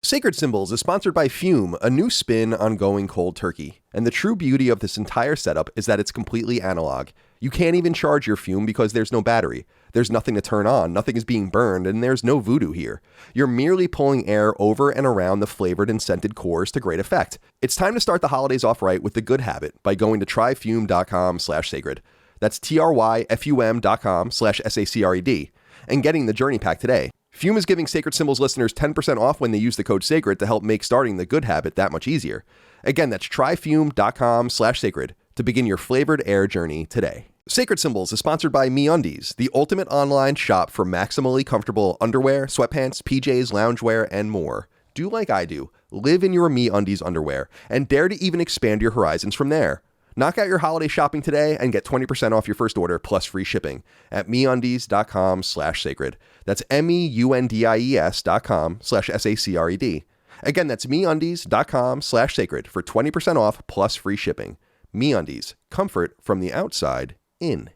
Sacred Symbols is sponsored by Fume, a new spin on going cold turkey. And the true beauty of this entire setup is that it's completely analog. You can't even charge your Fume because there's no battery. There's nothing to turn on, nothing is being burned, and there's no voodoo here. You're merely pulling air over and around the flavored and scented cores to great effect. It's time to start the holidays off right with the good habit by going to tryfume.com/sacred. That's tryfum.com/SACRED and getting the Journey Pack today. Fume is giving Sacred Symbols listeners 10% off when they use the code SACRED to help make starting the good habit that much easier. Again, that's tryfume.com/sacred to begin your flavored air journey today. Sacred Symbols is sponsored by MeUndies, the ultimate online shop for maximally comfortable underwear, sweatpants, PJs, loungewear, and more. Do like I do. Live in your MeUndies underwear and dare to even expand your horizons from there. Knock out your holiday shopping today and get 20% off your first order plus free shipping at MeUndies.com/sacred. That's MEUNDIES.com/SACRED. Again, that's MeUndies.com/sacred for 20% off plus free shipping. MeUndies, comfort from the outside in.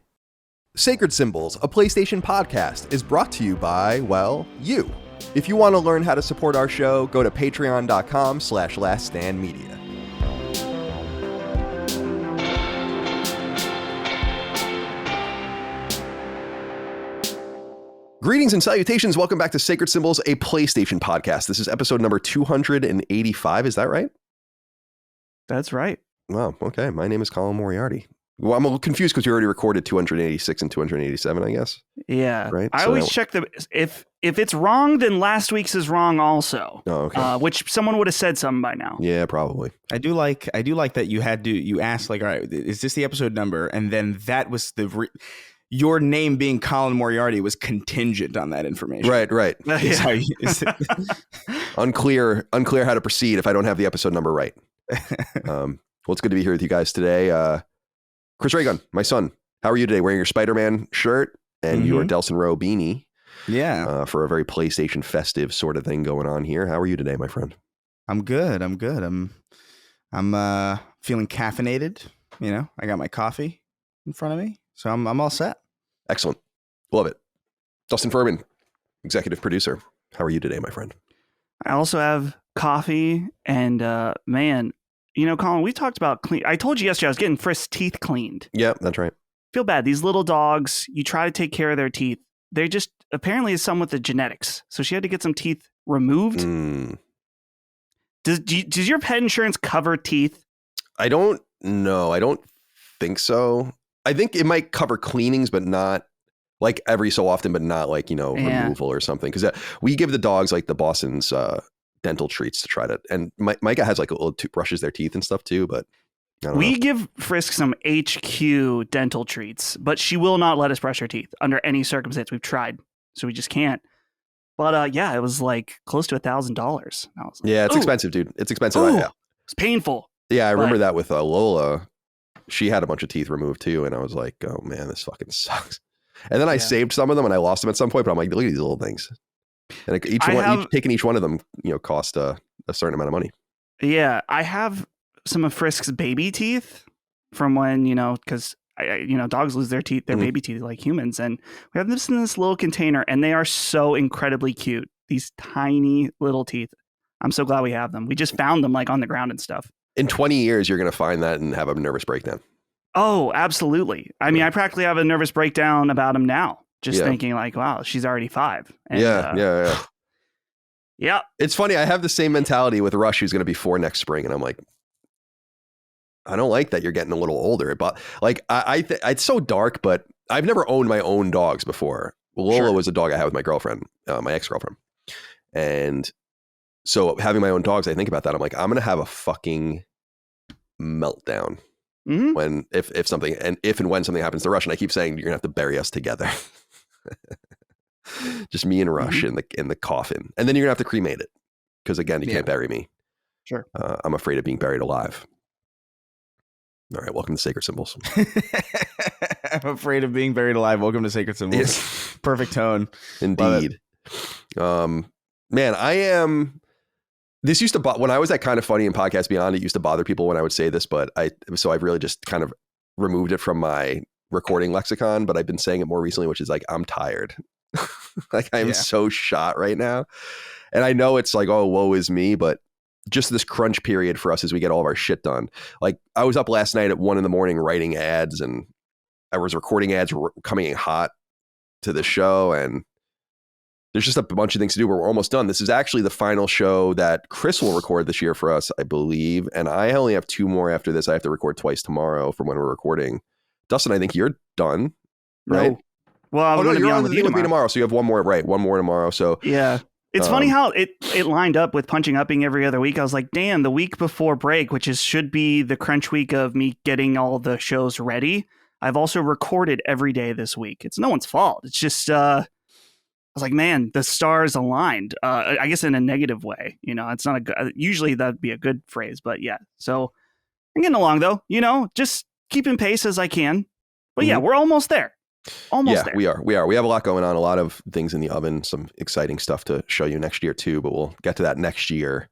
Sacred Symbols, a PlayStation podcast, is brought to you by, well, you. If you want to learn how to support our show, go to patreon.com/laststandmedia. Greetings and salutations. Welcome back to Sacred Symbols, a PlayStation podcast. This is episode number 285. Is that right? That's right. Wow. Okay. My name is Colin Moriarty. Well, I'm a little confused because you already recorded 286 and 287, I guess. Yeah. Right. I always check if it's wrong, then last week's is wrong also. Oh, okay. Which someone would have said something by now. Yeah, probably. I do like that you asked like, all right, is this the episode number? And then that was your name being Colin Moriarty was contingent on that information. Right. Yeah. Unclear how to proceed if I don't have the episode number right. Well, it's good to be here with you guys today. Chris Raygun, my son, how are you today? Wearing your Spider-Man shirt and your Delson Rowe beanie. Yeah. For a very PlayStation festive sort of thing going on here. How are you today, my friend? I'm good. I'm feeling caffeinated. You know, I got my coffee in front of me, so I'm all set. Excellent. Love it. Dustin Furman, executive producer. How are you today, my friend? I also have coffee and man, you know, Colin, we talked about I told you yesterday I was getting Frisk's teeth cleaned. Yeah, that's right. Feel bad. These little dogs, you try to take care of their teeth. They're just apparently it's some with the genetics. So she had to get some teeth removed. Does your pet insurance cover teeth? I don't know. I don't think so. I think it might cover cleanings, but not like every so often, but not like, removal or something. Because we give the dogs like the Boston's dental treats to try to, and Micah has like a little brushes their teeth and stuff too, but I don't know. give Frisk some HQ dental treats, but she will not let us brush her teeth under any circumstance. We've tried, so we just can't. But yeah, it was like close to $1,000. Yeah, it's expensive, dude. It's expensive. It's painful. Yeah, I remember that with Lola. She had a bunch of teeth removed too, and I was like, oh man, this fucking sucks. And then I saved some of them and I lost them at some point, but I'm like, look at these little things. And taking each one of them, cost a certain amount of money. Yeah, I have some of Frisk's baby teeth from when, because dogs lose their teeth, their baby teeth like humans. And we have this in this little container and they are so incredibly cute. These tiny little teeth. I'm so glad we have them. We just found them like on the ground and stuff. In 20 years, you're going to find that and have a nervous breakdown. Oh, absolutely. I mean, I practically have a nervous breakdown about him now. Just thinking like, wow, she's already 5. And, yeah. Yeah. It's funny. I have the same mentality with Rush, who's going to be 4 next spring. And I'm like, I don't like that you're getting a little older. But like, it's so dark, but I've never owned my own dogs before. Lola was a dog I had with my girlfriend, my ex-girlfriend. And so having my own dogs, I think about that. I'm like, I'm going to have a fucking meltdown when, if and when something happens to Rush. And I keep saying, you're going to have to bury us together. Just me and Rush in the coffin. And then you're going to have to cremate it. Because again, you can't bury me. Sure. I'm afraid of being buried alive. All right. Welcome to Sacred Symbols. I'm afraid of being buried alive. Welcome to Sacred Symbols. Yes. Perfect tone. Indeed. Man, I am... This used to, when I was at Kind of Funny and Podcast Beyond, it used to bother people when I would say this, but I've really just kind of removed it from my recording lexicon, but I've been saying it more recently, which is like, I'm tired. Like I am so shot right now. And I know it's like, oh, woe is me, but just this crunch period for us as we get all of our shit done. Like I was up last night at 1 a.m. writing ads, and I was recording ads coming in hot to the show, and there's just a bunch of things to do. We're almost done. This is actually the final show that Chris will record this year for us, I believe. And I only have 2 more after this. I have to record twice tomorrow from when we're recording. Dustin, I think you're done, right? No. Well, I'm going to be on with you tomorrow. So you have 1 more, right? 1 more tomorrow. So yeah. It's funny how it lined up with punching upping every other week. I was like, damn, the week before break, which should be the crunch week of me getting all the shows ready. I've also recorded every day this week. It's no one's fault. It's just, I was like, man, the stars aligned, I guess in a negative way. It's not usually that'd be a good phrase, but yeah. So I'm getting along though, just keeping pace as I can. But yeah, we're almost there. Almost there. We are. We have a lot going on, a lot of things in the oven, some exciting stuff to show you next year too, but we'll get to that next year.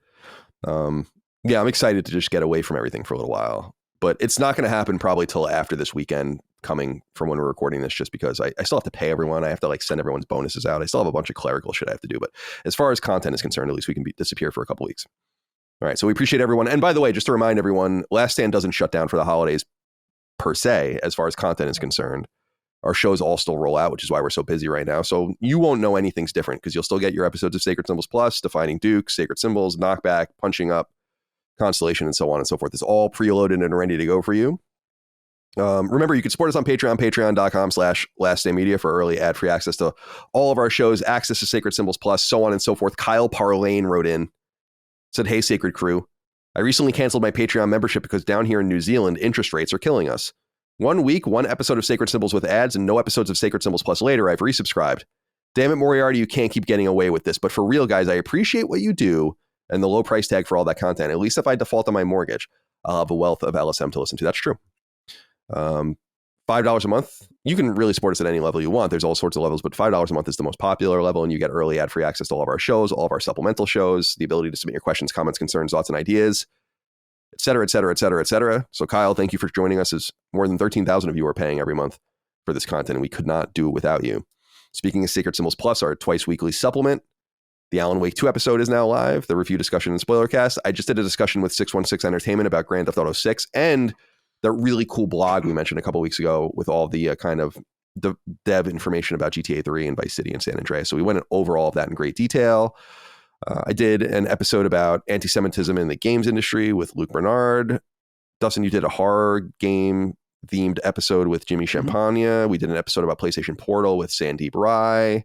I'm excited to just get away from everything for a little while, but it's not going to happen probably till after this weekend coming from when we're recording this, just because I still have to pay everyone. I have to send everyone's bonuses out. I still have a bunch of clerical shit I have to do, but as far as content is concerned, at least we can disappear for a couple weeks. All right. So we appreciate everyone. And by the way, just to remind everyone, Last Stand doesn't shut down for the holidays per se, as far as content is concerned. Our shows all still roll out, which is why we're so busy right now. So you won't know anything's different because you'll still get your episodes of Sacred Symbols Plus, Defining Duke, Sacred Symbols, Knockback, Punching Up, Constellation, and so on and so forth. It's all preloaded and ready to go for you. Remember, you can support us on Patreon, patreon.com/laststandmedia for early ad-free access to all of our shows, access to Sacred Symbols Plus, so on and so forth. Kyle Parlane wrote in, said, hey, Sacred Crew, I recently canceled my Patreon membership because down here in New Zealand, interest rates are killing us. 1 week, 1 episode of Sacred Symbols with ads, and no episodes of Sacred Symbols Plus later, I've resubscribed. Damn it, Moriarty, you can't keep getting away with this. But for real, guys, I appreciate what you do and the low price tag for all that content. At least if I default on my mortgage, I'll have a wealth of LSM to listen to. That's true. $5 a month. You can really support us at any level you want. There's all sorts of levels, but $5 a month is the most popular level, and you get early ad-free access to all of our shows, all of our supplemental shows, the ability to submit your questions, comments, concerns, thoughts, and ideas, et cetera, et cetera, et cetera, et cetera. So Kyle, thank you for joining us, as more than 13,000 of you are paying every month for this content, and we could not do it without you. Speaking of Sacred Symbols Plus, our twice weekly supplement, the Alan Wake 2 episode is now live, the review discussion and spoiler cast. I just did a discussion with 616 Entertainment about Grand Theft Auto 6 and that really cool blog we mentioned a couple weeks ago with all the kind of the dev information about GTA 3 and Vice City and San Andreas. So we went over all of that in great detail. I did an episode about anti-Semitism in the games industry with Luke Bernard. Dustin, you did a horror game themed episode with Jimmy Champagne. We did an episode about PlayStation Portal with Sandeep Rai,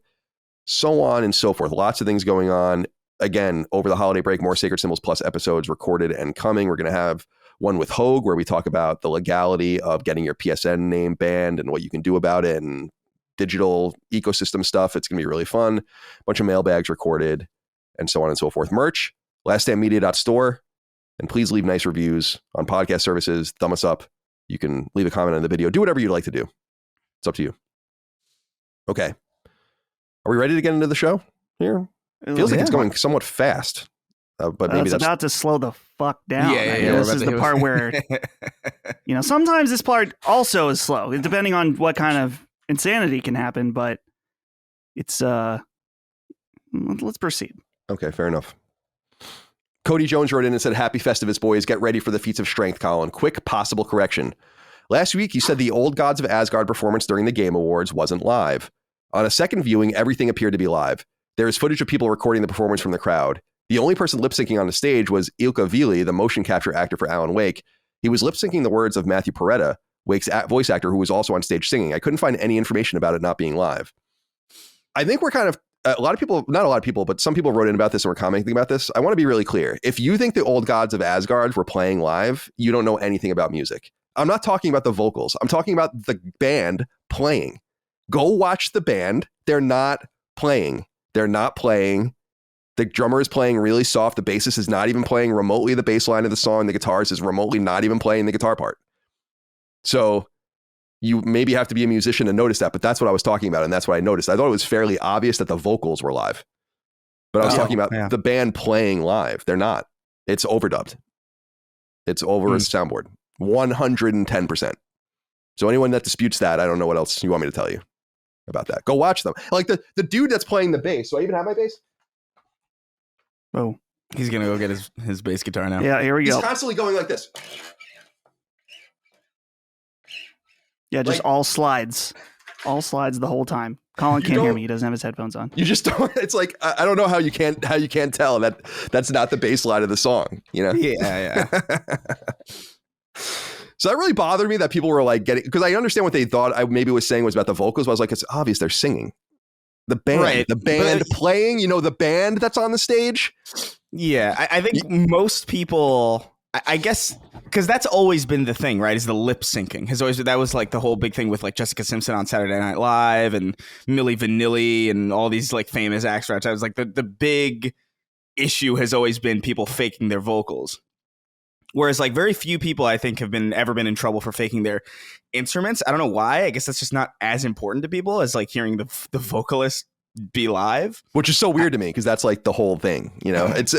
so on and so forth. Lots of things going on. Again, over the holiday break, more Sacred Symbols Plus episodes recorded and coming. We're going to have one with Hogue, where we talk about the legality of getting your PSN name banned and what you can do about it and digital ecosystem stuff. It's going to be really fun. A bunch of mailbags recorded and so on and so forth. Merch, laststandmedia.store. And please leave nice reviews on podcast services. Thumb us up. You can leave a comment on the video. Do whatever you'd like to do. It's up to you. Okay. Are we ready to get into the show here? Feels like it's going somewhat fast. But maybe that's about to slow the fuck down. Yeah. This is the part where, sometimes this part also is slow, depending on what kind of insanity can happen. But it's, let's proceed. Okay, fair enough. Cody Jones wrote in and said, happy Festivus, boys. Get ready for the feats of strength, Colin. Quick possible correction. Last week, you said the Old Gods of Asgard performance during the Game Awards wasn't live. On a second viewing, everything appeared to be live. There is footage of people recording the performance from the crowd. The only person lip-syncing on the stage was Ilka Vili, the motion capture actor for Alan Wake. He was lip-syncing the words of Matthew Peretta, Wake's voice actor, who was also on stage singing. I couldn't find any information about it not being live. I think we're kind of, not a lot of people, but some people wrote in about this and were commenting about this. I want to be really clear. If you think the Old Gods of Asgard were playing live, you don't know anything about music. I'm not talking about the vocals. I'm talking about the band playing. Go watch the band. They're not playing. The drummer is playing really soft. The bassist is not even playing remotely the bass line of the song. The guitarist is remotely not even playing the guitar part. So you maybe have to be a musician to notice that, but that's what I was talking about, and that's what I noticed. I thought it was fairly obvious that the vocals were live. But I was talking about the band playing live. They're not. It's overdubbed. It's over a soundboard. 110%. So anyone that disputes that, I don't know what else you want me to tell you about that. Go watch them. Like the dude that's playing the bass. Do I even have my bass? Oh, He's gonna go get his bass guitar now. yeah. Here we He's go. constantly going like this. Yeah, just all slides the whole time. Colin can't hear me. He doesn't have his headphones on. You just don't. It's like I don't know how you can't tell that that's not the bass line of the song. You know? Yeah. So that really bothered me that people were like getting, because I understand what they thought I maybe was saying was about the vocals, but I was like, it's obvious they're singing. The band, Right, playing, the band that's on the stage. Yeah, I think most people, I guess, because that's always been the thing, right? Is the lip syncing that was like the whole big thing with like Jessica Simpson on Saturday Night Live and Milli Vanilli and all these like famous acts. Right? I was like the big issue has always been people faking their vocals. Whereas like very few people I think have ever been in trouble for faking their instruments. I don't know why. I guess that's just not as important to people as like hearing the vocalist be live, which is so weird to me because that's like the whole thing. It's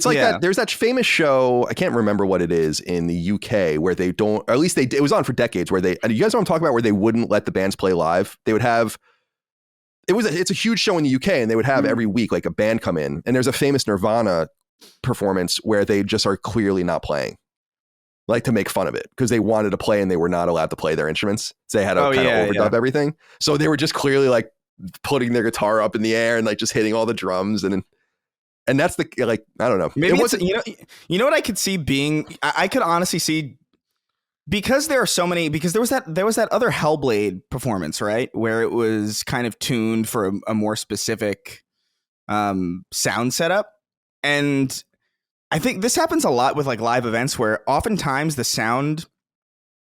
like that. There's that famous show. I can't remember what it is in the UK where they don't, or at least it was on for decades where you guys know what I'm talking about, where they wouldn't let the bands play live. They would have. It's a huge show in the UK and they would have every week like a band come in, and there's a famous Nirvana performance where they just are clearly not playing, like to make fun of it because they wanted to play and they were not allowed to play their instruments, so they had to kind of overdub everything. So they were just clearly like putting their guitar up in the air and like just hitting all the drums, and that's the, like, I don't know, maybe it wasn't, you know what I could see being, I could honestly see, because there are so many, because there was that other Hellblade performance, right, where it was kind of tuned for a more specific sound setup. And I think this happens a lot with like live events where oftentimes the sound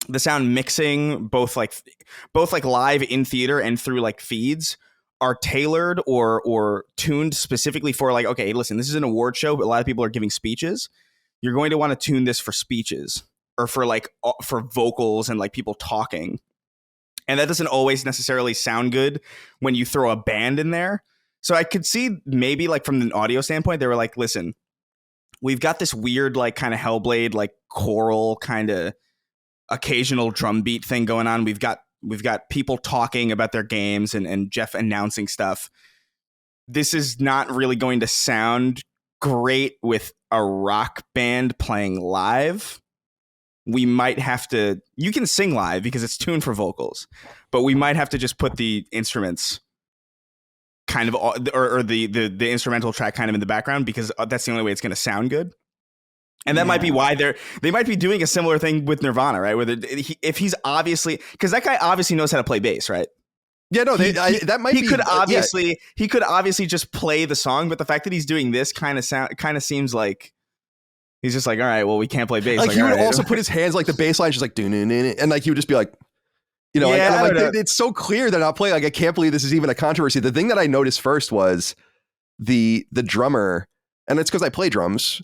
mixing, both like live in theater and through like feeds, are tailored or tuned specifically for like, okay, listen, this is an award show, but a lot of people are giving speeches. You're going to want to tune this for speeches or for like for vocals and like people talking. And that doesn't always necessarily sound good when you throw a band in there. So I could see maybe like from an audio standpoint, they were like, listen, we've got this weird like kind of Hellblade, like choral kind of occasional drum beat thing going on. We've got people talking about their games and Jeff announcing stuff. This is not really going to sound great with a rock band playing live. We might have to, you can sing live because it's tuned for vocals, but we might have to just put the instruments kind of, or the instrumental track kind of in the background because that's the only way it's going to sound good. And that might be why they might be doing a similar thing with Nirvana, right? Where if he's obviously, because that guy obviously knows how to play bass, right? Yeah, no, that might be. He could obviously just play the song, but the fact that he's doing this kind of seems like he's just like, all right, well, we can't play bass. Like he would also put his hands like the bass line, just like and like he would just be like, it's so clear they're not playing. Like I can't believe this is even a controversy. The thing that I noticed first was the drummer, and it's because I play drums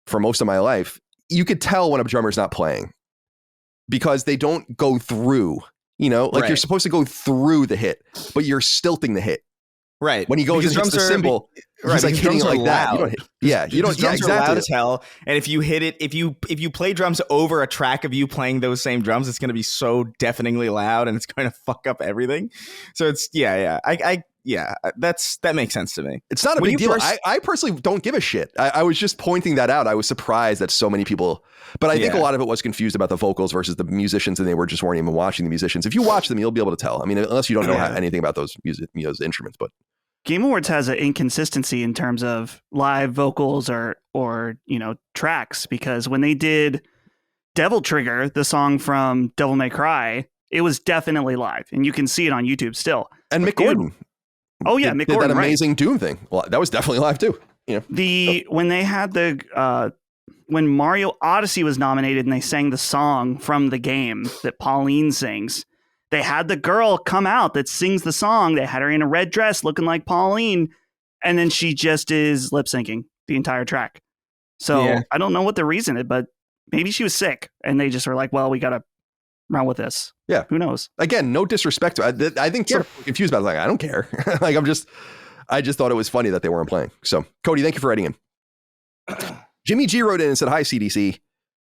for most of my life. You could tell when a drummer's not playing because they don't go through. You're supposed to go through the hit, but you're stilting the hit. Right. When he goes and hits the cymbal, he's like hitting it like that. You don't hit. Yeah, you don't. Yeah, exactly. Are loud as hell. And if you hit it, if you play drums over a track of you playing those same drums, it's going to be so deafeningly loud, and it's going to fuck up everything. So it's that makes sense to me. It's not a big deal. I personally don't give a shit. I was just pointing that out. I was surprised that so many people, but I think a lot of it was confused about the vocals versus the musicians, and they weren't even watching the musicians. If you watch them, you'll be able to tell. I mean, unless you don't know anything about those instruments, but. Game Awards has an inconsistency in terms of live vocals or tracks, because when they did Devil Trigger, the song from Devil May Cry, it was definitely live, and you can see it on YouTube still. And Mick Gordon. Mick Gordon, that amazing Doom thing. Well, that was definitely live too. When they had when Mario Odyssey was nominated and they sang the song from the game that Pauline sings, they had the girl come out that sings the song. They had her in a red dress looking like Pauline, and then she just is lip syncing the entire track. So I don't know what the reason is, but maybe she was sick and they just were like, well, we got to run with this. Yeah. Who knows? Again, no disrespect. I think some people are confused about it. Like, I don't care. Like, I just thought it was funny that they weren't playing. So Cody, thank you for writing in. Jimmy G wrote in and said, hi, CDC.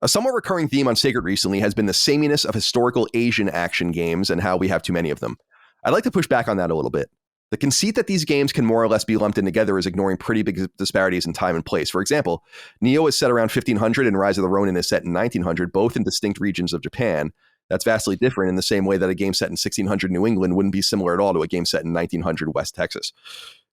A somewhat recurring theme on Sacred recently has been the sameness of historical Asian action games and how we have too many of them. I'd like to push back on that a little bit. The conceit that these games can more or less be lumped in together is ignoring pretty big disparities in time and place. For example, Neo is set around 1500 and Rise of the Ronin is set in 1900, both in distinct regions of Japan. That's vastly different in the same way that a game set in 1600 New England wouldn't be similar at all to a game set in 1900 West Texas.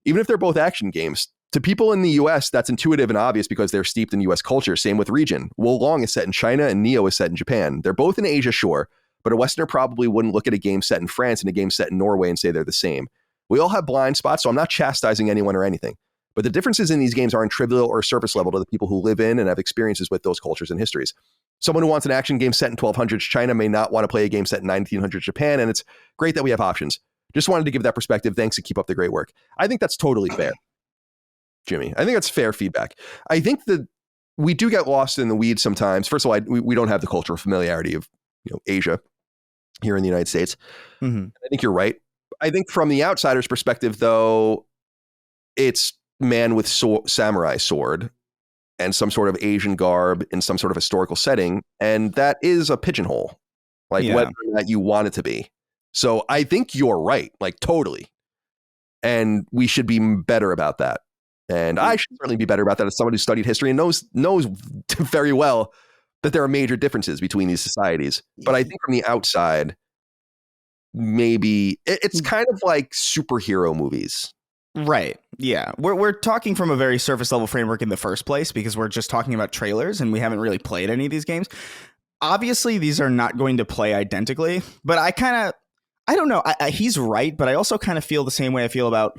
Even if they're both action games, to people in the US, that's intuitive and obvious because they're steeped in US culture. Same with region. Wo Long is set in China and Neo is set in Japan. They're both in Asia, sure, but a Westerner probably wouldn't look at a game set in France and a game set in Norway and say they're the same. We all have blind spots, so I'm not chastising anyone or anything. But the differences in these games aren't trivial or surface level to the people who live in and have experiences with those cultures and histories. Someone who wants an action game set in 1200s China may not want to play a game set in 1900s Japan, and it's great that we have options. Just wanted to give that perspective. Thanks and keep up the great work. I think that's totally fair, Jimmy. I think that's fair feedback. I think that we do get lost in the weeds sometimes. First of all, we don't have the cultural familiarity of Asia here in the United States. Mm-hmm. I think you're right. I think from the outsider's perspective, though, it's man with samurai sword and some sort of Asian garb in some sort of historical setting. And that is a pigeonhole, whether or not you want it to be. So I think you're right, totally. And we should be better about that. And I should certainly be better about that as someone who studied history and knows very well that there are major differences between these societies. But I think from the outside, maybe it's kind of like superhero movies. Right. Yeah. We're talking from a very surface level framework in the first place because we're just talking about trailers and we haven't really played any of these games. Obviously, these are not going to play identically, but I don't know. He's right, but I also kind of feel the same way I feel about,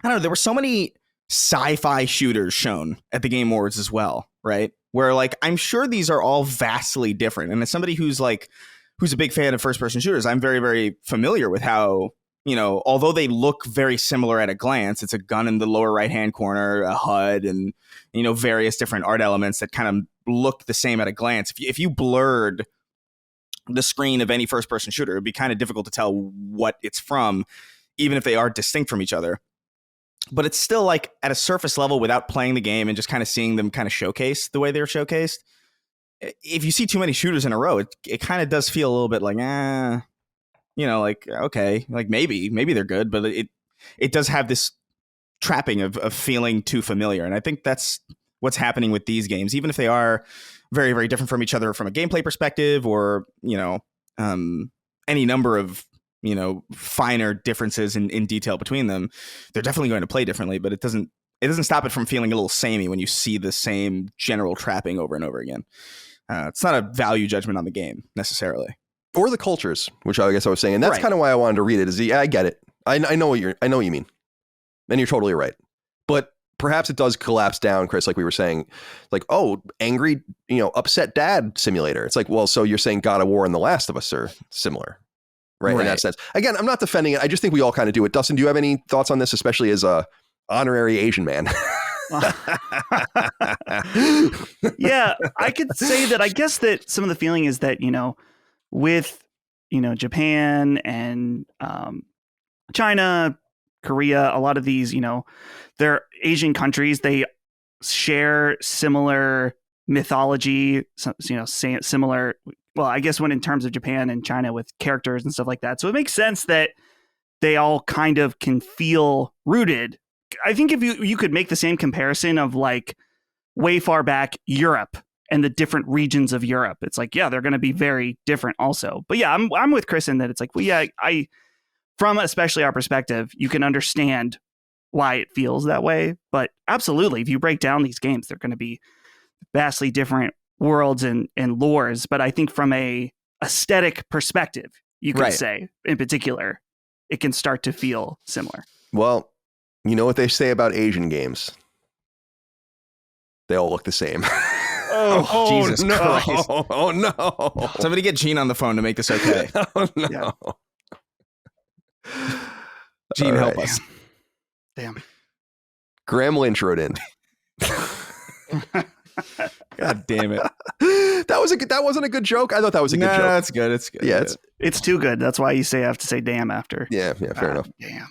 I don't know, there were so many sci-fi shooters shown at the Game Awards as well, right? Where I'm sure these are all vastly different. And as somebody who's a big fan of first-person shooters, I'm very, very familiar with how, although they look very similar at a glance, it's a gun in the lower right-hand corner, a HUD, and, various different art elements that kind of look the same at a glance. If you blurred the screen of any first-person shooter, it'd be kind of difficult to tell what it's from, even if they are distinct from each other. But it's still at a surface level without playing the game and just kind of seeing them kind of showcased the way they're showcased. If you see too many shooters in a row, it kind of does feel a little bit okay, maybe they're good, but it does have this trapping of feeling too familiar. And I think that's what's happening with these games, even if they are very, very different from each other from a gameplay perspective or, any number of, finer differences in detail between them. They're definitely going to play differently, but it doesn't stop it from feeling a little samey when you see the same general trapping over and over again. It's not a value judgment on the game necessarily, or the cultures, which I guess I was saying. And that's kind of why I wanted to read it. I get it. I know what you mean, and you're totally right. But perhaps it does collapse down, Chris, like we were saying, angry, upset dad simulator. It's so you're saying God of War and The Last of Us are similar, right? In that sense. Again, I'm not defending it. I just think we all kind of do it. Dustin, do you have any thoughts on this, especially as a honorary Asian man? Yeah, I could say that. I guess that some of the feeling is that, with, Japan and China, Korea, a lot of these, they're Asian countries. They share similar mythology, similar. Well, I guess when in terms of Japan and China with characters and stuff like that. So it makes sense that they all kind of can feel rooted. I think if you could make the same comparison of way far back Europe and the different regions of Europe, it's they're going to be very different also. But yeah, I'm with Chris in that it's I from especially our perspective, you can understand why it feels that way. But absolutely, if you break down these games, they're going to be vastly different worlds and lores. But I think from a aesthetic perspective, you could say in particular, it can start to feel similar. Well, you know what they say about Asian games? They all look the same. Oh, Jesus no. Christ. Oh, no. Somebody get Gene on the phone to make this okay. Oh, no. Yeah. Gene, help us. Damn. Graham Lynch wrote in. God damn it. That wasn't a good joke. I thought that was a good joke. That's good. It's good. Yeah, it's too good. That's why you have to say damn after. Yeah, fair enough. Damn.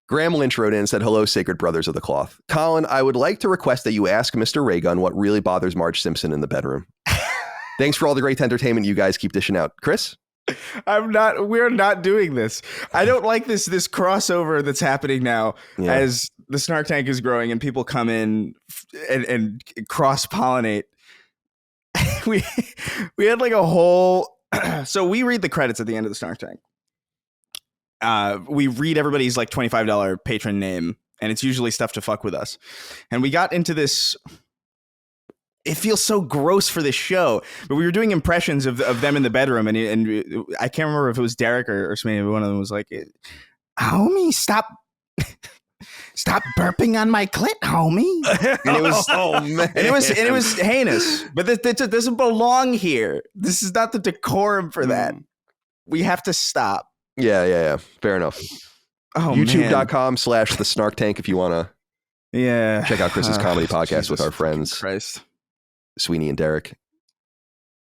Graham Lynch wrote in and said, "Hello, Sacred Brothers of the Cloth. Colin, I would like to request that you ask Mr. Raygun what really bothers Marge Simpson in the bedroom. Thanks for all the great entertainment you guys keep dishing out. Chris?" We're not doing this. I don't like this crossover that's happening now as the Snark Tank is growing and people come in and cross pollinate. we had like a whole so we read the credits at the end of the Snark Tank. We read everybody's like $25 patron name, and it's usually stuff to fuck with us. And we got into this. It feels so gross for this show, but we were doing impressions of them in the bedroom, and I can't remember if it was Derek or somebody. One of them was like, "Homie, stop burping on my clit, homie." And it was, and it was heinous. But this doesn't belong here. This is not the decorum for that. We have to stop. Yeah. Fair enough. Oh, YouTube.com/the Snark Tank if you want to check out Chris's comedy podcast with our friends. Christ. Sweeney and Derek.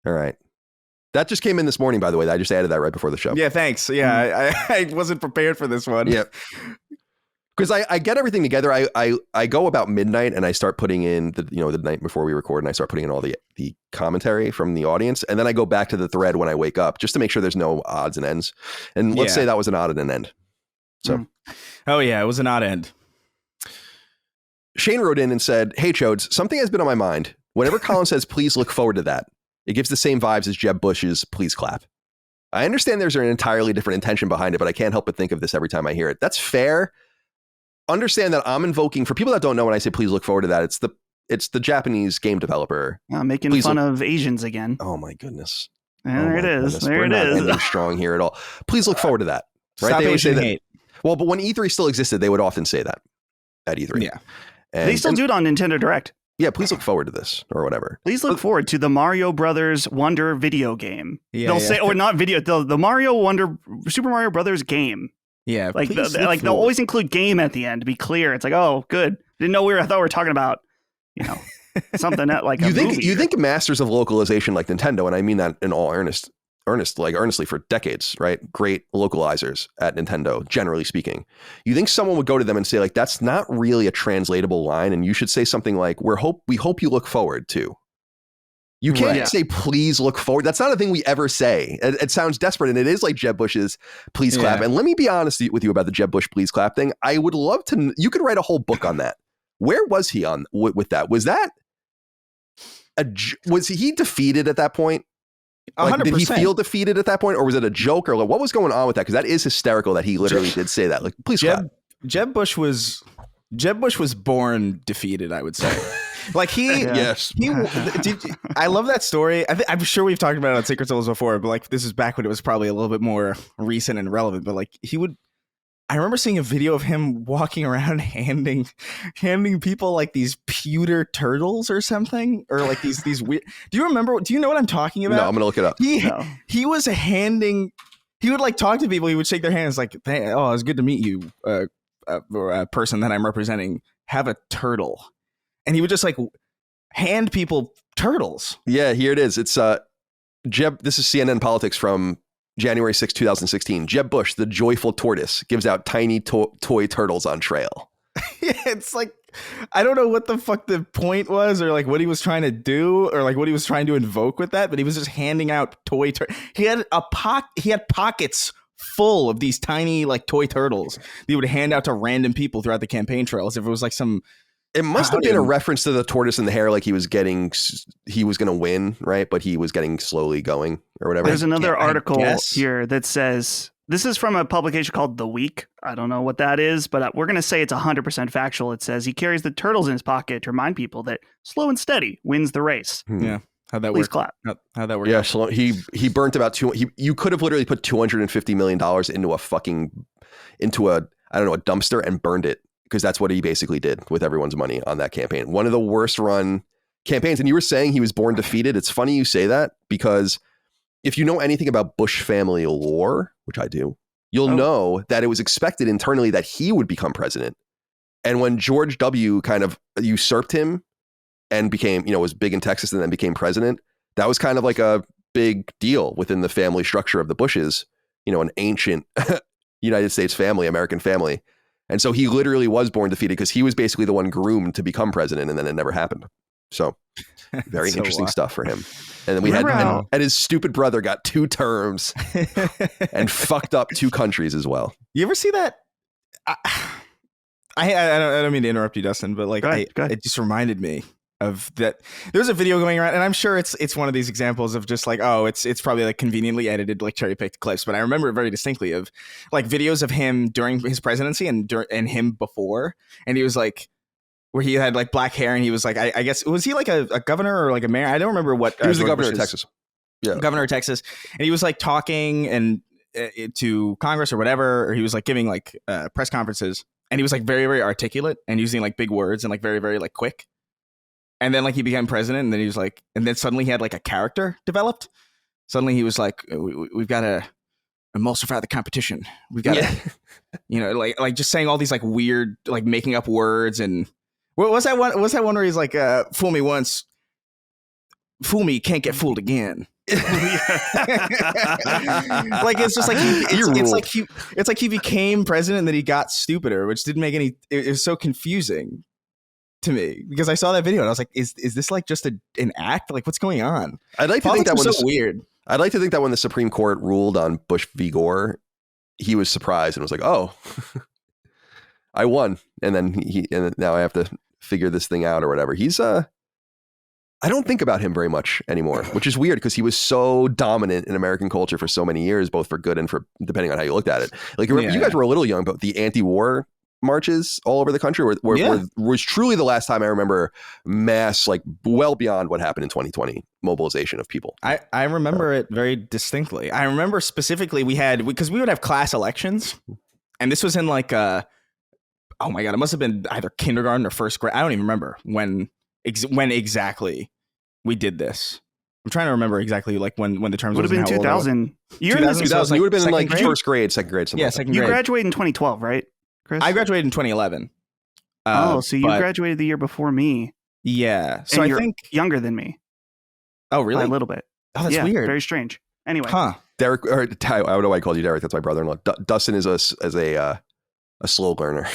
All right. That just came in this morning, by the way. I just added that right before the show. Yeah, thanks. Yeah, I wasn't prepared for this one. Yeah. Because I get everything together. I go about midnight and I start putting in the night before we record, and I start putting in all the commentary from the audience. And then I go back to the thread when I wake up just to make sure there's no odds and ends. And let's say that was an odd and an end. So. Oh, yeah, it was an odd end. Shane wrote in and said, "Hey, Chodes, something has been on my mind. Whenever Colin says, please look forward to that, it gives the same vibes as Jeb Bush's please clap. I understand there's an entirely different intention behind it, but I can't help but think of this every time I hear it. That's fair. Understand that I'm invoking, for people that don't know, when I say please look forward to that, it's the Japanese game developer. Making fun of Asians again. Oh, my goodness. There it is. We're not ending strong here at all. Please look forward to that. Right? Stop they always say that. Hate. Well, but when E3 still existed, they would often say that at E3. Yeah. And they still do it on Nintendo Direct. Yeah, please look forward to this or whatever. Please look forward to the Mario Brothers Wonder video game. They'll say, or not video, the Super Mario Brothers game. Yeah, like they'll always include game at the end to be clear. It's like, oh, good. Didn't know I thought we were talking about, something that like you think masters of localization like Nintendo, and I mean that in all earnestly for decades, right? Great localizers at Nintendo, generally speaking. You think someone would go to them and say, like, that's not really a translatable line, and you should say something like, we hope you look forward to. You can't say, please look forward. That's not a thing we ever say. It sounds desperate, and it is like Jeb Bush's please clap. And let me be honest with you about the Jeb Bush please clap thing. I would love to, you could write a whole book on that. Where was he on with that? Was he defeated at that point? Like, did he feel defeated at that point, or was it a joke, or like, what was going on with that? Because that is hysterical that he literally did say that. Like, please clap. Jeb Bush was born defeated, I would say. Like I love that story. I'm sure we've talked about it on Secret Souls before, but like this is back when it was probably a little bit more recent and relevant. But like I remember seeing a video of him walking around handing people like these pewter turtles or something, or like these weird. Do you know what I'm talking about? No, I'm gonna look it up. He was he would like talk to people. He would shake their hands like, hey, oh, it's good to meet you, a person that I'm representing. Have a turtle. And he would just like hand people turtles. Yeah, here it is. It's Jeb. This is CNN Politics from January 6, 2016. Jeb Bush, the joyful tortoise, gives out tiny toy turtles on trail. Yeah, it's like, I don't know what the fuck the point was, or like what he was trying to do, or like what he was trying to invoke with that. But he was just handing out toy turtles. He had pockets full of these tiny like toy turtles that he would hand out to random people throughout the campaign trail, as if it was like some. It must have been a reference to the tortoise in the hare, like he was going to win, right? But he was getting slowly going or whatever. There's another article here that says, this is from a publication called The Week. I don't know what that is, but we're going to say it's 100% factual. It says he carries the turtles in his pocket to remind people that slow and steady wins the race. Yeah. How'd that work? Please clap. How'd that work? Yeah. So he burnt about you could have literally put $250 million into a dumpster and burned it. Because that's what he basically did with everyone's money on that campaign. One of the worst run campaigns. And you were saying he was born defeated. It's funny you say that, because if you know anything about Bush family lore, which I do, you'll know that it was expected internally that he would become president. And when George W. kind of usurped him and became, was big in Texas and then became president, that was kind of like a big deal within the family structure of the Bushes, an ancient United States family, American family. And so he literally was born defeated because he was basically the one groomed to become president, and then it never happened. So Very So interesting wild. stuff for him. And then we Remember how- and his stupid brother got 2 terms and fucked up 2 countries as well. You ever see that? I don't mean to interrupt you, Dustin, but like Go ahead. it just reminded me of that. There's a video going around, and I'm sure it's one of these examples of just like, oh, it's probably like conveniently edited, like cherry picked clips. But I remember it very distinctly of like videos of him during his presidency and him before, and he was like, where he had like black hair, and he was like, I guess was he like a governor or like a mayor? I don't remember what. He was the George governor of Bush's- Texas. Yeah. Governor of Texas, and he was like talking and to Congress or whatever, or he was like giving like press conferences, and he was like very, very articulate and using like big words and like very, very like quick. And then like he became president, and then he was like, and then suddenly he had like a character developed. Suddenly he was like, we've got to emulsify the competition. We've got to, you know, like just saying all these like weird, like making up words. And what was that one? Was that one where he's like, fool me once, fool me, can't get fooled again. Like it's just like it's like he became president and then he got stupider, which didn't make any. It was so confusing to me because I saw that video and I was like, is this like just an act? Like what's going on? I'd like to think that was when so weird. I'd like to think that when the Supreme Court ruled on Bush v. Gore, he was surprised and was like, "Oh, I won," and then now I have to figure this thing out or whatever. He's I don't think about him very much anymore, which is weird because he was so dominant in American culture for so many years, both for good and for depending on how you looked at it. Like remember, you guys were a little young, but the anti-war marches all over the country was truly the last time I remember mass, like well beyond what happened in 2020, mobilization of people. I remember it very distinctly. I remember specifically because we would have class elections, and this was in like oh my God, it must have been either kindergarten or first grade. I don't even remember when exactly we did this. I'm trying to remember exactly like when the terms would have been 2000. You're in 2000. You would have been in like grade? first grade, second grade. Yeah, like second You grade. graduated in 2012, right, Chris? I graduated in 2011. So you but- graduated the year before me. Yeah. So And I you're think. younger than me Oh, by really? a little bit. Oh, that's Yeah, weird. Very strange. Anyway, Huh. Derek, or I don't know why I called you Derek. That's my brother-in-law. Dustin is a slow learner.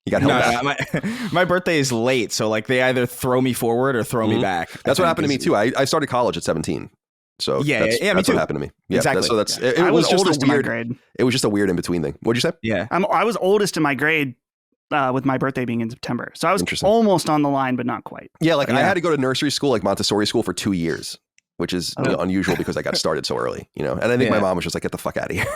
He got held back. My birthday is late, so like they either throw me forward or throw me back. That's what happened to me too. I started college at 17. So Yeah, that's me what too. happened to me. Yeah, Exactly. It I was was just oldest a in my weird. grade. It was just a weird in between thing. What'd you say? Yeah. I was oldest in my grade with my birthday being in September. So I was Interesting. almost on the line, but not quite. Yeah, like I Yeah. had to go to nursery school, like Montessori school, for 2 years, which is unusual because I got started so early. You know, and I think my mom was just like, "Get the fuck out of here."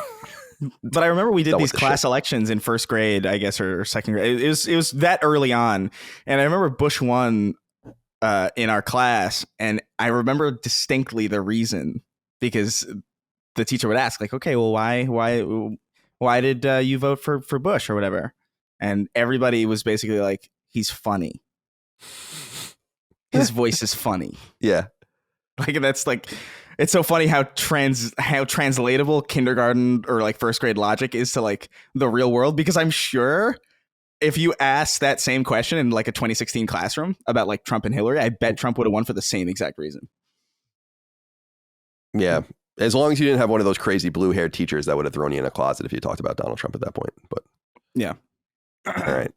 But I remember we did Done these with the class elections in first grade, I guess, or second grade. It was that early on, and I remember Bush won in our class, and I remember distinctly the reason because the teacher would ask, like, "Okay, well, why did you vote for Bush or whatever?" And everybody was basically like, "He's funny. His voice is funny." Yeah. Like that's like. It's so funny how translatable kindergarten or like first grade logic is to like the real world, because I'm sure if you ask that same question in like a 2016 classroom about like Trump and Hillary, I bet Trump would have won for the same exact reason. Yeah. As long as you didn't have one of those crazy blue-haired teachers that would have thrown you in a closet if you talked about Donald Trump at that point. But yeah. All right.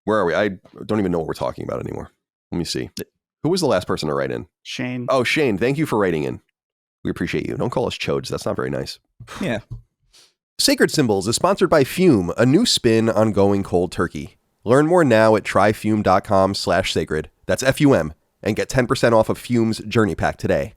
Where are we? I don't even know what we're talking about anymore. Let me see. Who was the last person to write in? Shane. Oh, Shane. Thank you for writing in. We appreciate you. Don't call us chodes. That's not very nice. Yeah. Sacred Symbols is sponsored by Fume, a new spin on going cold turkey. Learn more now at tryfume.com/sacred. That's F-U-M, and get 10% off of Fume's Journey Pack today.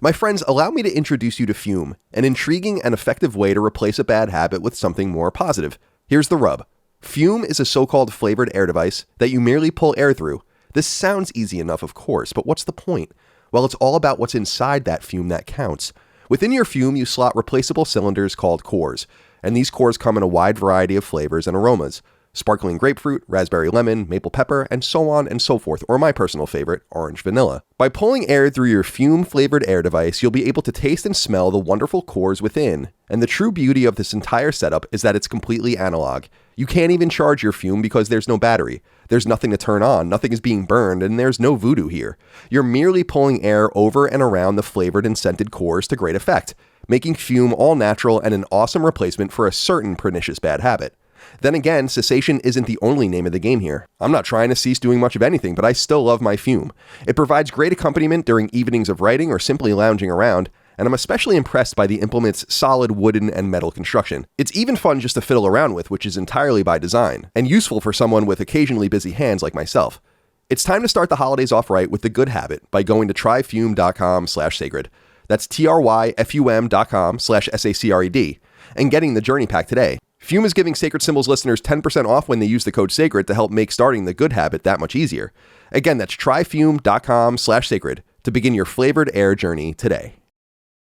My friends, allow me to introduce you to Fume, an intriguing and effective way to replace a bad habit with something more positive. Here's the rub. Fume is a so-called flavored air device that you merely pull air through. This sounds easy enough, of course, but what's the point? Well, it's all about what's inside that fume that counts. Within your fume, you slot replaceable cylinders called cores, and these cores come in a wide variety of flavors and aromas. Sparkling grapefruit, raspberry lemon, maple pepper, and so on and so forth, or my personal favorite, orange vanilla. By pulling air through your fume-flavored air device, you'll be able to taste and smell the wonderful cores within. And the true beauty of this entire setup is that it's completely analog. You can't even charge your fume because there's no battery. There's nothing to turn on, nothing is being burned, and there's no voodoo here. You're merely pulling air over and around the flavored and scented cores to great effect, making fume all natural and an awesome replacement for a certain pernicious bad habit. Then again, cessation isn't the only name of the game here. I'm not trying to cease doing much of anything, but I still love my Fume. It provides great accompaniment during evenings of writing or simply lounging around, and I'm especially impressed by the implement's solid wooden and metal construction. It's even fun just to fiddle around with, which is entirely by design, and useful for someone with occasionally busy hands like myself. It's time to start the holidays off right with the good habit by going to tryfume.com/sacred. That's tryfum.com/sacred, and getting the Journey Pack today. Fume is giving Sacred Symbols listeners 10% off when they use the code SACRED to help make starting the good habit that much easier. Again, that's tryfume.com/sacred to begin your flavored air journey today.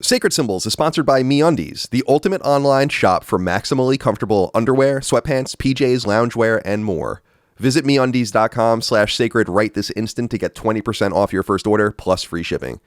Sacred Symbols is sponsored by MeUndies, the ultimate online shop for maximally comfortable underwear, sweatpants, PJs, loungewear, and more. Visit MeUndies.com/sacred right this instant to get 20% off your first order plus free shipping.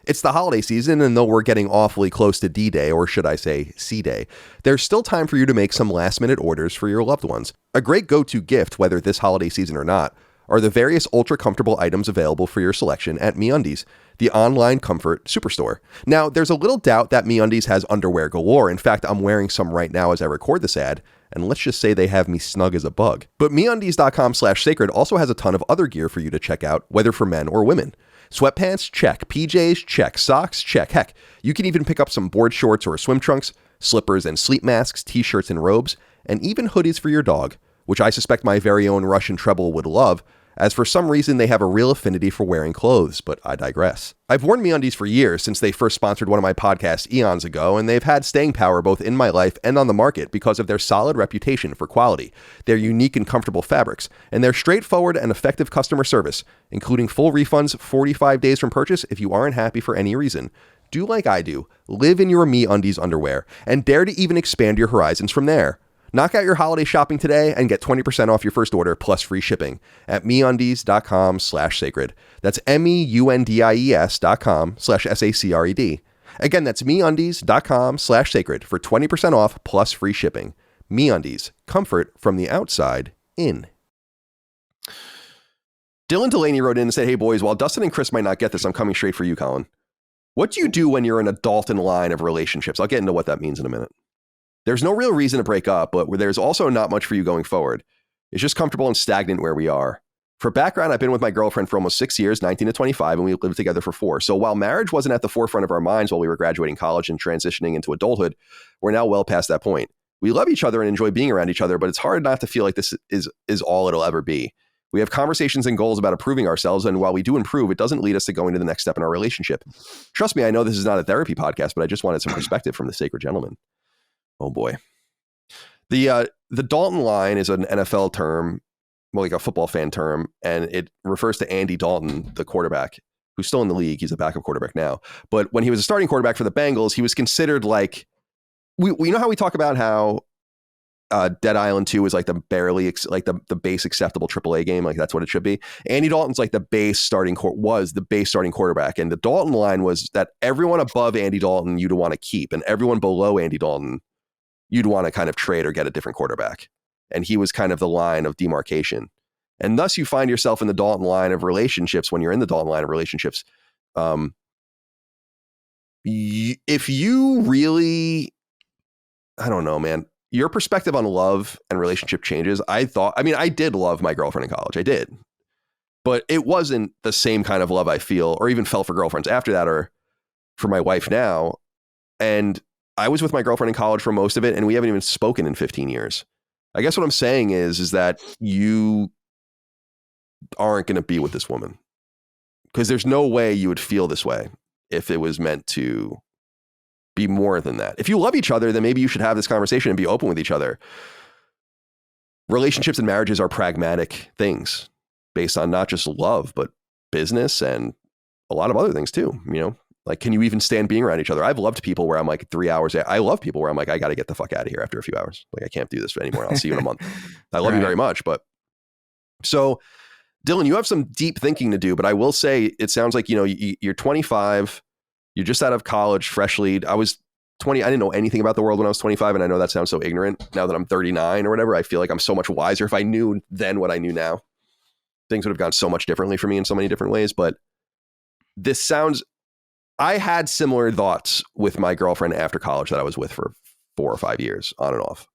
It's the holiday season, and though we're getting awfully close to D-Day, or should I say C-Day, there's still time for you to make some last-minute orders for your loved ones. A great go-to gift, whether this holiday season or not, are the various ultra-comfortable items available for your selection at MeUndies, the online comfort superstore. Now, there's a little doubt that MeUndies has underwear galore. In fact, I'm wearing some right now as I record this ad, and let's just say they have me snug as a bug. But MeUndies.com/sacred also has a ton of other gear for you to check out, whether for men or women. Sweatpants, check. PJs, check. Socks, check. Heck, you can even pick up some board shorts or swim trunks, slippers and sleep masks, t-shirts and robes, and even hoodies for your dog, which I suspect my very own Russian treble would love, as for some reason they have a real affinity for wearing clothes, but I digress. I've worn MeUndies for years, since they first sponsored one of my podcasts eons ago, and they've had staying power both in my life and on the market because of their solid reputation for quality, their unique and comfortable fabrics, and their straightforward and effective customer service, including full refunds 45 days from purchase if you aren't happy for any reason. Do like I do, live in your MeUndies underwear, and dare to even expand your horizons from there. Knock out your holiday shopping today and get 20% off your first order plus free shipping at MeUndies.com/sacred. That's MEUNDIES.com/SACRED. Again, that's MeUndies.com/sacred for 20% off plus free shipping. MeUndies, comfort from the outside in. Dylan Delaney wrote in and said, "Hey boys, while Dustin and Chris might not get this, I'm coming straight for you, Colin. What do you do when you're in a Dalton line of relationships?" I'll get into what that means in a minute. "There's no real reason to break up, but there's also not much for you going forward. It's just comfortable and stagnant where we are. For background, I've been with my girlfriend for almost 6 years, 19 to 25, and we lived together for 4. So while marriage wasn't at the forefront of our minds while we were graduating college and transitioning into adulthood, we're now well past that point. We love each other and enjoy being around each other, but it's hard not to feel like this is all it'll ever be. We have conversations and goals about improving ourselves, and while we do improve, it doesn't lead us to going to the next step in our relationship. Trust me, I know this is not a therapy podcast, but I just wanted some perspective from the sacred gentleman." Oh boy. The Dalton Line is an NFL term, well, like a football fan term, and it refers to Andy Dalton, the quarterback, who's still in the league. He's a backup quarterback now. But when he was a starting quarterback for the Bengals, he was considered like, we know how we talk about how Dead Island 2 is like the base acceptable AAA game, like that's what it should be. Andy Dalton's like the base starting quarterback, and the Dalton Line was that everyone above Andy Dalton you'd want to keep, and everyone below Andy Dalton you'd want to kind of trade or get a different quarterback. And he was kind of the line of demarcation. And thus you find yourself in the Dalton line of relationships. When you're in the Dalton line of relationships, if you really, I don't know, man, your perspective on love and relationship changes. I did love my girlfriend in college. I did. But it wasn't the same kind of love I feel or even felt for girlfriends after that or for my wife now. And I was with my girlfriend in college for most of it, and we haven't even spoken in 15 years. I guess what I'm saying is that you aren't going to be with this woman because there's no way you would feel this way if it was meant to be more than that. If you love each other, then maybe you should have this conversation and be open with each other. Relationships and marriages are pragmatic things based on not just love, but business and a lot of other things too, you know? Like, can you even stand being around each other? I've loved people where I'm like 3 hours. I love people where I'm like, I got to get the fuck out of here after a few hours. Like, I can't do this anymore. I'll see you in a month. I love you very much. But so Dylan, you have some deep thinking to do, but I will say it sounds like, you know, you're 25, you're just out of college freshly. I was 20. I didn't know anything about the world when I was 25. And I know that sounds so ignorant. Now that I'm 39 or whatever, I feel like I'm so much wiser. If I knew then what I knew now, things would have gone so much differently for me in so many different ways. But this sounds, I had similar thoughts with my girlfriend after college that I was with for 4 or 5 years on and off.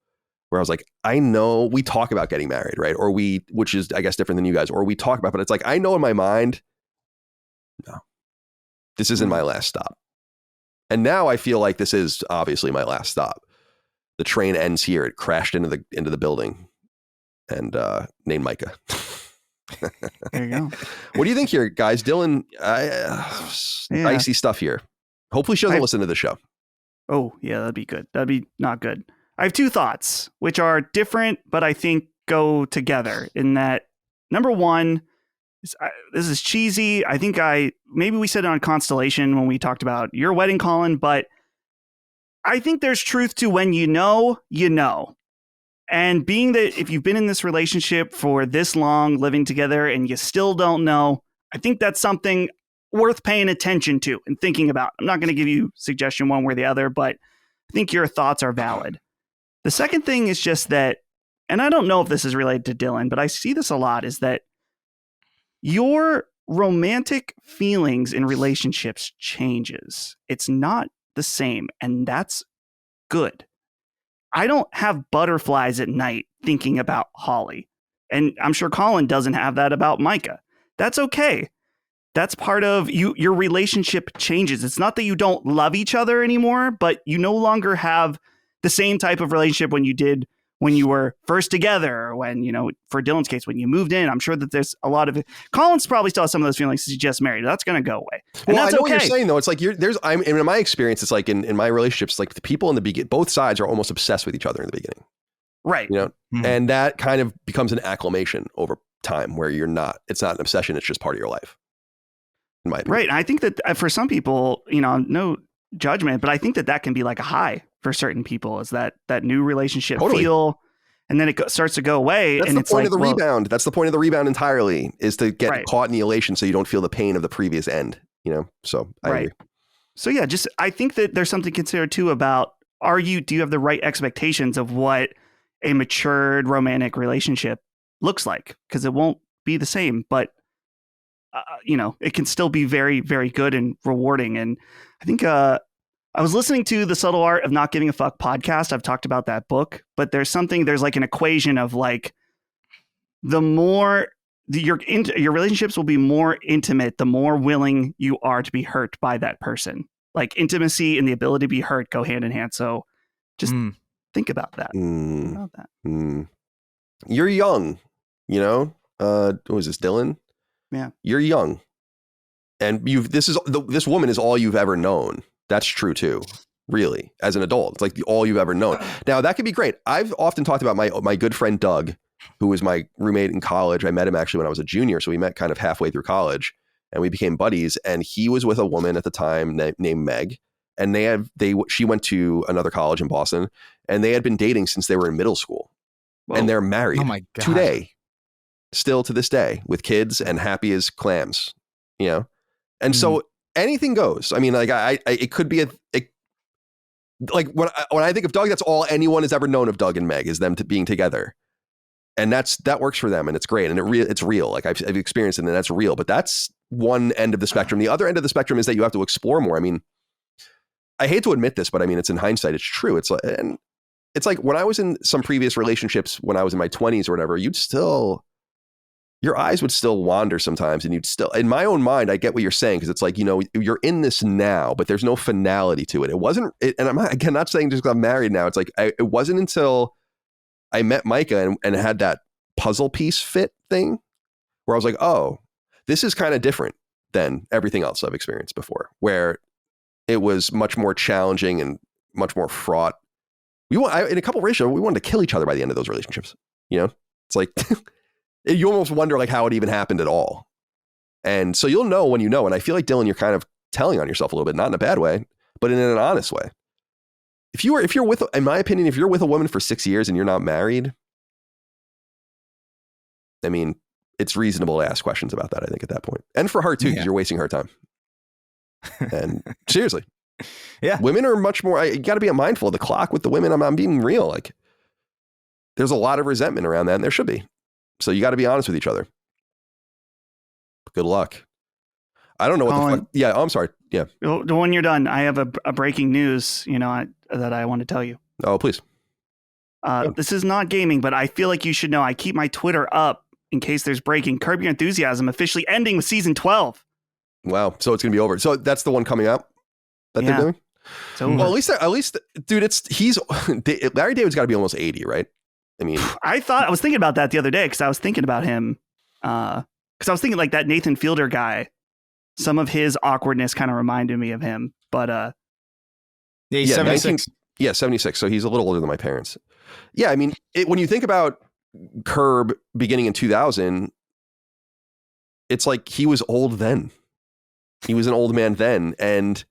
where I was like, I know we talk about getting married, right? Or which is, I guess, different than you guys, or we talk about, but it's like, I know in my mind, no, this isn't my last stop. And now I feel like this is obviously my last stop. The train ends here. It crashed into the building and named Micah. There you go. What do you think here, guys? Dylan, dicey stuff here. Hopefully she doesn't listen to the show. Oh, yeah, that'd be good. That'd be not good. I have two thoughts, which are different, but I think go together in that, number one, this is cheesy. I think maybe we said it on Constellation when we talked about your wedding, Colin, but I think there's truth to when you know, you know. And being that if you've been in this relationship for this long, living together, and you still don't know, I think that's something worth paying attention to and thinking about. I'm not going to give you suggestion one way or the other, but I think your thoughts are valid. The second thing is just that, and I don't know if this is related to Dylan, but I see this a lot, is that your romantic feelings in relationships changes. It's not the same, and that's good. I don't have butterflies at night thinking about Holly, and I'm sure Colin doesn't have that about Micah. That's okay. That's part of your relationship changes. It's not that you don't love each other anymore, but you no longer have the same type of relationship when you did when you were first together, or when, for Dylan's case, when you moved in. I'm sure that there's a lot of it. Colin's probably still has some of those feelings because he just married. That's going to go away. And well, that's I know okay. what you're saying, though. It's like in my experience, it's like in my relationships, like the people in the beginning, both sides are almost obsessed with each other in the beginning. Right. Mm-hmm. And that kind of becomes an acclimation over time where it's not an obsession. It's just part of your life. In my opinion. Right. And I think that for some people, no judgment, but I think that can be like a high for certain people, is that new relationship feel, and then it starts to go away. That's and the it's point like, of the rebound. That's the point of the rebound entirely, is to get caught in the elation so you don't feel the pain of the previous end, So I agree. So yeah, I think that there's something to consider too about, do you have the right expectations of what a matured romantic relationship looks like? Because it won't be the same, but it can still be very, very good and rewarding. And I think I was listening to the Subtle Art of Not Giving a Fuck podcast. I've talked about that book, but there's like an equation of like, the more your relationships will be more intimate, the more willing you are to be hurt by that person. Like intimacy and the ability to be hurt go hand in hand. So just think about that. You're young, what was this, Dylan? Yeah. You're young. And this woman is all you've ever known. That's true too, really, as an adult. It's like all you've ever known. Now that could be great. I've often talked about my good friend Doug, who was my roommate in college. I met him actually when I was a junior. So we met kind of halfway through college and we became buddies. And he was with a woman at the time named Meg. And she went to another college in Boston, and they had been dating since they were in middle school. Whoa. And they're married today, still to this day, with kids and happy as clams, And so anything goes. I mean, like it could be like when I think of Doug, that's all anyone has ever known of Doug and Meg, is them being together. And that works for them, and it's great, and it's real. Like I've experienced it, and that's real. But that's one end of the spectrum. The other end of the spectrum is that you have to explore more. I mean, I hate to admit this, but I mean, it's in hindsight, it's true. It's like when I was in some previous relationships when I was in my 20s or whatever, your eyes would still wander sometimes, and you'd still, in my own mind, I get what you're saying, because it's like, you're in this now, but there's no finality to it. It wasn't, and I'm again not saying just because I'm married now. It's like it wasn't until I met Micah and had that puzzle piece fit thing where I was like, oh, this is kind of different than everything else I've experienced before, where it was much more challenging and much more fraught. In a couple relationships, we wanted to kill each other by the end of those relationships. It's like you almost wonder like how it even happened at all. And so you'll know when you know. And I feel like, Dylan, you're kind of telling on yourself a little bit, not in a bad way, but in an honest way. If you're with, in my opinion, if you're with a woman for 6 years and you're not married, I mean, it's reasonable to ask questions about that, I think, at that point. And for her too, because you're wasting her time. And seriously. Yeah. Women are much more, you got to be mindful of the clock with the women. I'm being real. Like there's a lot of resentment around that, and there should be. So you got to be honest with each other. Good luck. I don't know what the fuck. Yeah, I'm sorry. Yeah. When you're done, I have a breaking news, that I want to tell you. Oh, please. This is not gaming, but I feel like you should know I keep my Twitter up in case there's breaking. Curb Your Enthusiasm officially ending with season 12. Wow. So it's going to be over. So that's the one coming out that they're doing? So well, at least, dude, Larry David's got to be almost 80, right? I mean, I was thinking about that the other day because I was thinking about him. Because I was thinking like that Nathan Fielder guy, some of his awkwardness kind of reminded me of him. But yeah, he's 76. 76. So he's a little older than my parents. Yeah, I mean, when you think about Curb beginning in 2000, it's like he was old then. He was an old man then, and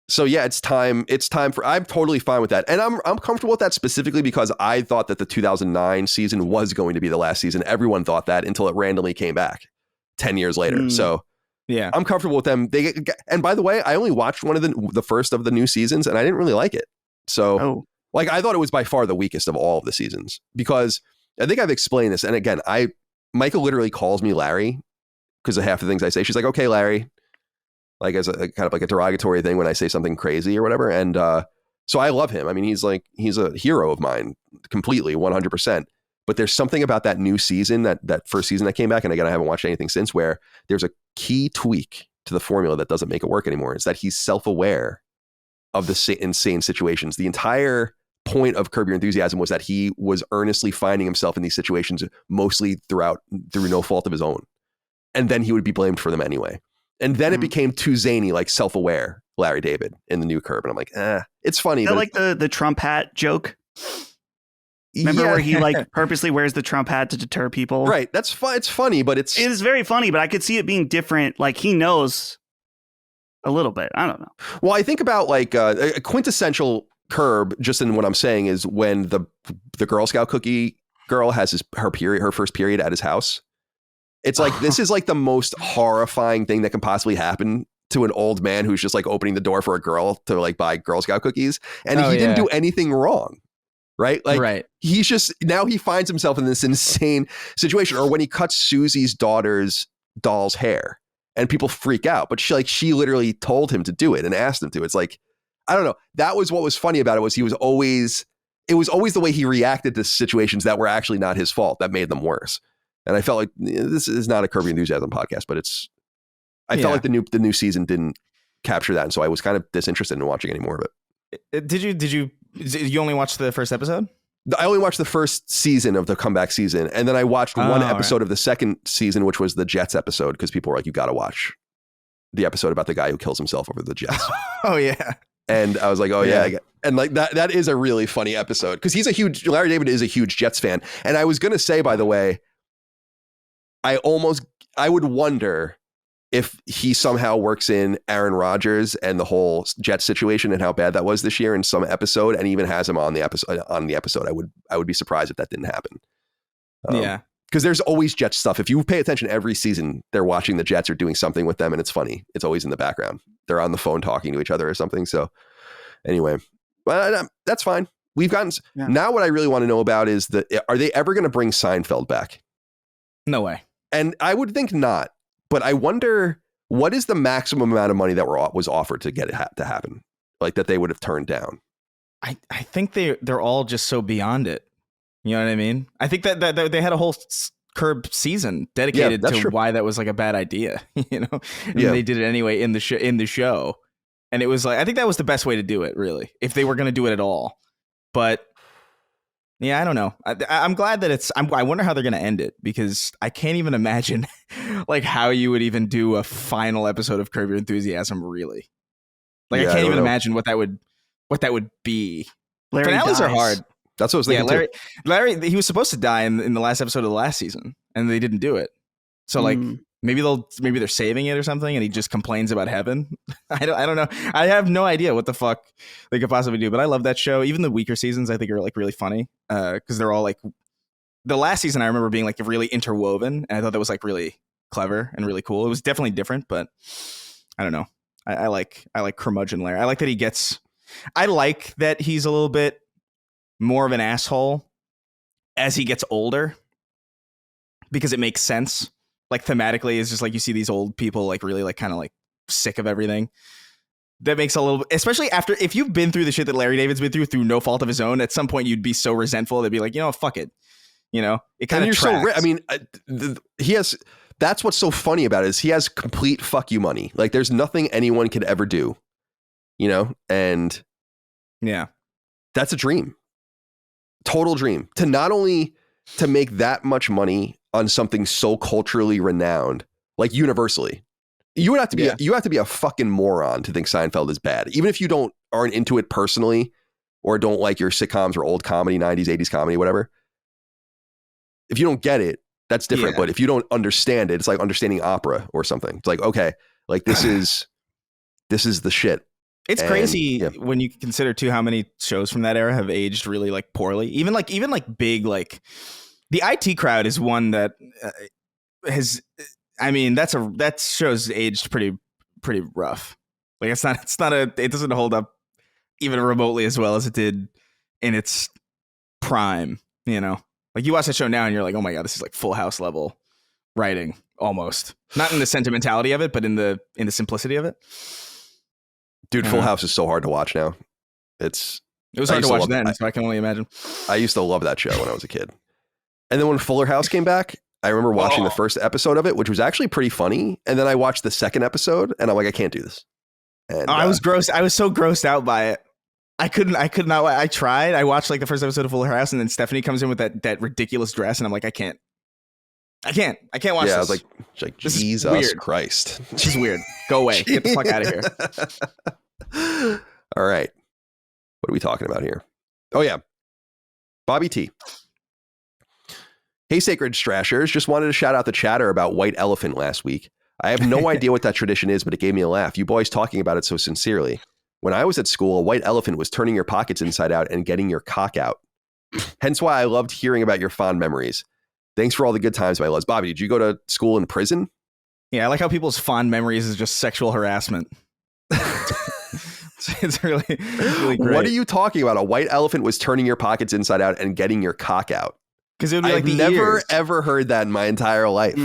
so yeah, it's time for. I'm totally fine with that, and I'm comfortable with that specifically because I thought that the 2009 season was going to be the last season. Everyone thought that until it randomly came back 10 years later. So yeah, I'm comfortable with them. And by the way, I only watched one of the first of the new seasons, and I didn't really like it. So like I thought it was by far the weakest of all of the seasons because I think I've explained this. And again, Micah literally calls me Larry because of half the things I say. She's like, "Okay, Larry." Like as a kind of like a derogatory thing when I say something crazy or whatever. And so I love him. I mean, he's a hero of mine completely, 100%. But there's something about that new season, that first season that came back. And again, I haven't watched anything since, where there's a key tweak to the formula that doesn't make it work anymore. Is that he's self-aware of the insane situations. The entire point of Curb Your Enthusiasm was that he was earnestly finding himself in these situations, mostly through no fault of his own. And then he would be blamed for them anyway. And then it became too zany, like self-aware Larry David in the new Curb. And I'm like, it's funny. But like the Trump hat joke? Remember where he like purposely wears the Trump hat to deter people? Right. That's fun. It's funny, but it is very funny, but I could see it being different. Like he knows a little bit. I don't know. Well, I think about like a quintessential Curb, just in what I'm saying, is when the Girl Scout cookie girl has her first period at his house. It's like, this is like the most horrifying thing that can possibly happen to an old man who's just like opening the door for a girl to like buy Girl Scout cookies. And he didn't do anything wrong. Right. Like he's just, now he finds himself in this insane situation. Or when he cuts Susie's doll's hair and people freak out, but she literally told him to do it and asked him to. It's like, I don't know. That was what was funny about it, was it was always the way he reacted to situations that were actually not his fault that made them worse. And I felt like this is not a Curb Your Enthusiasm podcast, but I felt like the new season didn't capture that. And so I was kind of disinterested in watching any more of it. Did you only watch the first episode? I only watched the first season of the comeback season. And then I watched one episode of the second season, which was the Jets episode, because people were like, you got to watch the episode about the guy who kills himself over the Jets. Oh, yeah. And I was like, oh, yeah. And like that is a really funny episode because Larry David is a huge Jets fan. And I was going to say, by the way, I would wonder if he somehow works in Aaron Rodgers and the whole Jets situation and how bad that was this year in some episode, and even has him on the episode. I would be surprised if that didn't happen. Because there's always Jets stuff. If you pay attention every season, they're watching the Jets or doing something with them, and it's funny. It's always in the background. They're on the phone talking to each other or something. So anyway, that's fine. We've gotten now. What I really want to know about is are they ever going to bring Seinfeld back? No way. And I would think not, but I wonder what is the maximum amount of money that was offered to get it to happen, like that they would have turned down. I think they're all just so beyond it. You know what I mean? I think that they had a whole Curb season dedicated to why that was like a bad idea. You know, and they did it anyway in the show, and it was like, I think that was the best way to do it, really, if they were going to do it at all. But yeah, I don't know. I'm glad that I wonder how they're going to end it, because I can't even imagine like how you would even do a final episode of Curb Your Enthusiasm, really. Like I can't even imagine what that would be. Finales are hard. That's what I was thinking. Larry, he was supposed to die in the last episode of the last season, and they didn't do it. So like maybe they're saving it or something, and he just complains about heaven. I don't know. I have no idea what the fuck they could possibly do. But I love that show. Even the weaker seasons, I think, are like really funny because they're all like, the last season I remember being like really interwoven, and I thought that was like really clever and really cool. It was definitely different, but I don't know. I like curmudgeon Larry. I like that he's a little bit more of an asshole as he gets older, because it makes sense. Like thematically, it's just like you see these old people like really like kind of like sick of everything. that makes a little, especially after, if you've been through the shit that Larry David's been through no fault of his own, at some point you'd be so resentful. They'd be like, fuck it. It kind of tracks. I mean, he has, that's what's so funny about it is he has complete fuck you money. Like there's nothing anyone could ever do, and yeah, that's a dream. Total dream to not only to make that much money on something so culturally renowned, like universally. You would have to be you have to be a fucking moron to think Seinfeld is bad, even if you aren't into it personally or don't like your sitcoms or old comedy, 90s, 80s comedy, whatever. If you don't get it, that's different. But if you don't understand it, it's like understanding opera or something. It's like, okay, like this is the shit. It's crazy when you consider too how many shows from that era have aged really like poorly. Even like big, like the IT Crowd is one that has. I mean, that show's aged pretty rough. Like it doesn't hold up even remotely as well as it did in its prime. Like you watch that show now and you're like, oh my god, this is like Full House level writing almost. Not in the sentimentality of it, but in the simplicity of it. Dude, Full House is so hard to watch now. It was hard to watch then, so I can only imagine. I used to love that show when I was a kid. And then when Fuller House came back, I remember watching the first episode of it, which was actually pretty funny. And then I watched the second episode and I'm like, I can't do this. And I was gross. I was so grossed out by it. I could not. I tried. I watched like the first episode of Fuller House and then Stephanie comes in with that ridiculous dress and I'm like, I can't watch this. Yeah, I was like Jesus Christ. She's weird. Go away. Get the fuck out of here. All right. What are we talking about here? Oh, yeah. Bobby T. Hey, Sacred Strashers. Just wanted to shout out the chatter about White Elephant last week. I have no idea what that tradition is, but it gave me a laugh. You boys talking about it so sincerely. When I was at school, a white elephant was turning your pockets inside out and getting your cock out. Hence why I loved hearing about your fond memories. Thanks for all the good times, my loves. Bobby, did you go to school in prison? Yeah, I like how people's fond memories is just sexual harassment. It's really great. What are you talking about? A white elephant was turning your pockets inside out and getting your cock out. Because it would be like I've never ever heard that in my entire life.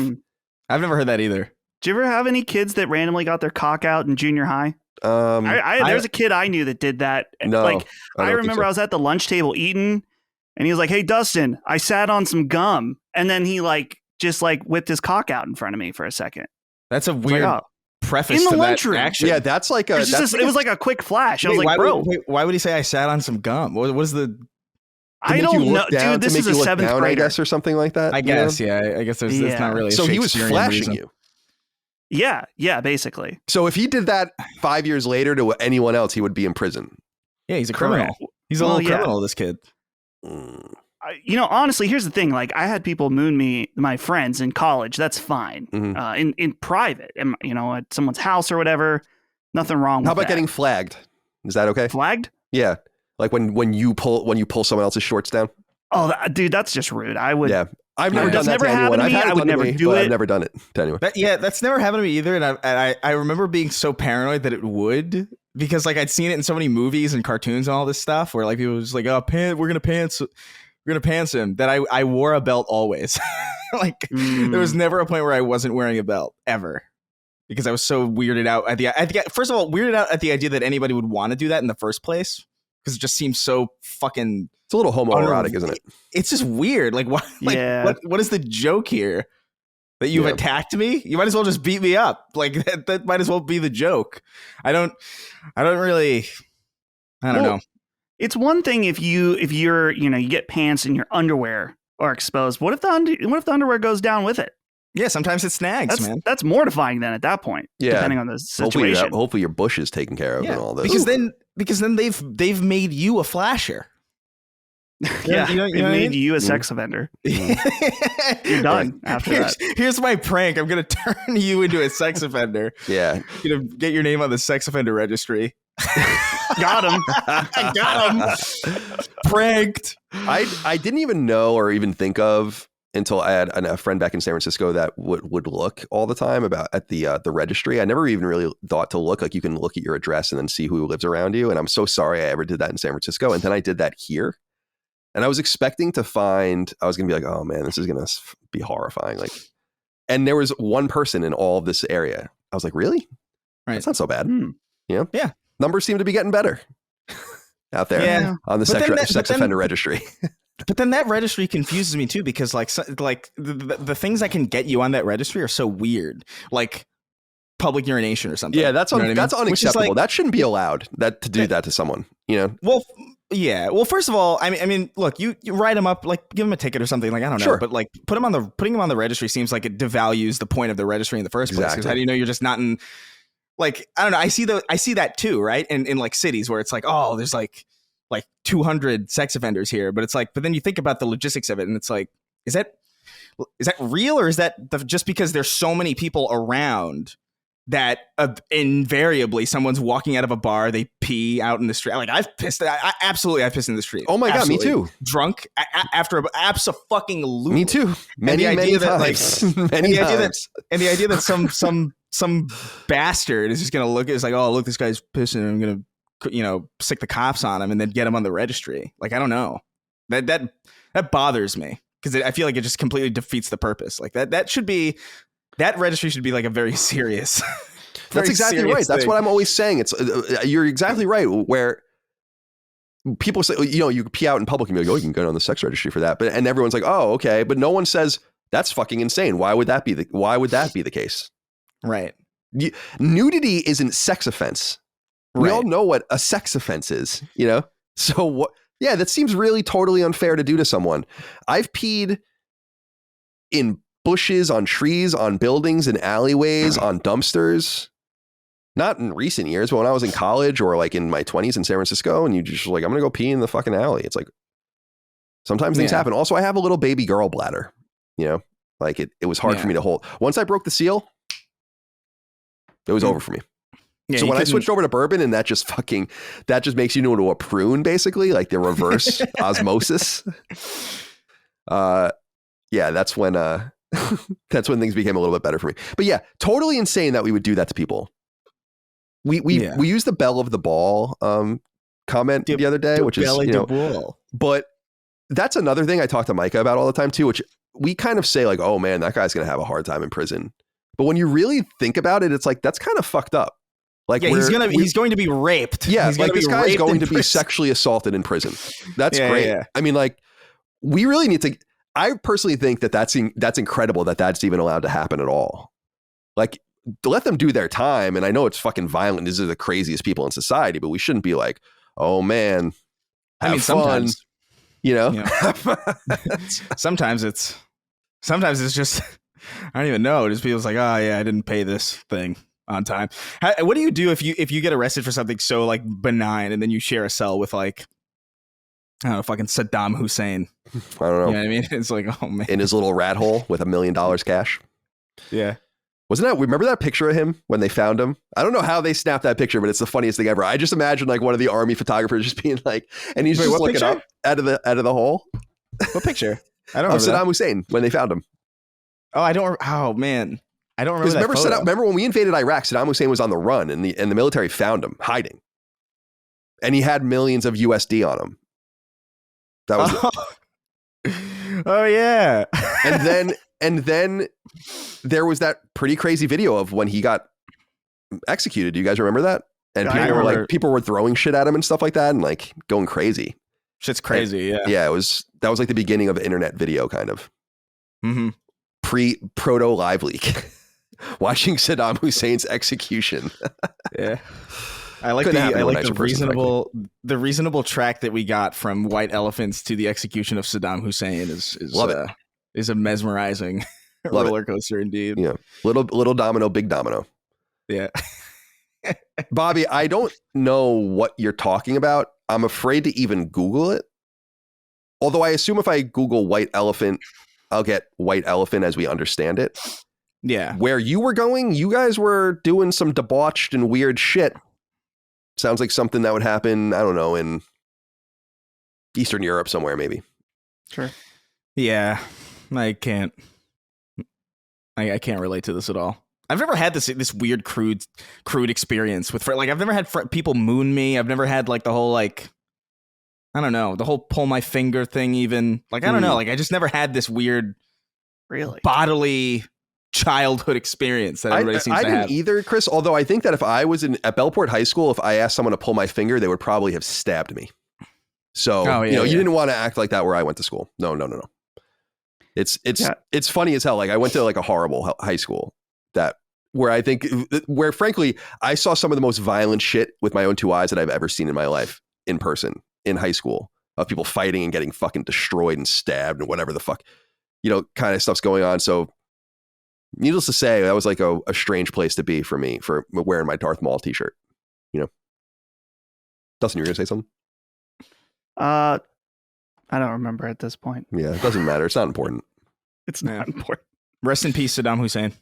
I've never heard that either. Did you ever have any kids that randomly got their cock out in junior high? There's a kid I knew that did that. No, like I remember I was at the lunch table eating, and he was like, "Hey, Dustin, I sat on some gum," and then he just whipped his cock out in front of me for a second. That's a weird preface in the to lunchroom. That action. Yeah, that's like a. It was like a quick flash. I was like, "Bro, why would he say I sat on some gum? What was the?" I don't know, dude. This is a seventh grader, I guess, or something like that. I guess, I guess there's not really. So he was flashing you. Yeah, basically. So if he did that 5 years later to anyone else, he would be in prison. Yeah, he's a criminal. He's a little criminal, this kid. Honestly, here's the thing. Like, I had people moon me, my friends in college. That's fine. Mm-hmm. In private, at someone's house or whatever. Nothing wrong with that. How about getting flagged? Is that okay? Flagged? Yeah. Like when you pull someone else's shorts down. Oh, dude, that's just rude. I would. Yeah. I've never done that to anyone. I would never do it. I've never done it to anyone. That's never happened to me either. And I remember being so paranoid that it would, because like I'd seen it in so many movies and cartoons and all this stuff where like people were just like, oh, we're gonna pants him, that I wore a belt always. There was never a point where I wasn't wearing a belt ever, because I was so weirded out first of all, weirded out at the idea that anybody would want to do that in the first place, because it just seems so fucking. It's a little homoerotic, isn't it? It's just weird. Like what? What is the joke here? That you've attacked me? You might as well just beat me up. Like that might as well be the joke. I don't know. It's one thing if you're you get pants and your underwear are exposed. What if the underwear goes down with it? Yeah, sometimes it snags, man. That's mortifying then at that point. Yeah. Depending on the situation. Hopefully your bush is taken care of and all this. Because then they've made you a flasher. Yeah, it made you a sex offender. You're done after that. Here's my prank. I'm gonna turn you into a sex offender. Yeah, gonna get your name on the sex offender registry. Got him. I got him. Pranked. I didn't even know or even think of until I had a friend back in San Francisco that would look all the time at the registry. I never even really thought to look. Like, you can look at your address and then see who lives around you. And I'm so sorry I ever did that in San Francisco. And then I did that here. And I was expecting to find, I was going to be like, oh man, this is going to be horrifying. And there was one person in all of this area. I was like, really? Right. That's not so bad. Yeah. numbers seem to be getting better out there on the sex offender registry. But then that registry confuses me too, because like the things that can get you on that registry are so weird, like public urination or something. Yeah, that's that's unacceptable. That shouldn't be allowed. That to do that to someone, you know. Well, yeah. Well, first of all, I mean, look, you write them up, like give them a ticket or something. Like I don't know, sure. But like putting them on the registry seems like it devalues the point of the registry in the first place. Because how do you know you're just not in? Like I don't know. I see that too, right? In like cities where it's like, oh, there's like 200 sex offenders here, but it's like, but then you think about the logistics of it, and it's like, is that real, or is that just because there's so many people around that invariably someone's walking out of a bar, they pee out in the street? Like I've pissed in the street. Oh my god, me too. Drunk after abso-fucking-lutely. Me too. Many times. Many times. And the idea that some bastard is just gonna look, it's like, oh look, this guy's pissing, I'm gonna, you know, stick the cops on him and then get him on the registry. Like I don't know, that bothers me, because I feel like it just completely defeats the purpose. Like that registry should be like a very serious. That's exactly right. Thing. That's what I'm always saying. It's you're exactly right. Where people say, you know, you pee out in public and be like, oh, you can go on the sex registry for that, and everyone's like, oh, okay, but no one says that's fucking insane. Why would that be the case? Right. Nudity isn't sex offense. We all know what a sex offense is, you know? So what? Yeah, that seems really totally unfair to do to someone. I've peed in bushes, on trees, on buildings, in alleyways, on dumpsters. Not in recent years, but when I was in college or like in my 20s in San Francisco, and you just like, I'm going to go pee in the fucking alley. It's like, sometimes things happen. Also, I have a little baby girl bladder, you know? Like it was hard for me to hold. Once I broke the seal, it was over for me. Yeah, so when I switched over to bourbon, and that just makes you into a prune, basically, like the reverse osmosis. Yeah, that's when things became a little bit better for me. But yeah, totally insane that we would do that to people. We used the belle of the ball comment the other day, which is, you know, but that's another thing I talk to Micah about all the time too, which we kind of say like, oh man, that guy's gonna have a hard time in prison. But when you really think about it, it's like, that's kind of fucked up. Like, yeah, he's going to be raped. Yeah, like this guy is going to be sexually assaulted in prison. That's great. Yeah. I mean, like, we really need to. I personally think that's incredible that that's even allowed to happen at all. Like, let them do their time. And I know it's fucking violent. These are the craziest people in society, but we shouldn't be like, oh man, have fun. Sometimes, you know, sometimes it's just, I don't even know. Just people's like, oh yeah, I didn't pay this thing on time. What do you do if you get arrested for something so like benign, and then you share a cell with like, I don't know, fucking Saddam Hussein? I don't know. You know what I mean? It's like, oh man, in his little rat hole with $1 million cash. Yeah. Wasn't that, remember that picture of him when they found him? I don't know how they snapped that picture, but it's the funniest thing ever. I just imagine like one of the army photographers just being like, and he's just looking picture? Up out of the hole. What picture? I don't know. Of Saddam Hussein when they found him. Oh, oh man. I don't remember that. Remember when we invaded Iraq, Saddam Hussein was on the run, and the military found him hiding, and he had millions of USD on him. That was oh yeah. and then there was that pretty crazy video of when he got executed. Do you guys remember that? And people were throwing shit at him and stuff like that, and like going crazy. Shit's crazy. And, yeah. That was like the beginning of internet video, kind of. Mm-hmm. Proto live leak. Watching Saddam Hussein's execution. Yeah. I like the reasonable track that we got from White Elephants to the execution of Saddam Hussein is a mesmerizing roller coaster indeed. Yeah. Little domino, big domino. Yeah. Bobby, I don't know what you're talking about. I'm afraid to even Google it. Although I assume if I Google white elephant, I'll get white elephant as we understand it. Yeah. Where you were going, you guys were doing some debauched and weird shit. Sounds like something that would happen, I don't know, in Eastern Europe somewhere, maybe. Sure. Yeah. I can't relate to this at all. I've never had this weird crude experience with, like, I've never had people moon me. I've never had like the whole, like, I don't know, the whole pull my finger thing even. Like, I don't know. Like, I just never had this weird really bodily childhood experience that everybody seems I to didn't have. either, Chris. Although I think that if I was at Bellport High School, if I asked someone to pull my finger, they would probably have stabbed me. So you didn't want to act like that where I went to school. No. It's funny as hell. Like I went to like a horrible high school where frankly I saw some of the most violent shit with my own two eyes that I've ever seen in my life in person in high school, of people fighting and getting fucking destroyed and stabbed and whatever the fuck, kind of stuff's going on. So needless to say, that was like a strange place to be for me for wearing my Darth Maul t-shirt. Dustin, you're gonna say something? I don't remember at this point. Yeah, it doesn't matter. It's not important. It's not important. Rest in peace, Saddam Hussein.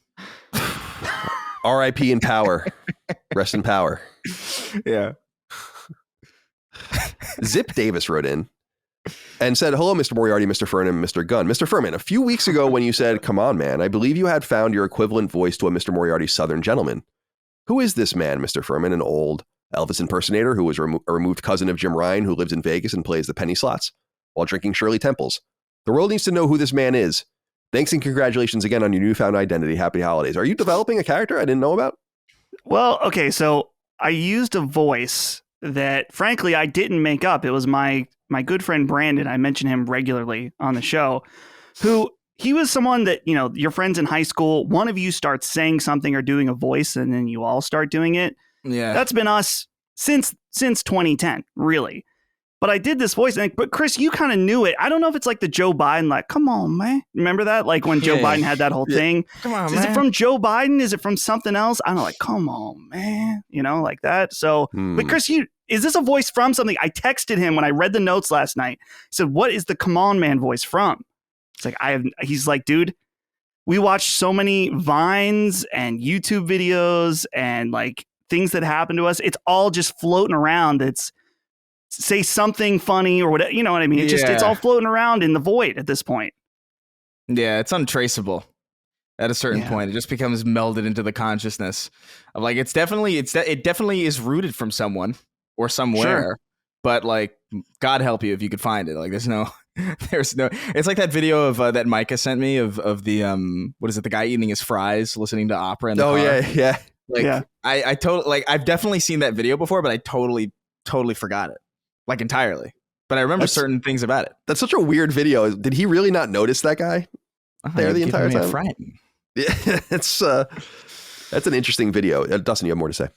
R.I.P. in power. Rest in power. Yeah. Zip Davis wrote in and said, hello, Mr. Moriarty, Mr. Furman, Mr. Gunn. Mr. Furman, a few weeks ago when you said, come on, man, I believe you had found your equivalent voice to a Mr. Moriarty Southern gentleman. Who is this man, Mr. Furman? An old Elvis impersonator who was a removed cousin of Jim Ryan who lives in Vegas and plays the penny slots while drinking Shirley Temples. The world needs to know who this man is. Thanks and congratulations again on your newfound identity. Happy holidays. Are you developing a character I didn't know about? Well, okay, so I used a voice that, frankly, I didn't make up. It was my good friend Brandon. I mention him regularly on the show, who he was someone that, your friends in high school, one of you starts saying something or doing a voice, and then you all start doing it. Yeah. That's been us since 2010, really. But I did this voice, but Chris, you kind of knew it. I don't know if it's like the Joe Biden, like, come on, man. Remember that? Like when Joe Biden had that whole thing. Come on, Is it from Joe Biden? Is it from something else? I don't know, like, come on, man. Like that. So, but Chris, is this a voice from something? I texted him when I read the notes last night. I said, what is the come on, man voice from? It's like, he's like, dude, we watched so many Vines and YouTube videos and like things that happen to us. It's all just floating around. It's, say something funny or whatever, you know what I mean? It's all floating around in the void at this point. Yeah, it's untraceable at a certain point. It just becomes melded into the consciousness of like, it definitely is rooted from someone or somewhere, but like, God help you if you could find it. Like there's no, it's like that video of that Micah sent me of the, what is it? The guy eating his fries, listening to opera in the car. Yeah. Like I totally, like I've definitely seen that video before, but I totally forgot it. Like entirely. But I remember certain things about it. That's such a weird video. Did he really not notice that guy there the entire time? Yeah, that's an interesting video. Dustin, you have more to say.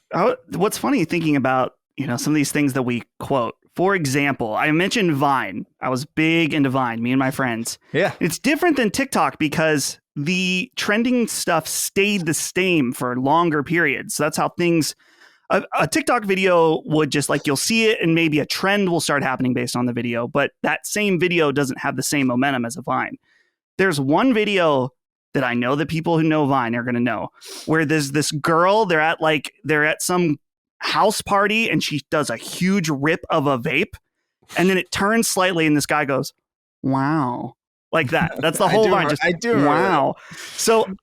What's funny thinking about, some of these things that we quote. For example, I mentioned Vine. I was big into Vine, me and my friends. Yeah. It's different than TikTok because the trending stuff stayed the same for longer periods. So that's how things... A TikTok video would just like, you'll see it and maybe a trend will start happening based on the video, but that same video doesn't have the same momentum as a Vine. There's one video that I know that people who know Vine are going to know where there's this girl, they're at some house party and she does a huge rip of a vape and then it turns slightly and this guy goes, wow, like that. That's the whole Vine. I do. Wow. So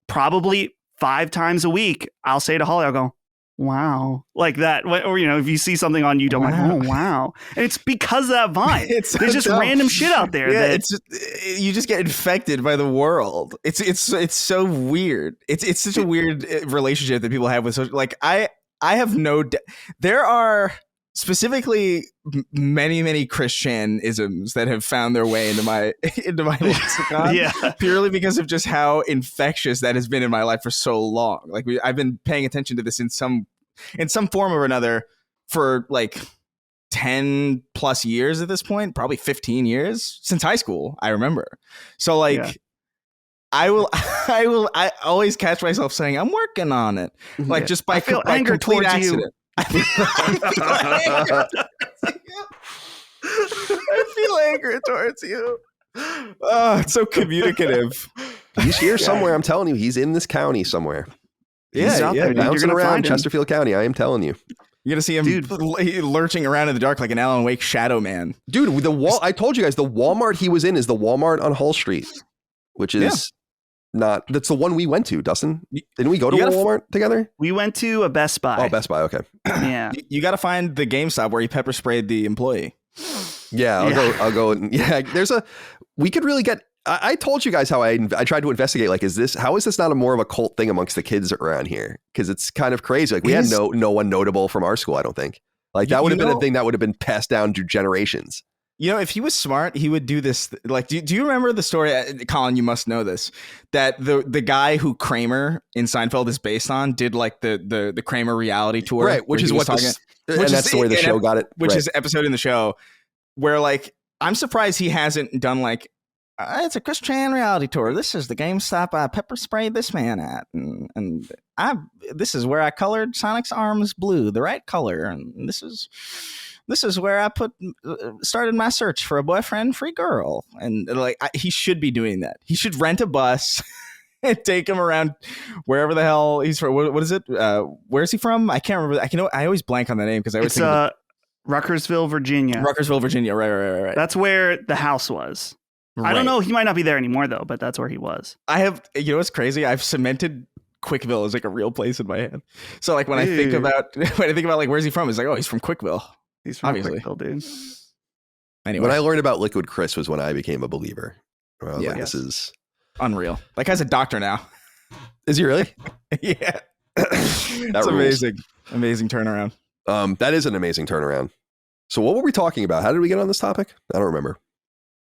probably 5 times a week, I'll say to Holly, I'll go, wow, like that. Or, if you see something on YouTube, like, oh, wow. And it's because of that Vine. There's just random shit out there. Yeah, you just get infected by the world. It's so weird. It's such a weird relationship that people have with social. Like, I have no... There are specifically many Christianisms that have found their way into my lexicon. Purely because of just how infectious that has been in my life for so long. Like I've been paying attention to this in some form or another for like 10 plus years at this point, probably 15 years since high school. I remember. So like I always catch myself saying I'm working on it. Like just by anger complete towards accident. you. I feel anger towards you. Oh, it's so communicative. He's here somewhere. I'm telling you, he's in this county somewhere. He's out there, bouncing around Chesterfield County. I am telling you. You're gonna see him lurching around in the dark like an Alan Wake shadow man. Dude, I told you guys the Walmart he was in is the Walmart on Hull Street, which is that's the one we went to, Dustin. Didn't we go to Walmart together? We went to a Best Buy. Oh, Best Buy. Okay. Yeah. You got to find the GameStop where he pepper sprayed the employee. Yeah, I'll go. Yeah, we could really get I told you guys how I tried to investigate, like, how is this not more of a cult thing amongst the kids around here? Because it's kind of crazy. Like, we had no one notable from our school, I don't think. Like, that would have been a thing that would have been passed down to generations. You know, if he was smart, he would do this. Like, do you remember the story, Colin? You must know this. That the guy who Kramer in Seinfeld is based on did like the Kramer reality tour, right? Which is what and that's the way the show got it. Which is episode in the show where, like, I'm surprised he hasn't done like it's a Chris Chan reality tour. This is the GameStop I pepper sprayed this man at, and this is where I colored Sonic's arms blue, the right color, and this is where I started my search for a boyfriend-free girl. And like, he should be doing that. He should rent a bus and take him around wherever the hell he's from. What is it? Where is he from? I can't remember. I always blank on the name because I always think Ruckersville, Virginia. Ruckersville, Virginia. Right. That's where the house was. Right. I don't know. He might not be there anymore though, but that's where he was. You know what's crazy? I've cemented Quickville as like a real place in my head. So like when I think about like where's he from, it's like, oh, he's from Quickville. He's from Quickville, dude. Anyway, when I learned about Liquid Chris was when I became a believer. I was like, this is unreal. That guy's a doctor now. Is he really? Yeah. That's amazing. Amazing turnaround. That is an amazing turnaround. So what were we talking about? How did we get on this topic? I don't remember.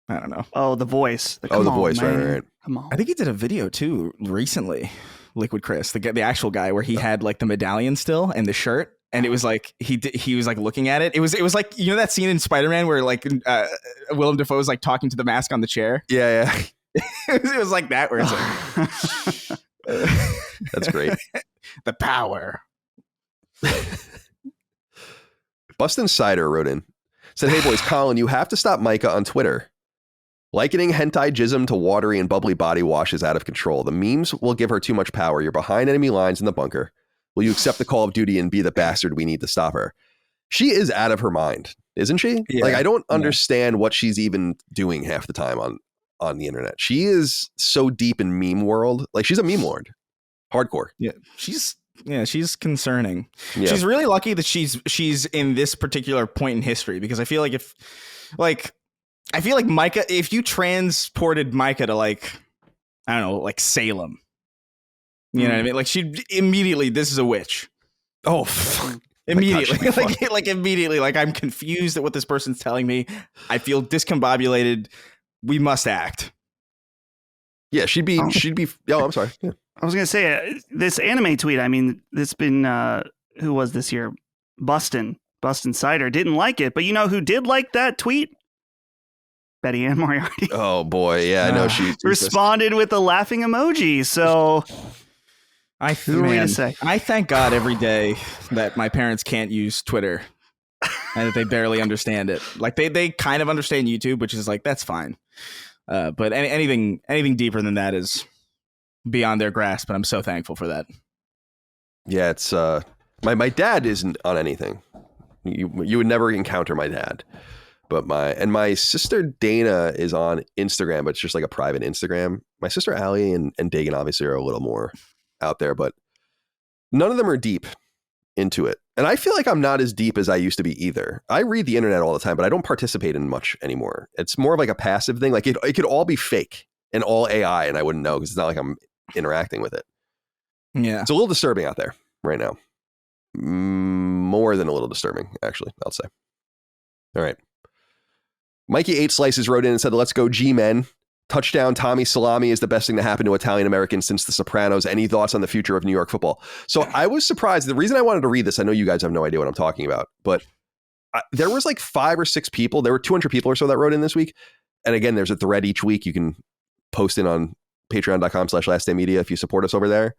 I don't know. Oh, The Voice. The Voice, right. Come on. I think he did a video too recently, Liquid Chris, the actual guy, where he had like the medallion still and the shirt, and it was like he was like looking at it. It was like, you know that scene in Spider-Man where like Willem Dafoe is like talking to the mask on the chair. Yeah. It was like that, where it's like that's great. The power. Bustin' Cider wrote in, said, "Hey boys, Colin, you have to stop Micah on Twitter. Likening hentai jism to watery and bubbly body wash is out of control. The memes will give her too much power. You're behind enemy lines in the bunker. Will you accept the call of duty and be the bastard we need to stop her?" She is out of her mind, isn't she? Yeah. Like, I don't understand what she's even doing half the time on the internet. She is so deep in meme world. Like, she's a meme lord. Hardcore. Yeah. She's concerning. Yeah. She's really lucky that she's in this particular point in history, because I feel like Micah, if you transported Micah to like, I don't know, like Salem, you know what I mean? Like, she'd immediately, this is a witch. Oh, immediately. like immediately, like, I'm confused at what this person's telling me. I feel discombobulated. We must act. Yeah, she'd be, oh, I'm sorry. Yeah. I was going to say, this anime tweet, I mean, this been, who was this year? Bustin' Cider didn't like it, but you know who did like that tweet? Betty Ann Moriarty. Oh boy, yeah, no, she responded with a laughing emoji. So, I thank God every day that my parents can't use Twitter and that they barely understand it. Like, they kind of understand YouTube, which is like, that's fine. But anything deeper than that is beyond their grasp, and I'm so thankful for that. Yeah, it's my dad isn't on anything. You would never encounter my dad. But my sister Dana is on Instagram, but it's just like a private Instagram. My sister Allie and Dagan obviously are a little more out there, but none of them are deep into it. And I feel like I'm not as deep as I used to be either. I read the internet all the time, but I don't participate in much anymore. It's more of like a passive thing. Like, it could all be fake and all AI, and I wouldn't know because it's not like I'm interacting with it. Yeah. It's a little disturbing out there right now. More than a little disturbing, actually, I'll say. All right. Mikey 8 Slices wrote in and said, "Let's go G-Men. Touchdown Tommy Salami is the best thing to happen to Italian Americans since The Sopranos. Any thoughts on the future of New York football?" So I was surprised. The reason I wanted to read this, I know you guys have no idea what I'm talking about, but there was like 5 or 6 people. There were 200 people or so that wrote in this week. And again, there's a thread each week. You can post in on patreon.com/lastdaymedia if you support us over there.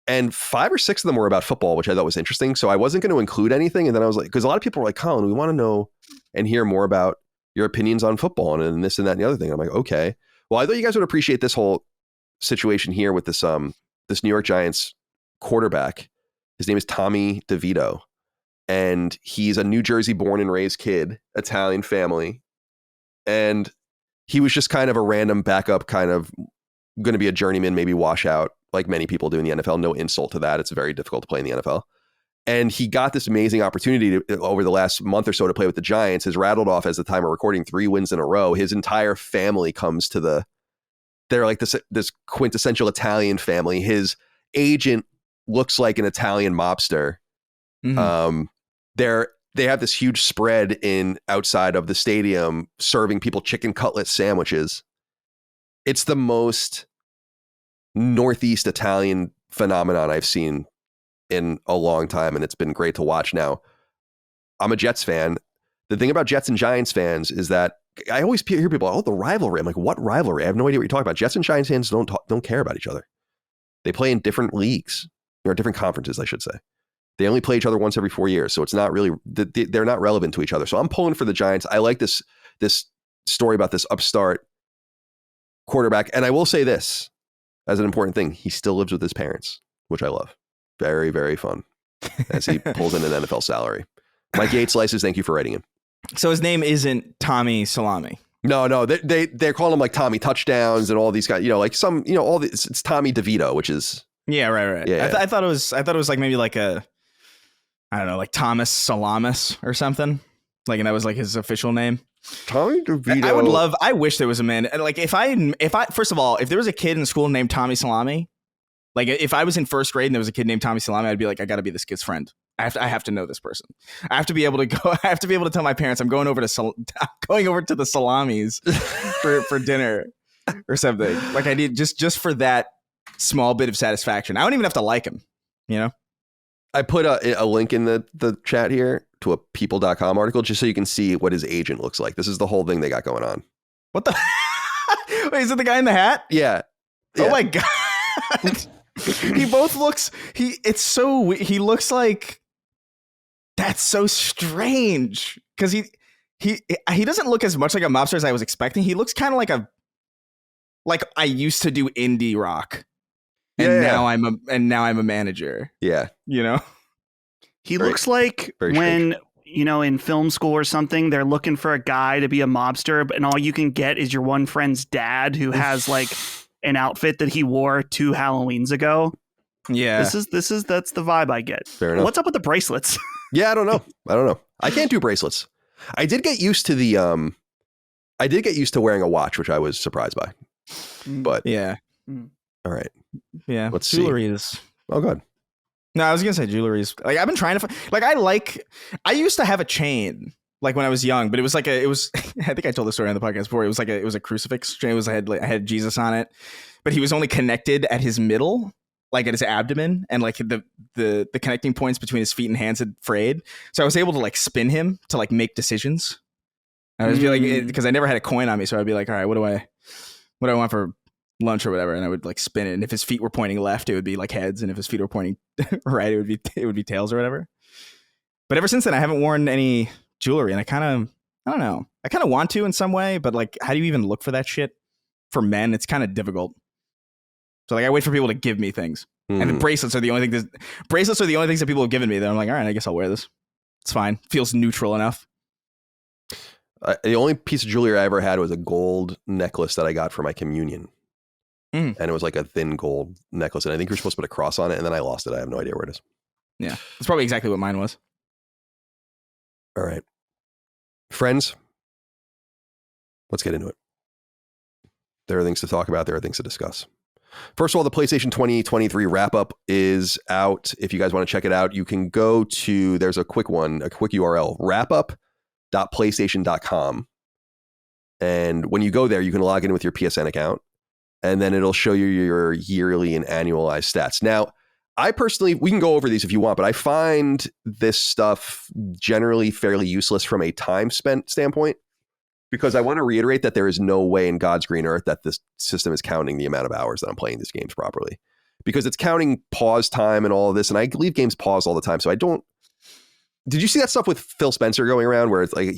And 5 or 6 of them were about football, which I thought was interesting. So I wasn't going to include anything. And then I was like, because a lot of people were like, "Colin, we want to know and hear more about your opinions on football and this and that and the other thing." I'm like, okay. Well, I thought you guys would appreciate this whole situation here with this New York Giants quarterback. His name is Tommy DeVito, and he's a New Jersey born and raised kid, Italian family. And he was just kind of a random backup, kind of going to be a journeyman, maybe washout, like many people do in the NFL. No insult to that. It's very difficult to play in the NFL. And he got this amazing opportunity over the last month or so to play with the Giants. Has rattled off, as the time of recording, 3 wins in a row. His entire family comes to the they're like this quintessential Italian family. His agent looks like an Italian mobster. Mm-hmm. They have this huge spread in outside of the stadium serving people chicken cutlet sandwiches. It's the most Northeast Italian phenomenon I've seen in a long time, and it's been great to watch. Now, I'm a Jets fan. The thing about Jets and Giants fans is that I always hear people, the rivalry. I'm like, what rivalry? I have no idea what you're talking about. Jets and Giants fans don't care about each other. They play in different leagues, or different conferences, I should say. They only play each other once every 4 years, so it's not really, they're not relevant to each other. So I'm pulling for the Giants. I like this story about this upstart quarterback. And I will say this as an important thing. He still lives with his parents, which I love. Very, very fun as he pulls in an NFL salary. Mike Yates Slices, thank you for writing in. So his name isn't Tommy Salami. No, they're calling him like Tommy Touchdowns and all these guys, like some, all this, it's Tommy DeVito, which is. Yeah, right. Yeah, I thought it was like maybe like a, I don't know, like Thomas Salamis or something. Like, and that was like his official name. Tommy DeVito. I wish there was a man. Like if I, first of all, if there was a kid in school named Tommy Salami, like if I was in first grade and there was a kid named Tommy Salami, I'd be like, I got to be this kid's friend. I have to know this person. I have to be able to go. I have to be able to tell my parents I'm going over to the Salamis for dinner or something. Like I need just for that small bit of satisfaction. I don't even have to like him, I put a link in the chat here to a people.com article just so you can see what his agent looks like. This is the whole thing they got going on. What the? Wait, is it the guy in the hat? Yeah. Oh my God. He both looks, he looks like, that's so strange. Cause he doesn't look as much like a mobster as I was expecting. He looks kind of like I used to do indie rock. And now I'm a manager. Yeah. He looks like when, in film school or something, they're looking for a guy to be a mobster, and all you can get is your one friend's dad who has like an outfit that he wore 2 Halloweens ago. Yeah. That's the vibe I get. Fair enough. What's up with the bracelets? Yeah, I don't know. I can't do bracelets. I did get used to wearing a watch, which I was surprised by. But yeah. All right. Yeah. Let's jewelry see. is. Oh, good. No, I was gonna say jewelry is like I've been trying to like I used to have a chain like when I was young, but it was I think I told the story on the podcast before. It was a crucifix chain. I had Jesus on it, but he was only connected at his middle, like at his abdomen, and like the connecting points between his feet and hands had frayed. So I was able to like spin him to like make decisions. I was be like, because I never had a coin on me, so I'd be like, all right, what do I want for lunch or whatever, and I would like spin it, and if his feet were pointing left it would be like heads, and if his feet were pointing right it would be tails or whatever. But ever since then I haven't worn any jewelry, and I kind of want to in some way, but like how do you even look for that shit for men? It's kind of difficult. So like I wait for people to give me things, and the bracelets are the only things that people have given me that I'm like, all right, I guess I'll wear this. It's fine, feels neutral enough. The only piece of jewelry I ever had was a gold necklace that I got for my communion. And it was like a thin gold necklace. And I think you're supposed to put a cross on it. And then I lost it. I have no idea where it is. Yeah. It's probably exactly what mine was. All right. Friends, let's get into it. There are things to talk about. There are things to discuss. First of all, the PlayStation 2023 wrap-up is out. If you guys want to check it out, you can go to, there's a quick URL, wrapup.playstation.com. And when you go there, you can log in with your PSN account. And then it'll show you your yearly and annualized stats. Now, I personally, we can go over these if you want, but I find this stuff generally fairly useless from a time spent standpoint, because I want to reiterate that there is no way in God's green earth that this system is counting the amount of hours that I'm playing these games properly, because it's counting pause time and all of this. And I leave games paused all the time. So I don't, did you see that stuff with Phil Spencer going around where it's like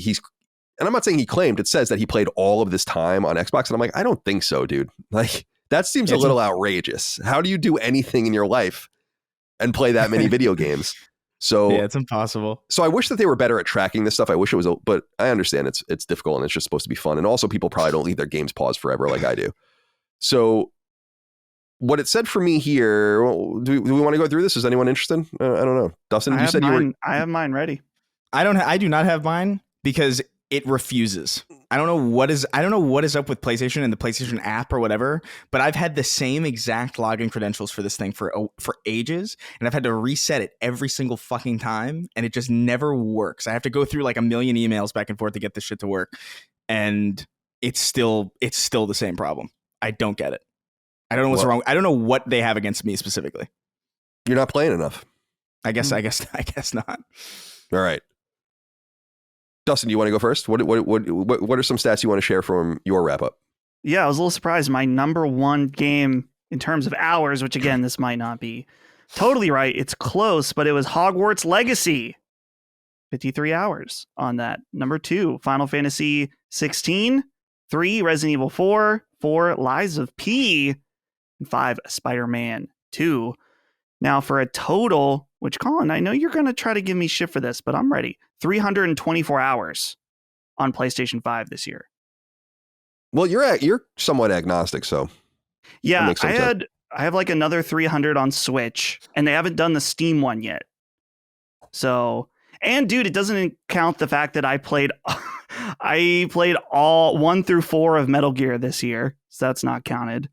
and I'm not saying he claimed, it says that he played all of this time on Xbox. And I'm like, I don't think so, dude. Like, that seems a little outrageous. How do you do anything in your life and play that many video games? So yeah, it's impossible. So I wish that they were better at tracking this stuff. I wish it was, but I understand it's difficult and it's just supposed to be fun. And also people probably don't leave their games paused forever like I do. So what it said for me here, do we want to go through this? Is anyone interested? I don't know. Dustin, you said you were. I have mine ready. I do not have mine because it refuses. I don't know what is up with PlayStation and the PlayStation app or whatever, but I've had the same exact login credentials for this thing for ages, and I've had to reset it every single fucking time, and it just never works. I have to go through like a million emails back and forth to get this shit to work, and it's still the same problem. I don't get it. I don't know what's wrong. I don't know what they have against me specifically. You're not playing enough. I guess not. All right. Dustin, do you want to go first? What are some stats you want to share from your wrap up? Yeah, I was a little surprised. My number one game in terms of hours, which again, this might not be totally right. It's close, but it was Hogwarts Legacy. 53 hours on that. Number 2, Final Fantasy XVI. 3, Resident Evil 4. 4, Lies of P. And 5, Spider-Man 2. Now for a total, which Colin, I know you're going to try to give me shit for this, but I'm ready. 324 hours on PlayStation 5 this year. Well, you're somewhat agnostic, so yeah, I have like another 300 on Switch, and they haven't done the Steam one yet. So, and dude, it doesn't count the fact that I played all 1 through 4 of Metal Gear this year, so that's not counted.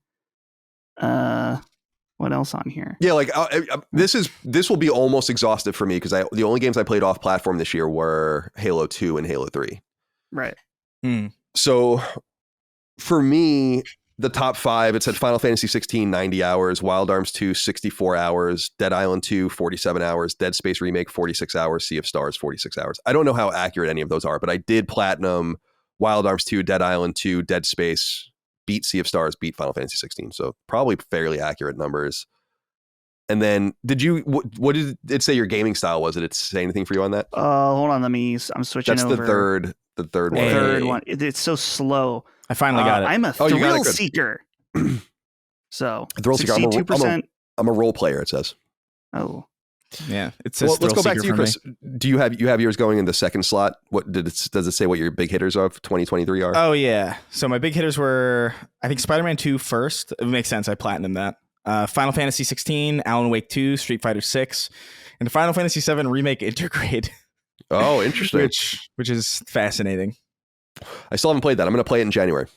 What else on here? Yeah, like this will be almost exhaustive for me because the only games I played off platform this year were Halo 2 and Halo 3. Right. So for me, the top 5, it said Final Fantasy 16, 90 hours, Wild Arms 2, 64 hours, Dead Island 2, 47 hours, Dead Space Remake, 46 hours, Sea of Stars, 46 hours. I don't know how accurate any of those are, but I did platinum Wild Arms 2, Dead Island 2, Dead Space, beat Sea of Stars, beat Final Fantasy 16. So probably fairly accurate numbers. And then what did it say your gaming style was? Did it say anything for you on that? Hold on. I'm switching over. That's the third one. Third one. It's so slow. I finally got it. I'm a thrill seeker. So thrill seeker. 62%. I'm a role player, it says. Oh. Yeah. It says let's go back to you, Chris. Do you have yours going in the second slot? Does it say what your big hitters of 2023 are? Oh yeah. So my big hitters were, I think, Spider-Man 2 first. It makes sense. I platinumed that. Final Fantasy 16, Alan Wake 2, Street Fighter 6, and Final Fantasy 7 Remake Intergrade. Oh, interesting. which is fascinating. I still haven't played that. I'm going to play it in January.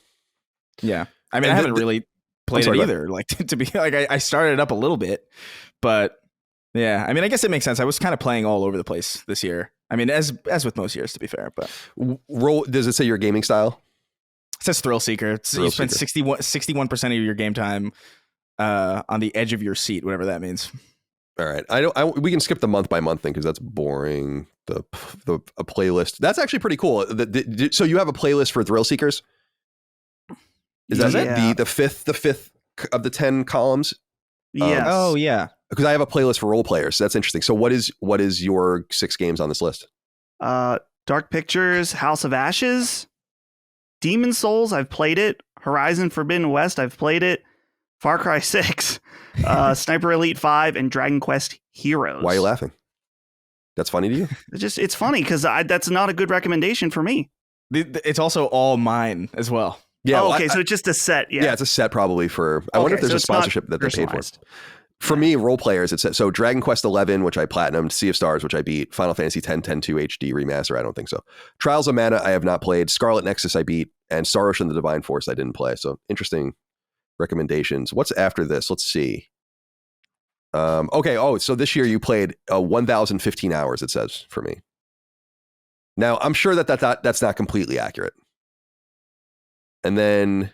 Yeah. I mean, I haven't really played it either. Like, to be like, I started it up a little bit, but yeah, I mean, I guess it makes sense. I was kind of playing all over the place this year. I mean, as with most years, to be fair. But does it say your gaming style? It says thrill seeker. You spend 61% of your game time on the edge of your seat, whatever that means. All right, we can skip the month by month thing because that's boring. A playlist that's actually pretty cool. So you have a playlist for thrill seekers? Is that the fifth of the 10 columns? Yes. Oh yeah. Because I have a playlist for role players. So that's interesting. So what is your 6 games on this list? Dark Pictures, House of Ashes, Demon Souls. I've played it. Horizon Forbidden West. I've played it. Far Cry 6, Sniper Elite 5, and Dragon Quest Heroes. Why are you laughing? That's funny to you? It's funny because that's not a good recommendation for me. It's also all mine as well. Yeah. Oh, okay, so it's just a set. Yeah, it's a set probably for. I wonder if there's a sponsorship that they paid for. For me, role players, it's so Dragon Quest 11, which I platinumed, Sea of Stars, which I beat, Final Fantasy 10, 10-2 HD remaster. I don't think so. Trials of Mana, I have not played. Scarlet Nexus, I beat, and Star Ocean: The Divine Force, I didn't play. So interesting recommendations. What's after this? Let's see. Okay. Oh, so this year you played 1,015 hours. It says for me. Now I'm sure that's not completely accurate. And then,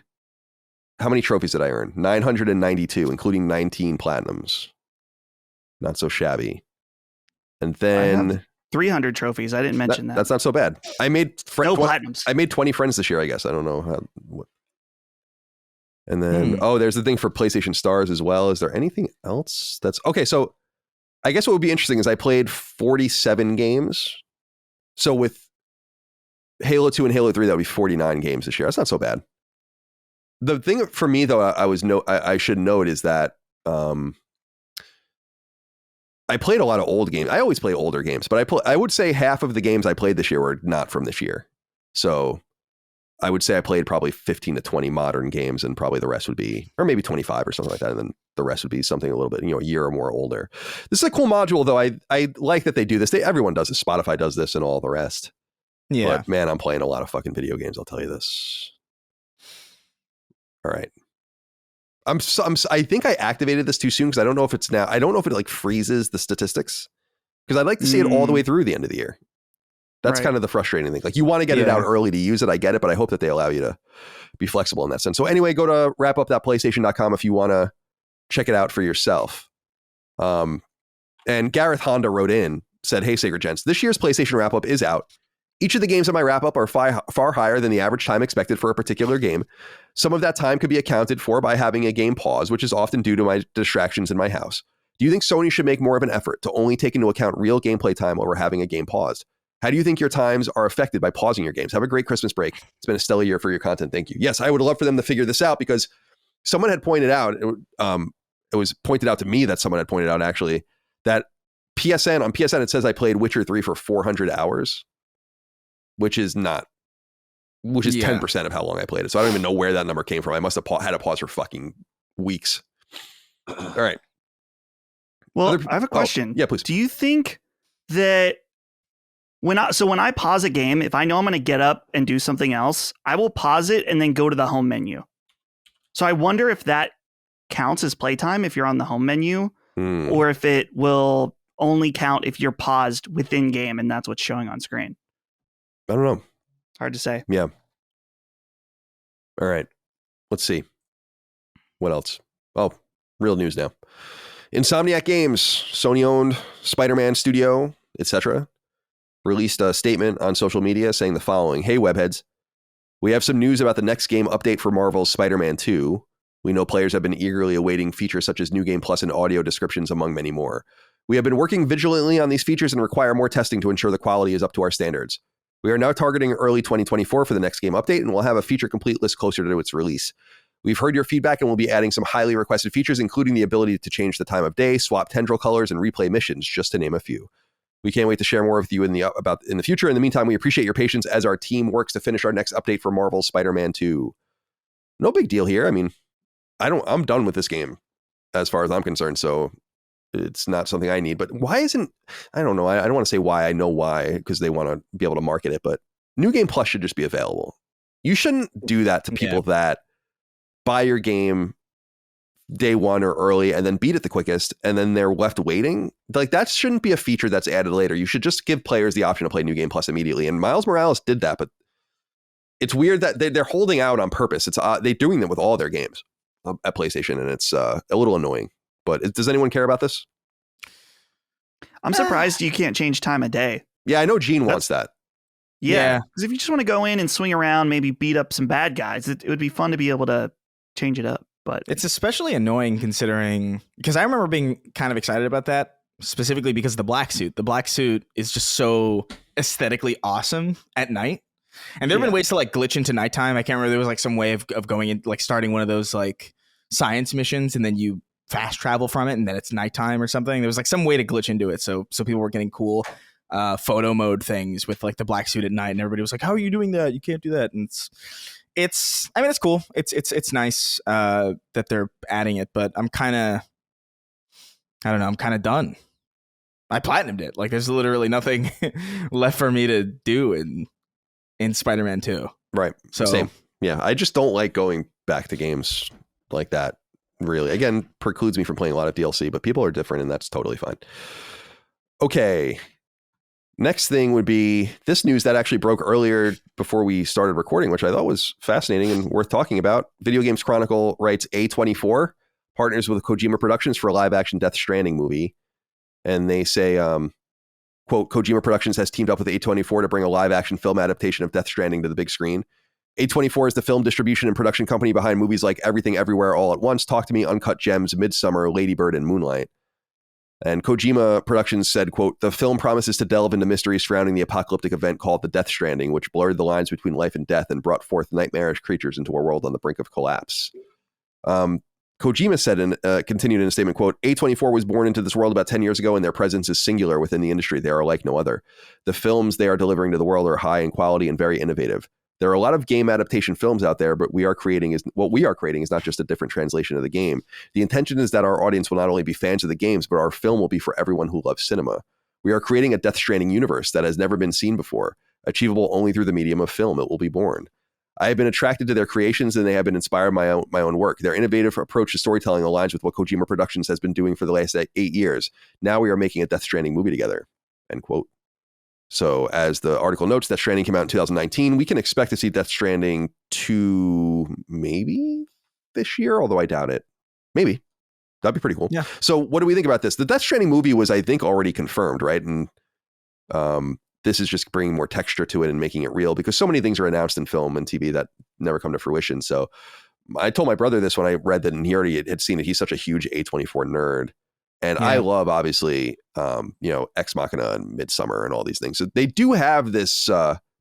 how many trophies did I earn? 992, including 19 platinums. Not so shabby. And then 300 trophies. I didn't mention that. That's not so bad. I made no platinums. I made 20 friends this year, I guess. I don't know what. And then, there's the thing for PlayStation Stars as well. Is there anything else that's okay? So I guess what would be interesting is I played 47 games. So with Halo 2 and Halo 3, that would be 49 games this year. That's not so bad. The thing for me, though, I should note is that I played a lot of old games. I always play older games, but I would say half of the games I played this year were not from this year. So I would say I played probably 15 to 20 modern games, and probably the rest would be, or maybe 25 or something like that. And then the rest would be something a little bit, a year or more older. This is a cool module, though. I like that they do this. Everyone does this. Spotify does this and all the rest. Yeah. But man, I'm playing a lot of fucking video games. I'll tell you this. All right. I think I activated this too soon because I don't know if it's now. I don't know if it like freezes the statistics because I'd like to see it all the way through the end of the year. That's kind of the frustrating thing. Like you want to get it out early to use it. I get it, but I hope that they allow you to be flexible in that sense. So anyway, go to wrapup.playstation.com if you want to check it out for yourself. And Gareth Honda wrote in, said, "Hey, Sacred Gents, this year's PlayStation wrap-up is out. Each of the games in my wrap-up are far higher than the average time expected for a particular game. Some of that time could be accounted for by having a game pause, which is often due to my distractions in my house. Do you think Sony should make more of an effort to only take into account real gameplay time over having a game paused? How do you think your times are affected by pausing your games? Have a great Christmas break. It's been a stellar year for your content. Thank you." Yes, I would love for them to figure this out because someone had pointed out, it was pointed out to me that someone had pointed out actually, that on PSN, it says I played Witcher 3 for 400 hours, which is 10% of how long I played it. So I don't even know where that number came from. I must have had a pause for fucking weeks. All right. Well, I have a question. Yeah, please. Do you think that when I pause a game, if I know I'm going to get up and do something else, I will pause it and then go to the home menu. So I wonder if that counts as playtime if you're on the home menu, or if it will only count if you're paused within game and that's what's showing on screen. I don't know. Hard to say. Yeah. All right. Let's see. What else? Oh, real news now. Insomniac Games, Sony-owned Spider-Man studio, etc., released a statement on social media saying the following. "Hey, webheads. We have some news about the next game update for Marvel's Spider-Man 2. We know players have been eagerly awaiting features such as New Game Plus and audio descriptions, among many more. We have been working vigilantly on these features and require more testing to ensure the quality is up to our standards. We are now targeting early 2024 for the next game update, and we'll have a feature complete list closer to its release. We've heard your feedback and we'll be adding some highly requested features, including the ability to change the time of day, swap tendril colors, and replay missions, just to name a few. We can't wait to share more with you in the future. In the meantime, we appreciate your patience as our team works to finish our next update for Marvel's Spider-Man 2. No big deal here. I mean, I'm done with this game as far as I'm concerned, so it's not something I need. But why isn't, I don't know. I don't want to say why. I know why, because they want to be able to market it, but New Game Plus should just be available. You shouldn't do that to people that buy your game day one or early and then beat it the quickest and then they're left waiting. Like, that shouldn't be a feature that's added later. You should just give players the option to play New Game Plus immediately. And Miles Morales did that, but it's weird that they're holding out on purpose. It's they're doing that with all their games at PlayStation, and it's a little annoying. But does anyone care about this? I'm surprised you can't change time of day. Yeah, I know Gene wants that. Yeah, because if you just want to go in and swing around, maybe beat up some bad guys, it would be fun to be able to change it up. But it's especially annoying considering, because I remember being kind of excited about that, specifically because of the black suit. The black suit is just so aesthetically awesome at night. And there have been ways to like glitch into nighttime. I can't remember. There was like some way of going in, like starting one of those like science missions and then you fast travel from it and then it's nighttime or something. There was like some way to glitch into it. So people were getting cool photo mode things with like the black suit at night, and everybody was like, "How are you doing that? You can't do that." And it's I mean, it's cool. It's nice that they're adding it, but I'm kind of done. I platinumed it. Like, there's literally nothing left for me to do in Spider-Man 2. Right. So same. Yeah, I just don't like going back to games like that. Really, again, precludes me from playing a lot of DLC, but people are different and that's totally fine. Okay. Next thing would be this news that actually broke earlier before we started recording, which I thought was fascinating and worth talking about. Video Games Chronicle writes A24 partners with Kojima Productions for a live action Death Stranding movie. And they say, quote, Kojima Productions has teamed up with A24 to bring a live action film adaptation of Death Stranding to the big screen. A24 is the film distribution and production company behind movies like Everything Everywhere All at Once, Talk to Me, Uncut Gems, Midsommar, Lady Bird, and Moonlight. And Kojima Productions said, quote, the film promises to delve into mysteries surrounding the apocalyptic event called the Death Stranding, which blurred the lines between life and death and brought forth nightmarish creatures into a world on the brink of collapse. Kojima said, continued in a statement, quote, A24 was born into this world about 10 years ago, and their presence is singular within the industry. They are like no other. The films they are delivering to the world are high in quality and very innovative. There are a lot of game adaptation films out there, but what we are creating is not just a different translation of the game. The intention is that our audience will not only be fans of the games, but our film will be for everyone who loves cinema. We are creating a Death Stranding universe that has never been seen before. Achievable only through the medium of film, it will be born. I have been attracted to their creations and they have been inspired by my own work. Their innovative approach to storytelling aligns with what Kojima Productions has been doing for the last 8 years. Now we are making a Death Stranding movie together." End quote. So as the article notes, Death Stranding came out in 2019. We can expect to see Death Stranding 2 maybe this year, although I doubt it. Maybe. That'd be pretty cool. Yeah. So what do we think about this? The Death Stranding movie was, I think, already confirmed, right? And this is just bringing more texture to it and making it real, because so many things are announced in film and TV that never come to fruition. So I told my brother this when I read that, and he already had seen it. He's such a huge A24 nerd. And I love, obviously, Ex Machina and Midsummer and all these things. So they do have this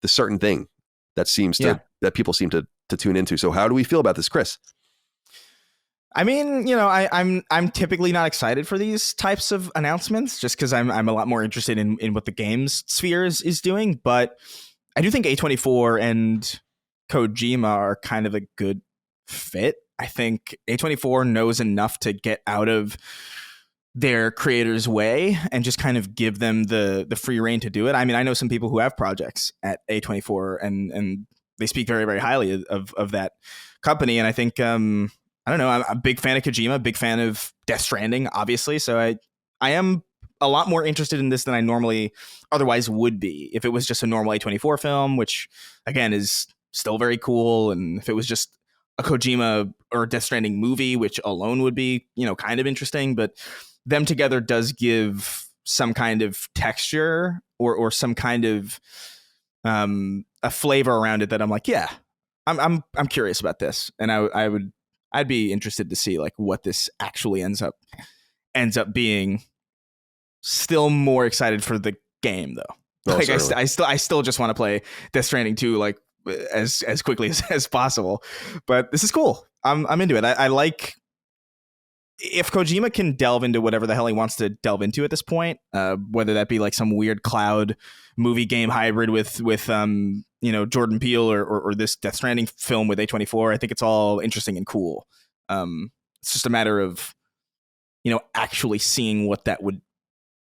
certain thing that seems that people seem to tune into. So how do we feel about this, Chris? I mean, I'm typically not excited for these types of announcements just because I'm a lot more interested in what the games sphere is doing. But I do think A24 and Kojima are kind of a good fit. I think A24 knows enough to get out of their creators' way and just kind of give them the free reign to do it. I mean, I know some people who have projects at A24 and they speak very, very highly of that company. And I think I don't know. I'm a big fan of Kojima, big fan of Death Stranding, obviously. So I am a lot more interested in this than I normally otherwise would be if it was just a normal A24 film, which again is still very cool. And if it was just a Kojima or Death Stranding movie, which alone would be, kind of interesting, but them together does give some kind of texture or some kind of a flavor around it that I'm like, yeah, I'm curious about this. And I'd be interested to see like what this actually ends up being. Still more excited for the game though. Like I still just want to play Death Stranding 2 like as quickly as possible. But this is cool. I'm into it. I like if Kojima can delve into whatever the hell he wants to delve into at this point, whether that be like some weird cloud movie game hybrid with Jordan Peele or this Death Stranding film with A24. I think it's all interesting and cool. It's just a matter of actually seeing what that would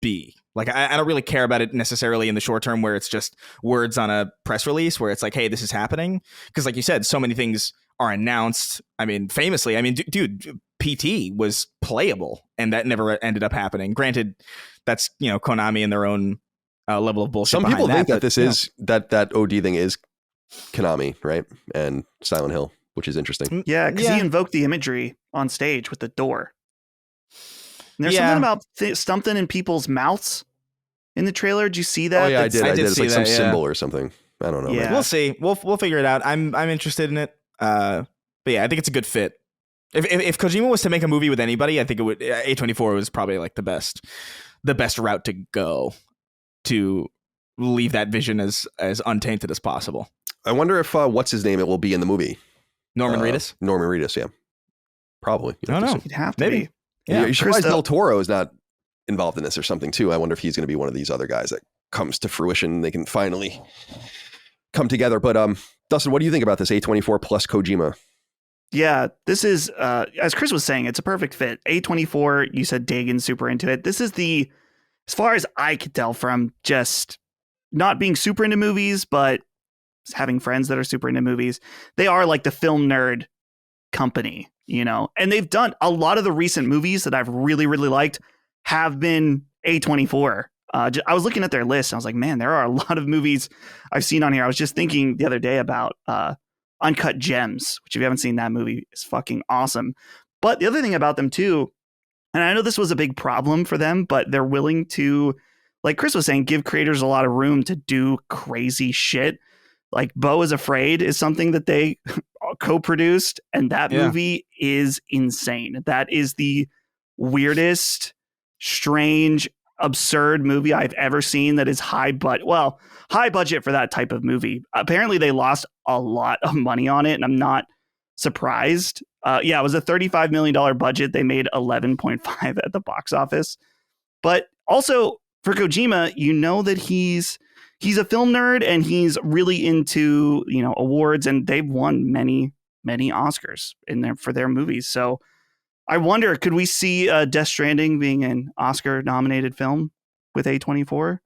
be. Like I don't really care about it necessarily in the short term where it's just words on a press release where it's like, hey, this is happening. Because like you said, so many things are announced. I mean, famously, dude, PT was playable and that never ended up happening. Granted, that's Konami and their own level of bullshit. Some people think that this is that OD thing is Konami, right? And Silent Hill, which is interesting. Yeah, because he invoked the imagery on stage with the door. And there's something about something in people's mouths in the trailer. Did you see that? Oh yeah, I did. It's like some symbol or something. I don't know. Yeah. We'll see. We'll figure it out. I'm interested in it. But yeah, I think it's a good fit. If Kojima was to make a movie with anybody, I think it would. A24 was probably like the best route to go to leave that vision as untainted as possible. I wonder if what's his name it will be in the movie. Norman Reedus. Norman Reedus, yeah, probably. I don't know. You'd have to Maybe. be. Yeah, you surprised Del Toro is not involved in this or something too. I wonder if he's going to be one of these other guys that comes to fruition. They can finally come together. But Dustin, what do you think about this A24 plus Kojima? Yeah, this is, as Chris was saying, it's a perfect fit. A24, you said Dagon's super into it. This is as far as I could tell from just not being super into movies, but having friends that are super into movies, they are like the film nerd company, and they've done a lot of the recent movies that I've really, really liked have been A24. I was looking at their list and I was like, man, there are a lot of movies I've seen on here. I was just thinking the other day about Uncut Gems, which if you haven't seen that movie is fucking awesome. But the other thing about them too, and I know this was a big problem for them, but they're willing to, like Chris was saying, give creators a lot of room to do crazy shit. Like Beau is Afraid is something that they co-produced, and that movie is insane. That is the weirdest, strange, absurd movie I've ever seen that is high budget for that type of movie. Apparently they lost a lot of money on it, and I'm not surprised. It was a $35 million budget. They made 11.5 at the box office. But also for Kojima, that he's a film nerd and he's really into, awards, and they've won many, many Oscars for their movies. So I wonder, could we see Death Stranding being an Oscar nominated film with A24?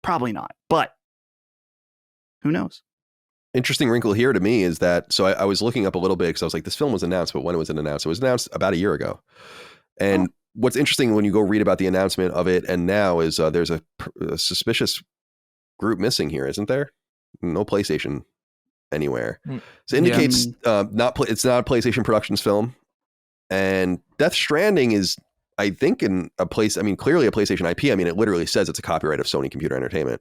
Probably not. But who knows? Interesting wrinkle here to me is that, so I was looking up a little bit because I was like, this film was announced, but when it was announced? It was announced about a year ago. And what's interesting when you go read about the announcement of it and now is there's a suspicious group missing here, isn't there? No PlayStation anywhere. So it indicates it's not a PlayStation Productions film. And Death Stranding is, I think, clearly a PlayStation IP. I mean, it literally says it's a copyright of Sony Computer Entertainment.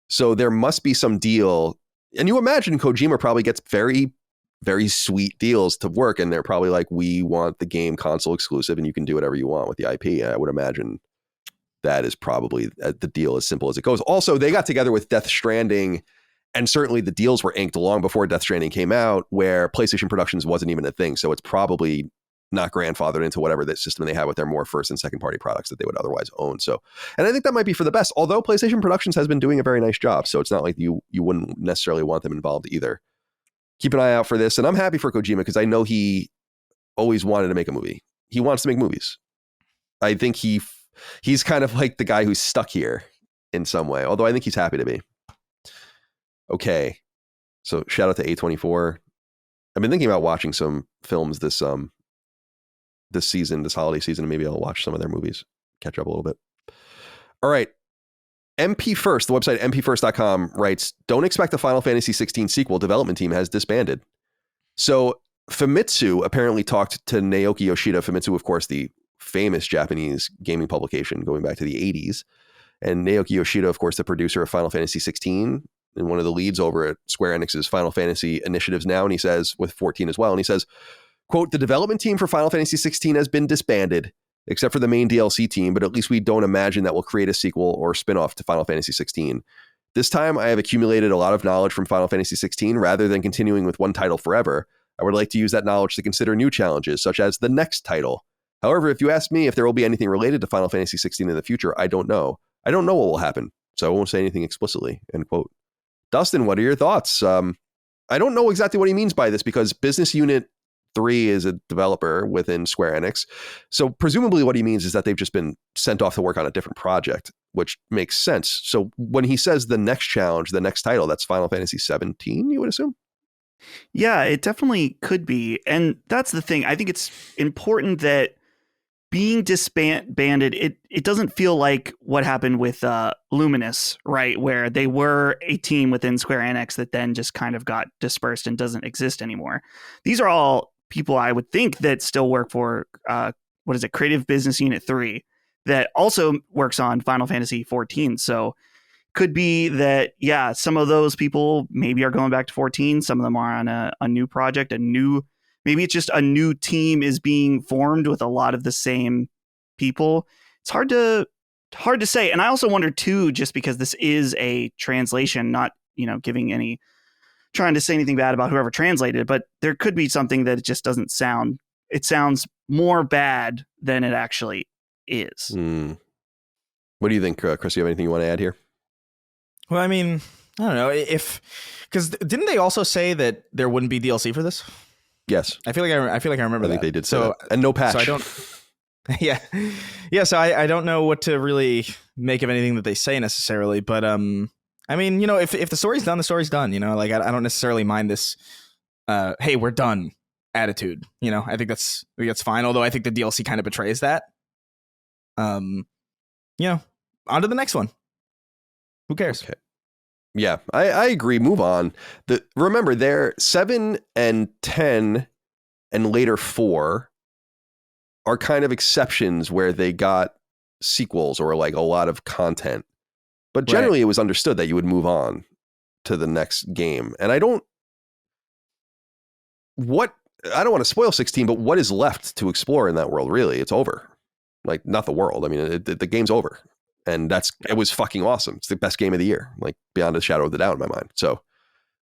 So there must be some deal. And you imagine Kojima probably gets very, very sweet deals to work. And they're probably like, we want the game console exclusive and you can do whatever you want with the IP. I would imagine that is probably the deal, as simple as it goes. Also, they got together with Death Stranding, and certainly the deals were inked long before Death Stranding came out, where PlayStation Productions wasn't even a thing. So it's probably not grandfathered into whatever that system they have with their more first and second party products that they would otherwise own. So, and I think that might be for the best, although PlayStation Productions has been doing a very nice job. So it's not like you wouldn't necessarily want them involved either. Keep an eye out for this. And I'm happy for Kojima because I know he always wanted to make a movie. He wants to make movies. I think he's kind of like the guy who's stuck here in some way, although I think he's happy to be. Okay. So shout out to A24. I've been thinking about watching some films this holiday season, and maybe I'll watch some of their movies, catch up a little bit. All right. MP First, the website mpfirst.com writes, don't expect a Final Fantasy XVI sequel. Development team has disbanded. So Famitsu apparently talked to Naoki Yoshida. Famitsu, of course, the famous Japanese gaming publication going back to the 80s. And Naoki Yoshida, of course, the producer of Final Fantasy XVI and one of the leads over at Square Enix's Final Fantasy initiatives now. And he says, with 14 as well. And he says, quote, the development team for Final Fantasy XVI has been disbanded, except for the main DLC team, but at least we don't imagine that we'll create a sequel or spin-off to Final Fantasy XVI. This time, I have accumulated a lot of knowledge from Final Fantasy XVI. Rather than continuing with one title forever, I would like to use that knowledge to consider new challenges, such as the next title. However, if you ask me if there will be anything related to Final Fantasy XVI in the future, I don't know. I don't know what will happen, so I won't say anything explicitly, end quote. Dustin, what are your thoughts? I don't know exactly what he means by this because Business Unit 3 is a developer within Square Enix. So presumably what he means is that they've just been sent off to work on a different project, which makes sense. So when he says the next challenge, the next title, that's Final Fantasy XVII, you would assume? Yeah, it definitely could be. And that's the thing. I think it's important that being disbanded, it doesn't feel like what happened with Luminous, right? Where they were a team within Square Enix that then just kind of got dispersed and doesn't exist anymore. These are all people I would think that still work for, Creative Business Unit 3 that also works on Final Fantasy XIV. So could be that, yeah, some of those people maybe are going back to 14. Some of them are on a new project, maybe it's just a new team is being formed with a lot of the same people. It's hard to say. And I also wonder too, just because this is a translation, not, trying to say anything bad about whoever translated it, but there could be something that it just doesn't sound, it sounds more bad than it actually is. What do you think, Chris? Do you have anything you want to add here? Well, I mean, I don't know because didn't they also say that there wouldn't be DLC for this? Yes. I feel like I remember I think that. they did say that. And no patch. So I don't, yeah. So I don't know what to really make of anything that they say necessarily, but, I mean, if the story's done, the story's done, like I don't necessarily mind this, hey, we're done attitude. I think that's fine. Although I think the DLC kind of betrays that. On to the next one. Who cares? Okay. Yeah, I agree. Move on. Remember, they're 7 and 10 and later 4 are kind of exceptions where they got sequels or like a lot of content. But generally, It was understood that you would move on to the next game. And I don't want to spoil 16, but what is left to explore in that world? Really, it's over. Like, not the world. I mean, the game's over. And it was fucking awesome. It's the best game of the year, like beyond a shadow of the doubt in my mind. So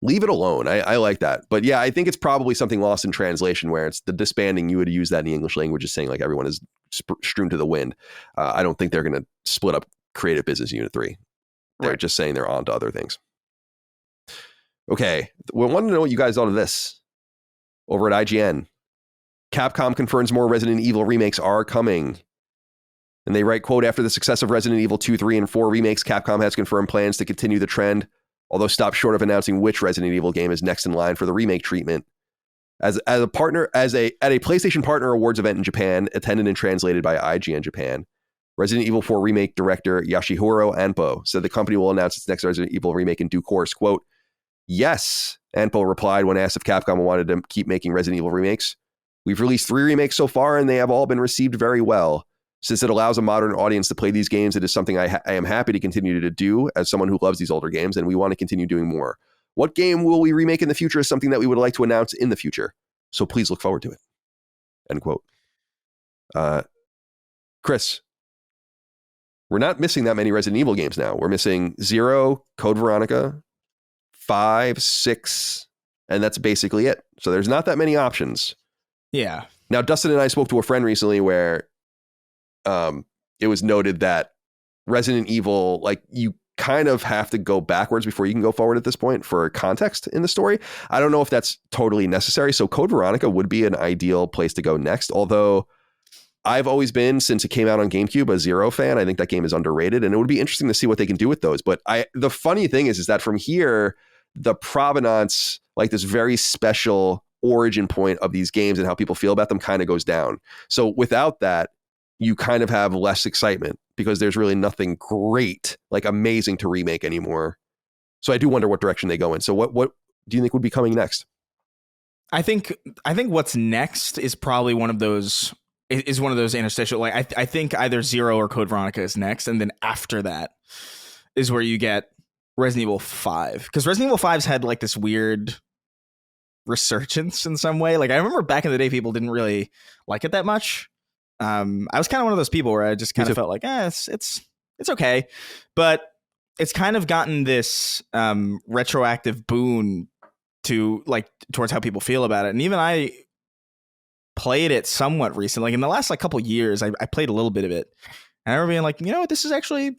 leave it alone. I like that. But yeah, I think it's probably something lost in translation where it's the disbanding. You would use that in the English language as saying like everyone is strewn to the wind. I don't think they're going to split up Creative Business Unit 3. They're just saying they're on to other things. Okay. We want to know what you guys thought of this over at IGN. Capcom confirms more Resident Evil remakes are coming. And they write, quote, after the success of Resident Evil 2, 3, and 4 remakes, Capcom has confirmed plans to continue the trend although stopped short of announcing which Resident Evil game is next in line for the remake treatment. At a PlayStation Partner Awards event in Japan, attended and translated by IGN Japan, Resident Evil 4 remake director Yoshihiro Anpo said the company will announce its next Resident Evil remake in due course. Quote, "Yes," Anpo replied when asked if Capcom wanted to keep making Resident Evil remakes. "We've released 3 remakes so far, and they have all been received very well. Since it allows a modern audience to play these games, it is something I am happy to continue to do as someone who loves these older games, and we want to continue doing more. What game will we remake in the future is something that we would like to announce in the future. So please look forward to it." End quote. Chris, we're not missing that many Resident Evil games now. We're missing 0, Code Veronica, 5, 6, and that's basically it. So there's not that many options. Yeah. Now, Dustin and I spoke to a friend recently where it was noted that Resident Evil, like, you kind of have to go backwards before you can go forward at this point for context in the story. I don't know if that's totally necessary. So Code Veronica would be an ideal place to go next. Although I've always been, since it came out on GameCube, a 0 fan. I think that game is underrated, and it would be interesting to see what they can do with those. But the funny thing is that from here, the provenance, like this very special origin point of these games and how people feel about them, kind of goes down. So without that, you kind of have less excitement because there's really nothing great, like amazing, to remake anymore. So I do wonder what direction they go in. So what do you think would be coming next? I think what's next is probably one of those interstitial. Like I think either 0 or Code Veronica is next, and then after that is where you get Resident Evil 5, because Resident Evil 5's had like this weird resurgence in some way. Like I remember back in the day, people didn't really like it that much. I was kind of one of those people where I just kind of felt like, it's okay, but it's kind of gotten this retroactive boon to like towards how people feel about it. And even I played it somewhat recently. Like in the last like couple years, I played a little bit of it, and I remember being like, you know what, this is actually,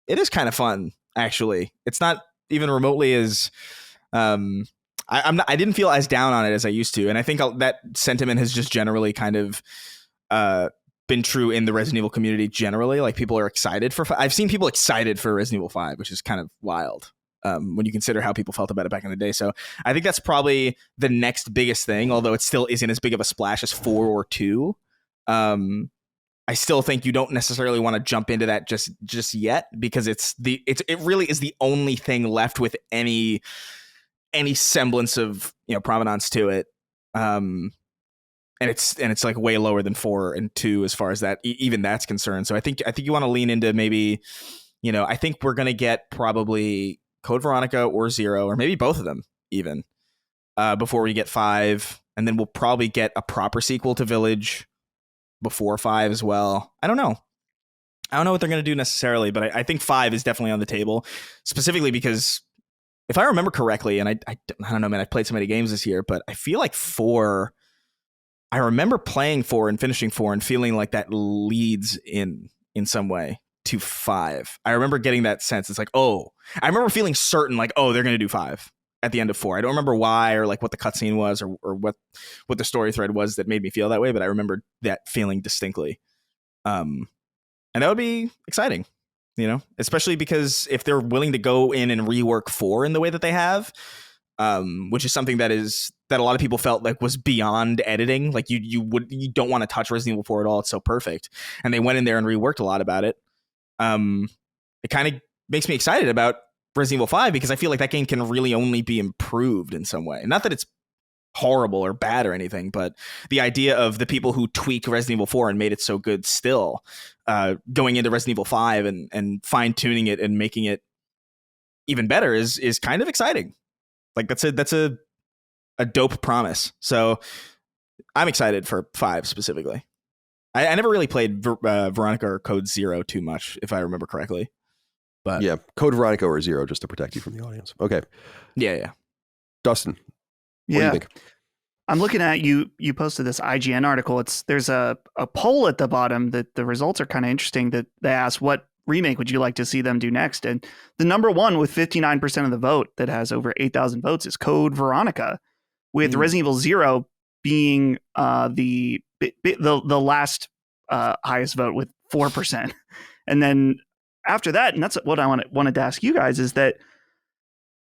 it is kind of fun. Actually, it's not even remotely as I didn't feel as down on it as I used to, and I think that sentiment has just generally kind of been true in the Resident Evil community generally. Like people are excited for. I've seen people excited for Resident Evil 5, which is kind of wild when you consider how people felt about it back in the day. So I think that's probably the next biggest thing, although it still isn't as big of a splash as 4 or 2. I still think you don't necessarily want to jump into that just yet, because it really is the only thing left with any semblance of, you know, provenance to it. And it's like way lower than 4 and 2 as far as that even that's concerned. So I think you want to lean into maybe, you know, I think we're gonna get probably Code Veronica or 0, or maybe both of them even before we get 5, and then we'll probably get a proper sequel to Village before 5 as well. I don't know what they're gonna do necessarily, but I think 5 is definitely on the table, specifically because if I remember correctly, and I don't know, man, I've played so many games this year, but I feel like 4. I remember playing 4 and finishing 4 and feeling like that leads in some way to 5. I remember getting that sense. It's like, oh, I remember feeling certain, like, oh, they're going to do 5 at the end of 4. I don't remember why, or like what the cutscene was, or what the story thread was that made me feel that way, but I remember that feeling distinctly. And that would be exciting, you know, especially because if they're willing to go in and rework 4 in the way that they have, which is something that a lot of people felt like was beyond editing. Like you don't want to touch Resident Evil 4 at all. It's so perfect. And they went in there and reworked a lot about it. It kind of makes me excited about Resident Evil 5, because I feel like that game can really only be improved in some way. Not that it's horrible or bad or anything, but the idea of the people who tweaked Resident Evil 4 and made it so good still, going into Resident Evil 5 and fine tuning it and making it even better is kind of exciting. Like that's a dope promise. So I'm excited for 5 specifically. I never really played Veronica or Code 0 too much, if I remember correctly. But yeah, Code Veronica or 0, just to protect you from the audience. Okay. Yeah. Dustin, what do you think? I'm looking at you posted this IGN article. There's a poll at the bottom that the results are kind of interesting, that they ask, what remake would you like to see them do next? And the number one with 59% of the vote, that has over 8,000 votes, is Code Veronica, with Resident Evil 0 being the last highest vote with 4%. And then after that, and that's what I wanted to ask you guys, is that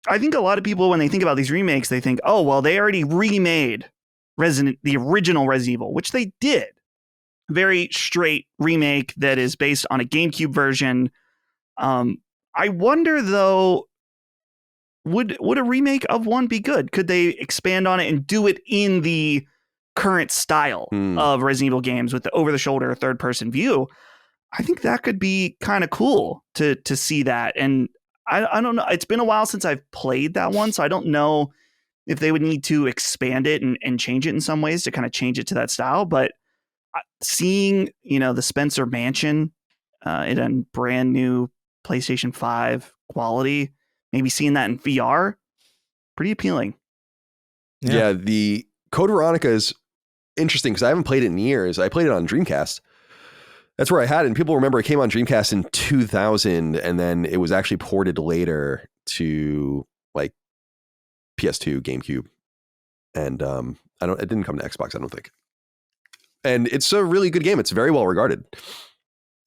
I think a lot of people, when they think about these remakes, they think, oh, well, they already remade the original Resident Evil, which they did. Very straight remake that is based on a GameCube version. I wonder, though, would a remake of one be good? Could they expand on it and do it in the current style of Resident Evil games with the over-the-shoulder third-person view? I think that could be kind of cool to see that. And I don't know. It's been a while since I've played that one, so I don't know if they would need to expand it and change it in some ways to kind of change it to that style. But seeing, the Spencer Mansion in a brand new PlayStation 5 quality, maybe seeing that in VR, pretty appealing. Yeah, the Code Veronica is interesting because I haven't played it in years. I played it on Dreamcast. That's where I had it. And people remember it came on Dreamcast in 2000, and then it was actually ported later to like PS2, GameCube, and it didn't come to Xbox, I don't think. And it's a really good game. It's very well regarded.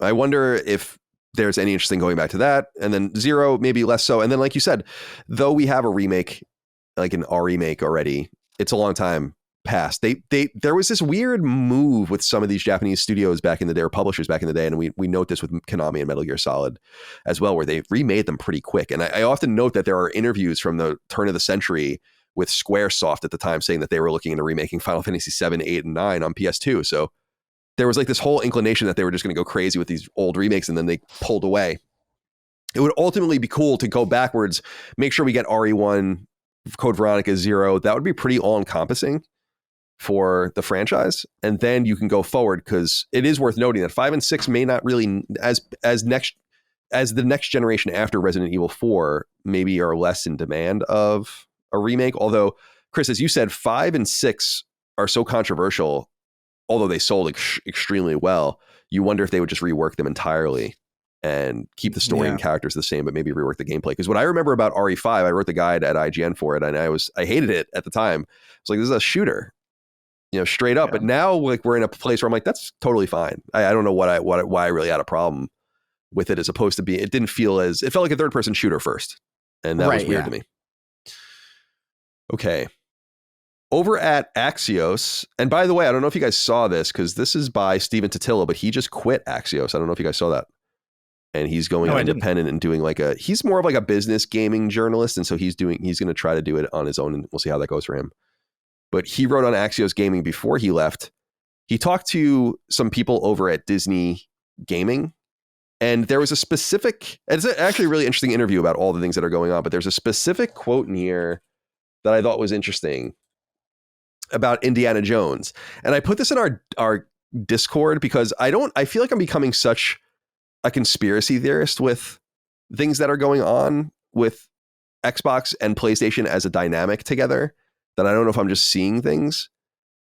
I wonder if there's any interest in going back to that. And then Zero, maybe less so. And then, like you said, though we have a remake, like an R remake already, it's a long time past. There was this weird move with some of these Japanese studios back in the day, or publishers back in the day, and we note this with Konami and Metal Gear Solid as well, where they remade them pretty quick. And I often note that there are interviews from the turn of the century with Squaresoft at the time saying that they were looking into remaking Final Fantasy VII, 8, and 9 on PS2. So there was like this whole inclination that they were just going to go crazy with these old remakes, and then they pulled away. It would ultimately be cool to go backwards, make sure we get RE1, Code Veronica 0. That would be pretty all-encompassing for the franchise. And then you can go forward, because it is worth noting that 5 and 6 may not really, as the next generation after Resident Evil 4, maybe are less in demand of a remake. Although, Chris, as you said, 5 and 6 are so controversial, although they sold extremely well. You wonder if they would just rework them entirely and keep the story and characters the same, but maybe rework the gameplay. Because what I remember about RE5, I wrote the guide at IGN for it, and I hated it at the time. It's like, this is a shooter, straight up. Yeah. But now, like, we're in a place where I'm like, that's totally fine. I don't know why I really had a problem with it, as opposed to being, it felt like a third person shooter first, and that was weird to me. Okay. Over at Axios, and by the way, I don't know if you guys saw this, because this is by Steven Totilo, but he just quit Axios. I don't know if you guys saw that. And he's going independent and doing he's more of like a business gaming journalist. And so he's going to try to do it on his own, and we'll see how that goes for him. But he wrote on Axios Gaming before he left. He talked to some people over at Disney Gaming, and there was it's actually a really interesting interview about all the things that are going on, but there's a specific quote in here that I thought was interesting about Indiana Jones. And I put this in our Discord because I feel like I'm becoming such a conspiracy theorist with things that are going on with Xbox and PlayStation as a dynamic together, that I don't know if I'm just seeing things.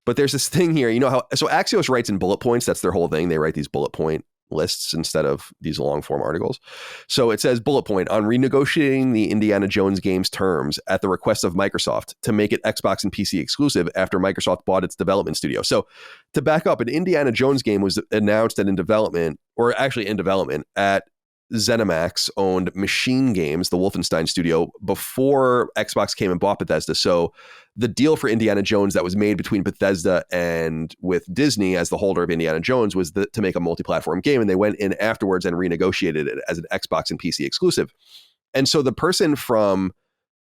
But there's this thing here, so Axios writes in bullet points. That's their whole thing. They write these bullet point lists instead of these long form articles. So it says, bullet point, on renegotiating the Indiana Jones game's terms at the request of Microsoft to make it Xbox and PC exclusive after Microsoft bought its development studio. So to back up, an Indiana Jones game was announced and in development at ZeniMax owned Machine Games, the Wolfenstein studio, before Xbox came and bought Bethesda. So the deal for Indiana Jones that was made between Bethesda and with Disney as the holder of Indiana Jones was to make a multi-platform game. And they went in afterwards and renegotiated it as an Xbox and PC exclusive. And so the person from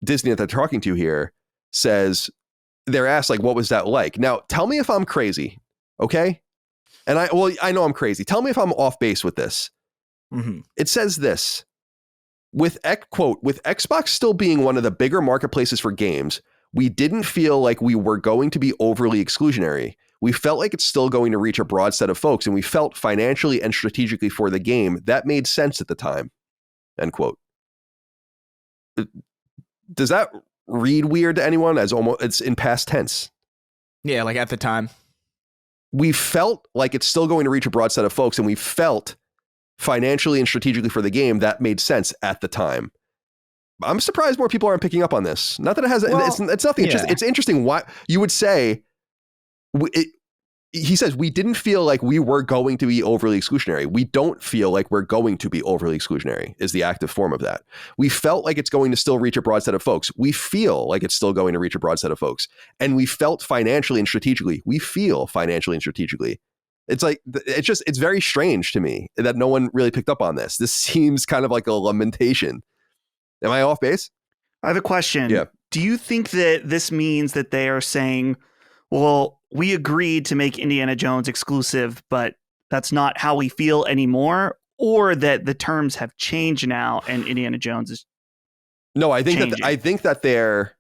Disney that they're talking to here says, they're asked, like, what was that like? Now, tell me if I'm crazy, okay? And I know I'm crazy. Tell me if I'm off base with this. Mm-hmm. It says this, quote, with Xbox still being one of the bigger marketplaces for games, we didn't feel like we were going to be overly exclusionary. We felt like it's still going to reach a broad set of folks, and we felt financially and strategically for the game that made sense at the time, end quote. Does that read weird to anyone? It's in past tense. Yeah, like at the time. We felt like it's still going to reach a broad set of folks, and we felt financially and strategically for the game that made sense at the time. I'm surprised more people aren't picking up on this. Not that it has, it's nothing. It's just, it's interesting why you would say he says, we didn't feel like we were going to be overly exclusionary. We don't feel like we're going to be overly exclusionary is the active form of that. We felt like it's going to still reach a broad set of folks. We feel like it's still going to reach a broad set of folks. And we felt financially and strategically. We feel financially and strategically. It's like, it's very strange to me that no one really picked up on this. This seems kind of like a lamentation. Am I off base? I have a question. Yeah. Do you think that this means that they are saying, well, we agreed to make Indiana Jones exclusive, but that's not how we feel anymore? Or that the terms have changed now and Indiana Jones is No, I think changing? that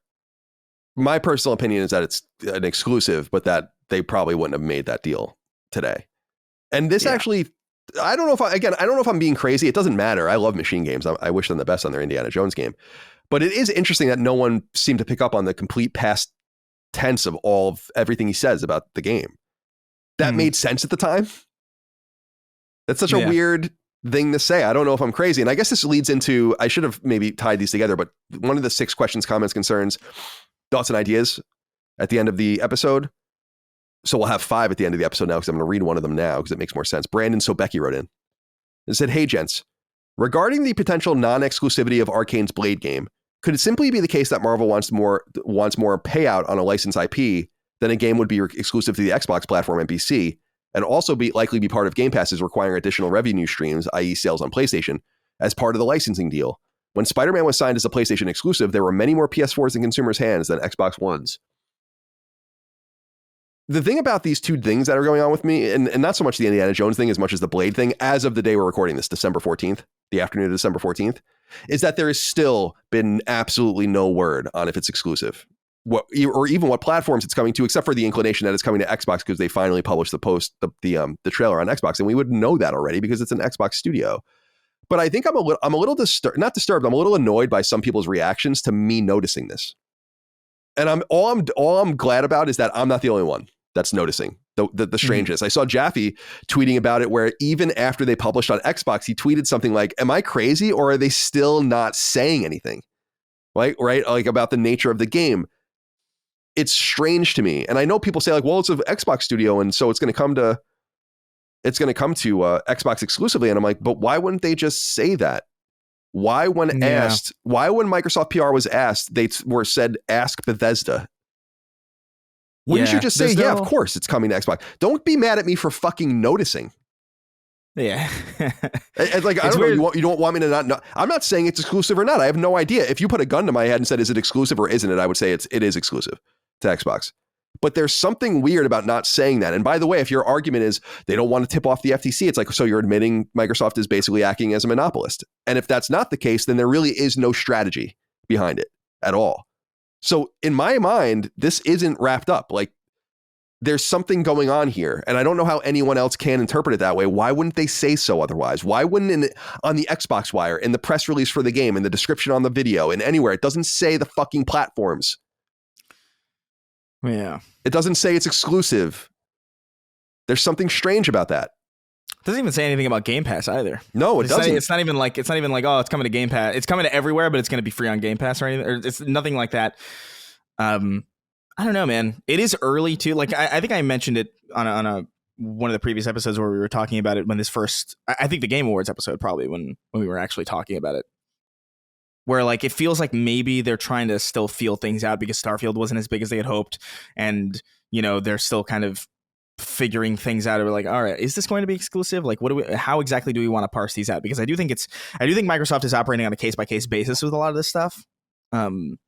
my personal opinion is that it's an exclusive, but that they probably wouldn't have made that deal today. And this actually, I don't know if I'm being crazy. It doesn't matter. I love machine games. I wish them the best on their Indiana Jones game. But it is interesting that no one seemed to pick up on the complete past tense of everything he says about the game. That made sense at the time. That's such a weird thing to say. I don't know if I'm crazy. And I guess this leads into, I should have maybe tied these together, but one of the 6 questions, comments, concerns, thoughts, and ideas at the end of the episode. So we'll have 5 at the end of the episode now because I'm going to read one of them now because it makes more sense. Brandon Sobecki wrote in and said, hey, gents, regarding the potential non-exclusivity of Arcane's Blade game, could it simply be the case that Marvel wants more payout on a licensed IP than a game would be exclusive to the Xbox platform and PC, and also likely be part of Game Passes requiring additional revenue streams, i.e. sales on PlayStation, as part of the licensing deal? When Spider-Man was signed as a PlayStation exclusive, there were many more PS4s in consumers' hands than Xbox Ones. The thing about these two things that are going on with me, and not so much the Indiana Jones thing as much as the Blade thing, as of the day we're recording this, December 14th, the afternoon of December 14th, is that there has still been absolutely no word on if it's exclusive, or even what platforms it's coming to, except for the inclination that it's coming to Xbox because they finally published the trailer on Xbox, and we would know that already because it's an Xbox studio. But I think I'm a little not disturbed. I'm a little annoyed by some people's reactions to me noticing this, and all I'm glad about is that I'm not the only one that's noticing the strangeness. I saw Jaffe tweeting about it, where even after they published on Xbox, he tweeted something like, am I crazy or are they still not saying anything? Right? Like about the nature of the game. It's strange to me. And I know people say like, well, it's an Xbox studio and so it's going to come to Xbox exclusively. And I'm like, but why wouldn't they just say that? Why when Microsoft PR was asked, they were said, ask Bethesda. Wouldn't you just say, of course it's coming to Xbox? Don't be mad at me for fucking noticing. Yeah. It's like, I don't know, you don't want me to not know. I'm not saying it's exclusive or not. I have no idea. If you put a gun to my head and said, is it exclusive or isn't it? I would say it is exclusive to Xbox. But there's something weird about not saying that. And by the way, if your argument is they don't want to tip off the FTC, it's like, so you're admitting Microsoft is basically acting as a monopolist. And if that's not the case, then there really is no strategy behind it at all. So in my mind, this isn't wrapped up. Like, there's something going on here, and I don't know how anyone else can interpret it that way. Why wouldn't they say so otherwise? Why wouldn't on the Xbox Wire, in the press release for the game, in the description on the video, and anywhere, it doesn't say the fucking platforms. Yeah. It doesn't say it's exclusive. There's something strange about that. It doesn't even say anything about Game Pass either. No, it doesn't. It's not even like, oh, it's coming to Game Pass. It's coming to everywhere, but it's going to be free on Game Pass or anything. Or it's nothing like that. I don't know, man. It is early too. Like I think I mentioned it on one of the previous episodes where we were talking about it when this first. I think the Game Awards episode probably when we were actually talking about it. Where like it feels like maybe they're trying to still feel things out because Starfield wasn't as big as they had hoped, and they're still kind of figuring things out. We're like, all right, is this going to be exclusive? Like, how exactly do we want to parse these out? Because I do think Microsoft is operating on a case by case basis with a lot of this stuff. And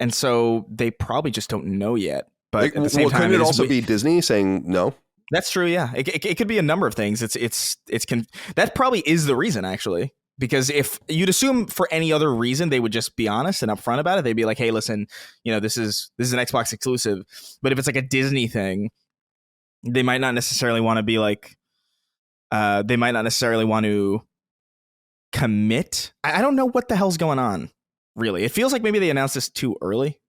so they probably just don't know yet. But at the same time, couldn't it also be Disney saying no? That's true. Yeah, it could be a number of things. That probably is the reason, actually. Because if you'd assume for any other reason, they would just be honest and upfront about it. They'd be like, hey, listen, this is an Xbox exclusive. But if it's like a Disney thing, they might not necessarily want to be like, they might not necessarily want to commit. I don't know what the hell's going on, really. It feels like maybe they announced this too early.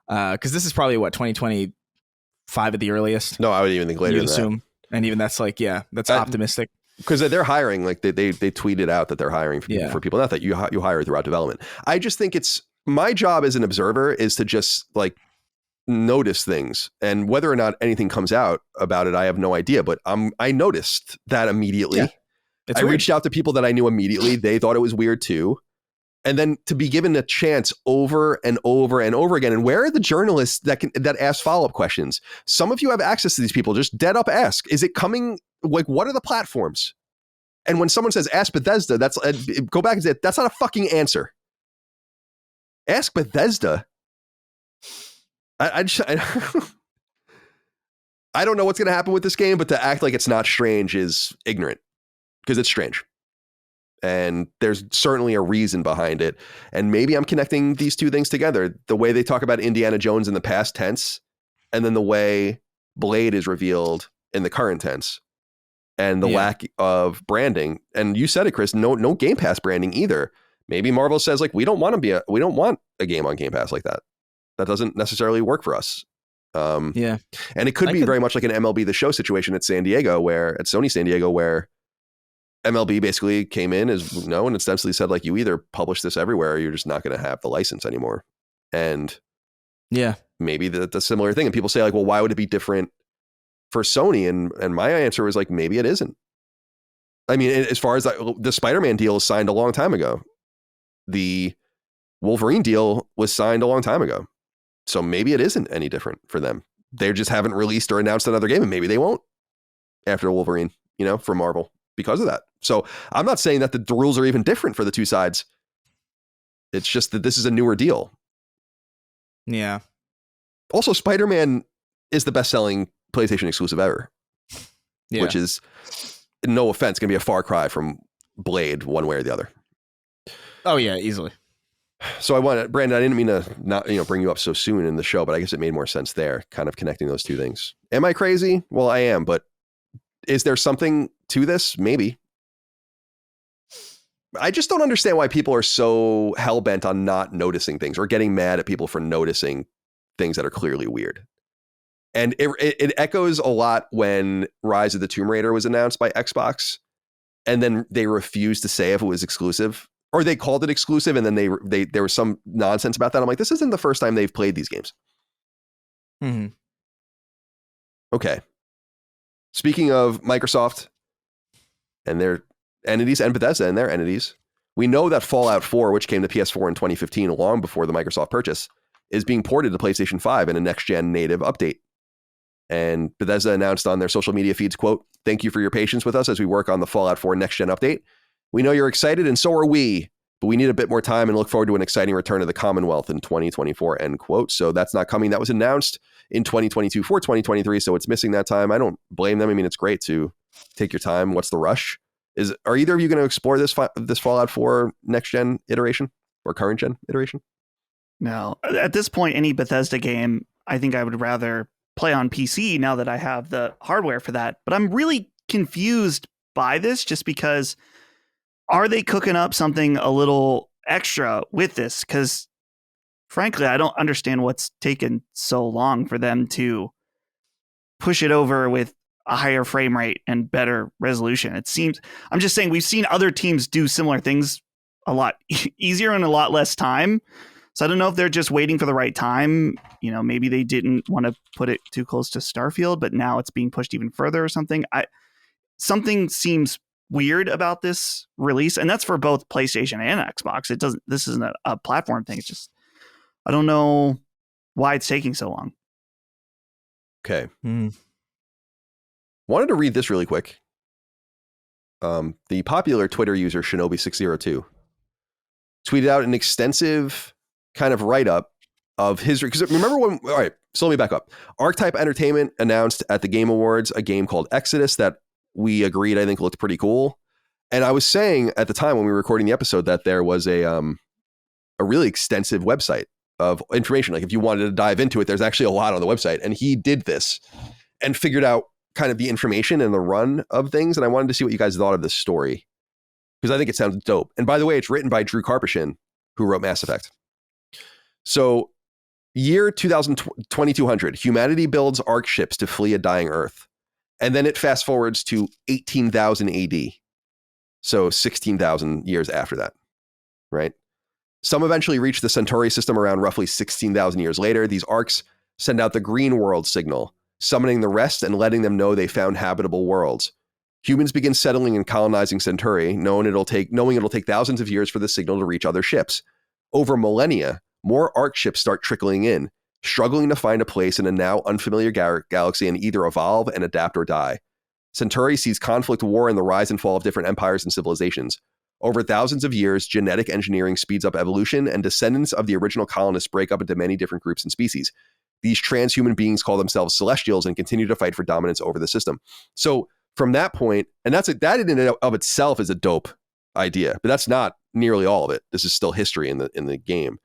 Because this is probably 2025 at the earliest. No, I would even think later than assume. That. And even that's like, that's optimistic. Because they're hiring, like they tweeted out that they're hiring for people. Not that you hire throughout development. I just think my job as an observer is to just like notice things, and whether or not anything comes out about it, I have no idea, but I noticed that immediately. Yeah, I reached out to people that I knew immediately. They thought it was weird too. And then to be given a chance over and over and over again. And where are the journalists that ask follow-up questions? Some of you have access to these people. Just dead up ask. Is it coming? Like, what are the platforms? And when someone says ask Bethesda, that's go back and say, that's not a fucking answer. Ask Bethesda. I don't know what's going to happen with this game, but to act like it's not strange is ignorant, because it's strange. And there's certainly a reason behind it. And maybe I'm connecting these two things together. The way they talk about Indiana Jones in the past tense, and then the way Blade is revealed in the current tense, and the lack of branding. And you said it, Chris, no Game Pass branding either. Maybe Marvel says, like, we don't want a game on Game Pass like that. That doesn't necessarily work for us. And it could be very much like an MLB The Show situation at Sony San Diego, where MLB basically came in as and ostensibly said, like, you either publish this everywhere or you're just not going to have the license anymore. And maybe that's a similar thing. And people say, like, well, why would it be different for Sony? And my answer was, like, maybe it isn't. I mean, as far as the Spider-Man deal is signed a long time ago. The Wolverine deal was signed a long time ago. So maybe it isn't any different for them. They just haven't released or announced another game, and maybe they won't after Wolverine, from Marvel because of that. So I'm not saying that the rules are even different for the two sides. It's just that this is a newer deal. Yeah. Also, Spider-Man is the best-selling PlayStation exclusive ever, which is, no offense, going to be a far cry from Blade one way or the other. Oh, yeah, easily. So Brandon, I didn't mean to not, bring you up so soon in the show, but I guess it made more sense there, kind of connecting those two things. Am I crazy? Well, I am, but is there something to this? Maybe. I just don't understand why people are so hell-bent on not noticing things or getting mad at people for noticing things that are clearly weird. And it echoes a lot when Rise of the Tomb Raider was announced by Xbox, and then they refused to say if it was exclusive. Or they called it exclusive, and then there was some nonsense about that. I'm like, this isn't the first time they've played these games. Mm-hmm. Okay. Speaking of Microsoft and their entities, and Bethesda and their entities, we know that Fallout 4, which came to PS4 in 2015, long before the Microsoft purchase, is being ported to PlayStation 5 in a next-gen native update. And Bethesda announced on their social media feeds, quote, "Thank you for your patience with us as we work on the Fallout 4 next-gen update. We know you're excited, and so are we, but we need a bit more time and look forward to an exciting return to the Commonwealth in 2024, end quote. So that's not coming. That was announced in 2022 for 2023, so it's missing that time. I don't blame them. I mean, it's great to take your time. What's the rush? Are either of you going to explore this Fallout 4 next-gen iteration or current-gen iteration? No. At this point, any Bethesda game, I think I would rather play on PC now that I have the hardware for that. But I'm really confused by this just because... Are they cooking up something a little extra with this? Because frankly, I don't understand what's taken so long for them to push it over with a higher frame rate and better resolution. It seems, I'm just saying, we've seen other teams do similar things a lot easier and a lot less time. So I don't know if they're just waiting for the right time. Maybe they didn't want to put it too close to Starfield, but now it's being pushed even further or something. Something seems weird about this release, and that's for both PlayStation and Xbox. This isn't a platform thing. It's just, I don't know why it's taking so long. Okay. Wanted to read this really quick. The popular Twitter user Shinobi602 tweeted out an extensive kind of write-up of his, because remember when, all right, so let me back up. Archetype Entertainment announced at the Game Awards a game called Exodus that we agreed, I think, looked pretty cool. And I was saying at the time when we were recording the episode that there was a really extensive website of information. Like if you wanted to dive into it, there's actually a lot on the website. And he did this and figured out kind of the information and the run of things. And I wanted to see what you guys thought of this story, because I think it sounds dope. And by the way, it's written by Drew Karpyshyn, who wrote Mass Effect. So year 2200, humanity builds arc ships to flee a dying Earth. And then it fast forwards to 18,000 AD. So 16,000 years after that, right? Some eventually reach the Centauri system around roughly 16,000 years later. These arcs Send out the green world signal, summoning the rest and letting them know they found habitable worlds. Humans begin settling and colonizing Centauri, knowing it'll take thousands of years for the signal to reach other ships. Over millennia, more ARC ships start trickling in, struggling to find a place in a now unfamiliar galaxy and either evolve and adapt or die. Centauri sees conflict, war, and the rise and fall of different empires and civilizations. Over thousands of years, genetic engineering speeds up evolution, and descendants of the original colonists break up into many different groups and species. These transhuman beings call themselves Celestials and continue to fight for dominance over the system. So from that point, and that in and of itself is a dope idea, but that's not nearly all of it. This is still history in the game.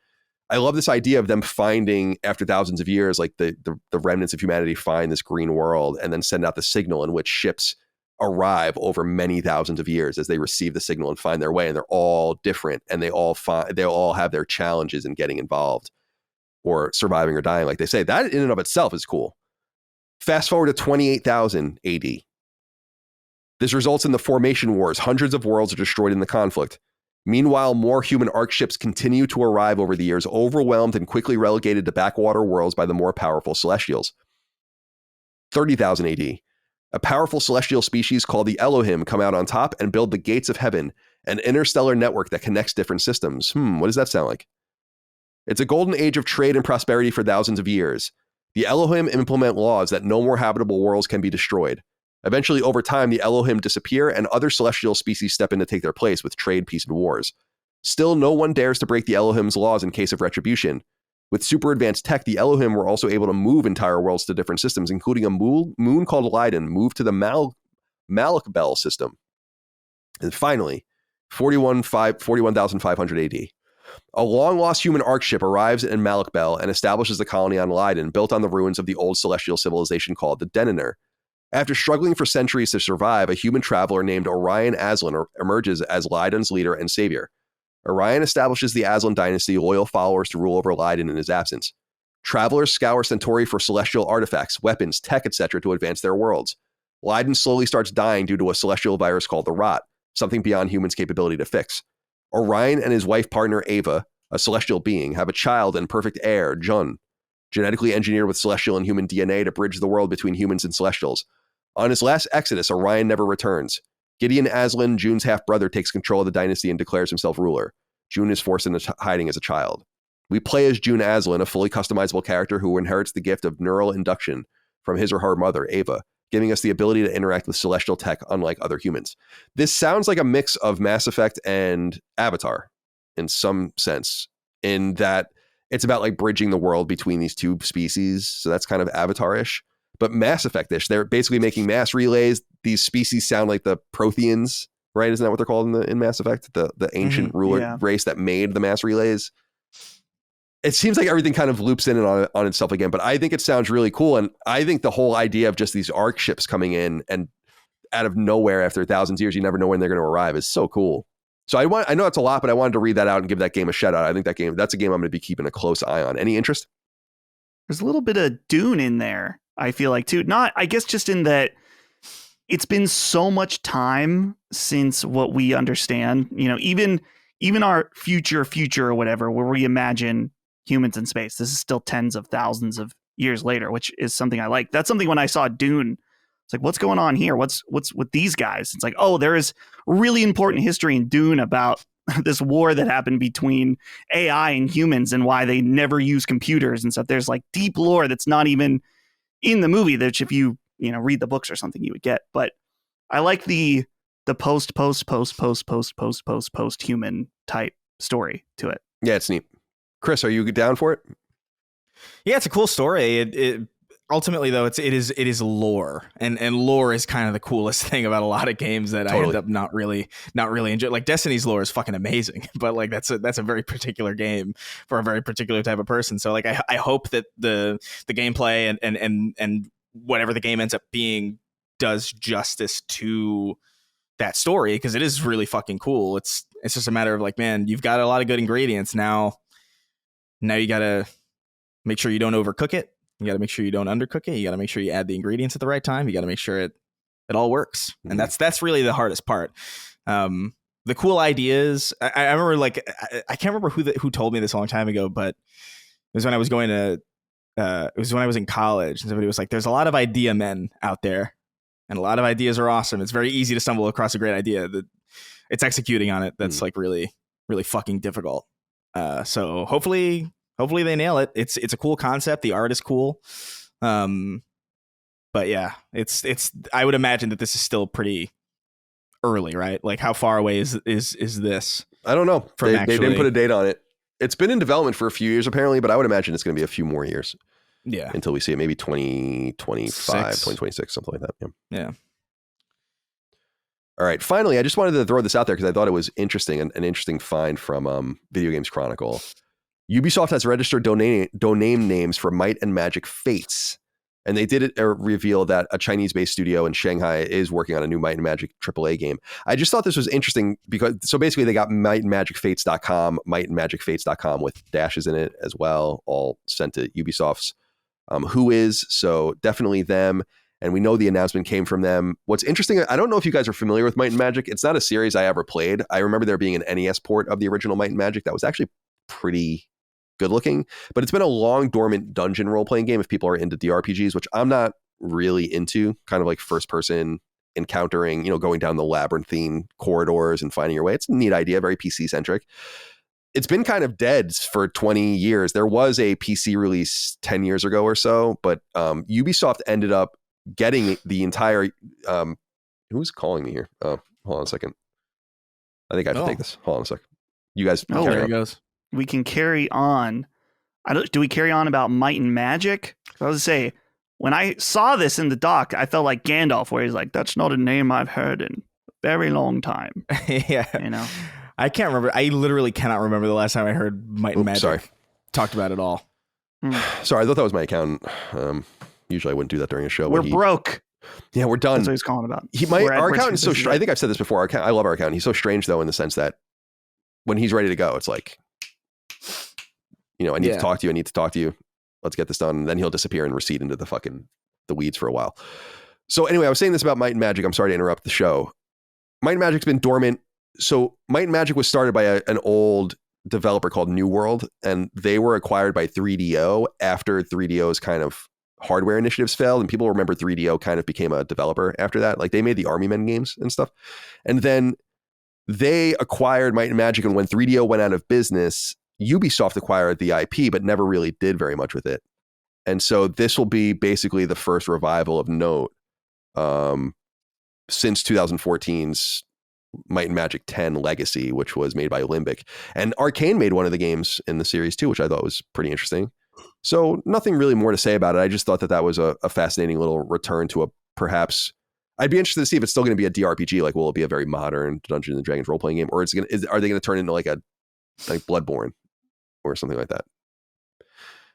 I love this idea of them finding, after thousands of years, like the remnants of humanity find this green world and then send out the signal in which ships arrive over many thousands of years as they receive the signal and find their way. And they're all different, and they all have their challenges in getting involved or surviving or dying, like they say. That in and of itself is cool. Fast forward to 28,000 AD. This results in the Formation Wars. Hundreds of worlds are destroyed in the conflict. Meanwhile, more human ARC ships continue to arrive over the years, overwhelmed and quickly relegated to backwater worlds by the more powerful Celestials. 30,000 AD. A powerful celestial species called the Elohim come out on top and build the Gates of Heaven, an interstellar network that connects different systems. What does that sound like? It's a golden age of trade and prosperity for thousands of years. The Elohim implement laws that no more habitable worlds can be destroyed. Eventually, over time, the Elohim disappear and other celestial species step in to take their place with trade, peace, and wars. Still, no one dares to break the Elohim's laws in case of retribution. With super advanced tech, the Elohim were also able to move entire worlds to different systems, including a moon called Lydon, moved to the Malakbel system. And finally, 41,500 AD. A long-lost human ARC ship arrives in Malakbel and establishes the colony on Lydon, built on the ruins of the old celestial civilization called the Deniner. After struggling for centuries to survive, a human traveler named Orion Aslan emerges as Lydon's leader and savior. Orion establishes the Aslan dynasty, loyal followers to rule over Lydon in his absence. Travelers scour Centauri for celestial artifacts, weapons, tech, etc. to advance their worlds. Lydon slowly starts dying due to a celestial virus called the Rot, something beyond humans' capability to fix. Orion and his wife partner Ava, a celestial being, have a child and perfect heir, Jun, genetically engineered with celestial and human DNA to bridge the world between humans and celestials. On his last exodus, Orion never returns. Gideon Aslan, June's half-brother, takes control of the dynasty and declares himself ruler. June is forced into hiding as a child. We play as June Aslan, a fully customizable character who inherits the gift of neural induction from his or her mother, Ava, giving us the ability to interact with celestial tech unlike other humans. This sounds like a mix of Mass Effect and Avatar in some sense, in that it's about like bridging the world between these two species. So that's kind of Avatar-ish. But Mass Effect-ish. They're basically making mass relays. These species sound like the Protheans, right? Isn't that what they're called in Mass Effect? The ancient ruler race that made the mass relays. It seems like everything kind of loops in and on itself again, but I think it sounds really cool. And I think the whole idea of just these ARC ships coming in and out of nowhere after thousands of years, you never know when they're going to arrive, is so cool. So I know it's a lot, but I wanted to read that out and give that game a shout out. I think that's a game I'm going to be keeping a close eye on. Any interest? There's a little bit of Dune in there, I feel like, too. Not, I guess, just in that it's been so much time since what we understand, you know, even our future or whatever, where we imagine humans in space. This is still tens of thousands of years later, which is something I like. That's something when I saw Dune, it's like, what's going on here? What's with these guys? It's like, oh, there is really important history in Dune about this war that happened between AI and humans and why they never use computers and stuff. There's like deep lore that's not even in the movie, that if you read the books or something you would get. But I like the post human type story to it. Yeah, it's neat. Chris, are you down for it? Yeah, it's a cool story. It ultimately, though, it is lore, and lore is kind of the coolest thing about a lot of games that I end up not really enjoying. Like Destiny's lore is fucking amazing, but like that's a very particular game for a very particular type of person. So like I hope that the gameplay and whatever the game ends up being does justice to that story, because it is really fucking cool. It's just a matter of like, man, you've got a lot of good ingredients now. Now you gotta make sure you don't overcook it. You got to make sure you don't undercook it. You got to make sure you add the ingredients at the right time. You got to make sure it all works. And that's really the hardest part. The cool ideas. I remember, like, I can't remember who told me this a long time ago, but it was when I was going to it was when I was in college, and somebody was like, "There's a lot of idea men out there, and a lot of ideas are awesome. It's very easy to stumble across a great idea. That it's executing on it that's like really, really fucking difficult. So hopefully they nail it. It's a cool concept. The art is cool. But yeah, it's. I would imagine that this is still pretty early, right? Like, how far away is this? I don't know. They didn't put a date on it. It's been in development for a few years apparently, but I would imagine it's going to be a few more years. Yeah. Until we see it, maybe 2025, 2026, something like that. Yeah. All right. Finally, I just wanted to throw this out there because I thought it was interesting, an interesting find from Video Games Chronicle. Ubisoft has registered domain names for Might and Magic Fates. And they did reveal that a Chinese-based studio in Shanghai is working on a new Might and Magic AAA game. I just thought this was interesting because, so basically they got mightandmagicfates.com, mightandmagicfates.com with dashes in it as well, all sent to Ubisoft's Whois. So definitely them. And we know the announcement came from them. What's interesting, I don't know if you guys are familiar with Might and Magic. It's not a series I ever played. I remember there being an NES port of the original Might and Magic that was actually pretty good looking, but it's been a long dormant dungeon role-playing game if people are into DRPGs, which I'm not really into, kind of like first person encountering, going down the labyrinthine corridors and finding your way. It's a neat idea, very PC centric. It's been kind of dead for 20 years. There was a PC release 10 years ago or so, but Ubisoft ended up getting the entire who's calling me here? Oh, hold on a second. I think I have to take this. Hold on a second. You guys there it goes. We can carry on. Do we carry on about Might and Magic? I was going to say, when I saw this in the doc, I felt like Gandalf, where he's like, "That's not a name I've heard in a very long time." Yeah, I can't remember. I literally cannot remember the last time I heard Might and Magic talked about at all. Sorry, I thought that was my accountant. Usually I wouldn't do that during a show. We're broke. Yeah, we're done. That's what he's calling about. Our accountant's so strange. I think I've said this before. I love our accountant. He's so strange, though, in the sense that when he's ready to go, it's like, I need to talk to you. I need to talk to you. Let's get this done. And then he'll disappear and recede into the weeds for a while. So anyway, I was saying this about Might and Magic. I'm sorry to interrupt the show. Might and Magic's been dormant. So Might and Magic was started by an old developer called New World, and they were acquired by 3DO after 3DO's kind of hardware initiatives failed, and people remember 3DO kind of became a developer after that. Like, they made the Army Men games and stuff. And then they acquired Might and Magic, and when 3DO went out of business, Ubisoft acquired the IP, but never really did very much with it. And so this will be basically the first revival of note since 2014's Might and Magic 10 Legacy, which was made by Limbic. And Arcane made one of the games in the series too, which I thought was pretty interesting. So nothing really more to say about it. I just thought that was a fascinating little return to perhaps, I'd be interested to see if it's still going to be a DRPG. Like, will it be a very modern Dungeons and Dragons role-playing game, or are they going to turn into like Bloodborne or something like that?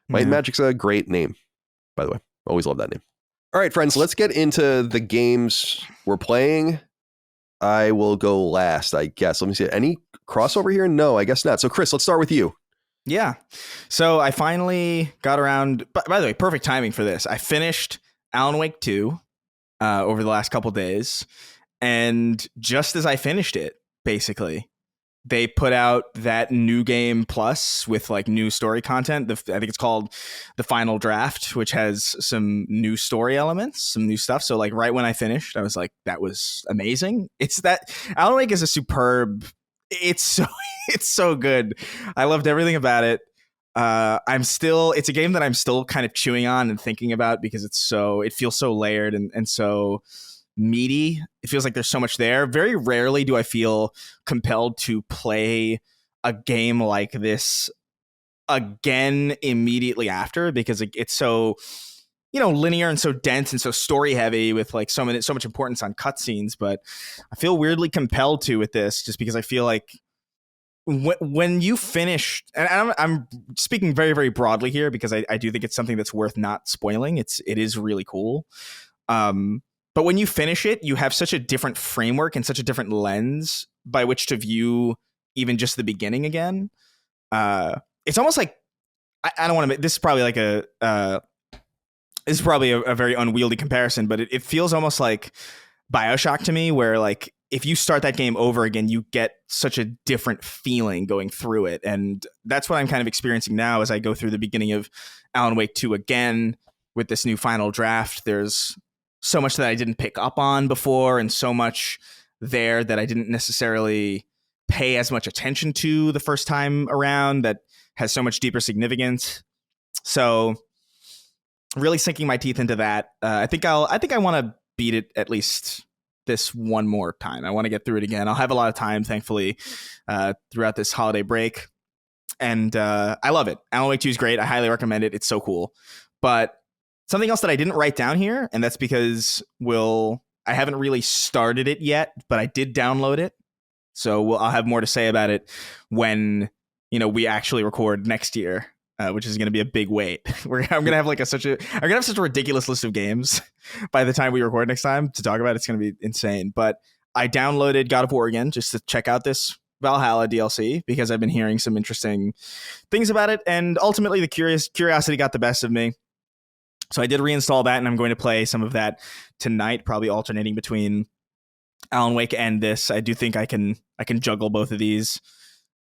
Might and Magic's a great name, by the way. Always love that name. All right, friends, let's get into the games we're playing. I will go last, I guess. Let me see. Any crossover here? No, I guess not. So, Chris, let's start with you. Yeah. So I finally got around. By the way, perfect timing for this. I finished Alan Wake 2 over the last couple days. And just as I finished it, basically, they put out that new game plus with like new story content. I think it's called The Final Draft, which has some new story elements, some new stuff. So like right when I finished, I was like, that was amazing. It's that Alan Wake is a superb. It's so good. I loved everything about it. It's a game that I'm still kind of chewing on and thinking about because it feels so layered and so meaty. It feels like there's so much there. Very rarely do I feel compelled to play a game like this again immediately after, because it's so, linear and so dense and so story heavy with like so much importance on cutscenes. But I feel weirdly compelled to with this, just because I feel like when you finish, and I'm speaking very, very broadly here because I do think it's something that's worth not spoiling. It is really cool. But when you finish it, you have such a different framework and such a different lens by which to view even just the beginning again. It's almost like, I don't want to make this is probably like a very unwieldy comparison, but it feels almost like BioShock to me, where like if you start that game over again, you get such a different feeling going through it. And that's what I'm kind of experiencing now as I go through the beginning of Alan Wake 2 again with this new final draft. There's so much that I didn't pick up on before, and so much there that I didn't necessarily pay as much attention to the first time around that has so much deeper significance. So really sinking my teeth into that. I think I want to beat it at least this one more time. I want to get through it again. I'll have a lot of time, thankfully, throughout this holiday break. And I love it. Alan Wake 2 is great. I highly recommend it. It's so cool. But something else that I didn't write down here, and that's because I haven't really started it yet, but I did download it. So I'll have more to say about it when we actually record next year, which is going to be a big wait. I'm going to have such a ridiculous list of games by the time we record next time to talk about. It's going to be insane. But I downloaded God of War again just to check out this Valhalla DLC because I've been hearing some interesting things about it, and ultimately the curiosity got the best of me. So I did reinstall that, and I'm going to play some of that tonight, probably alternating between Alan Wake and this. I do think I can juggle both of these.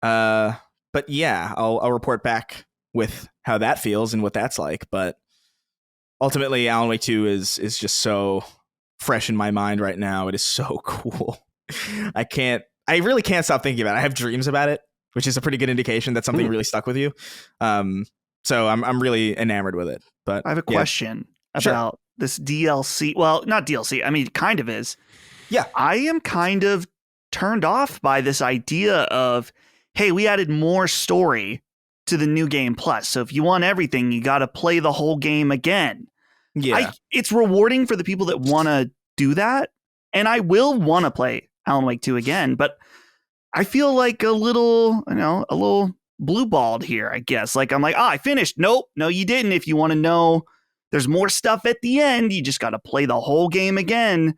But yeah, I'll report back with how that feels and what that's like. But ultimately, Alan Wake 2 is just so fresh in my mind right now. It is so cool. I really can't stop thinking about it. I have dreams about it, which is a pretty good indication that something really stuck with you. So I'm really enamored with it. But I have a question about this DLC. Well, not DLC. I mean, it kind of is. Yeah. I am kind of turned off by this idea of, hey, we added more story to the new game plus. So if you want everything, you got to play the whole game again. Yeah. It's rewarding for the people that want to do that. And I will want to play Alan Wake 2 again, but I feel like a little blue balled here, I guess. Like I'm like, I finished. Nope. No, you didn't. If you want to know there's more stuff at the end, you just got to play the whole game again.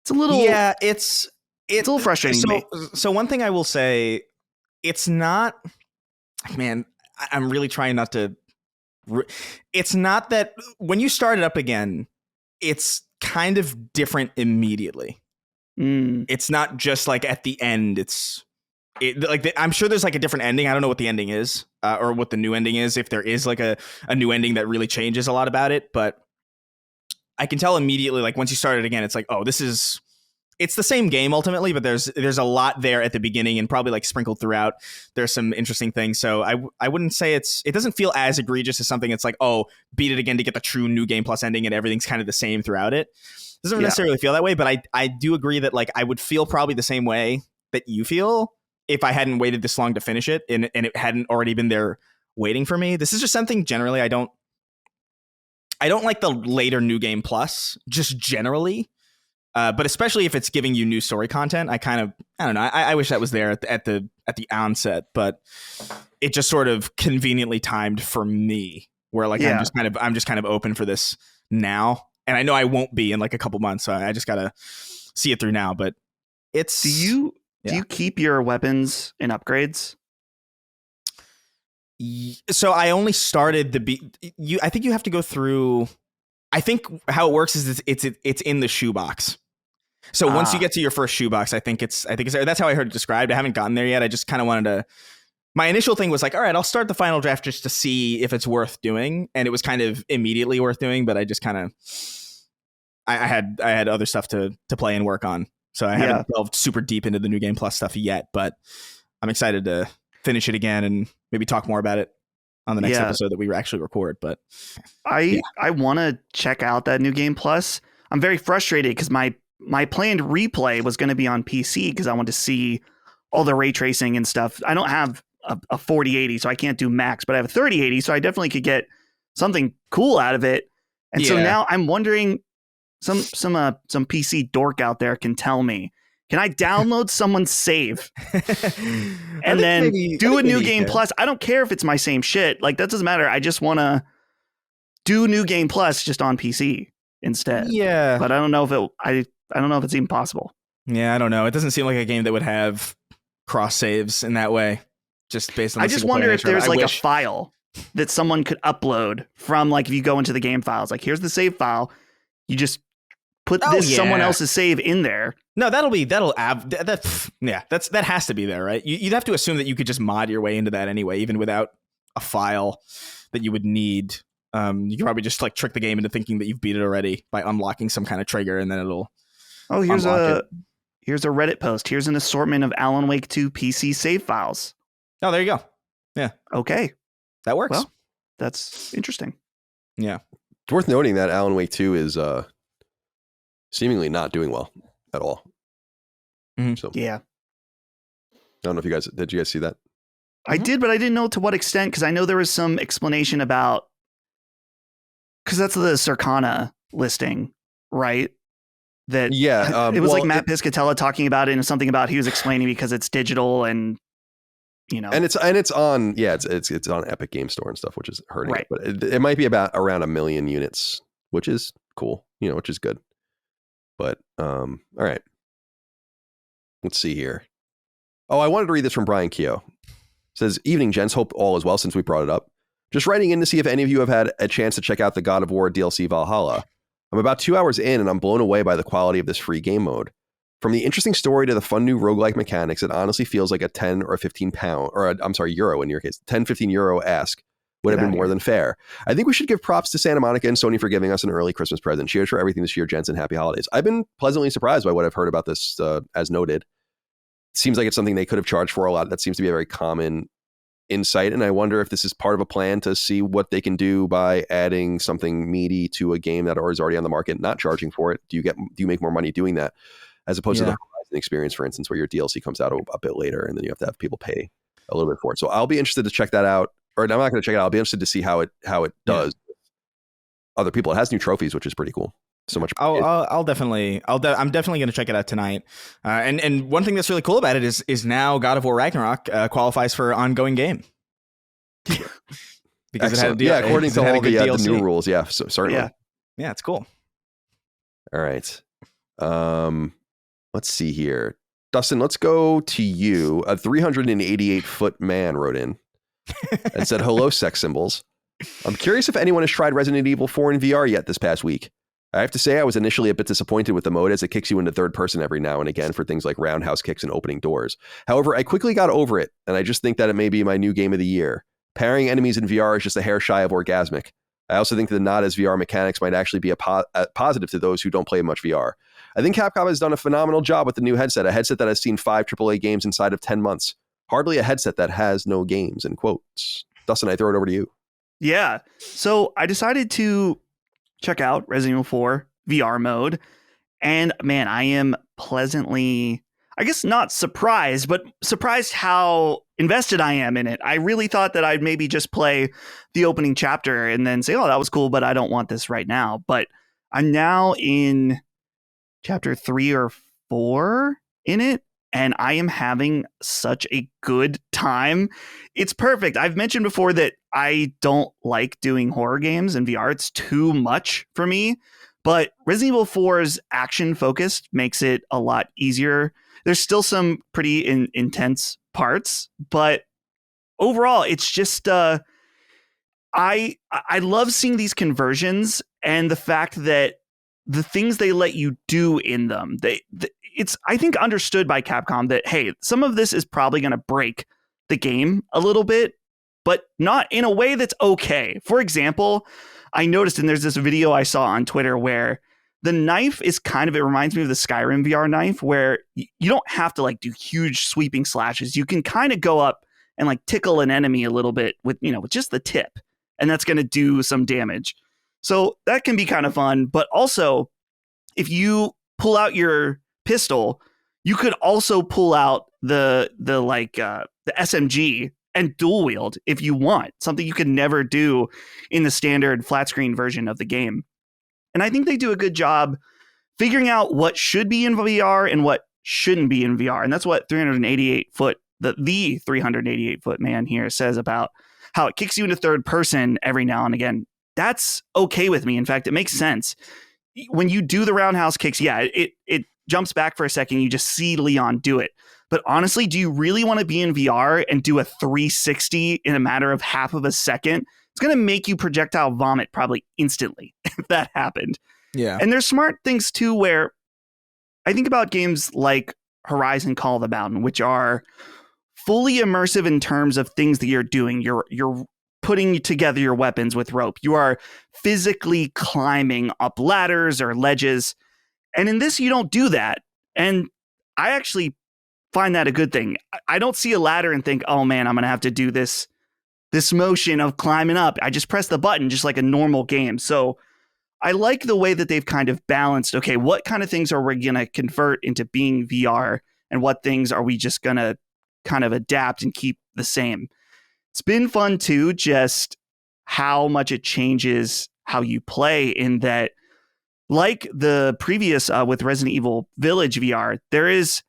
It's a little, it's a little frustrating to me. So one thing I will say, it's not, man, I'm really trying not to, it's not that when you start it up again, it's kind of different immediately. It's not just like at the end. I'm sure there's like a different ending. I don't know what the ending is or what the new ending is. If there is like a new ending that really changes a lot about it, but I can tell immediately, like once you start it again, it's like, oh, it's the same game ultimately, but there's a lot there at the beginning and probably like sprinkled throughout. There's some interesting things. So I wouldn't say it doesn't feel as egregious as something. It's like, oh, beat it again to get the true new game plus ending and everything's kind of the same throughout it. Doesn't necessarily feel that way, but I do agree that like I would feel probably the same way that you feel if I hadn't waited this long to finish it and it hadn't already been there waiting for me. This is just something generally I don't like the later new game plus just generally, but especially if it's giving you new story content. I don't know. I wish that was there at the onset, but it just sort of conveniently timed for me where like I'm just kind of open for this now. And I know I won't be in like a couple months, so I just gotta see it through now. But it's do you keep your weapons and upgrades? So I only started I think you have to go through. I think how it works is it's in the shoebox. So once you get to your first shoebox, I think it's that's how I heard it described. I haven't gotten there yet. I just kind of wanted to. My initial thing was like, all right, I'll start the final draft just to see if it's worth doing. And it was kind of immediately worth doing, but I just kind of, I had other stuff to play and work on. So I haven't delved super deep into the new game plus stuff yet, but I'm excited to finish it again and maybe talk more about it on the next episode that we actually record. But I want to check out that new game plus. I'm very frustrated because my planned replay was going to be on PC because I want to see all the ray tracing and stuff. I don't have a 4080, so I can't do max, but I have a 3080, so I definitely could get something cool out of it. And so now I'm wondering, some PC dork out there can tell me, can I download someone's save and then do a new game plus? I don't care if it's my same shit. Like that doesn't matter. I just want to do new game plus just on PC instead. Yeah, but I don't know if I don't know if it's even possible. Yeah, I don't know. It doesn't seem like a game that would have cross saves in that way. Just based on. I just wonder if there's like a file that someone could upload from, like if you go into the game files, like here's the save file, you just put someone else's save in there. No, that has to be there, right? You'd have to assume that you could just mod your way into that anyway, even without a file that you would need. You can probably just like trick the game into thinking that you've beat it already by unlocking some kind of trigger, and then it'll. Oh, here's a Reddit post. Here's an assortment of Alan Wake 2 PC save files. Oh, there you go. Yeah. Okay. That works. Well, that's interesting. Yeah. It's worth noting that Alan Wake 2 is seemingly not doing well at all. Mm-hmm. So yeah. I don't know if did you guys see that? I did, but I didn't know to what extent, because I know there was some explanation about, because that's the Circana listing, right? That yeah, it was like Matt Piscatella talking about it, and something about he was explaining because it's digital and and it's on it's on Epic Game Store and stuff, which is hurting right. it. But it might be around 1 million units, which is cool, which is good. But all right, let's see here. Oh, I wanted to read this from Brian Keogh. It says, "Evening, gents. Hope all is well since we brought it up. Just writing in to see if any of you have had a chance to check out the God of War DLC Valhalla. I'm about 2 hours in and I'm blown away by the quality of this free game mode. From the interesting story to the fun new roguelike mechanics, it honestly feels like a 10 or a 15 pound, or euro in your case, 10, 15 euro ask would have been more than fair. I think we should give props to Santa Monica and Sony for giving us an early Christmas present. Cheers for everything this year, gents, and happy holidays." I've been pleasantly surprised by what I've heard about this, as noted. It seems like it's something they could have charged for a lot. That seems to be a very common insight, and I wonder if this is part of a plan to see what they can do by adding something meaty to a game that is already on the market, not charging for it. Do you make more money doing that, as opposed to the Horizon experience, for instance, where your DLC comes out a bit later and then you have to have people pay a little bit for it. So I'll be interested to check that out, or I'm not going to check it out. I'll be interested to see how it does. Other people, it has new trophies, which is pretty cool. So much. I'm definitely going to check it out tonight. And one thing that's really cool about it is now God of War Ragnarok qualifies for ongoing game. Because Excellent. According to all the new rules. Yeah, so certainly. Yeah, it's cool. All right. Let's see here. Dustin, let's go to you. A 388-foot man wrote in and said, "Hello, sex symbols. I'm curious if anyone has tried Resident Evil 4 in VR yet this past week. I have to say I was initially a bit disappointed with the mode, as it kicks you into third person every now and again for things like roundhouse kicks and opening doors. However, I quickly got over it, and I just think that it may be my new game of the year. Parrying enemies in VR is just a hair shy of orgasmic. I also think the not as VR mechanics might actually be a positive to those who don't play much VR. I think Capcom has done a phenomenal job with the new headset, a headset that has seen 5 AAA games inside of 10 months. Hardly a headset that has no games," in quotes. Dustin, I throw it over to you. Yeah. So I decided to check out Resident Evil 4 VR mode. And man, I am pleasantly, I guess not surprised, but surprised how invested I am in it. I really thought that I'd maybe just play the opening chapter and then say, oh, that was cool, but I don't want this right now. But I'm now in chapter 3 or 4 in it, and I am having such a good time. It's perfect. I've mentioned before that I don't like doing horror games in VR. It's too much for me. But Resident Evil 4's action focused makes it a lot easier. There's still some pretty intense parts, but overall, it's just I love seeing these conversions and the fact that the things they let you do in them. It's, I think, understood by Capcom that, hey, some of this is probably going to break the game a little bit, but not in a way that's okay. For example, I noticed, and there's this video I saw on Twitter where the knife is kind of, it reminds me of the Skyrim VR knife, where you don't have to like do huge sweeping slashes. You can kind of go up and like tickle an enemy a little bit with just the tip, and that's going to do some damage. So that can be kind of fun. But also, if you pull out your pistol, you could also pull out the SMG and dual wield if you want, something you could never do in the standard flat screen version of the game. And I think they do a good job figuring out what should be in VR and what shouldn't be in VR. And that's what 388-foot, the 388-foot man here says about how it kicks you into third person every now and again. That's okay with me. In fact, it makes sense. When you do the roundhouse kicks, it jumps back for a second. You just see Leon do it. But honestly, do you really want to be in VR and do a 360 in a matter of half of a second? It's going to make you projectile vomit probably instantly if that happened. Yeah. And there's smart things too, where I think about games like Horizon Call of the Mountain, which are fully immersive in terms of things that you're doing. You're putting together your weapons with rope. You are physically climbing up ladders or ledges. And in this, you don't do that. And I actually find that a good thing. I don't see a ladder and think, oh man, I'm going to have to do this motion of climbing up. I just press the button just like a normal game. So I like the way that they've kind of balanced, okay, what kind of things are we going to convert into being VR and what things are we just going to kind of adapt and keep the same. It's been fun too, just how much it changes how you play, in that, like the previous with Resident Evil Village VR, there is,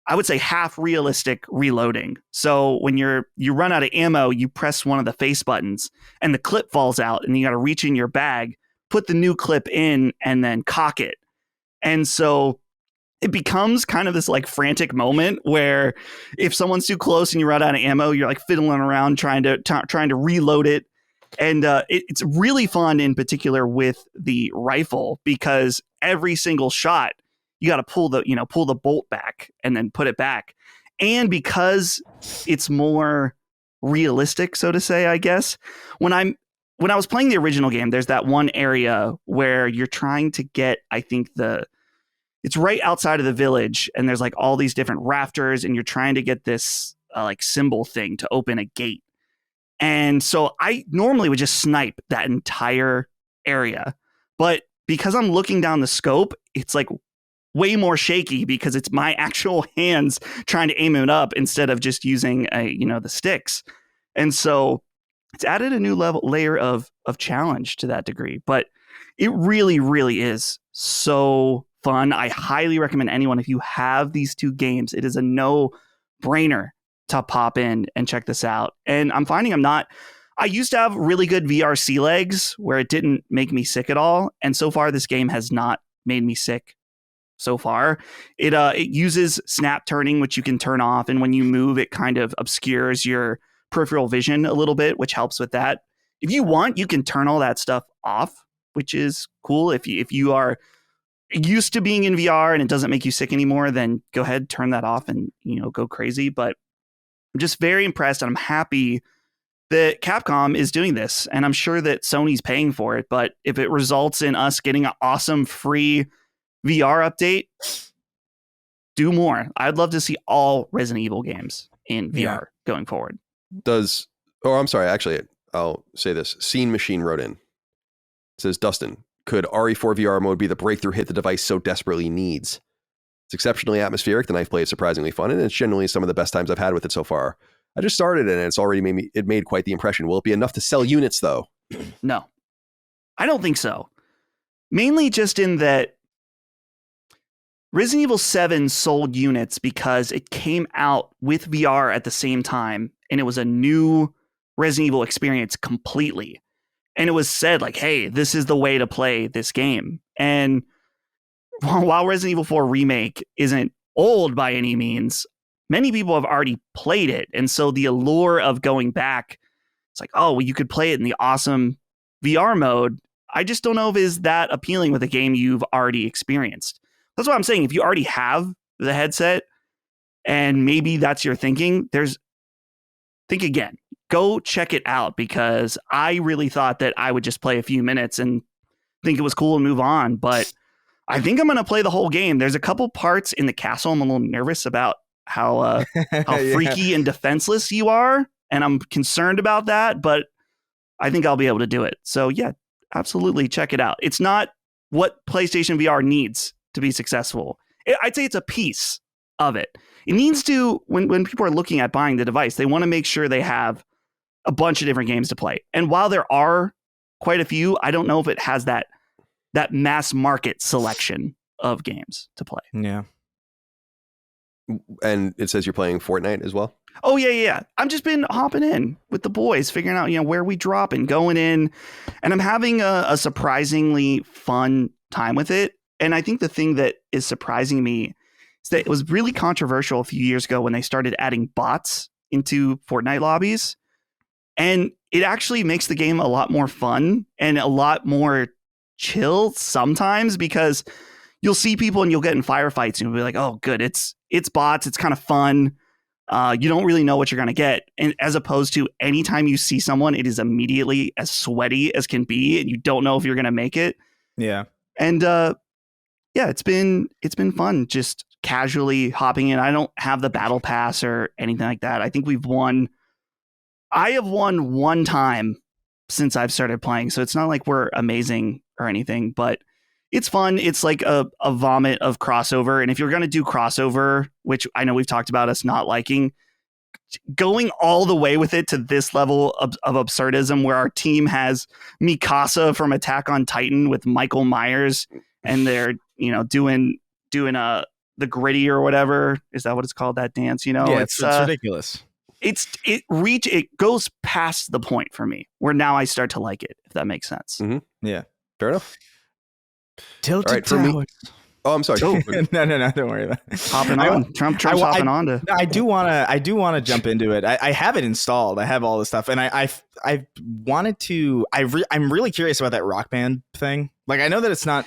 I would say, half realistic reloading. So when you run out of ammo, you press one of the face buttons and the clip falls out and you got to reach in your bag, put the new clip in, and then cock it. And so it becomes kind of this like frantic moment where if someone's too close and you run out of ammo, you're like fiddling around trying to reload it. And it's really fun, in particular with the rifle, because every single shot you got to pull the bolt back and then put it back. And because it's more realistic, so to say, I guess, when I was playing the original game, there's that one area where you're trying to get, I think it's right outside of the village, and there's like all these different rafters, and you're trying to get this like symbol thing to open a gate. And so I normally would just snipe that entire area, but because I'm looking down the scope, it's like way more shaky because it's my actual hands trying to aim it up instead of just using the sticks. And so it's added a new layer of challenge to that degree, but it really, really is so fun. I highly recommend anyone, if you have these two games, it is a no-brainer to pop in and check this out. And I'm finding I used to have really good VR sea legs where it didn't make me sick at all. And so far, this game has not made me sick so far. It uses snap turning, which you can turn off. And when you move, it kind of obscures your peripheral vision a little bit, which helps with that. If you want, you can turn all that stuff off, which is cool. If you are used to being in VR and it doesn't make you sick anymore, then go ahead, turn that off and, go crazy. But I'm just very impressed, and I'm happy that Capcom is doing this, and I'm sure that Sony's paying for it. But if it results in us getting an awesome free VR update, do more. I'd love to see all Resident Evil games in VR going forward. Actually, I'll say this. Scene Machine wrote in. It says, Dustin, could RE4 VR mode be the breakthrough hit the device so desperately needs? It's exceptionally atmospheric. The knife play is surprisingly fun, and it's generally some of the best times I've had with it so far. I just started and it's already made quite the impression. Will it be enough to sell units though? No, I don't think so. Mainly just in that Resident Evil 7 sold units because it came out with VR at the same time, and it was a new Resident Evil experience completely. And it was said like, hey, this is the way to play this game. And while Resident Evil 4 Remake isn't old by any means, many people have already played it. And so the allure of going back, it's like, oh, well, you could play it in the awesome VR mode. I just don't know if it's that appealing with a game you've already experienced. That's what I'm saying. If you already have the headset and maybe that's your thinking, think again. Go check it out, because I really thought that I would just play a few minutes and think it was cool and move on. But I think I'm going to play the whole game. There's a couple parts in the castle I'm a little nervous about how freaky and defenseless you are. And I'm concerned about that, but I think I'll be able to do it. So yeah, absolutely check it out. It's not what PlayStation VR needs to be successful. I'd say it's a piece of it. It needs to, when people are looking at buying the device, they want to make sure they have a bunch of different games to play. And while there are quite a few, I don't know if it has that mass market selection of games to play. Yeah. And it says you're playing Fortnite as well? Oh, yeah. I've just been hopping in with the boys, figuring out, where we drop and going in. And I'm having a surprisingly fun time with it. And I think the thing that is surprising me is that it was really controversial a few years ago when they started adding bots into Fortnite lobbies. And it actually makes the game a lot more fun and a lot more chill sometimes because you'll see people and you'll get in firefights and you'll be like, oh, good. It's bots. It's kind of fun. You don't really know what you're going to get. And as opposed to anytime you see someone, it is immediately as sweaty as can be. And you don't know if you're going to make it. Yeah. And it's been fun just casually hopping in. I don't have the battle pass or anything like that. I think I have won one time since I've started playing. So it's not like we're amazing or anything, but it's fun. It's like a vomit of crossover. And if you're going to do crossover, which I know we've talked about us not liking, going all the way with it to this level of absurdism where our team has Mikasa from Attack on Titan with Michael Myers and they're, doing the gritty or whatever. Is that what it's called? That dance, Yeah, it's ridiculous. It goes past the point for me where now I start to like it, if that makes sense. Mm-hmm. Yeah. Fair enough. Tilted All right, for me. Oh, I'm sorry. No, don't worry about it. Hopping on. Trump's hopping on to. I do want to jump into it. I have it installed. I have all this stuff, and I wanted to. I'm really curious about that Rock Band thing. Like, I know that it's not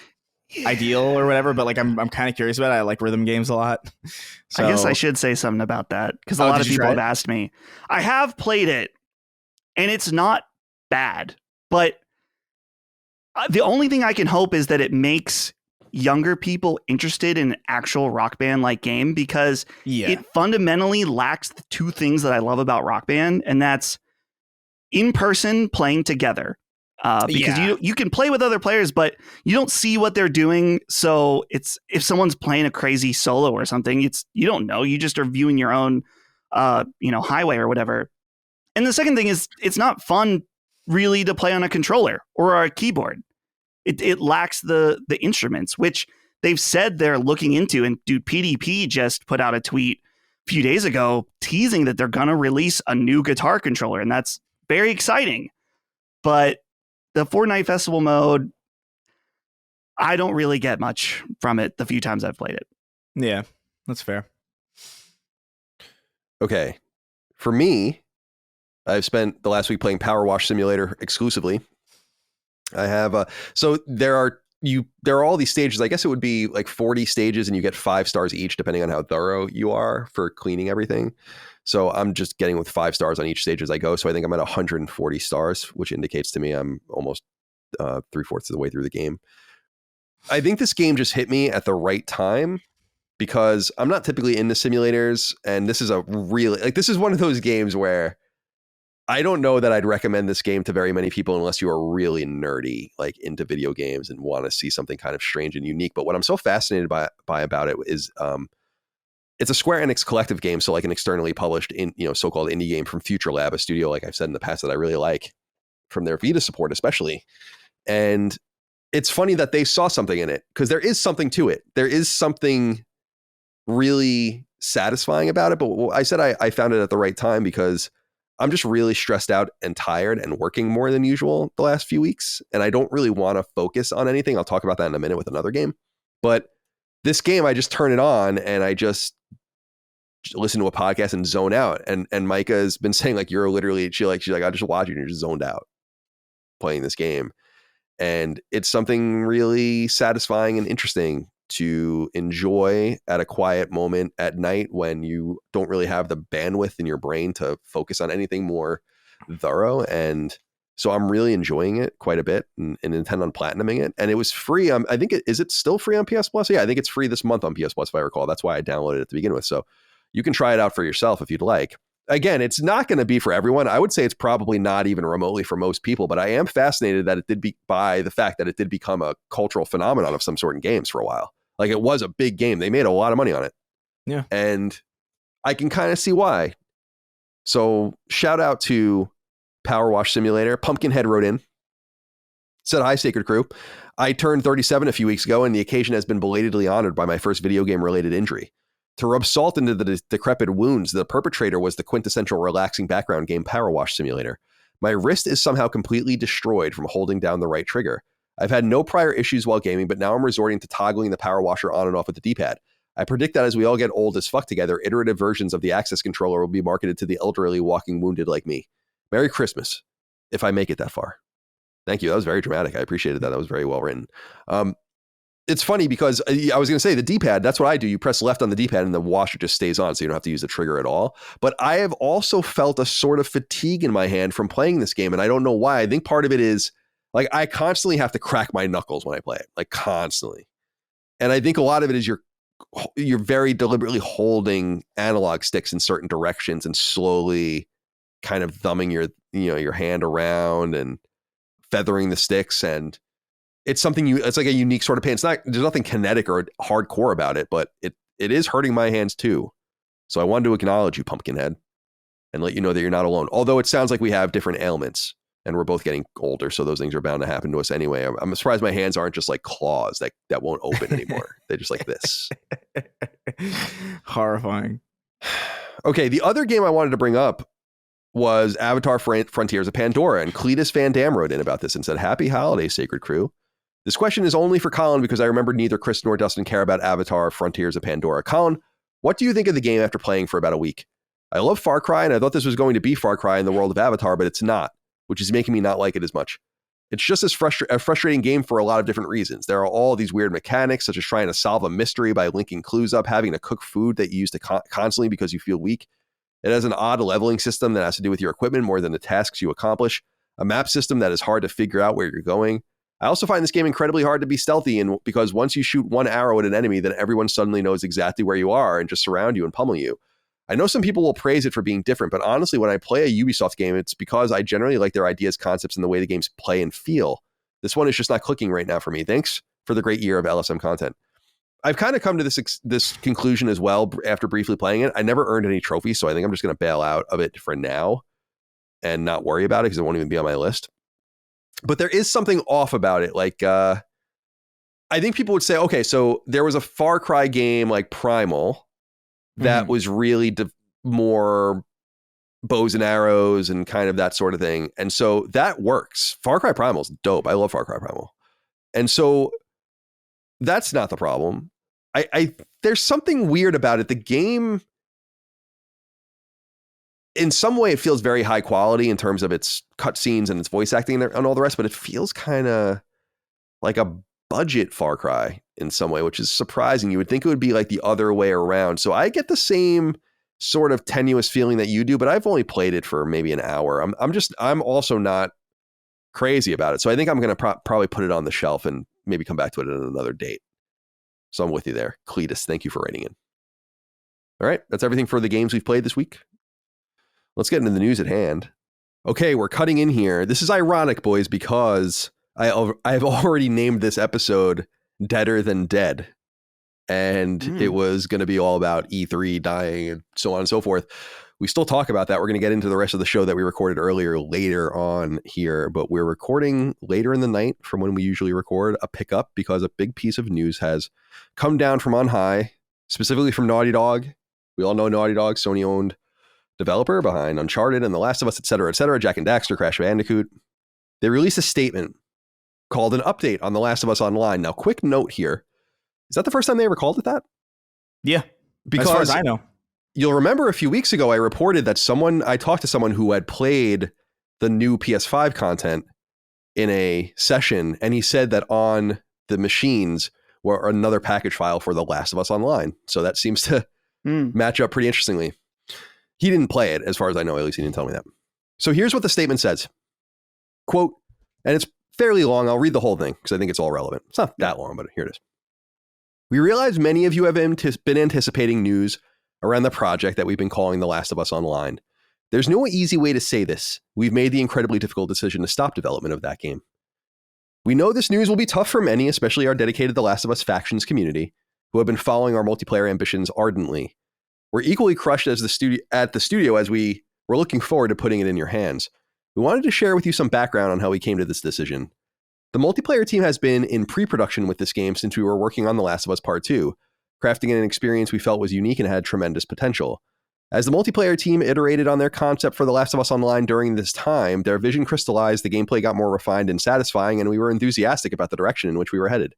ideal or whatever, but like I'm kind of curious about it. I like rhythm games a lot. So, I guess I should say something about that because a lot of people have asked me. I have played it, and it's not bad, but the only thing I can hope is that it makes younger people interested in an actual Rock Band like game because it fundamentally lacks the two things that I love about Rock Band, and that's in person playing together. Because you can play with other players, but you don't see what they're doing. So it's if someone's playing a crazy solo or something, you don't know. You just are viewing your own highway or whatever. And the second thing is it's not fun really to play on a controller or a keyboard. It lacks the instruments, which they've said they're looking into. And dude, PDP just put out a tweet a few days ago teasing that they're going to release a new guitar controller. And that's very exciting. But the Fortnite Festival mode, I don't really get much from it the few times I've played it. Yeah, that's fair. Okay. For me, I've spent the last week playing Power Wash Simulator exclusively. I have so there are all these stages. I guess it would be like 40 stages and you get 5 stars each depending on how thorough you are for cleaning everything. So I'm just getting with 5 stars on each stage as I go. So I think I'm at 140 stars, which indicates to me I'm almost 3/4 of the way through the game. I think this game just hit me at the right time because I'm not typically into simulators. And this is this is one of those games where I don't know that I'd recommend this game to very many people unless you are really nerdy, like into video games and want to see something kind of strange and unique. But what I'm so fascinated by about it is it's a Square Enix collective game. So like an externally published so-called indie game from Future Lab, a studio, like I've said in the past, that I really like from their Vita support, especially. And it's funny that they saw something in it because there is something to it. There is something really satisfying about it. But I said I found it at the right time because I'm just really stressed out and tired and working more than usual the last few weeks. And I don't really want to focus on anything. I'll talk about that in a minute with another game. But this game, I just turn it on and I just listen to a podcast and zone out. And Micah has been saying like, you're literally, she's like, I just watch you and you're just zoned out playing this game. And it's something really satisfying and interesting to enjoy at a quiet moment at night when you don't really have the bandwidth in your brain to focus on anything more thorough. And so I'm really enjoying it quite a bit and intend on platinuming it. And it was free. I think is it still free on PS Plus? Yeah, I think it's free this month on PS Plus, if I recall. That's why I downloaded it to begin with. So you can try it out for yourself if you'd like. Again, it's not going to be for everyone. I would say it's probably not even remotely for most people, but I am fascinated that it did by the fact that it did become a cultural phenomenon of some sort in games for a while. Like it was a big game. They made a lot of money on it. Yeah. And I can kind of see why. So shout out to Power Wash Simulator. Pumpkinhead wrote in, said, "Hi, Sacred Crew. I turned 37 a few weeks ago, and the occasion has been belatedly honored by my first video game related injury. To rub salt into the decrepit wounds, the perpetrator was the quintessential relaxing background game Power Wash Simulator. My wrist is somehow completely destroyed from holding down the right trigger. I've had no prior issues while gaming, but now I'm resorting to toggling the power washer on and off with the D-pad. I predict that as we all get old as fuck together, iterative versions of the access controller will be marketed to the elderly walking wounded like me. Merry Christmas, if I make it that far." Thank you. That was very dramatic. I appreciated that. That was very well written. It's funny because I was going to say the D-pad, that's what I do. You press left on the D-pad and the washer just stays on, so you don't have to use the trigger at all. But I have also felt a sort of fatigue in my hand from playing this game, and I don't know why. I think part of it is, like, I constantly have to crack my knuckles when I play it, like constantly. And I think a lot of it is you're very deliberately holding analog sticks in certain directions and slowly kind of thumbing your hand around and feathering the sticks, and it's something it's like a unique sort of pain. There's nothing kinetic or hardcore about it, but it is hurting my hands too. So I wanted to acknowledge you, Pumpkinhead, and let you know that you're not alone. Although it sounds like we have different ailments and we're both getting older, so those things are bound to happen to us anyway. I'm surprised my hands aren't just like claws that won't open anymore. They're just like this. Horrifying. Okay, the other game I wanted to bring up was Avatar Frontiers of Pandora, and Cletus Van Dam wrote in about this and said, "Happy holidays, Sacred Crew. This question is only for Colin because I remember neither Chris nor Dustin care about Avatar Frontiers of Pandora. Colin, what do you think of the game after playing for about a week? I love Far Cry, and I thought this was going to be Far Cry in the world of Avatar, but it's not, which is making me not like it as much. It's just a frustrating game for a lot of different reasons. There are all these weird mechanics, such as trying to solve a mystery by linking clues up, having to cook food that you use to constantly because you feel weak. It has an odd leveling system that has to do with your equipment more than the tasks you accomplish, a map system that is hard to figure out where you're going. I also find this game incredibly hard to be stealthy in because once you shoot one arrow at an enemy, then everyone suddenly knows exactly where you are and just surround you and pummel you. I know some people will praise it for being different, but honestly, when I play a Ubisoft game, it's because I generally like their ideas, concepts, and the way the games play and feel. This one is just not clicking right now for me. Thanks for the great year of LSM content. I've kind of come to this conclusion as well after briefly playing it. I never earned any trophies, so I think I'm just going to bail out of it for now and not worry about it because it won't even be on my list. But there is something off about it. Like, I think people would say, okay, so there was a Far Cry game like Primal that was really more bows and arrows and kind of that sort of thing. And so that works. Far Cry Primal is dope. I love Far Cry Primal. And so that's not the problem. There's something weird about it. The game, in some way, it feels very high quality in terms of its cutscenes and its voice acting and all the rest, but it feels kind of like a budget Far Cry in some way, which is surprising. You would think it would be like the other way around. So I get the same sort of tenuous feeling that you do, but I've only played it for maybe an hour. I'm also not crazy about it. So I think I'm going to probably put it on the shelf and maybe come back to it at another date. So I'm with you there. Cletus, thank you for writing in. All right, that's everything for the games we've played this week. Let's get into the news at hand. Okay, we're cutting in here. This is ironic, boys, because I've already named this episode Deader Than Dead. And it was going to be all about E3 dying and so on and so forth. We still talk about that. We're going to get into the rest of the show that we recorded earlier later on here, but we're recording later in the night from when we usually record a pickup because a big piece of news has come down from on high, specifically from Naughty Dog. We all know Naughty Dog, Sony-owned developer behind Uncharted and The Last of Us, etc., Jack and Daxter, Crash Bandicoot. They released a statement called an update on The Last of Us Online. Now, quick note here. Is that the first time they ever called it that? Yeah. Because as far as I know. You'll remember a few weeks ago, I reported that I talked to someone who had played the new PS5 content in a session, and he said that on the machines were another package file for The Last of Us Online. So that seems to match up pretty interestingly. He didn't play it, as far as I know. At least he didn't tell me that. So here's what the statement says. Quote, and it's fairly long. I'll read the whole thing because I think it's all relevant. It's not that long, but here it is. We realize many of you have been anticipating news around the project that we've been calling The Last of Us Online. There's no easy way to say this. We've made the incredibly difficult decision to stop development of that game. We know this news will be tough for many, especially our dedicated The Last of Us factions community, who have been following our multiplayer ambitions ardently. We're equally crushed at the studio as we were looking forward to putting it in your hands. We wanted to share with you some background on how we came to this decision. The multiplayer team has been in pre-production with this game since we were working on The Last of Us Part 2, crafting an experience we felt was unique and had tremendous potential. As the multiplayer team iterated on their concept for The Last of Us Online during this time, their vision crystallized, the gameplay got more refined and satisfying, and we were enthusiastic about the direction in which we were headed.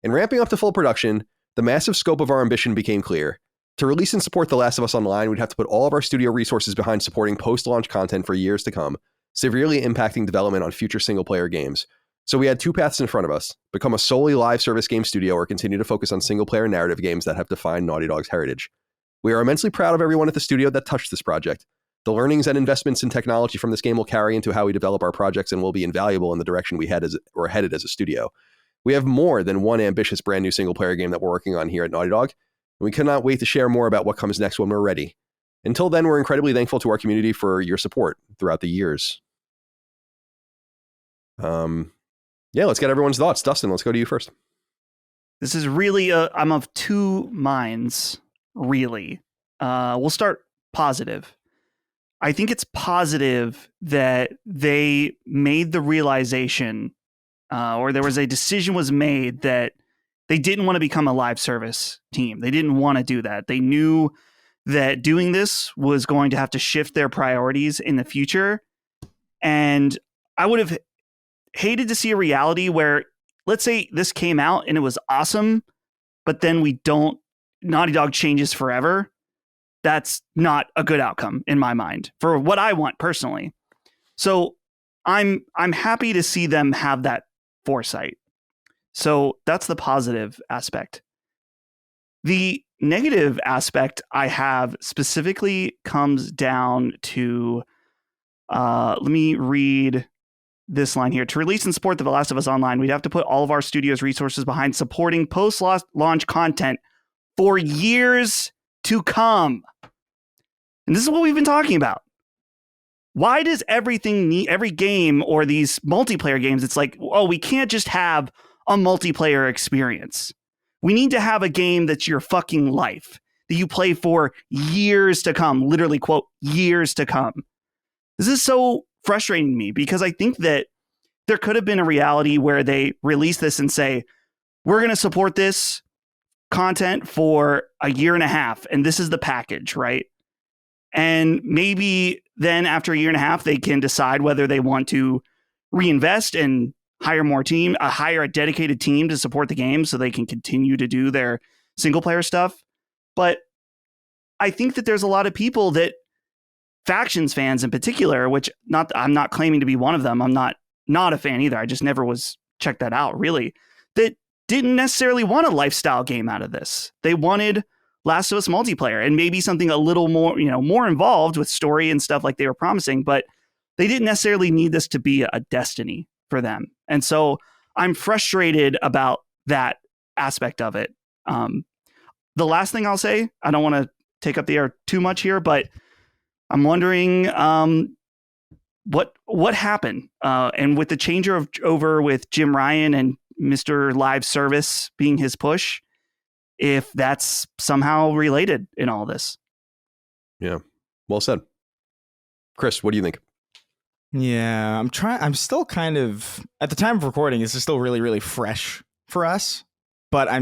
In ramping up to full production, the massive scope of our ambition became clear. To release and support The Last of Us Online, we'd have to put all of our studio resources behind supporting post-launch content for years to come, severely impacting development on future single-player games. So we had two paths in front of us: become a solely live service game studio or continue to focus on single-player narrative games that have defined Naughty Dog's heritage. We are immensely proud of everyone at the studio that touched this project. The learnings and investments in technology from this game will carry into how we develop our projects and will be invaluable in the direction we're headed as a studio. We have more than one ambitious brand new single-player game that we're working on here at Naughty Dog, and we cannot wait to share more about what comes next when we're ready. Until then, we're incredibly thankful to our community for your support throughout the years. Yeah, let's get everyone's thoughts. Dustin, let's go to you first. This is really I'm of two minds, really. We'll start positive. I think it's positive that they made the realization, or there was a decision was made that they didn't want to become a live service team. They didn't want to do that. They knew that doing this was going to have to shift their priorities in the future. And I would have hated to see a reality where, let's say this came out and it was awesome, but then Naughty Dog changes forever. That's not a good outcome in my mind for what I want personally. So I'm happy to see them have that foresight. So that's the positive aspect. The negative aspect I have specifically comes down to, let me read this line here. To release and support The Last of Us Online, we'd have to put all of our studio's resources behind supporting post-launch content for years to come. And this is what we've been talking about. Why does every game or these multiplayer games, it's like, oh, we can't just have a multiplayer experience. We need to have a game that's your fucking life, that you play for years to come, literally, quote, years to come. This is so frustrating to me because I think that there could have been a reality where they release this and say, we're going to support this content for a year and a half, and this is the package, right? And maybe then after a year and a half, they can decide whether they want to reinvest and hire a dedicated team to support the game so they can continue to do their single player stuff. But I think that there's a lot of people that, factions fans in particular, which I'm not claiming to be one of them. I'm not a fan either. I just never was checked that out really, that didn't necessarily want a lifestyle game out of this. They wanted Last of Us multiplayer and maybe something a little more, more involved with story and stuff like they were promising, but they didn't necessarily need this to be a Destiny for them. And so I'm frustrated about that aspect of it. The last thing I'll say, I don't want to take up the air too much here, but I'm wondering what happened. And with the changeover with Jim Ryan and Mr. Live Service being his push, if that's somehow related in all this. Yeah, well said. Chris, what do you think? Yeah, I'm still kind of, at the time of recording, this is still really, really fresh for us. But I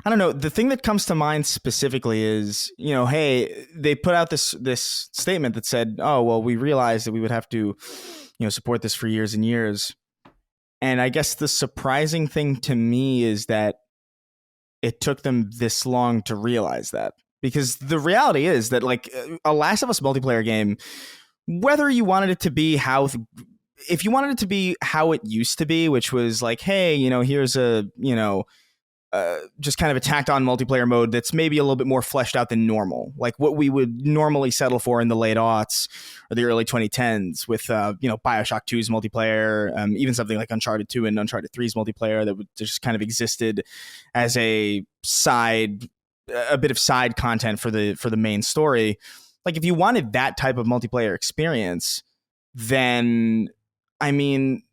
don't know. The thing that comes to mind specifically is, hey, they put out this statement that said, oh, well, we realized that we would have to, support this for years and years. And I guess the surprising thing to me is that it took them this long to realize that. Because the reality is that, like, a Last of Us multiplayer game, whether you wanted it to be if you wanted it to be how it used to be, which was like, hey, here's just kind of a tacked on multiplayer mode that's maybe a little bit more fleshed out than normal, like what we would normally settle for in the late aughts or the early 2010s with, BioShock 2's multiplayer, even something like Uncharted 2 and Uncharted 3's multiplayer that would just kind of existed as a bit of side content for the main story. Like, if you wanted that type of multiplayer experience, then, I mean,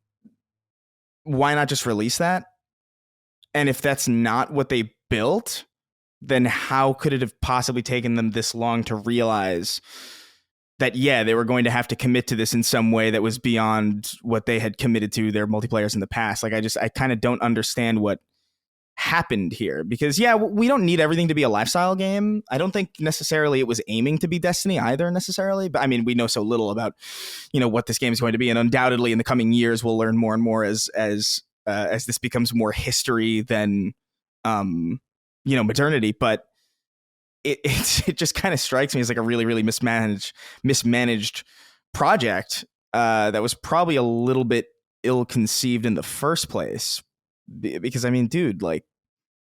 why not just release that? And if that's not what they built, then how could it have possibly taken them this long to realize that, yeah, they were going to have to commit to this in some way that was beyond what they had committed to their multiplayers in the past? Like, I kind of don't understand what happened here, because, yeah, we don't need everything to be a lifestyle game. I don't think necessarily it was aiming to be Destiny either necessarily, but I mean, we know so little about, what this game is going to be. And undoubtedly in the coming years, we'll learn more and more as this becomes more history than, modernity. But it just kind of strikes me as like a really, really mismanaged project. that was probably a little bit ill-conceived in the first place. Because, I mean, dude, like,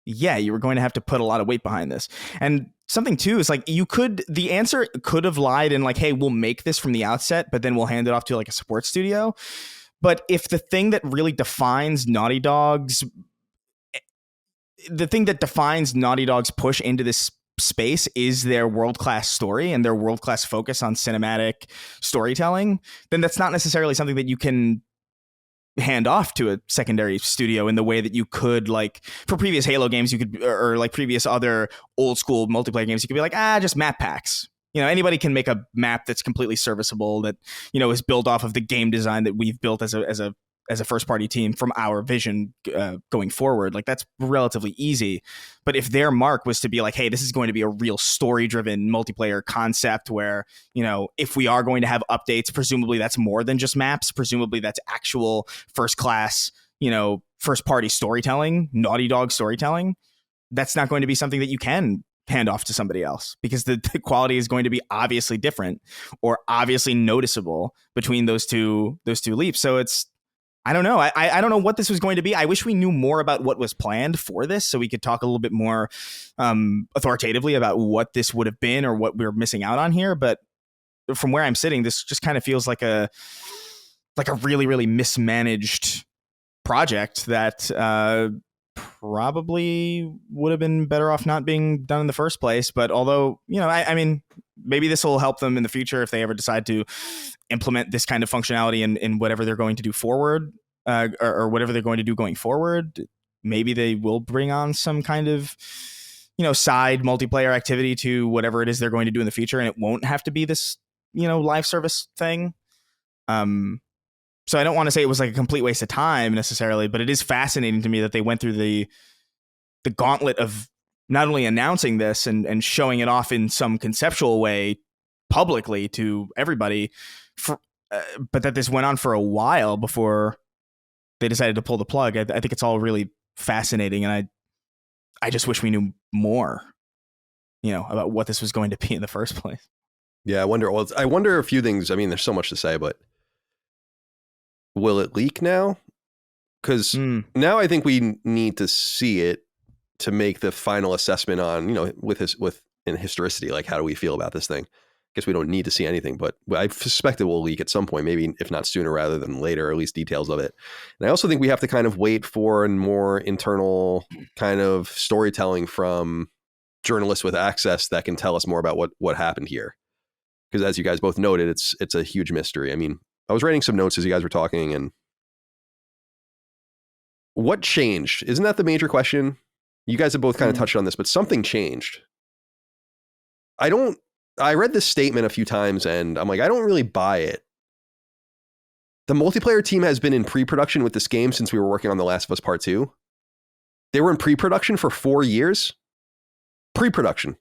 yeah, you were going to have to put a lot of weight behind this. And something, too, is like the answer could have lied in like, hey, we'll make this from the outset, but then we'll hand it off to like a support studio. But if the thing that really defines Naughty Dog's push into this space is their world-class story and their world-class focus on cinematic storytelling, then that's not necessarily something that you can hand off to a secondary studio in the way that you could, like, for previous Halo games, you could, or like previous other old school multiplayer games, you could be like, just map packs. You know, anybody can make a map that's completely serviceable, that, you know, is built off of the game design that we've built as a first party team from our vision going forward. Like, that's relatively easy. But if their mark was to be like, hey, this is going to be a real story driven multiplayer concept where, you know, if we are going to have updates, presumably that's more than just maps. Presumably that's actual first class, you know, first party storytelling, Naughty Dog storytelling. That's not going to be something that you can hand off to somebody else, because the quality is going to be obviously different or obviously noticeable between those two leaps. So it's, I don't know. I don't know what this was going to be. I wish we knew more about what was planned for this, so we could talk a little bit more authoritatively about what this would have been or what we're missing out on here. But from where I'm sitting, this just kind of feels like a really, really mismanaged project that probably would have been better off not being done in the first place. But although, you know, I mean, maybe this will help them in the future if they ever decide to implement this kind of functionality in whatever they're going to do forward, or whatever they're going to do going forward. Maybe they will bring on some kind of, you know, side multiplayer activity to whatever it is they're going to do in the future, and it won't have to be this, you know, live service thing. So I don't want to say it was like a complete waste of time necessarily, but it is fascinating to me that they went through the gauntlet of not only announcing this and showing it off in some conceptual way publicly to everybody, but that this went on for a while before they decided to pull the plug. I think it's all really fascinating, and I just wish we knew more, you know, about what this was going to be in the first place. Yeah, I wonder a few things. I mean, there's so much to say, but will it leak now? Because now I think we need to see it to make the final assessment on, you know, in historicity, like, how do we feel about this thing? I guess we don't need to see anything, but I suspect it will leak at some point, maybe if not sooner rather than later, or at least details of it. And I also think we have to kind of wait for more internal kind of storytelling from journalists with access that can tell us more about what happened here. Because as you guys both noted, it's a huge mystery. I mean, I was writing some notes as you guys were talking, and what changed? Isn't that the major question? You guys have both kind of touched on this, but something changed. I read this statement a few times and I'm like, I don't really buy it. The multiplayer team has been in pre-production with this game since we were working on The Last of Us Part 2. They were in pre-production for 4 years. Pre-production.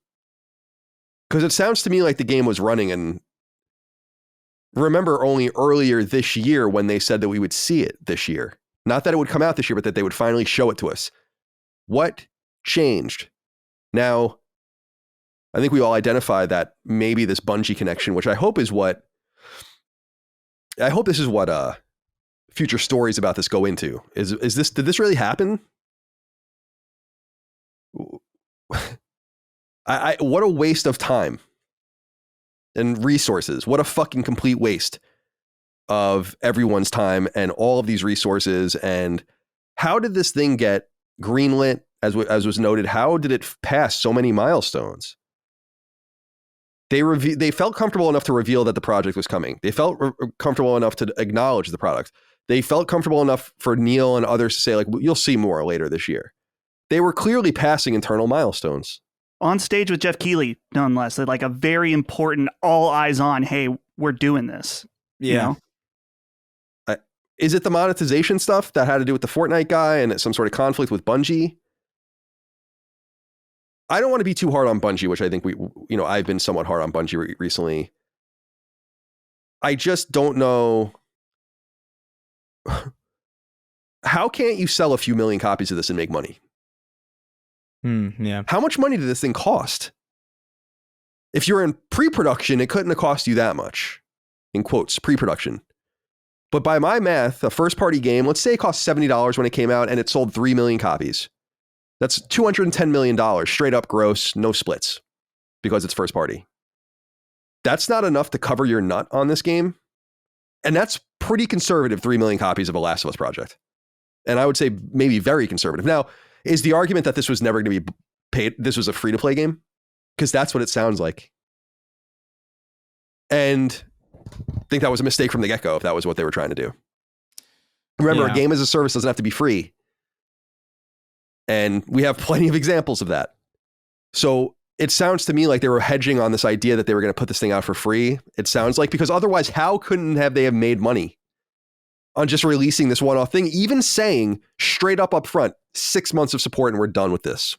Because it sounds to me like the game was running, and remember only earlier this year when they said that we would see it this year. Not that it would come out this year, but that they would finally show it to us. What changed? Now, I think we all identify that maybe this Bungie connection, which I hope is what future stories about this go into. Did this really happen? What a waste of time and resources. What a fucking complete waste of everyone's time and all of these resources. And how did this thing get greenlit? As was noted, how did it pass so many milestones? They felt comfortable enough to reveal that the project was coming. They felt comfortable enough to acknowledge the product. They felt comfortable enough for Neil and others to say, like, you'll see more later this year. They were clearly passing internal milestones. On stage with Jeff Keighley, nonetheless, like a very important, all eyes on, hey, we're doing this. Yeah. You know? Is it the monetization stuff that had to do with the Fortnite guy and some sort of conflict with Bungie? I don't want to be too hard on Bungie, which I think I've been somewhat hard on Bungie recently. I just don't know. How can't you sell a few million copies of this and make money? Yeah. How much money did this thing cost? If you're in pre-production, it couldn't have cost you that much. In quotes, pre-production. But by my math, a first-party game, let's say it cost $70 when it came out and it sold 3 million copies. That's $210 million, straight up gross, no splits, because it's first party. That's not enough to cover your nut on this game. And that's pretty conservative, 3 million copies of a Last of Us project. And I would say maybe very conservative. Now, is the argument that this was never going to be paid, this was a free-to-play game? Because that's what it sounds like. And I think that was a mistake from the get-go if that was what they were trying to do. Remember, a game as a service doesn't have to be free. And we have plenty of examples of that. So it sounds to me like they were hedging on this idea that they were going to put this thing out for free. It sounds like, because otherwise, how couldn't they have made money on just releasing this one-off thing, even saying straight up front, 6 months of support and we're done with this.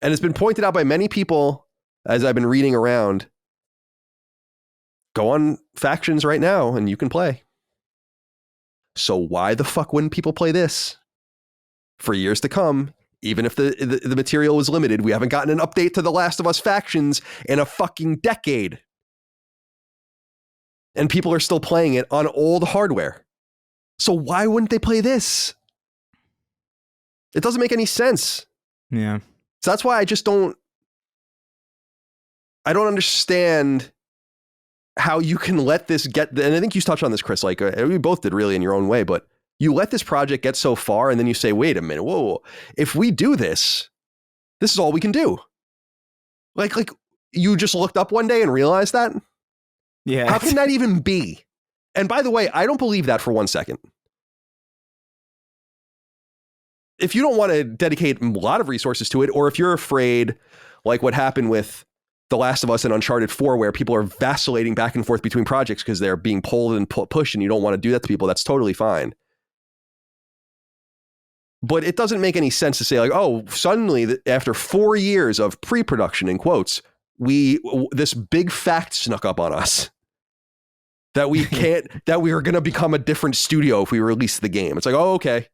And it's been pointed out by many people as I've been reading around. Go on Factions right now and you can play. So why the fuck wouldn't people play this for years to come? Even if the material was limited, we haven't gotten an update to The Last of Us Factions in a fucking decade. And people are still playing it on old hardware. So why wouldn't they play this? It doesn't make any sense. Yeah. So that's why I don't understand how you can let this get, and I think you touched on this, Chris, like we both did really in your own way, but you let this project get so far and then you say, wait a minute, whoa, if we do this, this is all we can do. Like you just looked up one day and realized that? Yeah. How can that even be? And by the way, I don't believe that for 1 second. If you don't want to dedicate a lot of resources to it, or if you're afraid, like what happened with The Last of Us and Uncharted 4, where people are vacillating back and forth between projects because they're being pulled and pushed and you don't want to do that to people, that's totally fine. But it doesn't make any sense to say like, oh, suddenly after 4 years of pre-production, in quotes, this big fact snuck up on us that we can't, that we are going to become a different studio if we release the game. It's like, oh, okay.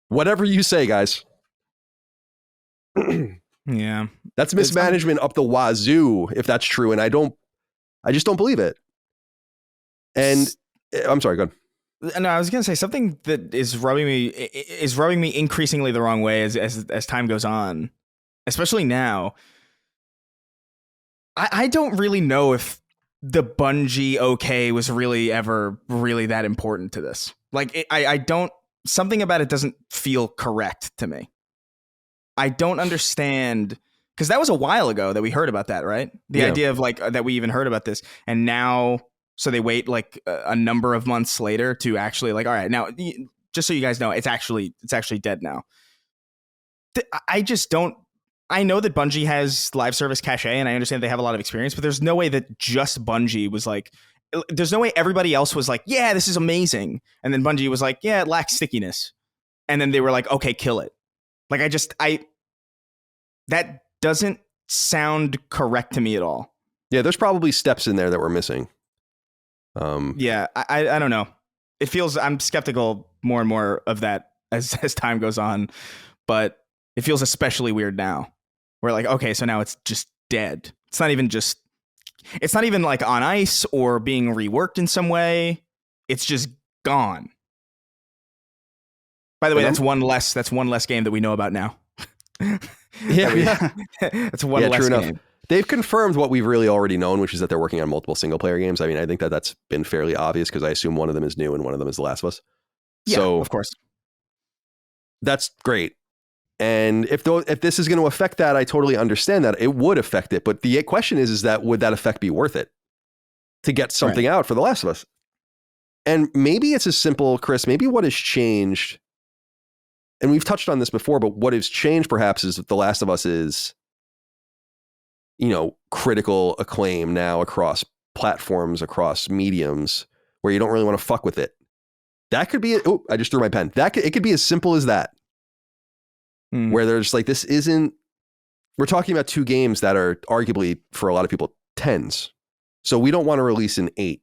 Whatever you say, guys. Yeah. That's mismanagement up the wazoo, if that's true. And I just don't believe it. And I'm sorry, go ahead. No, I was going to say something that is rubbing me increasingly the wrong way as time goes on, especially now. I don't really know if the Bungie okay was really ever really that important to this. Like, I don't, something about it doesn't feel correct to me. I don't understand, because that was a while ago that we heard about that, right? The idea of like that we even heard about this, and now, so they wait like a number of months later to actually like, all right, now just so you guys know, it's actually dead now. I just don't. I know that Bungie has live service cachet, and I understand they have a lot of experience, but there's no way that just Bungie was like, there's no way everybody else was like, yeah, this is amazing. And then Bungie was like, yeah, it lacks stickiness. And then they were like, okay, kill it. Like, that doesn't sound correct to me at all. Yeah, there's probably steps in there that we're missing. Yeah, I don't know. It feels, I'm skeptical more and more of that as time goes on, but it feels especially weird now. We're like, okay, so now it's just dead. It's not even like on ice or being reworked in some way. It's just gone. By the way, that's one less game that we know about now. Yeah. That's one less true game. Enough. They've confirmed what we've really already known, which is that they're working on multiple single player games. I mean, I think that's been fairly obvious because I assume one of them is new and one of them is The Last of Us. Yeah, so, of course. That's great. And if this is going to affect that, I totally understand that it would affect it. But the question is that would that effect be worth it to get something out for The Last of Us? And maybe it's as simple, Chris, maybe what has changed, and we've touched on this before, but what has changed perhaps is that The Last of Us is, critical acclaim now across platforms, across mediums, where you don't really want to fuck with it. That could be, I just threw my pen. It could be as simple as that. Where they're just like, we're talking about two games that are arguably, for a lot of people, 10s. So we don't want to release an 8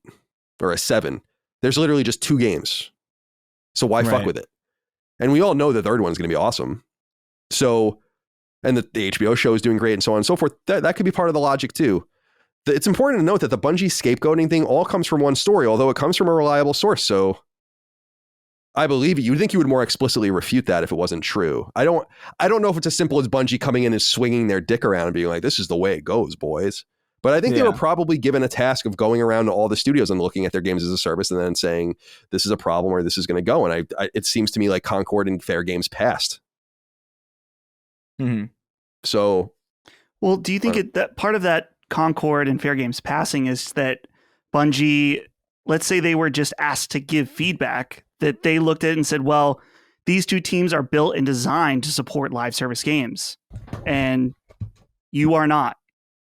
or a 7. There's literally just two games. So why fuck with it? And we all know the third one's going to be awesome. So, and the HBO show is doing great and so on and so forth. That could be part of the logic too. it's important to note that the Bungie scapegoating thing all comes from one story, although it comes from a reliable source. So I believe it. You'd think you would more explicitly refute that if it wasn't true. I don't know if it's as simple as Bungie coming in and swinging their dick around and being like, this is the way it goes, boys. But I think they were probably given a task of going around to all the studios and looking at their games as a service and then saying, this is a problem or this is going to go. And it seems to me like Concord and Fair Games passed. Mm-hmm. So. Well, do you think that part of that Concord and Fair Games passing is that Bungie, let's say they were just asked to give feedback, that they looked at it and said, well, these two teams are built and designed to support live service games, and you are not.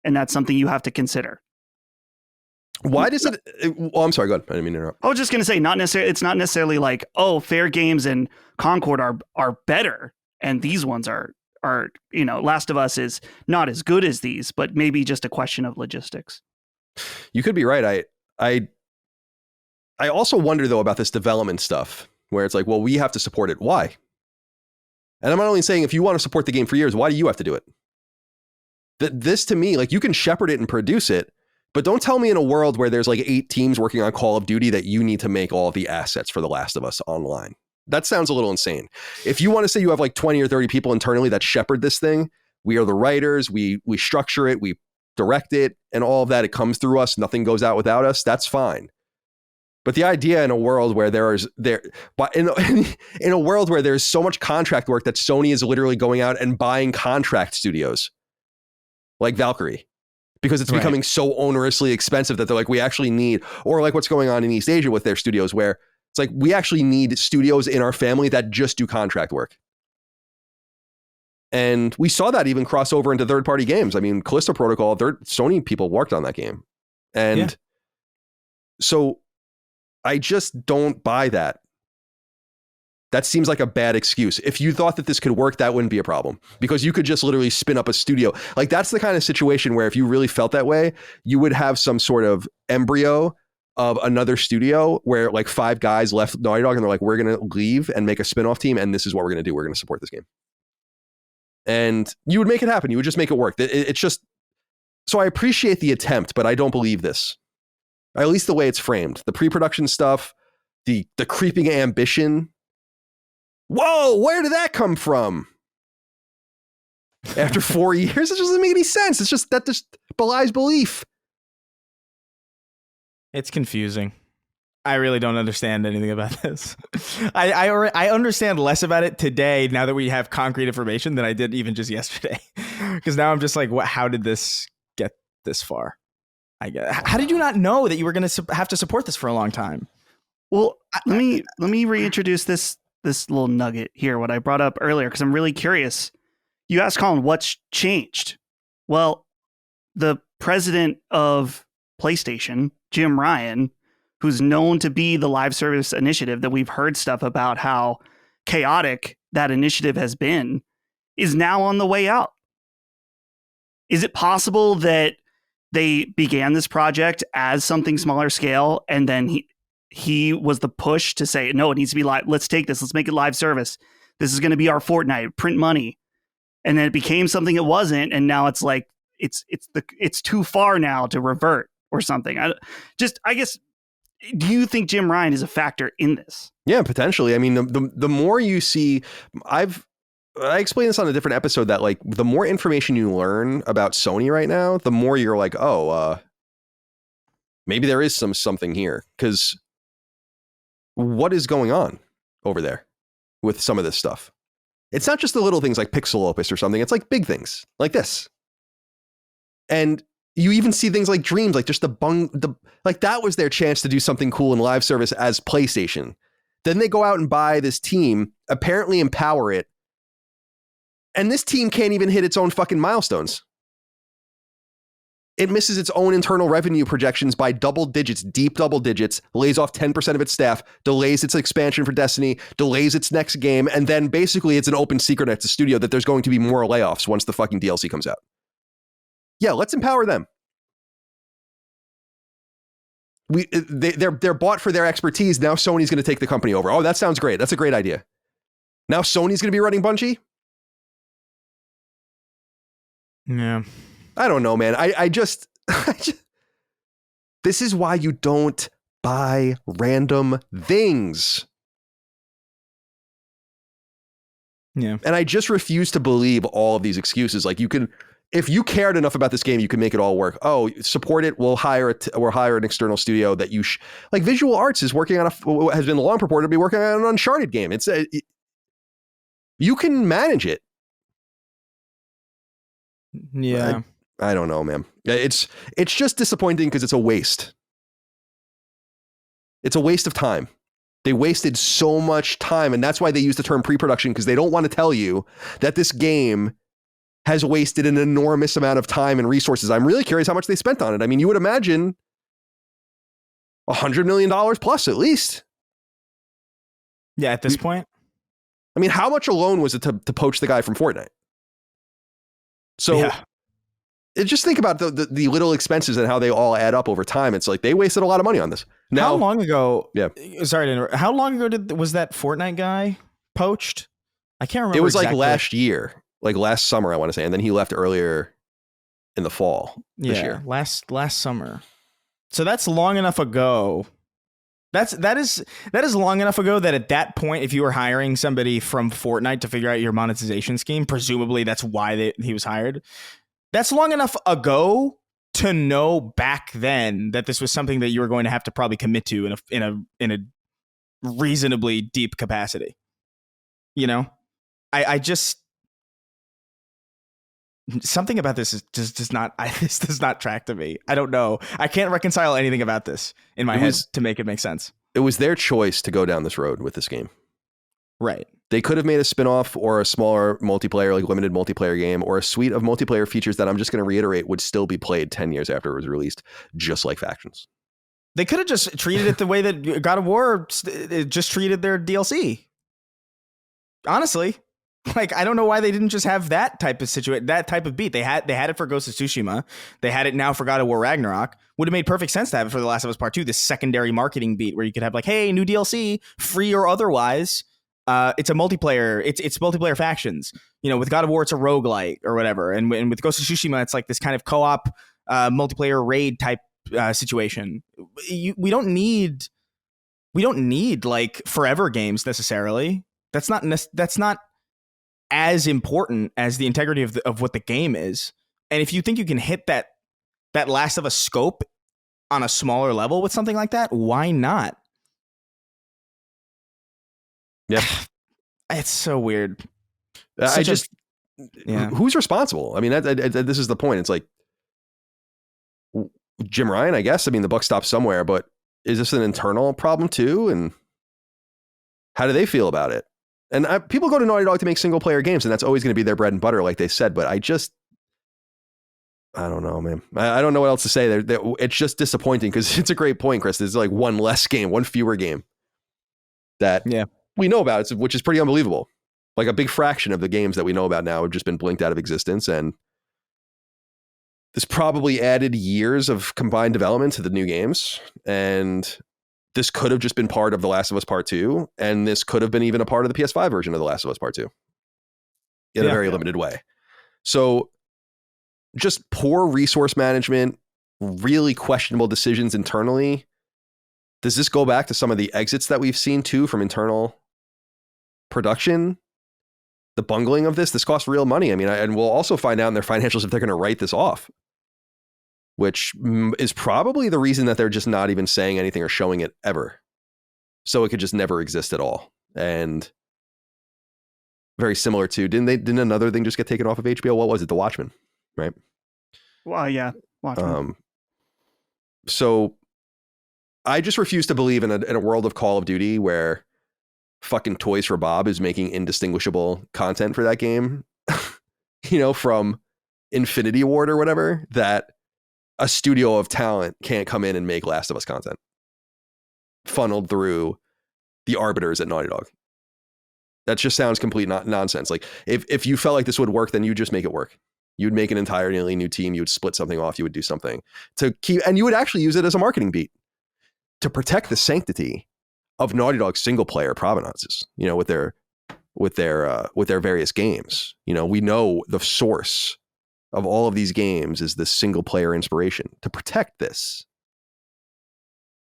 And that's something you have to consider. Why does it? Oh, I'm sorry. Go ahead. I didn't mean to interrupt. I was just going to say, it's not necessarily like, oh, Fair Games and Concord are better, and these ones are Last of Us is not as good as these, but maybe just a question of logistics. You could be right. I also wonder though about this development stuff, where it's like, well, we have to support it. Why? And I'm not only saying if you want to support the game for years, why do you have to do it? This to me, like, you can shepherd it and produce it, but don't tell me in a world where there's like 8 teams working on Call of Duty that you need to make all of the assets for The Last of Us online. That sounds a little insane. If you want to say you have like 20 or 30 people internally that shepherd this thing, we are the writers, we structure it, we direct it, and all of that, it comes through us, nothing goes out without us, that's fine. But the idea in a world where in a world where there's so much contract work that Sony is literally going out and buying contract studios like Valkyrie, because it's becoming so onerously expensive that they're like, we actually need, or like what's going on in East Asia with their studios, where it's like, we actually need studios in our family that just do contract work. And we saw that even cross over into third-party games. I mean, Callisto Protocol, Sony people worked on that game. And so I just don't buy that. That seems like a bad excuse. If you thought that this could work, that wouldn't be a problem, because you could just literally spin up a studio. Like, that's the kind of situation where if you really felt that way, you would have some sort of embryo of another studio where like 5 guys left Naughty Dog and they're like, we're going to leave and make a spin-off team, and this is what we're going to do. We're going to support this game. And you would make it happen. You would just make it work. It's just, so I appreciate the attempt, but I don't believe this. At least the way it's framed. The pre-production stuff, the creeping ambition. Whoa, where did that come from? After 4 years, it just doesn't make any sense. It's just, that just belies belief. It's confusing. I really don't understand anything about this. I understand less about it today now that we have concrete information than I did even just yesterday. Because now I'm just like, what? How did this get this far? How did you not know that you were going to have to support this for a long time? Well, let me reintroduce this little nugget here, what I brought up earlier, because I'm really curious. You asked Colin, what's changed? Well, the president of PlayStation, Jim Ryan, who's known to be the live service initiative that we've heard stuff about how chaotic that initiative has been, is now on the way out. Is it possible that they began this project as something smaller scale, and then he was the push to say, no, it needs to be live. Let's take this. Let's make it live service. This is going to be our Fortnite, print money. And then it became something it wasn't. And now it's like, it's too far now to revert or something. I guess, do you think Jim Ryan is a factor in this? Yeah, potentially. I mean, the more you see, I explained this on a different episode, that like the more information you learn about Sony right now, the more you're like, maybe there is something here. Because what is going on over there with some of this stuff? It's not just the little things like Pixel Opus or something. It's like big things like this. And you even see things like Dreams, like just like that was their chance to do something cool in live service as PlayStation. Then they go out and buy this team, apparently empower it. And this team can't even hit its own fucking milestones. It misses its own internal revenue projections by double digits, deep double digits, lays off 10% of its staff, delays its expansion for Destiny, delays its next game, and then basically it's an open secret at the studio that there's going to be more layoffs once the fucking DLC comes out. Yeah, let's empower them. They're bought for their expertise. Now Sony's going to take the company over. Oh, that sounds great. That's a great idea. Now Sony's going to be running Bungie? Yeah. I don't know, man. I just, This is why you don't buy random things. Yeah. And I just refuse to believe all of these excuses. Like, you can, if you cared enough about this game, you can make it all work. Oh, support it. We'll hire an external studio that like Visual Arts is working on has been long purported to be working on an Uncharted game. You can manage it. Yeah. I don't know, man. It's just disappointing because it's a waste. It's a waste of time. They wasted so much time, and that's why they use the term pre-production, because they don't want to tell you that this game has wasted an enormous amount of time and resources. I'm really curious how much they spent on it. I mean, you would imagine $100 million plus at least. Yeah, at this point. I mean, how much alone was it to poach the guy from Fortnite? So Yeah. Just think about the little expenses and how they all add up over time. It's like they wasted a lot of money on this. Now, how long ago? Yeah. Sorry to interrupt. How long ago was that Fortnite guy poached? I can't remember. It was exactly. like last year, like last summer, I want to say, and then he left earlier in the fall this year. last summer. So that's long enough ago. That is long enough ago that at that point, if you were hiring somebody from Fortnite to figure out your monetization scheme, presumably that's why he was hired. That's long enough ago to know back then that this was something that you were going to have to probably commit to in a reasonably deep capacity. You know, I just something about this does not track to me. I don't know. I can't reconcile anything about this in my head to make it make sense. It was their choice to go down this road with this game. Right. They could have made a spin-off or a smaller multiplayer, like limited multiplayer game, or a suite of multiplayer features that I'm just going to reiterate would still be played 10 years after it was released, just like Factions. They could have just treated it the way that God of War just treated their DLC. Honestly, like, I don't know why they didn't just have that type of situation, that type of beat. They had it for Ghost of Tsushima. They had it now for God of War Ragnarok. Would have made perfect sense to have it for The Last of Us Part 2, this secondary marketing beat where you could have like, hey, new DLC, free or otherwise. It's a multiplayer. It's multiplayer factions. You know, with God of War, it's a roguelike or whatever. And with Ghost of Tsushima, it's like this kind of co-op multiplayer raid type situation. We don't need like forever games necessarily. That's not as important as the integrity of what the game is. And if you think you can hit that Last of Us scope on a smaller level with something like that, why not? Yeah. It's so weird. Who's responsible? I mean, this is the point. It's like Jim Ryan, I guess. I mean, the buck stops somewhere, but is this an internal problem too? And how do they feel about it? And people go to Naughty Dog to make single player games, and that's always going to be their bread and butter, like they said. But I don't know, man. I don't know what else to say. It's just disappointing because it's a great point, Chris. There's like one less game, one fewer game that we know about, which is pretty unbelievable. Like a big fraction of the games that we know about now have just been blinked out of existence. And this probably added years of combined development to the new games. And this could have just been part of The Last of Us Part 2. And this could have been even a part of the PS5 version of The Last of Us Part 2 in a very limited way. So just poor resource management, really questionable decisions internally. Does this go back to some of the exits that we've seen too from internal production? The bungling of this costs real money. I mean, and we'll also find out in their financials if they're going to write this off, which is probably the reason that they're just not even saying anything or showing it ever. So it could just never exist at all. And very similar to, didn't another thing just get taken off of HBO? What was it? The Watchmen, right? Well, yeah. Watchmen. So I just refuse to believe in a world of Call of Duty where fucking Toys for Bob is making indistinguishable content for that game, you know, from Infinity Ward or whatever, that a studio of talent can't come in and make Last of Us content funneled through the arbiters at Naughty Dog. That just sounds complete nonsense. Like if you felt like this would work, then you just make it work. You'd make an entirely new team. You would split something off. You would do something to keep, and you would actually use it as a marketing beat to protect the sanctity of Naughty Dog's single player provenances, you know, with their various games. You know, we know the source of all of these games is this single player inspiration. To protect this,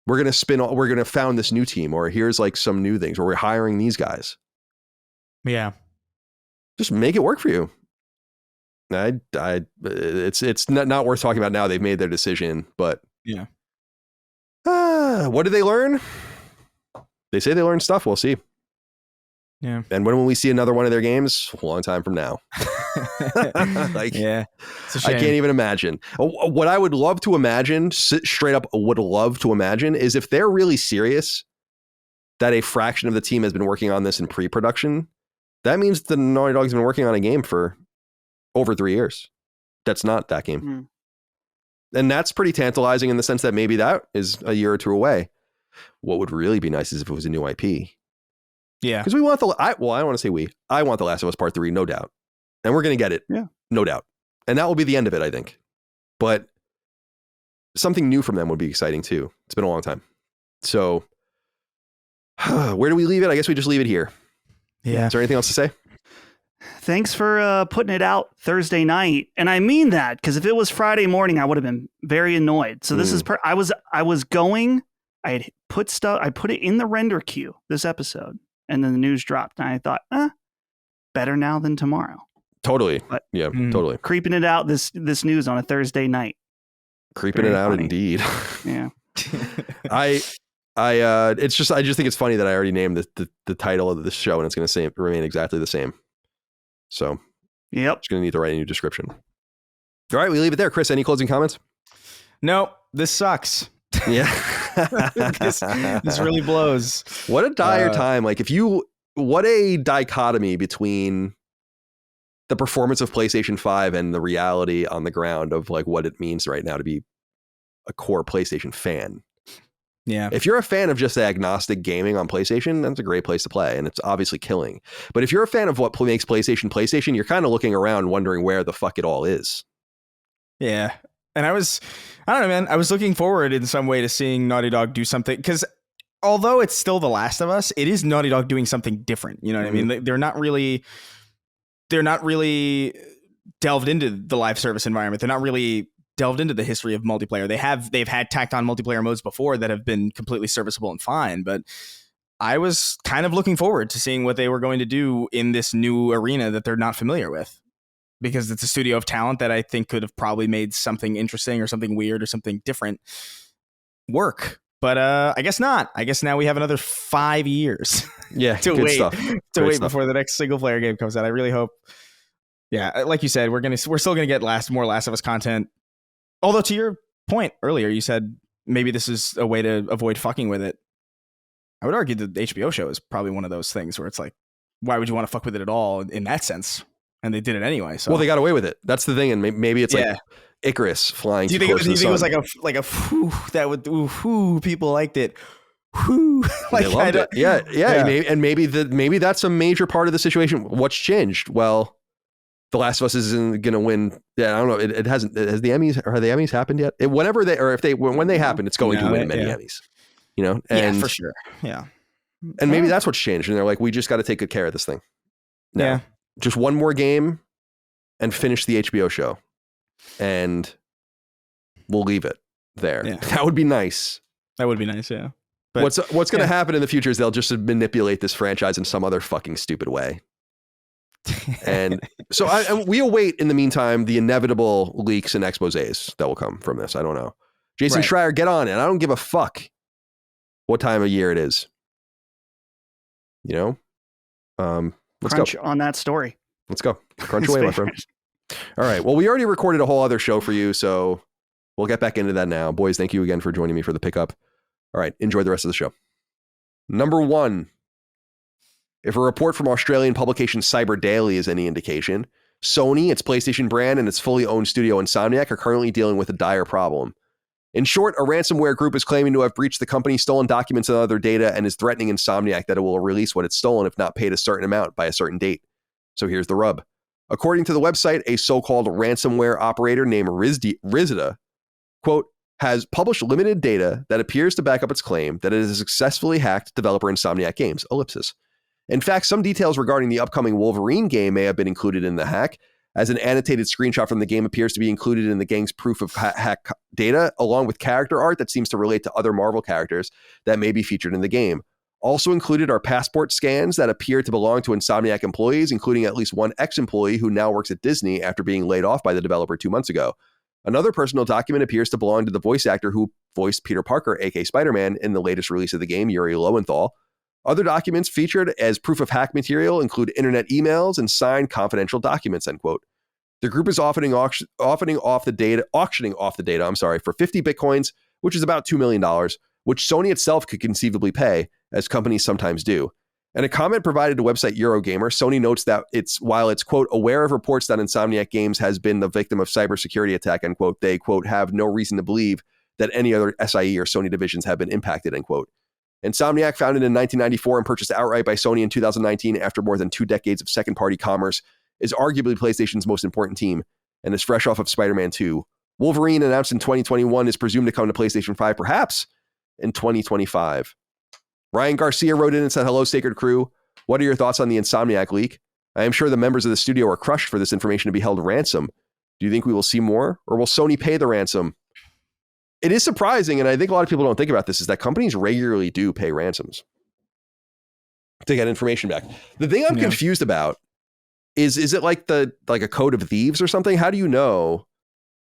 we're going to found this new team, or here's like some new things, or we're hiring these guys. Yeah. Just make it work for you. It's not worth talking about now. They've made their decision, but yeah. What did they learn? They say they learned stuff. We'll see. Yeah. And when will we see another one of their games? A long time from now. Like, yeah. I can't even imagine. What I would love to imagine, straight up would love to imagine, is if they're really serious that a fraction of the team has been working on this in pre-production, that means the Naughty Dog's been working on a game for over 3 years. That's not that game. Mm. And that's pretty tantalizing in the sense that maybe that is a year or two away. What would really be nice is if it was a new IP. Yeah. Because we want I don't want to say we. I want The Last of Us Part 3, no doubt. And we're going to get it. Yeah. No doubt. And that will be the end of it, I think. But something new from them would be exciting too. It's been a long time. So where do we leave it? I guess we just leave it here. Yeah. Is there anything else to say? Thanks for putting it out Thursday night. And I mean that, because if it was Friday morning, I would have been very annoyed. So this is I put it in the render queue, this episode, and then the news dropped. And I thought, better now than tomorrow. Totally. But yeah, totally. Creeping it out, this news on a Thursday night. Creeping Very it out funny. indeed. Yeah. I just think it's funny that I already named the title of the show, and it's going to remain exactly the same. So, Yep. Just going to need to write a new description. All right, we leave it there. Chris, any closing comments? No, this sucks. Yeah. this really blows. What a dire time. Like what a dichotomy between the performance of PlayStation 5 and the reality on the ground of like what it means right now to be a core PlayStation fan. Yeah. If you're a fan of just agnostic gaming on PlayStation, that's a great place to play, and it's obviously killing. But if you're a fan of what makes PlayStation, you're kind of looking around wondering where the fuck it all is. Yeah. And I don't know, man. I was looking forward in some way to seeing Naughty Dog do something, because although it's still The Last of Us, it is Naughty Dog doing something different. You know what I mean? They're not really delved into the live service environment. They're not really delved into the history of multiplayer. They've had tacked on multiplayer modes before that have been completely serviceable and fine, but I was kind of looking forward to seeing what they were going to do in this new arena that they're not familiar with, because it's a studio of talent that I think could have probably made something interesting or something weird or something different work. But I guess not. I guess now we have another 5 years to wait before the next single player game comes out. I really hope. Yeah, like you said, we're still gonna get more Last of Us content. Although, to your point earlier, you said maybe this is a way to avoid fucking with it. I would argue that the HBO show is probably one of those things where it's like, why would you want to fuck with it at all in that sense? And they did it anyway. So. Well, they got away with it. That's the thing. And maybe it's like Icarus flying. Do you think it was like a whew, that would whew, people liked it. Whew, like, they loved it. Yeah. Maybe that's a major part of the situation. What's changed? Well, The Last of Us isn't going to win. Yeah, I don't know. It hasn't. Has the Emmys or have the Emmys happened yet? When they happen, it's going to win many Emmys. You know, and yeah, for sure. Yeah, and maybe that's what's changed. And they're like, we just got to take good care of this thing. Now, just one more game, and finish the HBO show, and we'll leave it there. Yeah. That would be nice. That would be nice. Yeah. But what's going to happen in the future is they'll just manipulate this franchise in some other fucking stupid way. And so we await, in the meantime, the inevitable leaks and exposés that will come from this. I don't know. Jason Schreier, get on it. I don't give a fuck what time of year it is. You know? Let's Crunch go. on that story. Let's go. Crunch away, my friend. All right. Well, we already recorded a whole other show for you, so we'll get back into that now. Boys, thank you again for joining me for the pickup. All right. Enjoy the rest of the show. Number 1. If a report from Australian publication Cyber Daily is any indication, Sony, its PlayStation brand, and its fully owned studio Insomniac are currently dealing with a dire problem. In short, a ransomware group is claiming to have breached the company, stolen documents and other data, and is threatening Insomniac that it will release what it's stolen if not paid a certain amount by a certain date. So here's the rub. According to the website, a so-called ransomware operator named Rizida, quote, has published limited data that appears to back up its claim that it has successfully hacked developer Insomniac Games, ellipsis. In fact, some details regarding the upcoming Wolverine game may have been included in the hack, as an annotated screenshot from the game appears to be included in the gang's proof of hack data, along with character art that seems to relate to other Marvel characters that may be featured in the game. Also included are passport scans that appear to belong to Insomniac employees, including at least one ex-employee who now works at Disney after being laid off by the developer 2 months ago. Another personal document appears to belong to the voice actor who voiced Peter Parker, aka Spider-Man, in the latest release of the game, Yuri Lowenthal. Other documents featured as proof of hack material include internet emails and signed confidential documents, end quote. The group is auctioning off the data for 50 Bitcoins, which is about $2 million, which Sony itself could conceivably pay, as companies sometimes do. In a comment provided to website Eurogamer, Sony notes that while it's, quote, aware of reports that Insomniac Games has been the victim of cybersecurity attack, end quote, they, quote, have no reason to believe that any other SIE or Sony divisions have been impacted, end quote. Insomniac, founded in 1994 and purchased outright by Sony in 2019 after more than 2 decades of second-party commerce, is arguably PlayStation's most important team and is fresh off of Spider-Man 2. Wolverine, announced in 2021, is presumed to come to PlayStation 5 perhaps in 2025. Ryan Garcia wrote in and said, hello, Sacred Crew. What are your thoughts on the Insomniac leak? I am sure the members of the studio are crushed for this information to be held ransom. Do you think we will see more, or will Sony pay the ransom? It is surprising, and I think a lot of people don't think about this, is that companies regularly do pay ransoms to get information back. The thing I'm confused about is it like a code of thieves or something? How do you know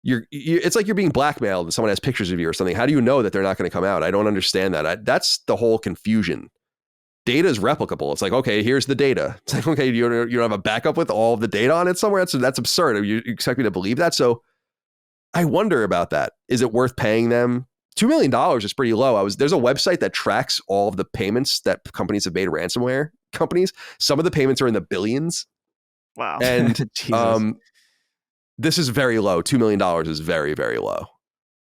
it's like you're being blackmailed and someone has pictures of you or something. How do you know that they're not going to come out? I don't understand that. That's the whole confusion. Data is replicable. It's like, okay, here's the data. It's like, okay, you don't have a backup with all of the data on it somewhere? That's absurd. You expect me to believe that? So I wonder about that. Is it worth paying them? $2 million is pretty low. There's a website that tracks all of the payments that companies have made ransomware companies. Some of the payments are in the billions. Wow. And this is very low. $2 million is very, very low.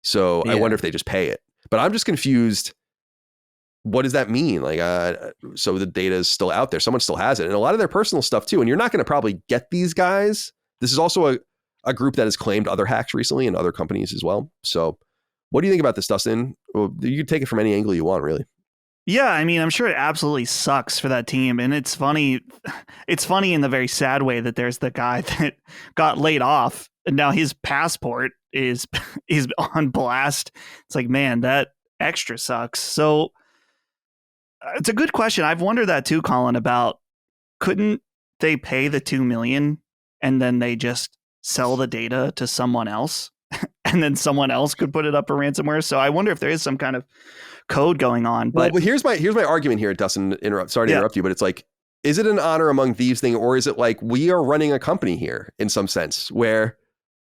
So I wonder if they just pay it. But I'm just confused. What does that mean? Like, so the data is still out there. Someone still has it. And a lot of their personal stuff too. And you're not going to probably get these guys. This is also a group that has claimed other hacks recently and other companies as well. So what do you think about this, Dustin? Well, you can take it from any angle you want, really. Yeah, I mean, I'm sure it absolutely sucks for that team. And it's funny in the very sad way that there's the guy that got laid off and now his passport is on blast. It's like, man, that extra sucks. So it's a good question. I've wondered that too, Colin, about couldn't they pay the 2 million and then they just sell the data to someone else and then someone else could put it up for ransomware? So I wonder if there is some kind of code going on. But here's my argument here, Dustin. Sorry to interrupt you, but it's like, is it an honor among thieves thing, or is it like we are running a company here in some sense where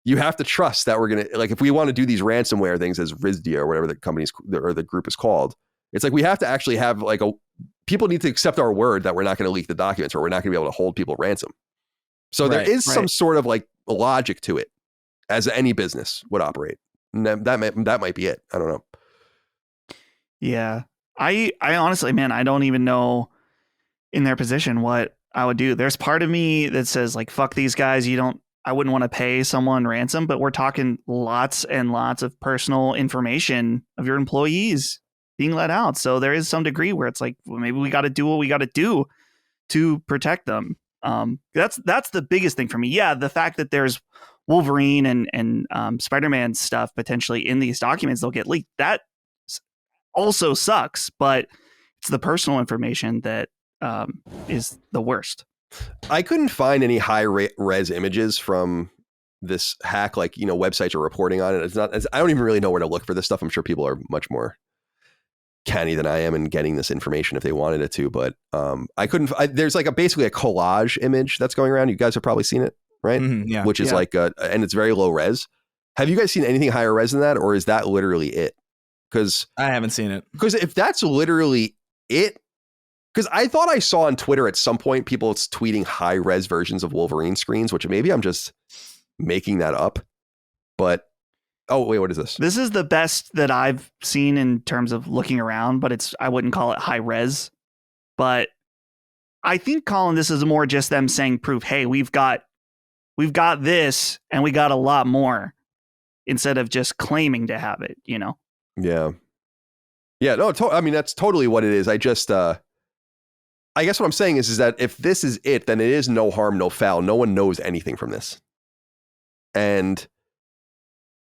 you have to trust that we're gonna, like, if we want to do these ransomware things as Rizdia or whatever the company's or the group is called, it's like we have to actually have like people need to accept our word that we're not going to leak the documents or we're not going to be able to hold people ransom. So there is some sort of like logic to it, as any business would operate. And that might be it. I don't know. Yeah, I honestly, man, I don't even know in their position what I would do. There's part of me that says like, fuck these guys. I wouldn't want to pay someone ransom, but we're talking lots and lots of personal information of your employees being let out. So there is some degree where it's like, well, maybe we got to do what we got to do to protect them. That's the biggest thing for me. Yeah, the fact that there's Wolverine and Spider-Man stuff potentially in these documents they'll get leaked, that also sucks, but it's the personal information that is the worst. I couldn't find any high res images from this hack, like, websites are reporting on it. I don't even really know where to look for this stuff. I'm sure people are much more canny than I am in getting this information if they wanted it to, but I couldn't. There's like basically a collage image that's going around. You guys have probably seen it, right? Mm-hmm, yeah. Which is like and it's very low res. Have you guys seen anything higher res than that, or is that literally it? Because I haven't seen it. Because if that's literally it, because I thought I saw on Twitter at some point people tweeting high res versions of Wolverine screens, which maybe I'm just making that up. But oh wait, what is this? This is the best that I've seen in terms of looking around, but I wouldn't call it high res. But I think, Colin, this is more just them saying proof. Hey, we've got this, and we got a lot more, instead of just claiming to have it. Yeah. Yeah. No, I mean, that's totally what it is. I just, I I guess what I'm saying is that if this is it, then it is no harm, no foul. No one knows anything from this. And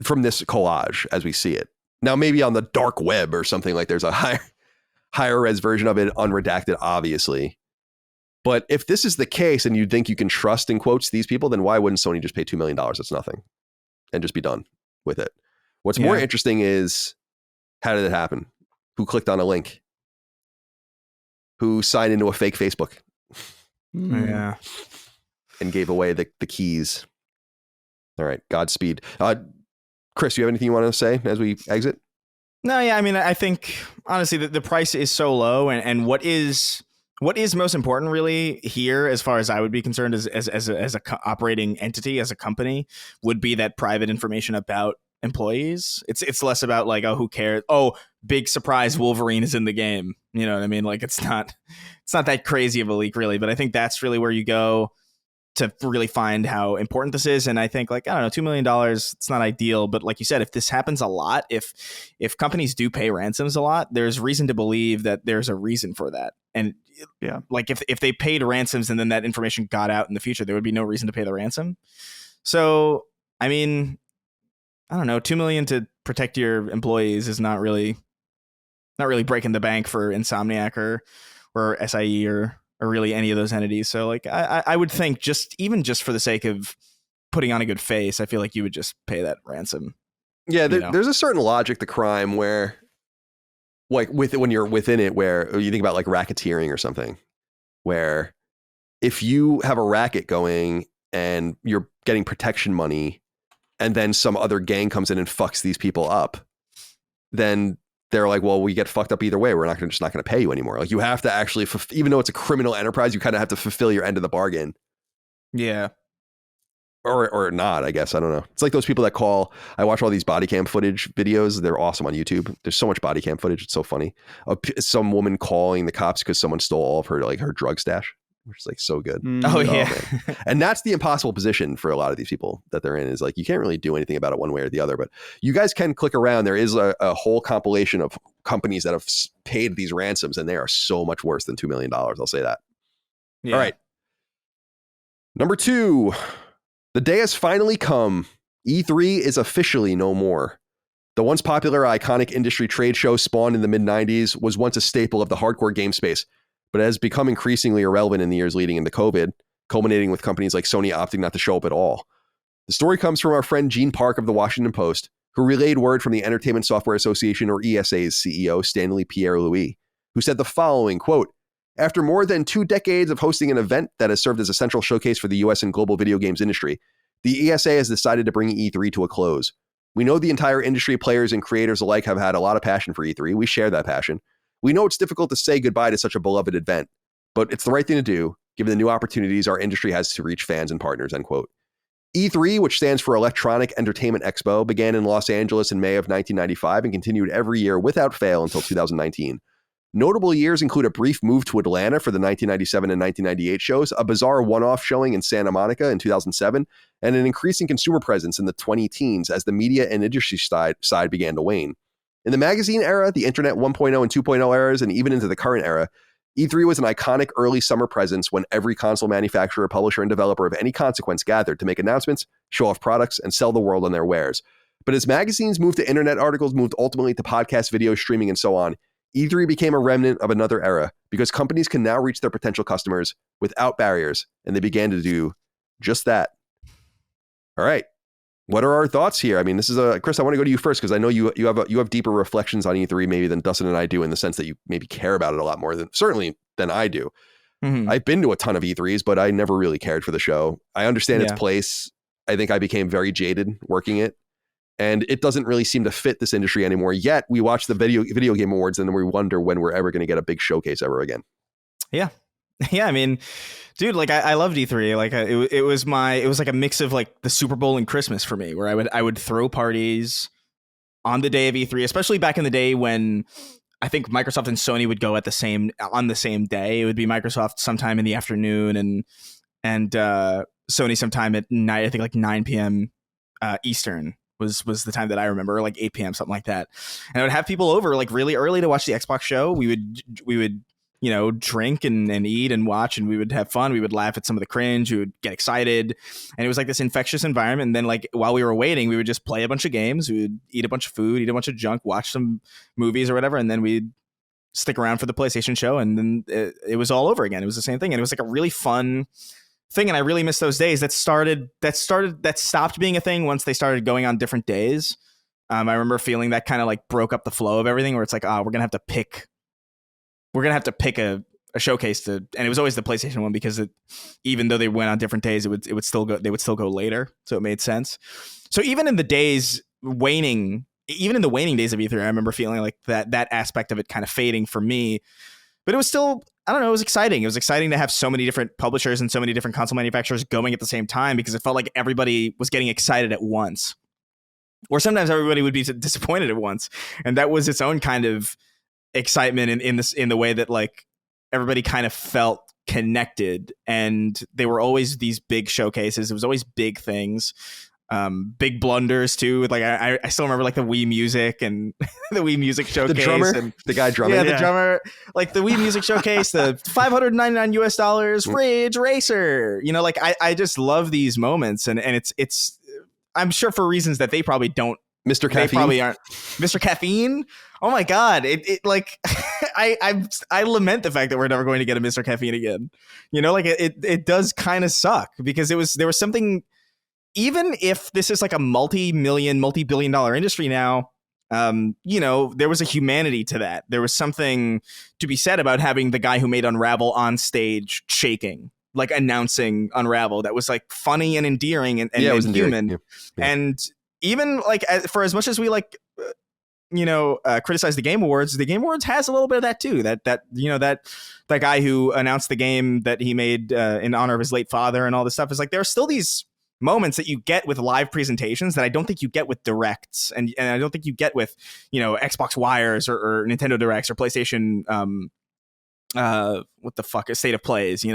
from this collage as we see it. Now, maybe on the dark web or something, like there's a higher res version of it, unredacted, obviously. But if this is the case and you think you can trust, in quotes, these people, then why wouldn't Sony just pay $2 million? That's nothing. And just be done with it. What's more interesting is, how did it happen? Who clicked on a link? Who signed into a fake Facebook? Yeah. And gave away the keys. All right. Godspeed. Chris, you have anything you want to say as we exit? No, yeah. I mean, I think, honestly, the price is so low. And what is most important really here, as far as I would be concerned, as a operating entity, as a company, would be that private information about employees. It's less about like, oh, who cares? Oh, big surprise, Wolverine is in the game. You know what I mean? Like, it's not that crazy of a leak, really. But I think that's really where you go to really find how important this is. And I think, like, I don't know, $2 million, it's not ideal. But like you said, if this happens a lot, if companies do pay ransoms a lot, there's reason to believe that there's a reason for that. And like if they paid ransoms and then that information got out in the future, there would be no reason to pay the ransom. So, I mean, I don't know, $2 million to protect your employees is not really breaking the bank for Insomniac or SIE or really any of those entities. So like I would think just for the sake of putting on a good face, I feel like you would just pay that ransom. Yeah, there's a certain logic to crime where, like, when you're within it, where you think about like racketeering or something, where if you have a racket going and you're getting protection money and then some other gang comes in and fucks these people up, then they're like, well, we get fucked up either way. We're just not going to pay you anymore. Like, you have to actually, even though it's a criminal enterprise, you kind of have to fulfill your end of the bargain. Yeah. Or not, I guess. I don't know. It's like those people that call. I watch all these body cam footage videos. They're awesome on YouTube. There's so much body cam footage. It's so funny. Some woman calling the cops because someone stole all of her drug stash, which is like so good. Oh yeah. And that's the impossible position for a lot of these people that they're in, is like, you can't really do anything about it one way or the other, but you guys can click around. There is a whole compilation of companies that have paid these ransoms, and they are so much worse than $2 million. I'll say that. Yeah. All right. Number 2. The day has finally come. E3 is officially no more. The once popular, iconic industry trade show spawned in the mid-90s was once a staple of the hardcore game space, but has become increasingly irrelevant in the years leading into COVID, culminating with companies like Sony opting not to show up at all. The story comes from our friend Gene Park of the Washington Post, who relayed word from the Entertainment Software Association, or ESA's CEO, Stanley Pierre-Louis, who said the following, quote, "After more than 2 decades of hosting an event that has served as a central showcase for the US and global video games industry, the ESA has decided to bring E3 to a close. We know the entire industry, players and creators alike, have had a lot of passion for E3. We share that passion. We know it's difficult to say goodbye to such a beloved event, but it's the right thing to do, given the new opportunities our industry has to reach fans and partners," end quote. E3, which stands for Electronic Entertainment Expo, began in Los Angeles in May of 1995 and continued every year without fail until 2019. Notable years include a brief move to Atlanta for the 1997 and 1998 shows, a bizarre one-off showing in Santa Monica in 2007, and an increasing consumer presence in the 2010s as the media and industry side began to wane. In the magazine era, the Internet 1.0 and 2.0 eras, and even into the current era, E3 was an iconic early summer presence when every console manufacturer, publisher, and developer of any consequence gathered to make announcements, show off products, and sell the world on their wares. But as magazines moved to internet articles, moved ultimately to podcast, video, streaming, and so on, E3 became a remnant of another era because companies can now reach their potential customers without barriers, and they began to do just that. All right. What are our thoughts here? I mean, this is Chris, I want to go to you first because I know you have deeper reflections on E3 maybe than Dustin and I do, in the sense that you maybe care about it a lot more than I do. Mm-hmm. I've been to a ton of E3s, but I never really cared for the show. I understand its place. I think I became very jaded working it. And it doesn't really seem to fit this industry anymore. Yet we watch the video game awards and then we wonder when we're ever going to get a big showcase ever again. Yeah. Yeah. I mean, dude, like I loved E3. Like it was like a mix of like the Super Bowl and Christmas for me, where I would throw parties on the day of E3, especially back in the day when I think Microsoft and Sony would go on the same day. It would be Microsoft sometime in the afternoon and Sony sometime at night, I think like 9 p.m. Eastern. Was the time that I remember, like 8 p.m., something like that. And I would have people over like really early to watch the Xbox show. We would drink and eat and watch, and we would have fun. We would laugh at some of the cringe. We would get excited, and it was like this infectious environment. And then like while we were waiting, we would just play a bunch of games. We would eat a bunch of food, eat a bunch of junk, watch some movies or whatever, and then we'd stick around for the PlayStation show, and then it was all over again. It was the same thing, and it was like a really fun thing, and I really miss those days. That stopped being a thing once they started going on different days. I remember feeling that kind of like broke up the flow of everything, where it's like, we're gonna have to pick a showcase to, and it was always the PlayStation one, because even though they went on different days, they would still go later, so it made sense. So even in the waning days of E3, I remember feeling like that aspect of it kind of fading for me, but it was still, I don't know, it was exciting. It was exciting to have so many different publishers and so many different console manufacturers going at the same time, because it felt like everybody was getting excited at once, or sometimes everybody would be disappointed at once, and that was its own kind of excitement in the way that like everybody kind of felt connected, and they were always these big showcases. It was always big things, big blunders too. Like I still remember like the Wii Music and the Wii Music Showcase, the drummer, and the guy drumming, the drummer, like the Wii Music Showcase, the $599 Ridge Racer. Like I just love these moments, and it's I'm sure for reasons that they probably don't. Mr. Caffeine. They probably aren't. Mr. Caffeine. Oh my God. It like I lament the fact that we're never going to get a Mr. Caffeine again. Like it does kind of suck, because there was something, even if this is like a multi-billion-dollar industry now, there was a humanity to that. There was something to be said about having the guy who made Unravel on stage shaking, like announcing Unravel. That was like funny and endearing and it was human. Yeah. And even like for as much as we like, criticize the Game Awards has a little bit of that too. That guy who announced the game that he made in honor of his late father and all this stuff is like, there are still these moments that you get with live presentations that I don't think you get with directs, and I don't think you get with Xbox Wires or Nintendo Directs or PlayStation what the fuck, State of Plays.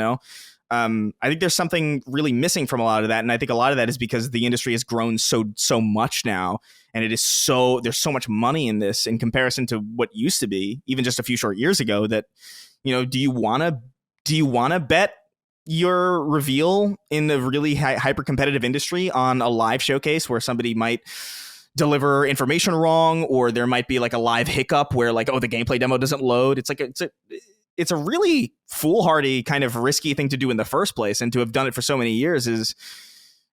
I think there's something really missing from a lot of that, and I think a lot of that is because the industry has grown so much now, and there's so much money in this in comparison to what used to be even just a few short years ago. That do you want to bet your reveal in a really hyper competitive industry on a live showcase where somebody might deliver information wrong, or there might be like a live hiccup where like, the gameplay demo doesn't load? It's a really foolhardy kind of risky thing to do in the first place, and to have done it for so many years is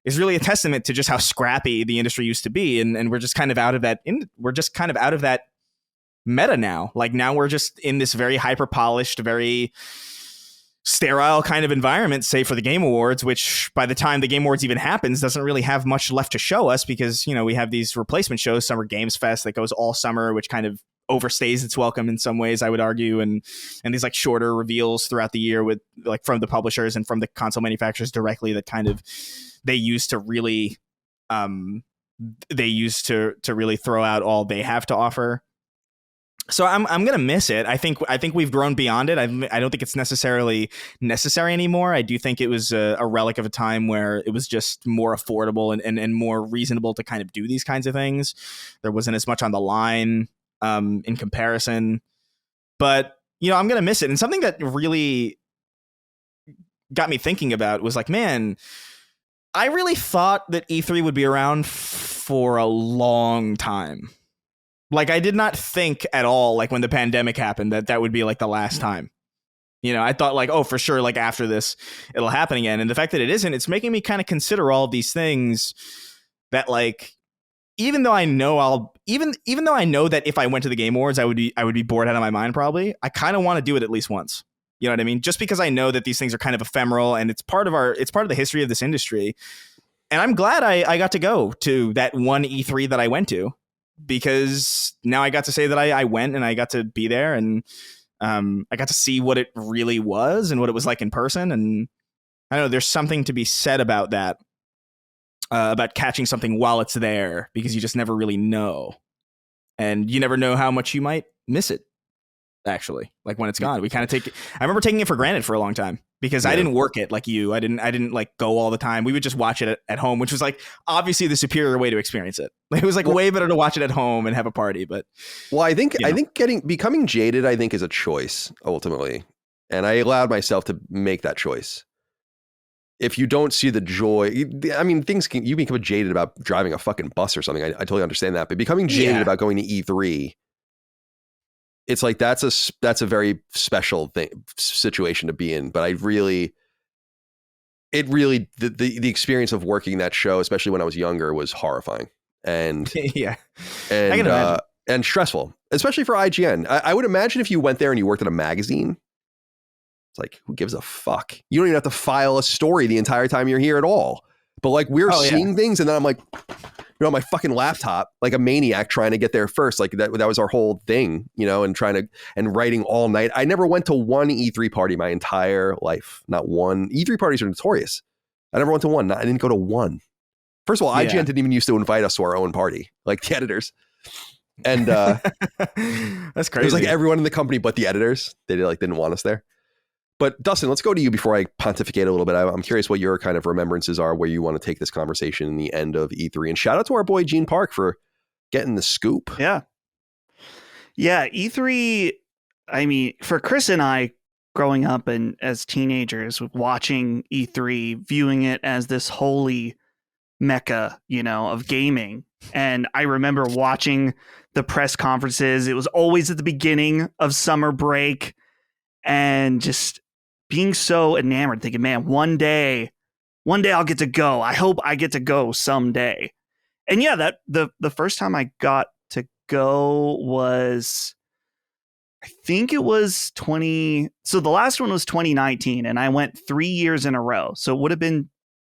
really a testament to just how scrappy the industry used to be, and we're just kind of out of that. We're just kind of out of that meta now. Like now we're just in this very hyper polished, very sterile kind of environment, say for the Game Awards, which by the time the Game Awards even happens doesn't really have much left to show us, because we have these replacement shows, Summer Games Fest that goes all summer, which kind of overstays its welcome in some ways, I would argue, and these like shorter reveals throughout the year with like from the publishers and from the console manufacturers directly that kind of they use to really really throw out all they have to offer. So I'm gonna miss it. I think we've grown beyond it. I don't think it's necessarily necessary anymore. I do think it was a relic of a time where it was just more affordable and more reasonable to kind of do these kinds of things. There wasn't as much on the line in comparison, but I'm gonna miss it. And something that really got me thinking about was like, man, I really thought that E3 would be around for a long time. Like I did not think at all, like when the pandemic happened, that would be like the last time. I thought like, for sure, like after this, it'll happen again. And the fact that it isn't, it's making me kind of consider all of these things that like, even though I know that if I went to the Game Awards, I would be bored out of my mind. Probably. I kind of want to do it at least once. You know what I mean? Just because I know that these things are kind of ephemeral and it's part of the history of this industry. And I'm glad I got to go to that one E3 that I went to, because now I got to say that I went and I got to be there, and I got to see what it really was and what it was like in person. And I don't know, there's something to be said about that, about catching something while it's there, because you just never really know, and you never know how much you might miss it. Actually, like when it's gone, we kind of take it. I remember taking it for granted for a long time, because I didn't work it like you. I didn't like go all the time. We would just watch it at home, which was like obviously the superior way to experience it. Like, it was like way better to watch it at home and have a party. But I think becoming jaded, I think, is a choice ultimately. And I allowed myself to make that choice. If you don't see the joy, I mean, you become jaded about driving a fucking bus or something. I totally understand that. But becoming jaded about going to E3, it's like that's a very special situation to be in. But the experience of working that show, especially when I was younger, was horrifying and I can imagine. And stressful, especially for IGN. I would imagine if you went there and you worked at a magazine, it's like, who gives a fuck? You don't even have to file a story the entire time you're here at all. But like we're seeing things, and then I'm like, on my fucking laptop, like a maniac trying to get there first. Like that was our whole thing, and writing all night. I never went to one E3 party my entire life. Not one. E3 parties are notorious. I never went to one. I didn't go to one. First of all, IGN didn't even used to invite us to our own party, like the editors. And that's crazy. It was like everyone in the company but the editors. They didn't want us there. But Dustin, let's go to you before I pontificate a little bit. I'm curious what your kind of remembrances are, where you want to take this conversation in the end of E3. And shout out to our boy Gene Park for getting the scoop. Yeah. Yeah, E3, I mean, for Chris and I growing up and as teenagers watching E3, viewing it as this holy mecca, of gaming. And I remember watching the press conferences. It was always at the beginning of summer break and just being so enamored, thinking, man, one day I'll get to go. I hope I get to go someday. And yeah, that the first time I got to go was, I think it was so the last one was 2019 and I went 3 years in a row. So it would have been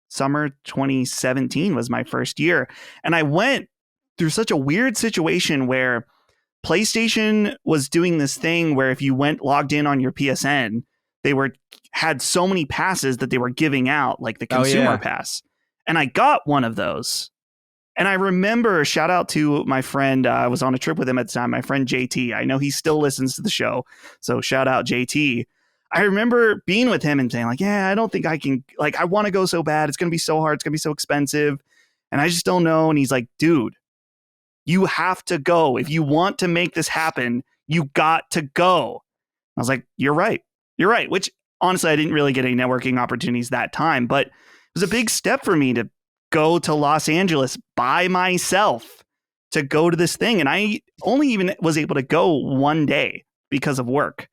summer 2017 was my first year. And I went through such a weird situation where PlayStation was doing this thing where if you went logged in on your PSN, they had so many passes that they were giving out, like the consumer pass. And I got one of those. And I remember, shout out to my friend, I was on a trip with him at the time, my friend JT. I know he still listens to the show. So shout out JT. I remember being with him and saying like, yeah, I don't think I can, like, I want to go so bad. It's going to be so hard. It's going to be so expensive. And I just don't know. And he's like, dude, you have to go. If you want to make this happen, you got to go. I was like, you're right. You're right. Which honestly, I didn't really get any networking opportunities that time, but it was a big step for me to go to Los Angeles by myself to go to this thing. And I only even was able to go one day because of work.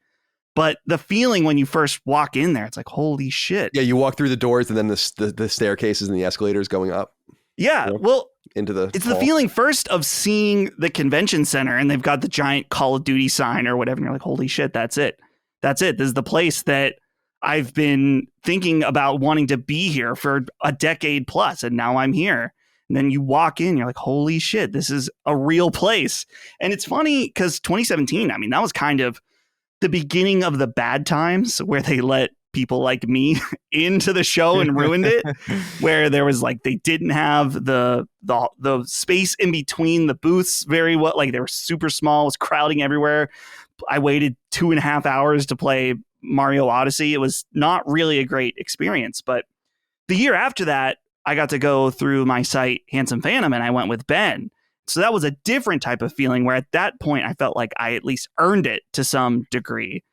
But the feeling when you first walk in there, it's like, holy shit. Yeah, you walk through the doors and then the staircases and the escalators going up. Yeah, well, into the it's hall. the feeling first of seeing the convention center and they've got the giant Call of Duty sign or whatever. And you're like, holy shit, that's it. That's it. This is the place that I've been thinking about wanting to be here for a decade plus. And now I'm here. And then you walk in, you're like, holy shit, this is a real place. And it's funny because 2017, I mean, that was kind of the beginning of the bad times where they let people like me into the show and ruined it, where there was like, they didn't have the space in between the booths very well. Like they were super small, it was crowding everywhere. I waited 2.5 hours to play Mario Odyssey. It was not really a great experience, but the year after that, I got to go through my site, Handsome Phantom, and I went with Ben. So that was a different type of feeling where at that point I felt like I at least earned it to some degree.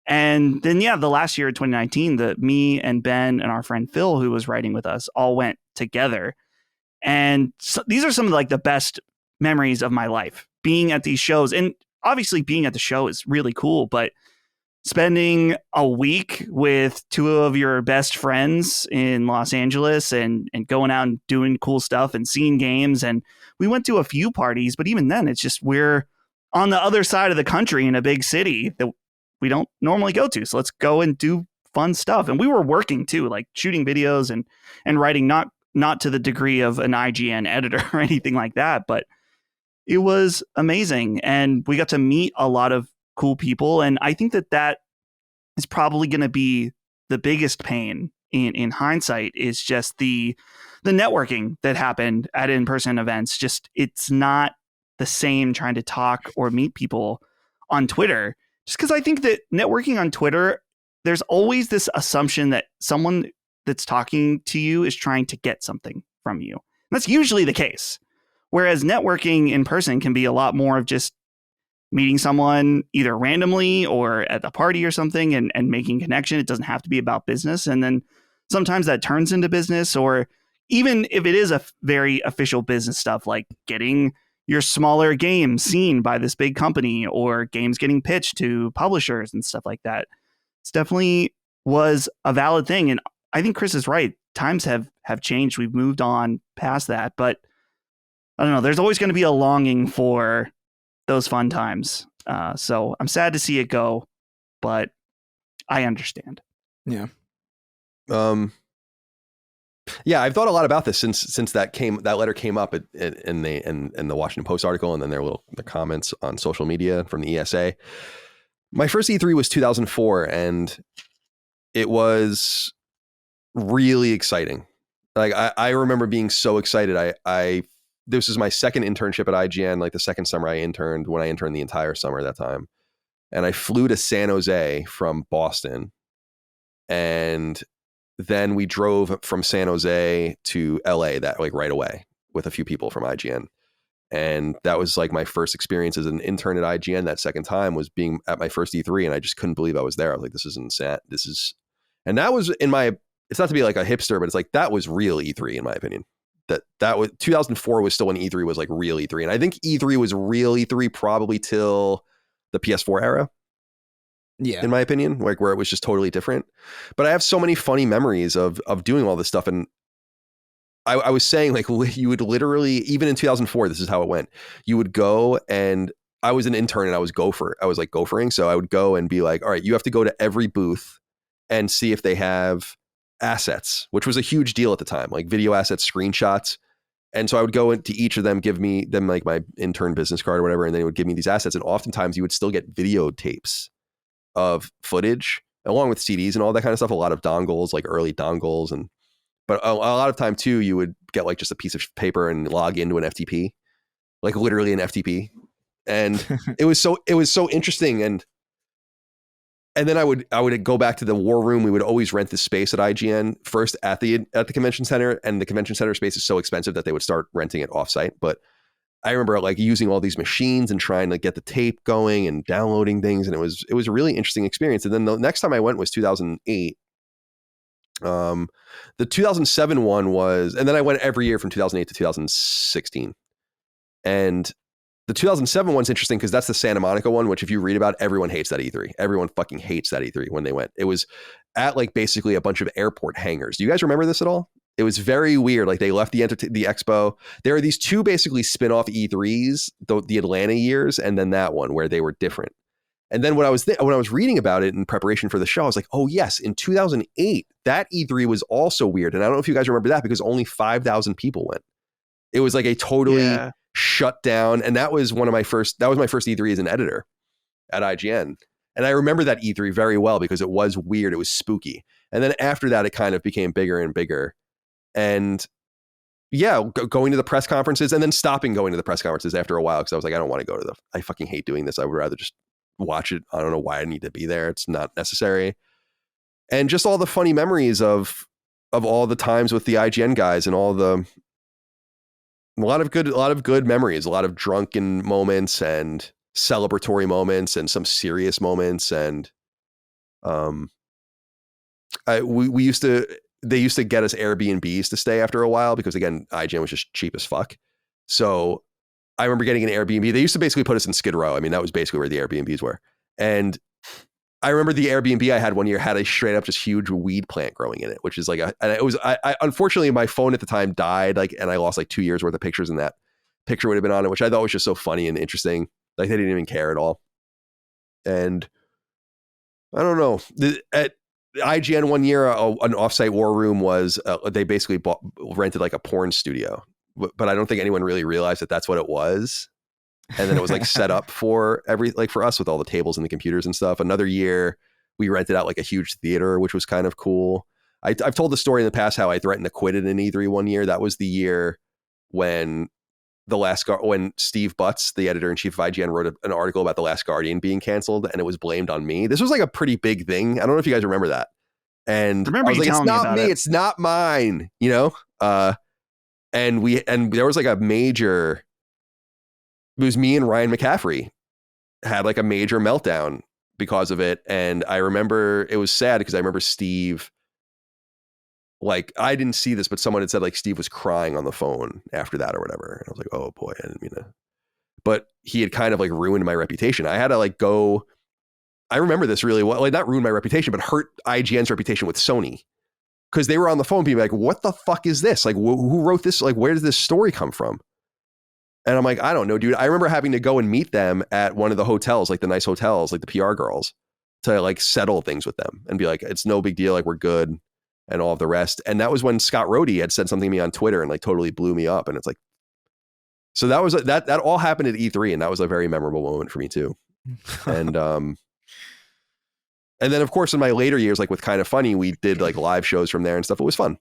And then, yeah, the last year, 2019, me and Ben and our friend Phil, who was writing with us, all went together. And so these are some of like the best memories of my life, being at these shows. And obviously being at the show is really cool, but spending a week with two of your best friends in Los Angeles and going out and doing cool stuff and seeing games. And we went to a few parties, but even then it's just, we're on the other side of the country in a big city that we don't normally go to. So let's go and do fun stuff. And we were working too, like shooting videos and writing, not to the degree of an IGN editor or anything like that, but it was amazing. And we got to meet a lot of cool people. And I think that is probably going to be the biggest pain in hindsight, is just the networking that happened at in-person events. Just, it's not the same trying to talk or meet people on Twitter, just because I think that networking on Twitter, there's always this assumption that someone that's talking to you is trying to get something from you. And that's usually the case. Whereas networking in person can be a lot more of just meeting someone either randomly or at a party or something and making connection. It doesn't have to be about business. And then sometimes that turns into business, or even if it is a very official business stuff, like getting your smaller game seen by this big company or games getting pitched to publishers and stuff like that. It's definitely was a valid thing. And I think Chris is right. Times have changed. We've moved on past that, but I don't know. There's always going to be a longing for those fun times. So I'm sad to see it go, but I understand. Yeah. Yeah, I've thought a lot about this since that letter came up in the Washington Post article, and then the comments on social media from the ESA. My first E3 was 2004, and it was really exciting. Like I remember being so excited. This was my second internship at IGN, like the second summer I interned, when I interned the entire summer at that time. And I flew to San Jose from Boston, and then we drove from San Jose to LA that like right away with a few people from IGN. And that was like my first experience as an intern at IGN. That second time was being at my first E3, and I just couldn't believe I was there. I was like, this is insane. And that was it's not to be like a hipster, but it's like, that was real E3 in my opinion. That was 2004 was still when E3 was like real E3. And I think E3 was real E3 probably till the PS4 era. Yeah. In my opinion, like where it was just totally different. But I have so many funny memories of doing all this stuff. And I was saying, like, you would literally, even in 2004, this is how it went. You would go, and I was an intern and I was like gophering. So I would go and be like, all right, you have to go to every booth and see if they have assets, which was a huge deal at the time, like video assets, screenshots. And so I would go into each of them, give them like my intern business card or whatever. And then it would give me these assets. And oftentimes you would still get videotapes of footage along with CDs and all that kind of stuff. A lot of dongles, like early dongles. But a lot of time too, you would get like just a piece of paper and log into an FTP, like literally an FTP. And it was so interesting. And then I would go back to the war room. We would always rent this space at IGN first at the convention center, and the convention center space is so expensive that they would start renting it offsite. But I remember like using all these machines and trying to get the tape going and downloading things. And it was a really interesting experience. And then the next time I went was 2008. The 2007 one was, and then I went every year from 2008 to 2016. And the 2007 one's interesting because that's the Santa Monica one, which if you read about, everyone hates that E3. Everyone fucking hates that E3 when they went. It was at like basically a bunch of airport hangars. Do you guys remember this at all? It was very weird. Like they left the expo. There are these two basically spin-off E3s, the Atlanta years, and then that one where they were different. And then when I was reading about it in preparation for the show, I was like, oh yes, in 2008, that E3 was also weird. And I don't know if you guys remember that because only 5,000 people went. It was like a totally shut down. And that was my first E3 as an editor at IGN. And I remember that E3 very well because it was weird. It was spooky. And then after that, it kind of became bigger and bigger. And yeah, going to the press conferences and then stopping going to the press conferences after a while because I was like, I don't want to go to I fucking hate doing this. I would rather just watch it. I don't know why I need to be there. It's not necessary. And just all the funny memories of all the times with the IGN guys and a lot of good memories, a lot of drunken moments and celebratory moments and some serious moments. And they used to get us Airbnbs to stay after a while because again, IGN was just cheap as fuck. So I remember getting an Airbnb. They used to basically put us in Skid Row. I mean, that was basically where the Airbnbs were. And I remember the Airbnb I had one year had a straight up just huge weed plant growing in it, which is like I unfortunately my phone at the time died, like, and I lost like 2 years worth of pictures, and that picture would have been on it, which I thought was just so funny and interesting. Like they didn't even care at all. And I don't know. At IGN one year, an offsite war room was they basically rented like a porn studio, but I don't think anyone really realized that that's what it was. And then it was like set up for for us with all the tables and the computers and stuff. Another year, we rented out like a huge theater, which was kind of cool. I've told the story in the past how I threatened to quit at an E3 one year. That was the year when when Steve Butts, the editor in chief of IGN, wrote an article about The Last Guardian being canceled, and it was blamed on me. This was like a pretty big thing. I don't know if you guys remember that. And remember I was like, it's not me, it. it's not mine, you know? And there was like a major. It was me and Ryan McCaffrey had like a major meltdown because of it. And I remember it was sad because I remember Steve, like, I didn't see this, but someone had said like Steve was crying on the phone after that or whatever. And I was like, oh boy, I didn't mean to. But he had kind of like ruined my reputation. I had to like go, I remember this really well, like not ruin my reputation, but hurt IGN's reputation with Sony. Because they were on the phone being like, what the fuck is this? Like, who wrote this? Like, where did this story come from? And I'm like, I don't know, dude. I remember having to go and meet them at one of the hotels, like the nice hotels, like the PR girls, to like settle things with them and be like, it's no big deal. Like, we're good and all of the rest. And that was when Scott Rhodey had said something to me on Twitter and like totally blew me up. And it's like, so that was, that all happened at E3. And that was a very memorable moment for me too. And then, of course, in my later years, like with Kind of Funny, we did like live shows from there and stuff. It was fun.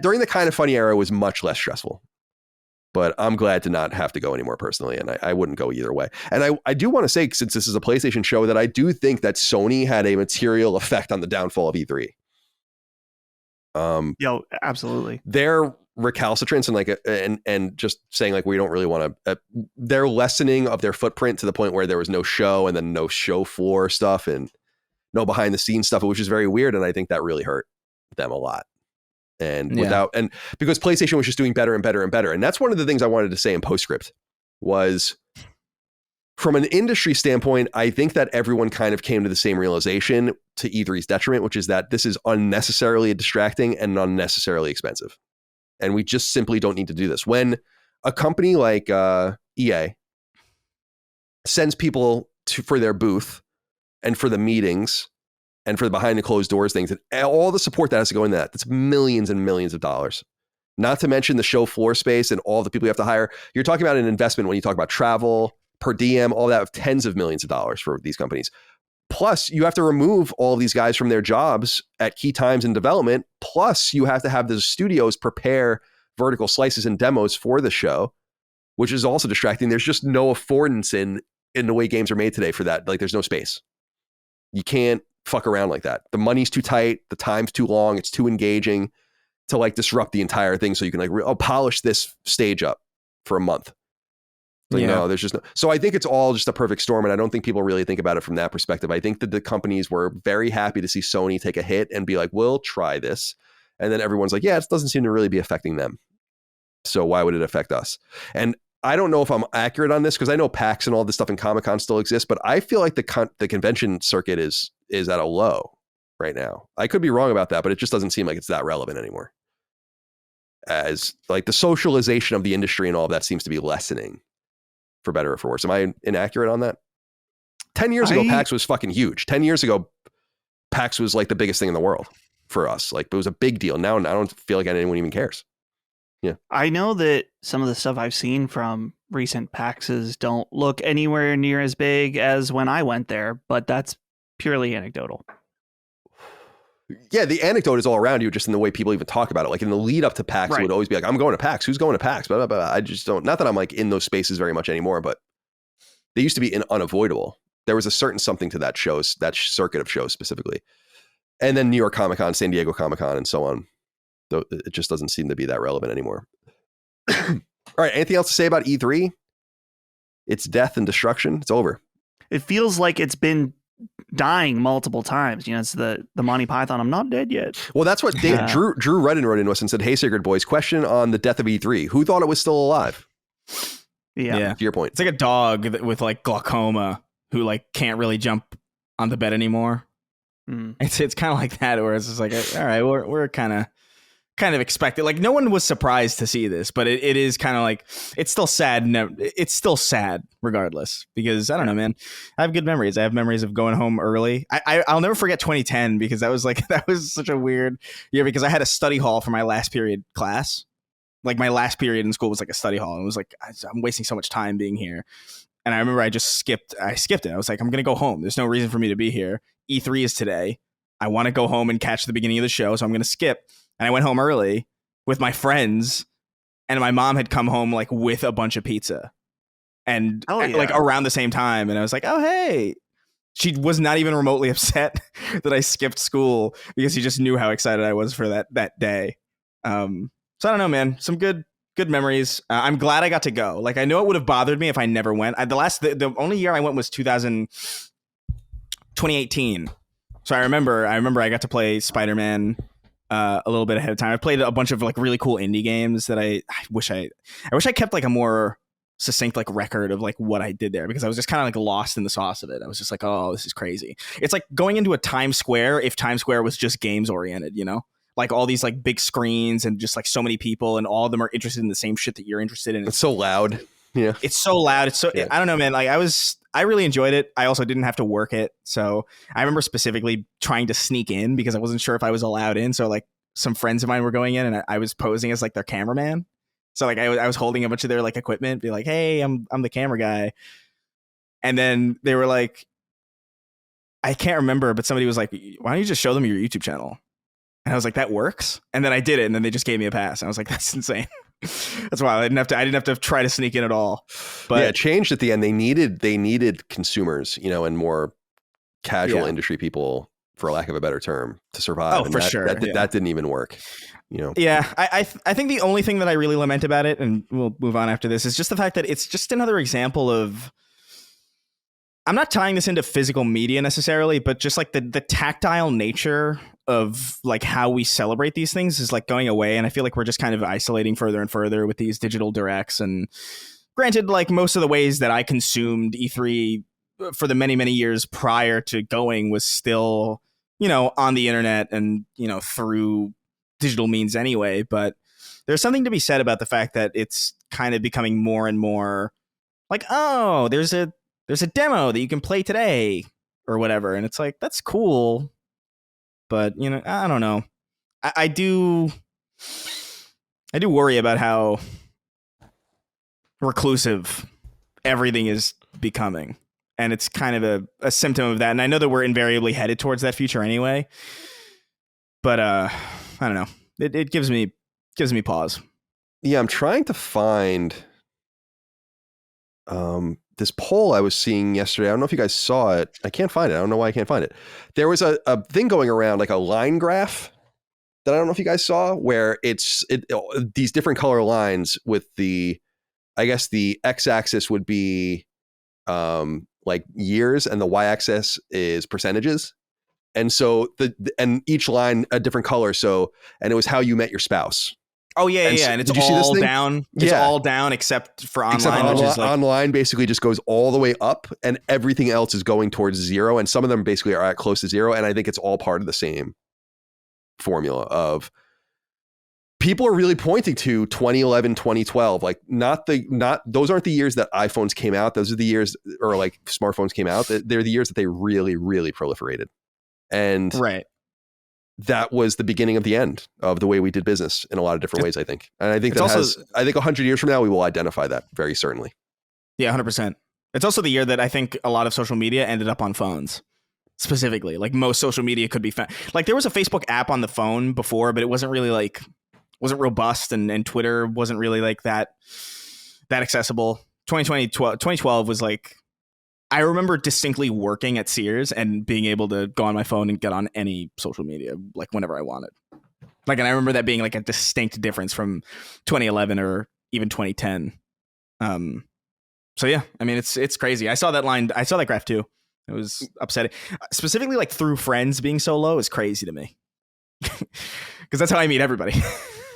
During the Kind of Funny era, it was much less stressful. But I'm glad to not have to go anymore personally, and I wouldn't go either way. And I do want to say, since this is a PlayStation show, that I do think that Sony had a material effect on the downfall of E3. Absolutely. Their recalcitrance and like and just saying like we don't really want to. Their lessening of their footprint to the point where there was no show and then no show floor stuff and no behind the scenes stuff, which is very weird. And I think that really hurt them a lot. And because PlayStation was just doing better and better and better. And that's one of the things I wanted to say in postscript was, from an industry standpoint, I think that everyone kind of came to the same realization to E3's detriment, which is that this is unnecessarily distracting and unnecessarily expensive. And we just simply don't need to do this. When a company like EA sends people for their booth and for the meetings and for the behind the closed doors things and all the support that has to go into that's millions and millions of dollars. Not to mention the show floor space and all the people you have to hire. You're talking about an investment when you talk about travel, per diem, all that, of tens of millions of dollars for these companies. Plus, you have to remove all of these guys from their jobs at key times in development. Plus, you have to have the studios prepare vertical slices and demos for the show, which is also distracting. There's just no affordance in the way games are made today for that. Like, there's no space. You can't fuck around like that. The money's too tight. The time's too long. It's too engaging to like disrupt the entire thing. So you can like polish this stage up for a month. Like, no, there's just no. So I think it's all just a perfect storm. And I don't think people really think about it from that perspective. I think that the companies were very happy to see Sony take a hit and be like, we'll try this. And then everyone's like, yeah, it doesn't seem to really be affecting them. So why would it affect us? And I don't know if I'm accurate on this because I know PAX and all this stuff in Comic-Con still exists, but I feel like the convention circuit is at a low right now. I could be wrong about that, but it just doesn't seem like it's that relevant anymore. As like the socialization of the industry and all of that seems to be lessening, for better or for worse. Am I inaccurate on that? 10 years ago, PAX was fucking huge. 10 years ago, PAX was like the biggest thing in the world for us. Like, it was a big deal. Now I don't feel like anyone even cares. Yeah. I know that some of the stuff I've seen from recent PAXs don't look anywhere near as big as when I went there, but that's purely anecdotal. Yeah, the anecdote is all around you, just in the way people even talk about it. Like in the lead up to PAX, It would always be like, I'm going to PAX. Who's going to PAX? Blah, blah, blah. I just don't, not that I'm like in those spaces very much anymore, but they used to be unavoidable. There was a certain something to that circuit of shows specifically. And then New York Comic-Con, San Diego Comic-Con, and so on. Though it just doesn't seem to be that relevant anymore. All right. Anything else to say about E3? It's death and destruction. It's over. It feels like it's been dying multiple times. You know, it's the Monty Python. I'm not dead yet. Well, that's what Drew Rudden wrote into us and said, hey, Sacred Boys, question on the death of E3. Who thought it was still alive? Yeah. To your point. It's like a dog with like glaucoma who like can't really jump on the bed anymore. It's kind of like that, where it's just like, all right, we're kind of expected. Like, no one was surprised to see this, but it is kind of like, it's still sad. It's still sad regardless, because I don't know, man, I have good memories. I have memories of going home early. I'll never forget 2010, because that was such a weird year, because I had a study hall for my last period class. Like, my last period in school was like a study hall, and it was like, I'm wasting so much time being here. And I remember I skipped it. I was like, I'm going to go home. There's no reason for me to be here. E3 is today. I want to go home and catch the beginning of the show, so I'm going to skip. And I went home early with my friends, and my mom had come home like with a bunch of pizza, and like around the same time. And I was like, oh, hey. She was not even remotely upset that I skipped school, because she just knew how excited I was for that day. So I don't know, man, some good good memories. I'm glad I got to go. Like, I know it would have bothered me if I never went. The only year I went was 2018. So I remember I got to play Spider-Man a little bit ahead of time. I played a bunch of like really cool indie games that I wish I kept like a more succinct like record of like what I did there, because I was just kind of like lost in the sauce of it. I was just like, oh, this is crazy. It's like going into a Times Square if Times Square was just games oriented, you know? Like all these like big screens and just like so many people, and all of them are interested in the same shit that you're interested in. It's so loud. Yeah. It's so loud. It's so, yeah. I don't know, man. Like I really enjoyed it. I also didn't have to work it. So I remember specifically trying to sneak in because I wasn't sure if I was allowed in. So like some friends of mine were going in and I was posing as like their cameraman. So like I was holding a bunch of their like equipment, be like, hey, I'm the camera guy. And then they were like, I can't remember, but somebody was like, why don't you just show them your YouTube channel? And I was like, that works. And then I did it, and then they just gave me a pass. And I was like, that's insane. That's why I didn't have to try to sneak in at all. But yeah, it changed at the end. They needed consumers, you know, and more casual industry people, for lack of a better term, to survive. Oh, and for sure. That didn't even work. You know. Yeah, I think the only thing that I really lament about it, and we'll move on after this, is just the fact that it's just another example of, I'm not tying this into physical media necessarily, but just like the tactile nature of like how we celebrate these things is like going away. And I feel like we're just kind of isolating further and further with these digital directs. And granted, like most of the ways that I consumed E3 for the many, many years prior to going was still, you know, on the internet and, you know, through digital means anyway. But there's something to be said about the fact that it's kind of becoming more and more like, oh, there's a demo that you can play today or whatever. And it's like, that's cool. But, you know, I don't know. I do worry about how reclusive everything is becoming. And it's kind of a symptom of that. And I know that we're invariably headed towards that future anyway. But I don't know. It gives me pause. Yeah, I'm trying to find this poll I was seeing yesterday. I don't know if you guys saw it. I can't find it. I don't know why I can't find it. There was a thing going around, like a line graph that I don't know if you guys saw, where it's these different color lines with I guess the x-axis would be like years and the y-axis is percentages. And so and each line a different color. So, and it was how you met your spouse. Oh yeah, and and it's all down. It's all down except for online. Which is like, online basically just goes all the way up, and everything else is going towards zero. And some of them basically are at close to zero. And I think it's all part of the same formula of people are really pointing to 2011, 2012. Like those aren't the years that iPhones came out. Those are the years, or like smartphones came out. They're the years that they really, really proliferated. And right. That was the beginning of the end of the way we did business in a lot of different ways, I think. And I think I think 100 years from now, we will identify that very certainly. Yeah, 100%. It's also the year that I think a lot of social media ended up on phones specifically. Like most social media could be found. Like there was a Facebook app on the phone before, but it wasn't really like, wasn't robust, and Twitter wasn't really like that accessible. 2012 was like, I remember distinctly working at Sears and being able to go on my phone and get on any social media, like whenever I wanted. Like, and I remember that being like a distinct difference from 2011 or even 2010. So yeah, I mean, it's crazy. I saw that line. I saw that graph too. It was upsetting. Specifically, like through friends being so low is crazy to me. Because that's how I meet everybody.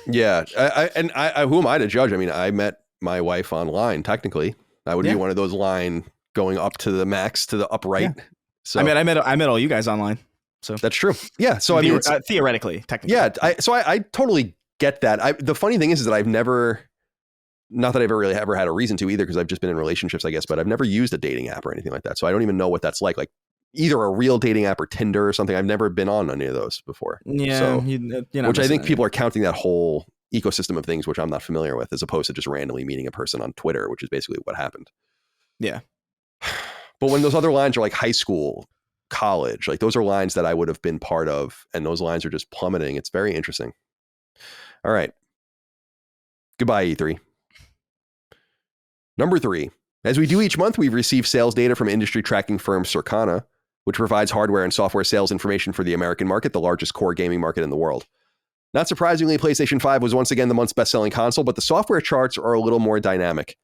Yeah. I who am I to judge? I mean, I met my wife online, technically. I would be one of those line going up to the max to the upright. Yeah. So I met all you guys online. So that's true. Yeah. So I mean, theoretically, technically. Yeah. I totally get that. The funny thing is that I've never, not that I've really ever had a reason to either, because I've just been in relationships, I guess, but I've never used a dating app or anything like that. So I don't even know what that's like either a real dating app or Tinder or something. I've never been on any of those before. Yeah. So, which I think that. people are counting that whole ecosystem of things, which I'm not familiar with, as opposed to just randomly meeting a person on Twitter, which is basically what happened. Yeah. But when those other lines are like high school, college, like those are lines that I would have been part of, and those lines are just plummeting. It's very interesting. All right. Goodbye, E3. Number 3. As we do each month, we've received sales data from industry tracking firm Circana, which provides hardware and software sales information for the American market, the largest core gaming market in the world. Not surprisingly, PlayStation 5 was once again the month's best-selling console, but the software charts are a little more dynamic.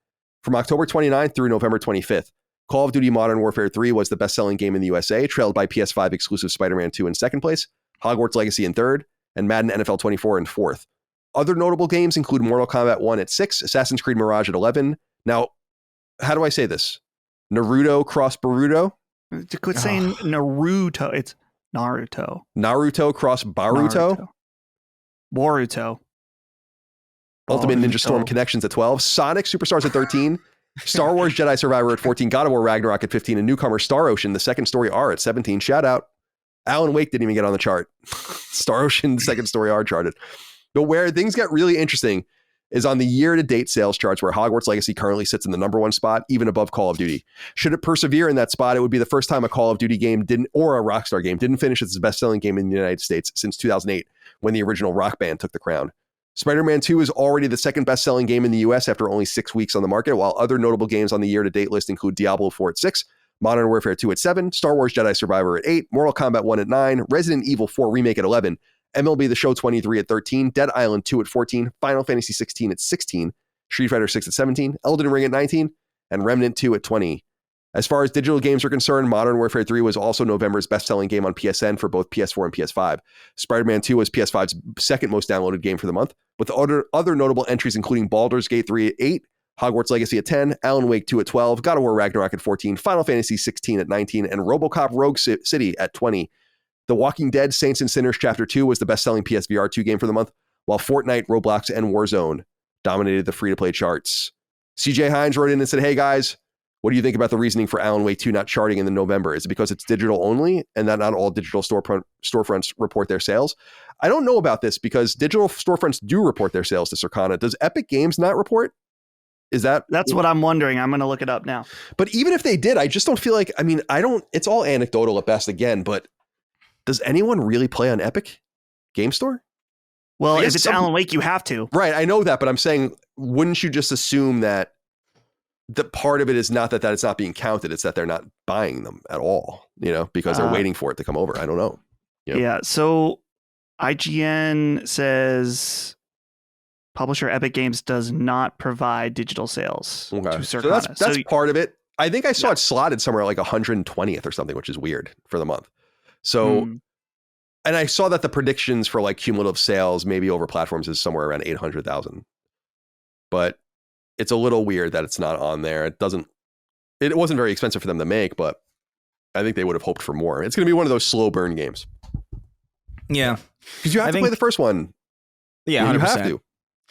From October 29th through November 25th, Call of Duty Modern Warfare 3 was the best-selling game in the USA, trailed by PS5 exclusive Spider-Man 2 in second place, Hogwarts Legacy in third, and Madden NFL 24 in fourth. Other notable games include Mortal Kombat 1 at 6, Assassin's Creed Mirage at 11. Now, how do I say this? Naruto cross Boruto? Quit saying Naruto. It's Naruto. Naruto cross Baruto? Boruto. Ultimate Ninja Storm Connections at 12. Sonic Superstars at 13. Star Wars Jedi Survivor at 14. God of War Ragnarok at 15. And newcomer Star Ocean, the second story R at 17. Shout out. Alan Wake didn't even get on the chart. Star Ocean, second story R charted. But where things get really interesting is on the year-to-date sales charts, where Hogwarts Legacy currently sits in the number one spot, even above Call of Duty. Should it persevere in that spot, it would be the first time a Call of Duty game or a Rockstar game didn't finish as the best-selling game in the United States since 2008, when the original Rock Band took the crown. Spider-Man 2 is already the second best-selling game in the US after only 6 weeks on the market, while other notable games on the year-to-date list include Diablo 4 at 6, Modern Warfare 2 at 7, Star Wars Jedi Survivor at 8, Mortal Kombat 1 at 9, Resident Evil 4 Remake at 11, MLB The Show 23 at 13, Dead Island 2 at 14, Final Fantasy XVI at 16, Street Fighter 6 at 17, Elden Ring at 19, and Remnant 2 at 20. As far as digital games are concerned, Modern Warfare 3 was also November's best-selling game on PSN for both PS4 and PS5. Spider-Man 2 was PS5's second most downloaded game for the month, with other notable entries including Baldur's Gate 3 at 8, Hogwarts Legacy at 10, Alan Wake 2 at 12, God of War Ragnarok at 14, Final Fantasy XVI at 19, and RoboCop Rogue City at 20. The Walking Dead Saints and Sinners Chapter 2 was the best-selling PSVR 2 game for the month, while Fortnite, Roblox, and Warzone dominated the free-to-play charts. CJ Hines wrote in and said, hey guys, what do you think about the reasoning for Alan Wake 2 not charting in the November? Is it because it's digital only and that not all digital storefronts report their sales? I don't know about this because digital storefronts do report their sales to Circana. Does Epic Games not report? That's what I'm wondering. I'm going to look it up now. But even if they did, I just don't feel like, it's all anecdotal at best again, but does anyone really play on Epic Game Store? Well, if it's Alan Wake, you have to. Right, I know that, but I'm saying, wouldn't you just assume that the part of it is not that it's not being counted, it's that they're not buying them at all, because they're waiting for it to come over. I don't know. Yeah, so IGN says publisher Epic Games does not provide digital sales to Circana. So that's part of it. I think I saw it slotted somewhere like 120th or something, which is weird for the month. So, and I saw that the predictions for like cumulative sales, maybe over platforms, is somewhere around 800,000. But it's a little weird that it's not on there. It wasn't very expensive for them to make, but I think they would have hoped for more. It's going to be one of those slow burn games. Yeah. Because you have to play the first one. Yeah, 100%.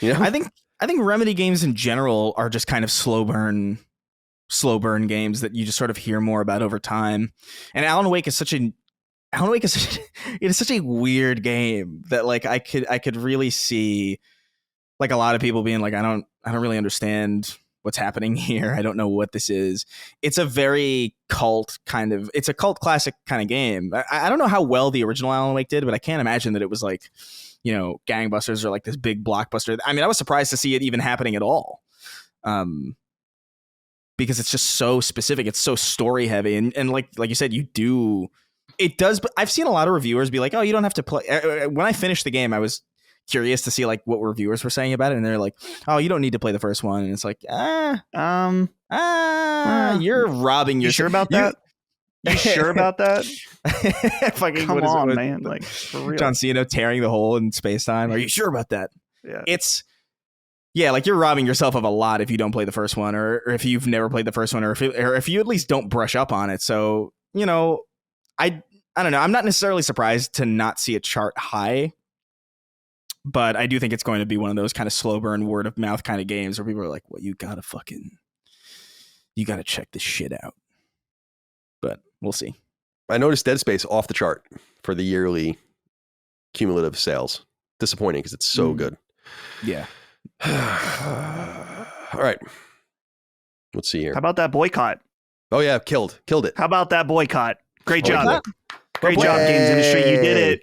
You have to. I think Remedy games in general are just kind of slow burn games that you just sort of hear more about over time. And Alan Wake is such a weird game that like I could really see like a lot of people being like, I don't really understand what's happening here. I don't know what this is. It's a very cult classic kind of game. I don't know how well the original Alan Wake did, but I can't imagine that it was like, gangbusters or like this big blockbuster. I mean, I was surprised to see it even happening at all. Because it's just so specific. It's so story heavy. And like you said, it does, but I've seen a lot of reviewers be like, oh, you don't have to play. When I finished the game, I was curious to see like what reviewers were saying about it. And they're like, oh, you don't need to play the first one. And it's like, you're robbing yourself. You sure about that? You sure about that? Fucking, come on, man. Like, for real. John Cena tearing the hole in space-time. Are you sure about that? Yeah. Like you're robbing yourself of a lot if you don't play the first one, or if you've never played the first one, or if you at least don't brush up on it. So, I don't know. I'm not necessarily surprised to not see a chart high, but I do think it's going to be one of those kind of slow burn, word of mouth kind of games where people are like, well, you gotta check this shit out. But we'll see. I noticed Dead Space off the chart for the yearly cumulative sales. Disappointing because it's so good. Yeah. All right. Let's see here. How about that boycott? Oh yeah, killed it. How about that boycott? Great job. Great job, games industry. You did it.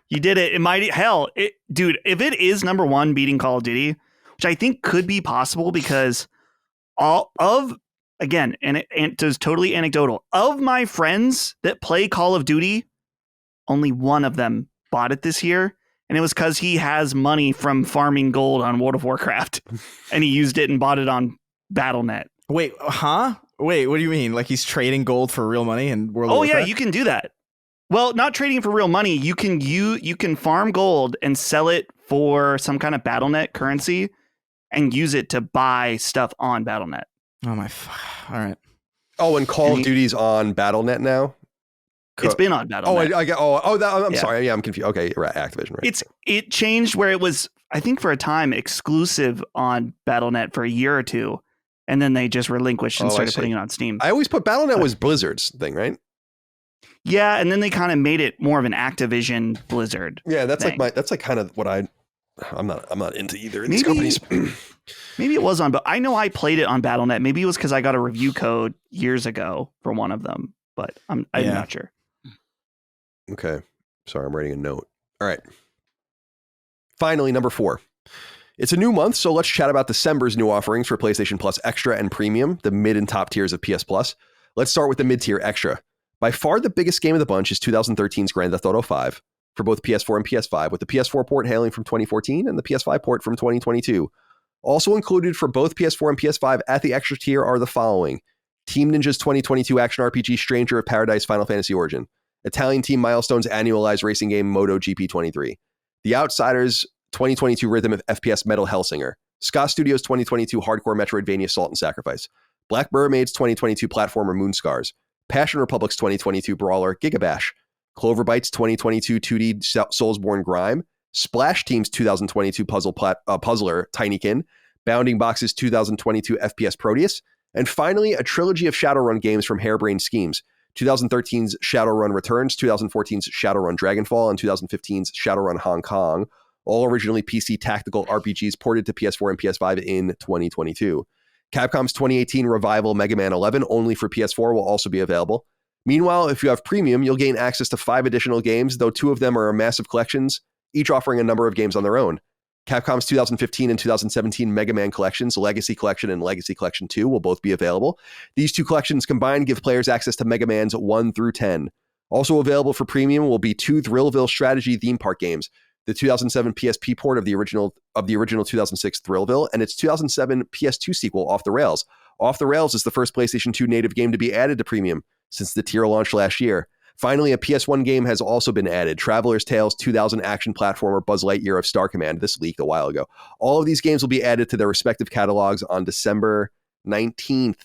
You did it. It might, dude, if it is number one beating Call of Duty, which I think could be possible because again, and it is totally anecdotal, of my friends that play Call of Duty, only one of them bought it this year. And it was because he has money from farming gold on World of Warcraft, and he used it and bought it on Battle.net. Wait, huh? Wait, what do you mean? Like he's trading gold for real money in World of Warcraft? Oh yeah, you can do that. Well, not trading for real money. You can farm gold and sell it for some kind of Battle.net currency and use it to buy stuff on Battle.net. Oh my! All right. Oh, and Call of Duty's on Battle.net now. It's been on Battle.net. I'm sorry. Yeah, I'm confused. Okay, right, Activision. Right. It changed where it was, I think, for a time exclusive on Battle.net for a year or two, and then they just relinquished and started putting it on Steam. I always put Battle.net was Blizzard's thing, right? Yeah, and then they kind of made it more of an Activision Blizzard. Yeah, that's thing. like kind of what I'm not into either of these companies. Maybe it was on, but I know I played it on Battle.net. Maybe it was because I got a review code years ago for one of them, but I'm not sure. Okay. Sorry, I'm writing a note. All right. Finally, number 4. It's a new month, so let's chat about December's new offerings for PlayStation Plus Extra and Premium, the mid and top tiers of PS Plus. Let's start with the mid-tier Extra. By far the biggest game of the bunch is 2013's Grand Theft Auto 5 for both PS4 and PS5, with the PS4 port hailing from 2014 and the PS5 port from 2022. Also included for both PS4 and PS5 at the Extra tier are the following: Team Ninja's 2022 action RPG Stranger of Paradise Final Fantasy Origin, Italian Team Milestone's annualized racing game Moto GP23, The Outsiders' 2022 rhythm of FPS Metal Hellsinger, Ska Studios' 2022 hardcore Metroidvania Salt and Sacrifice, Black Mermaid's 2022 platformer Moonscars, Passion Republic's 2022 brawler Gigabash, Cloverbyte's 2022 2D Soulsborne Grime, Splash Team's 2022 puzzler Tinykin, Bounding Box's 2022 FPS Proteus, and finally a trilogy of Shadowrun games from Harebrained Schemes: 2013's Shadowrun Returns, 2014's Shadowrun Dragonfall, and 2015's Shadowrun Hong Kong, all originally PC tactical RPGs ported to PS4 and PS5 in 2022. Capcom's 2018 revival Mega Man 11, only for PS4, will also be available. Meanwhile, if you have Premium, you'll gain access to 5 additional games, though 2 of them are massive collections, each offering a number of games on their own. Capcom's 2015 and 2017 Mega Man collections, Legacy Collection and Legacy Collection 2, will both be available. These 2 collections combined give players access to Mega Man's 1 through 10. Also available for Premium will be 2 Thrillville strategy theme park games: the 2007 PSP port of the original 2006 Thrillville, and its 2007 PS2 sequel, Off the Rails. Off the Rails is the first PlayStation 2 native game to be added to Premium since the tier launched last year. Finally, a PS1 game has also been added: Traveler's Tales 2000 action platformer Buzz Lightyear of Star Command. This leaked a while ago. All of these games will be added to their respective catalogs on December 19th.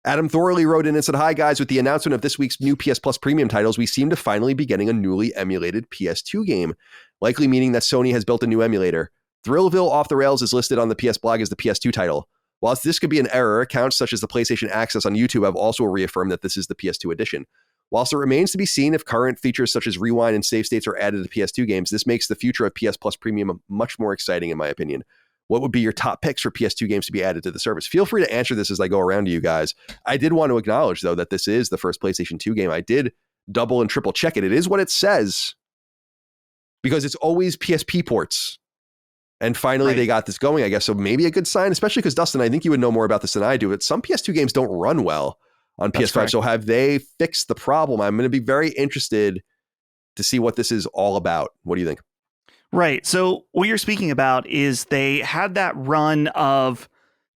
Adam Thorley wrote in and said, "Hi guys, with the announcement of this week's new PS Plus Premium titles, we seem to finally be getting a newly emulated PS2 game, likely meaning that Sony has built a new emulator. Thrillville Off the Rails is listed on the PS blog as the PS2 title. Whilst this could be an error, accounts such as the PlayStation Access on YouTube have also reaffirmed that this is the PS2 edition. Whilst it remains to be seen if current features such as rewind and save states are added to PS2 games, this makes the future of PS Plus Premium much more exciting in my opinion. What would be your top picks for PS2 games to be added to the service?" Feel free to answer this as I go around to you guys. I did want to acknowledge, though, that this is the first PlayStation 2 game. I did double and triple check it. It is what it says, because it's always PSP ports. And finally, They got this going, I guess. So maybe a good sign, especially because, Dustin, I think you would know more about this than I do, but some PS2 games don't run well on PS5. Correct. So have they fixed the problem? I'm going to be very interested to see what this is all about. What do you think? Right. So what you're speaking about is they had that run of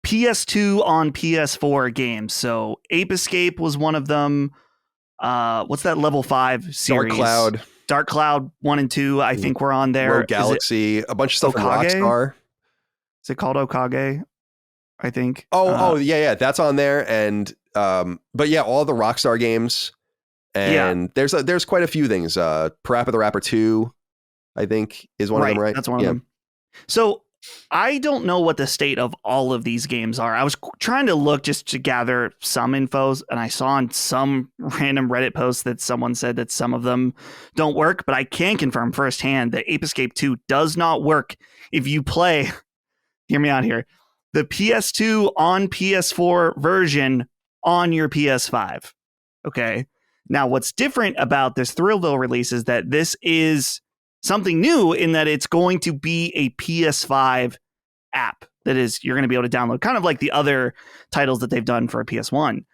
PS2 on PS4 games. So Ape Escape was one of them. What's that Level 5 series? Dark Cloud 1 and 2, I think were on there. Rogue Galaxy, a bunch of stuff from Rockstar. Is it called Okage? I think. Yeah. That's on there. And but yeah, all the Rockstar games. And there's quite a few things. Parappa the Rapper 2, I think, is one of them, right? That's one of them. So I don't know what the state of all of these games are. I was trying to look just to gather some infos, and I saw on some random Reddit post that someone said that some of them don't work, but I can confirm firsthand that Ape Escape 2 does not work if you play, hear me out here, the PS2 on PS4 version on your PS5. Okay. Now, what's different about this Thrillville release is that this is something new in that it's going to be a PS5 app that is you're going to be able to download, kind of like the other titles that they've done for a PS1.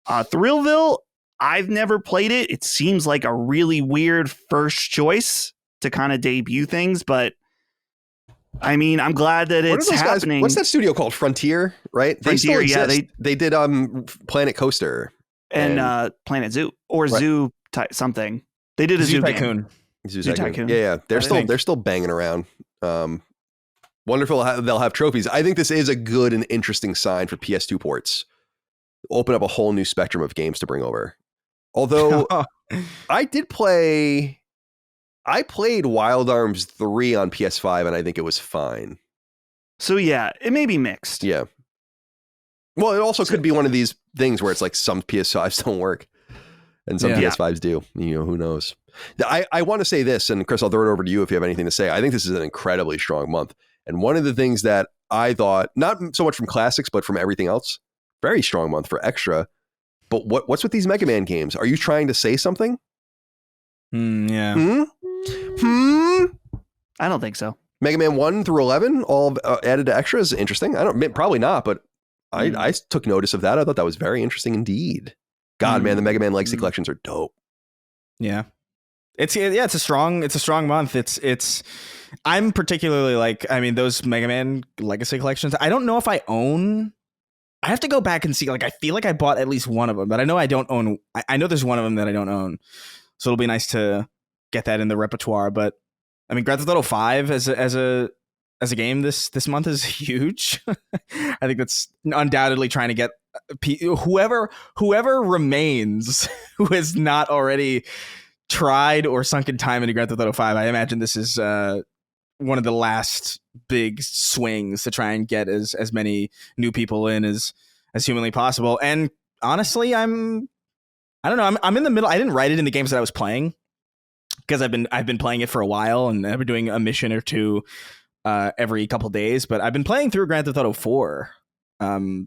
Thrillville, I've never played it. It seems like a really weird first choice to kind of debut things, but I mean, I'm glad that it's happening. What's that studio called? Frontier, right? They still exist. They did Planet Coaster and Planet Zoo or right. Zoo something. They did a Zoo Tycoon. Zoo Tycoon. Yeah. They're still banging around. Wonderful. They'll have trophies. I think this is a good and interesting sign for PS2 ports. Open up a whole new spectrum of games to bring over. Although I played Wild Arms 3 on PS5 and I think it was fine. So yeah, it may be mixed. Yeah. Well, it also could be one of these things where it's like some PS5s don't work and some PS5s do. You know, who knows? I want to say this, and Chris, I'll throw it over to you if you have anything to say. I think this is an incredibly strong month. And one of the things that I thought, not so much from classics, but from everything else, very strong month for extra. But what's with these Mega Man games? Are you trying to say something? Yeah. I don't think so. Mega Man 1 through 11, all added to extras. Interesting. Probably not, but I took notice of that. I thought that was very interesting indeed. God, man, the Mega Man Legacy collections are dope. Yeah. It's a strong month. I'm particularly like, I mean, those Mega Man Legacy collections, I don't know if I own. I have to go back and see. Like, I feel like I bought at least one of them, but I know I don't own. I know there's one of them that I don't own. So it'll be nice to get that in the repertoire. But I mean, Grand Theft Auto 5 as a game this month is huge. I think that's undoubtedly trying to get whoever remains who has not already tried or sunk in time into Grand Theft Auto 5. I imagine this is one of the last big swings to try and get as many new people in as humanly possible. And honestly, I don't know. I'm in the middle. I didn't write it in the games that I was playing because I've been playing it for a while and I've been doing a mission or two every couple days. But I've been playing through Grand Theft Auto 4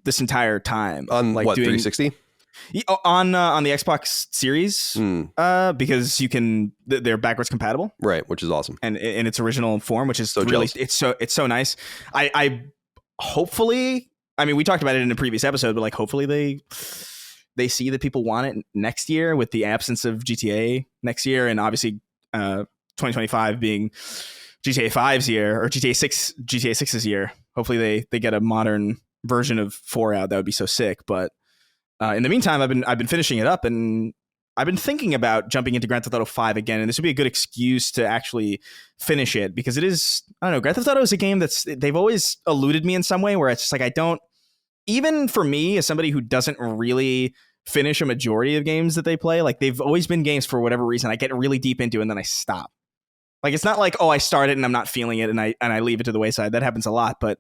this entire time on like 360. On the Xbox Series because you can they're backwards compatible, right? Which is awesome, and in its original form, which is so really jealous. It's so nice. I hopefully, I mean, we talked about it in a previous episode, but like hopefully they see that people want it next year with the absence of GTA next year, and obviously 2025 being GTA 5's year or GTA 6's year. Hopefully they get a modern version of 4 out. That would be so sick, but. In the meantime, I've been finishing it up, and I've been thinking about jumping into Grand Theft Auto 5 again, and this would be a good excuse to actually finish it because it is, I don't know, Grand Theft Auto is a game they've always eluded me in some way where it's just like even for me as somebody who doesn't really finish a majority of games that they play, like they've always been games for whatever reason I get really deep into and then I stop. Like it's not like, oh, I start it and I'm not feeling it and I leave it to the wayside. That happens a lot, but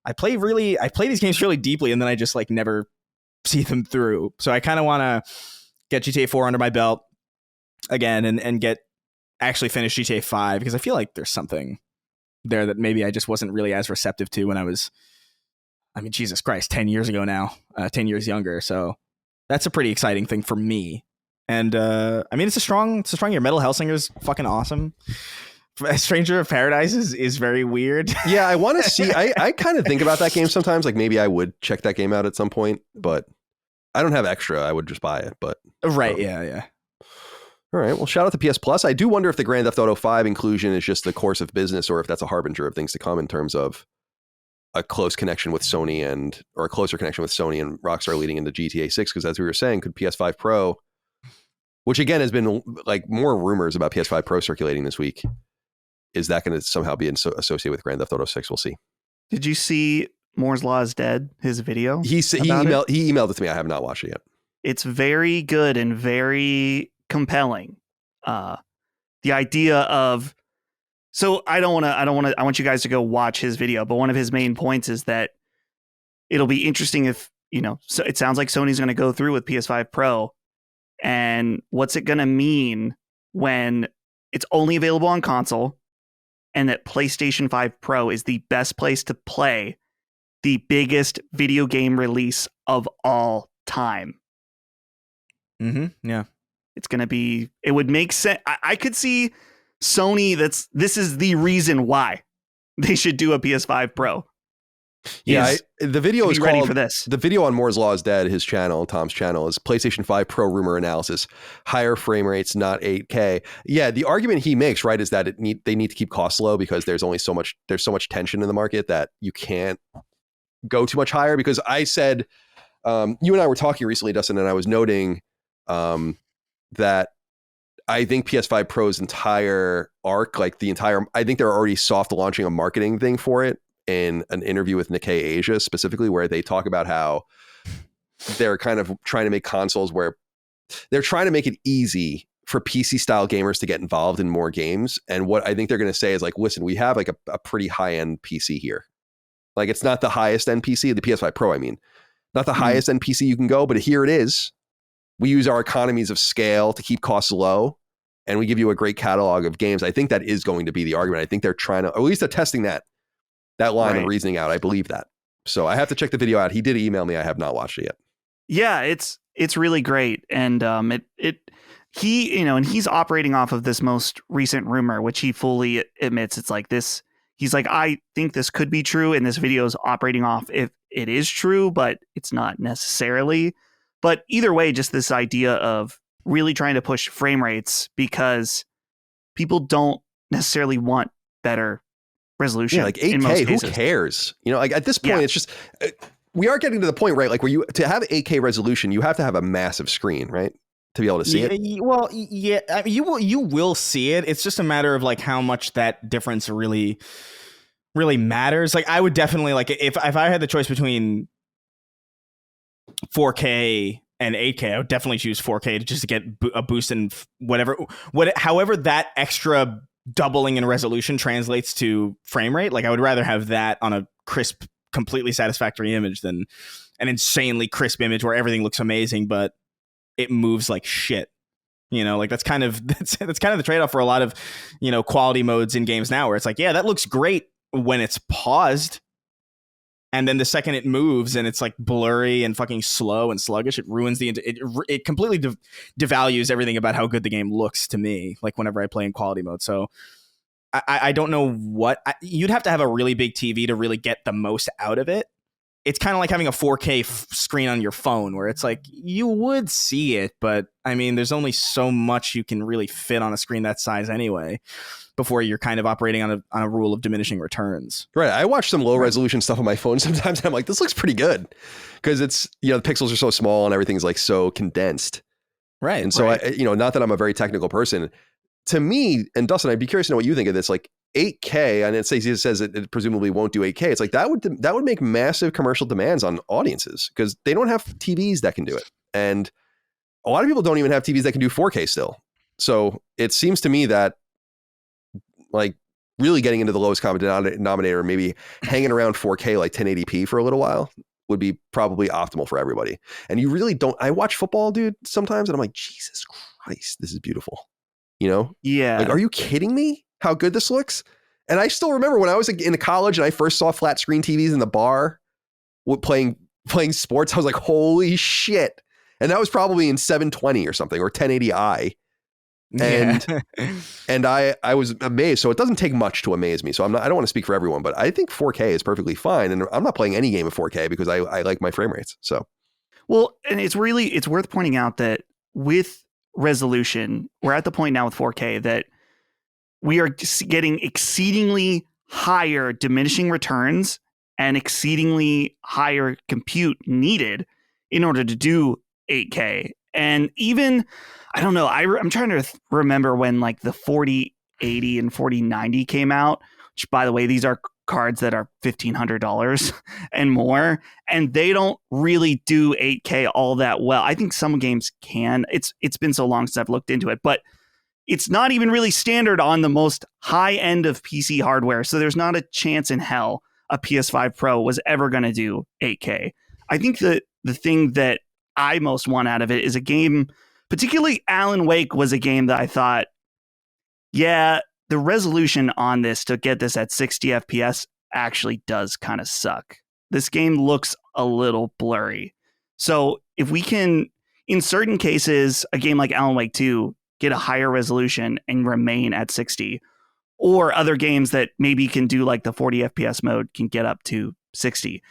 I play these games really deeply and then I just like never see them through. So I kind of want to get GTA 4 under my belt again and get actually finish GTA 5 because I feel like there's something there that maybe I just wasn't really as receptive to when I was, I mean, Jesus Christ, 10 years ago now, 10 years younger. So that's a pretty exciting thing for me. And I mean, it's a strong year. Metal Hellsinger is fucking awesome. Stranger of Paradise is very weird. Yeah, I want to see. I kind of think about that game sometimes. Like maybe I would check that game out at some point, but I don't have extra. I would just buy it. But right, yeah. All right. Well, shout out to PS Plus. I do wonder if the Grand Theft Auto 5 inclusion is just the course of business, or if that's a harbinger of things to come in terms of a close connection with Sony or a closer connection with Sony and Rockstar leading into GTA 6. Because as we were saying, could PS5 Pro, which again has been like more rumors about PS5 Pro circulating this week. Is that going to somehow be associated with Grand Theft Auto 6? We'll see. Did you see Moore's Law is Dead, his video? He emailed it to me. I have not watched it yet. It's very good and very compelling. The idea of, so I want you guys to go watch his video, but one of his main points is that it'll be interesting if, so it sounds like Sony's going to go through with PS5 Pro, and what's it going to mean when it's only available on console, and that PlayStation 5 Pro is the best place to play the biggest video game release of all time. Mm-hmm. Yeah. It's going to be, it would make sense. I could see Sony, this is the reason why they should do a PS5 Pro. Yeah, the video is ready called for this. The video on Moore's Law is Dead. His channel, Tom's channel, is PlayStation 5 Pro rumor analysis. Higher frame rates, not 8K. Yeah, the argument he makes, right, is that they need to keep costs low because there's so much tension in the market that you can't go too much higher. Because I said, you and I were talking recently, Dustin, and I was noting that I think PS5 Pro's entire arc, I think they're already soft launching a marketing thing for it in an interview with Nikkei Asia specifically, where they talk about how they're kind of trying to make consoles where they're trying to make it easy for PC style gamers to get involved in more games. And what I think they're going to say is like, listen, we have like a pretty high end PC here. Like it's not the highest end PC, the PS5 Pro, I mean, not the highest end PC you can go, but here it is. We use our economies of scale to keep costs low, and we give you a great catalog of games. I think that is going to be the argument. I think they're trying to, or at least they're testing that line of reasoning out. I believe that. So I have to check the video out. He did email me. I have not watched it yet. Yeah, it's really great. And he, and he's operating off of this most recent rumor, which he fully admits it's like this. He's like, I think this could be true. And this video is operating off if it is true, but it's not necessarily. But either way, just this idea of really trying to push frame rates because people don't necessarily want better resolution. Yeah, like 8K, who cares? Like at this point, it's just, we are getting to the point, right? Like where to have 8K resolution, you have to have a massive screen, right? To be able to see it. Well, yeah, I mean, you will see it. It's just a matter of like how much that difference really matters. Like I would definitely like if I had the choice between 4K and 8K, I would definitely choose 4K to get a boost in however that extra doubling in resolution translates to frame rate. Like I would rather have that on a crisp, completely satisfactory image than an insanely crisp image where everything looks amazing, but it moves like shit. Like that's kind of the trade-off for a lot of, quality modes in games now, where it's like, yeah, that looks great when it's paused. And then the second it moves and it's like blurry and fucking slow and sluggish, it ruins it completely devalues everything about how good the game looks to me. Like whenever I play in quality mode. So I don't know you'd have to have a really big TV to really get the most out of it. It's kind of like having a 4K screen on your phone where it's like you would see it, but I mean, there's only so much you can really fit on a screen that size anyway, before you're kind of operating on a rule of diminishing returns. Right. I watch some low resolution stuff on my phone sometimes. And I'm like, this looks pretty good because it's, the pixels are so small and everything's like so condensed. Right. And so I, not that I'm a very technical person, to me, and Dustin, I'd be curious to know what you think of this, like 8K, and it says it presumably won't do 8K. It's like that would make massive commercial demands on audiences because they don't have TVs that can do it. And a lot of people don't even have TVs that can do 4K still. So it seems to me that like really getting into the lowest common denominator, maybe hanging around 4K like 1080p for a little while would be probably optimal for everybody. And you really don't, I watch football, dude, sometimes, and I'm like, Jesus Christ, this is beautiful. Yeah. Like, are you kidding me? How good this looks? And I still remember when I was in college and I first saw flat screen TVs in the bar playing sports, I was like, holy shit. And that was probably in 720 or something, or 1080i. And I was amazed. So it doesn't take much to amaze me. So I don't want to speak for everyone, but I think 4K is perfectly fine. And I'm not playing any game of 4K because I like my frame rates. So, well, and it's worth pointing out that with resolution, we're at the point now with 4K that we are getting exceedingly higher diminishing returns and exceedingly higher compute needed in order to do 8K. And even, I don't know, I'm trying to remember when like the 4080 and 4090 came out, which by the way, these are cards that are $1,500 and more, and they don't really do 8K all that well. I think some games can. It's been so long since I've looked into it, but it's not even really standard on the most high end of PC hardware. So there's not a chance in hell a PS5 Pro was ever going to do 8K. I think that the thing that I most want out of it is a game, particularly Alan Wake was a game that I thought, yeah, the resolution on this to get this at 60 FPS actually does kind of suck. This game looks a little blurry. So if we can, in certain cases, a game like Alan Wake 2, get a higher resolution and remain at 60, or other games that maybe can do like the 40 FPS mode can get up to 60.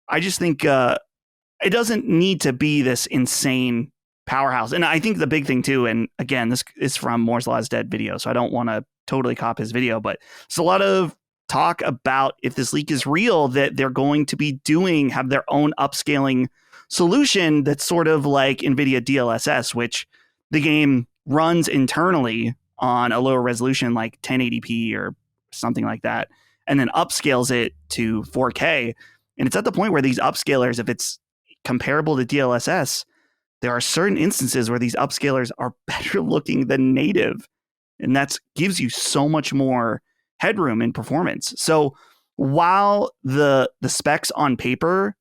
I just think it doesn't need to be this insane powerhouse. And I think the big thing too, and again, this is from Moore's Law is Dead video, so I don't want to totally cop his video, but it's a lot of talk about if this leak is real, that they're going to be have their own upscaling solution that's sort of like NVIDIA DLSS, which the game runs internally on a lower resolution like 1080p or something like that, and then upscales it to 4K. And it's at the point where these upscalers, if it's comparable to DLSS, there are certain instances where these upscalers are better looking than native. And that gives you so much more headroom in performance. So while the specs on paper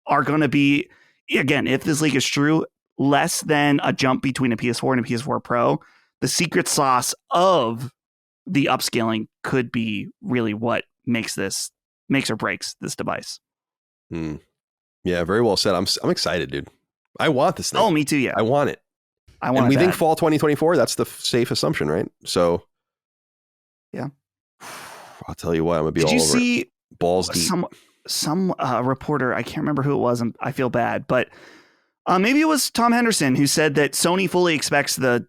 are going to be, again, if this leak is true, less than a jump between a PS4 and a PS4 Pro, the secret sauce of the upscaling could be really what makes or breaks this device. Yeah, very well said. I'm excited, dude. I want this thing. Oh, me too. Yeah, I want it. And we think fall 2024. That's the safe assumption, right? So, yeah. I'll tell you what. I'm gonna be Did all you over see it. Balls deep. Some reporter? I can't remember who it was. And I feel bad, but maybe it was Tom Henderson who said that Sony fully expects the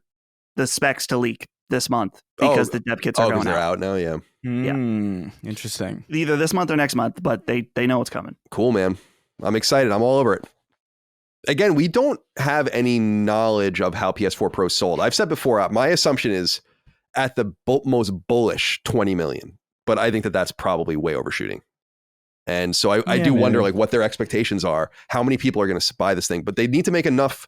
specs to leak this month because the dev kits are going they're out now. Yeah. Interesting. Either this month or next month, but they know it's coming. Cool, man. I'm excited. I'm all over it. Again, we don't have any knowledge of how PS4 Pro sold. I've said before, my assumption is at the most bullish 20 million, but I think that that's probably way overshooting. And so I do wonder like what their expectations are, how many people are going to buy this thing, but they need to make enough.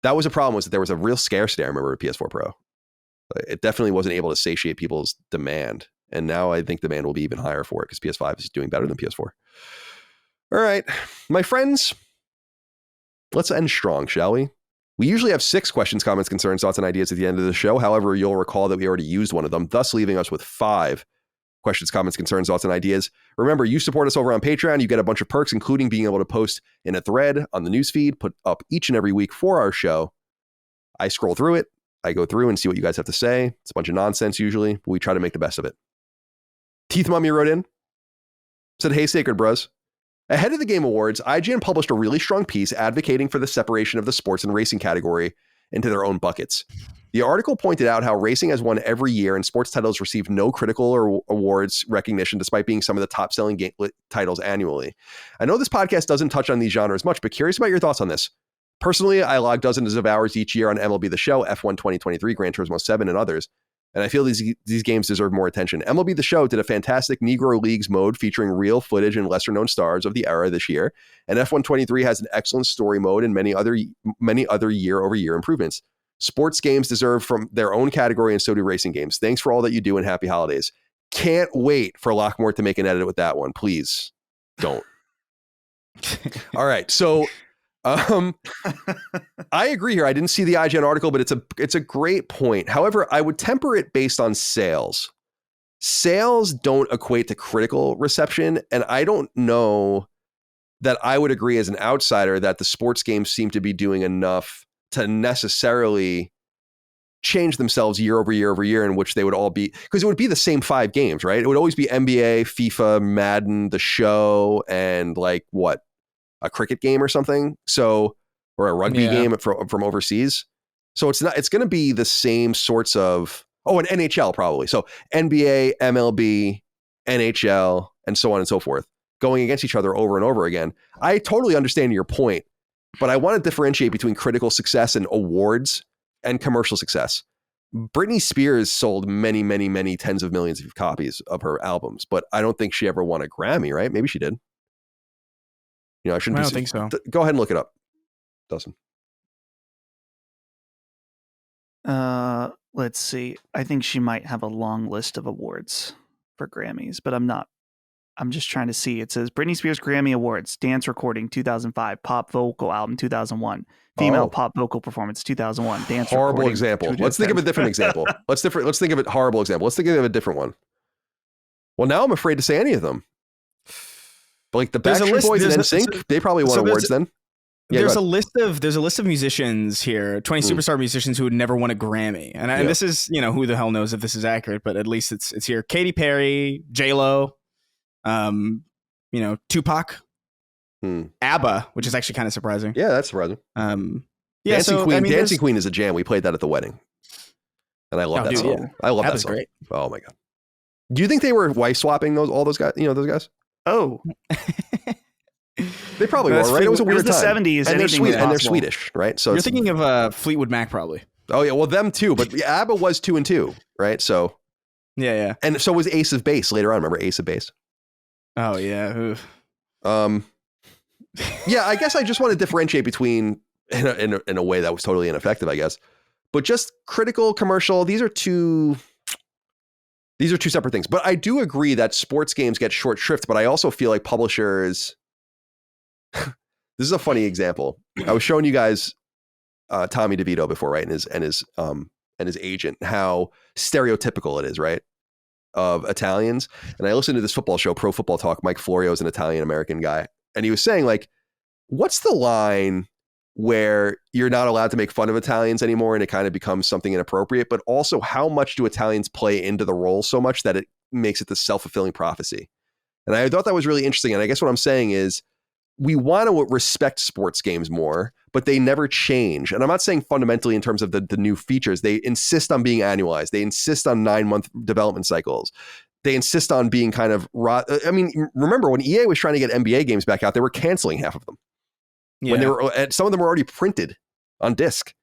That was a problem, was that there was a real scarcity, I remember, with PS4 Pro. It definitely wasn't able to satiate people's demand. And now I think demand will be even higher for it because PS5 is doing better than PS4. All right, my friends, let's end strong, shall we? We usually have 6 questions, comments, concerns, thoughts, and ideas at the end of the show. However, you'll recall that we already used one of them, thus leaving us with 5 questions, comments, concerns, thoughts, and ideas. Remember, you support us over on Patreon. You get a bunch of perks, including being able to post in a thread on the newsfeed, put up each and every week for our show. I scroll through it. I go through and see what you guys have to say. It's a bunch of nonsense usually, but we try to make the best of it. Teeth Mummy wrote in, said, "Hey, Sacred Bros. Ahead of the Game Awards, IGN published a really strong piece advocating for the separation of the sports and racing category into their own buckets. The article pointed out how racing has won every year and sports titles receive no critical or awards recognition despite being some of the top-selling game titles annually. I know this podcast doesn't touch on these genres much, but curious about your thoughts on this. Personally, I log dozens of hours each year on MLB The Show, F1 2023, Gran Turismo 7, and others, and I feel these games deserve more attention. MLB The Show did a fantastic Negro Leagues mode featuring real footage and lesser-known stars of the era this year, and F1 23 has an excellent story mode and many other year-over-year improvements. Sports games deserve from their own category, and so do racing games. Thanks for all that you do, and happy holidays." Can't wait for Lockmore to make an edit with that one. Please don't. All right, so I agree here. I didn't see the IGN article, but it's a great point. However, I would temper it based on sales. Sales don't equate to critical reception, and I don't know that I would agree as an outsider that the sports games seem to be doing enough to necessarily change themselves year over year over year, in which they would all be, because it would be the same 5 games, right? It would always be NBA, FIFA, Madden, The Show, and like what? A cricket game or something. So, or a rugby game from overseas. So it's going to be the same sorts of, an NHL probably. So NBA, MLB, NHL, and so on and so forth, going against each other over and over again. I totally understand your point, but I want to differentiate between critical success and awards and commercial success. Britney Spears sold many, many, many tens of millions of copies of her albums, but I don't think she ever won a Grammy, right? Maybe she did. I shouldn't. I don't think so. Go ahead and look it up, Dustin. Let's see. I think she might have a long list of awards for Grammys, but I'm not. I'm just trying to see. It says Britney Spears Grammy Awards, Dance Recording 2005, Pop Vocal Album 2001, Female Pop Vocal Performance 2001, Dance Horrible Recording. Example. Let's think of a different example. Let's think of it. Horrible example. Let's think of a different one. Well, now I'm afraid to say any of them. But like the Backstreet Boys and NSYNC, they probably won awards then. Yeah, there's a list of musicians here, 20 superstar musicians who would never won a Grammy, and this is who the hell knows if this is accurate, but at least it's here. Katy Perry, J-Lo, Tupac, ABBA, which is actually kind of surprising. Yeah, that's surprising. Dancing Queen is a jam. We played that at the wedding, and I love that song. Yeah. I love that song. Great. Oh my god! Do you think they were wife swapping all those guys? Those guys? Oh, they probably were, right? It was a weird time. The 70s, and they're Swedish, right? So you're thinking of Fleetwood Mac, probably. Oh yeah, well them too, but ABBA was 2 and 2, right? So yeah, and so was Ace of Base later on. Remember Ace of Base? Oh yeah. Oof. Yeah, I guess I just want to differentiate between in a way that was totally ineffective, I guess, but just critical, commercial. These are two separate things. But I do agree that sports games get short shrift. But I also feel like publishers. This is a funny example. I was showing you guys Tommy DeVito before, right? And his agent, how stereotypical it is, right? Of Italians. And I listened to this football show, Pro Football Talk. Mike Florio is an Italian American guy. And he was saying, like, what's the line where you're not allowed to make fun of Italians anymore and it kind of becomes something inappropriate, but also how much do Italians play into the role so much that it makes it the self-fulfilling prophecy? And I thought that was really interesting. And I guess what I'm saying is we want to respect sports games more, but they never change. And I'm not saying fundamentally in terms of the new features. They insist on being annualized. They insist on 9-month development cycles. They insist on being kind of raw. I mean, remember when EA was trying to get NBA games back out, they were canceling half of them. Yeah. When some of them were already printed on disc.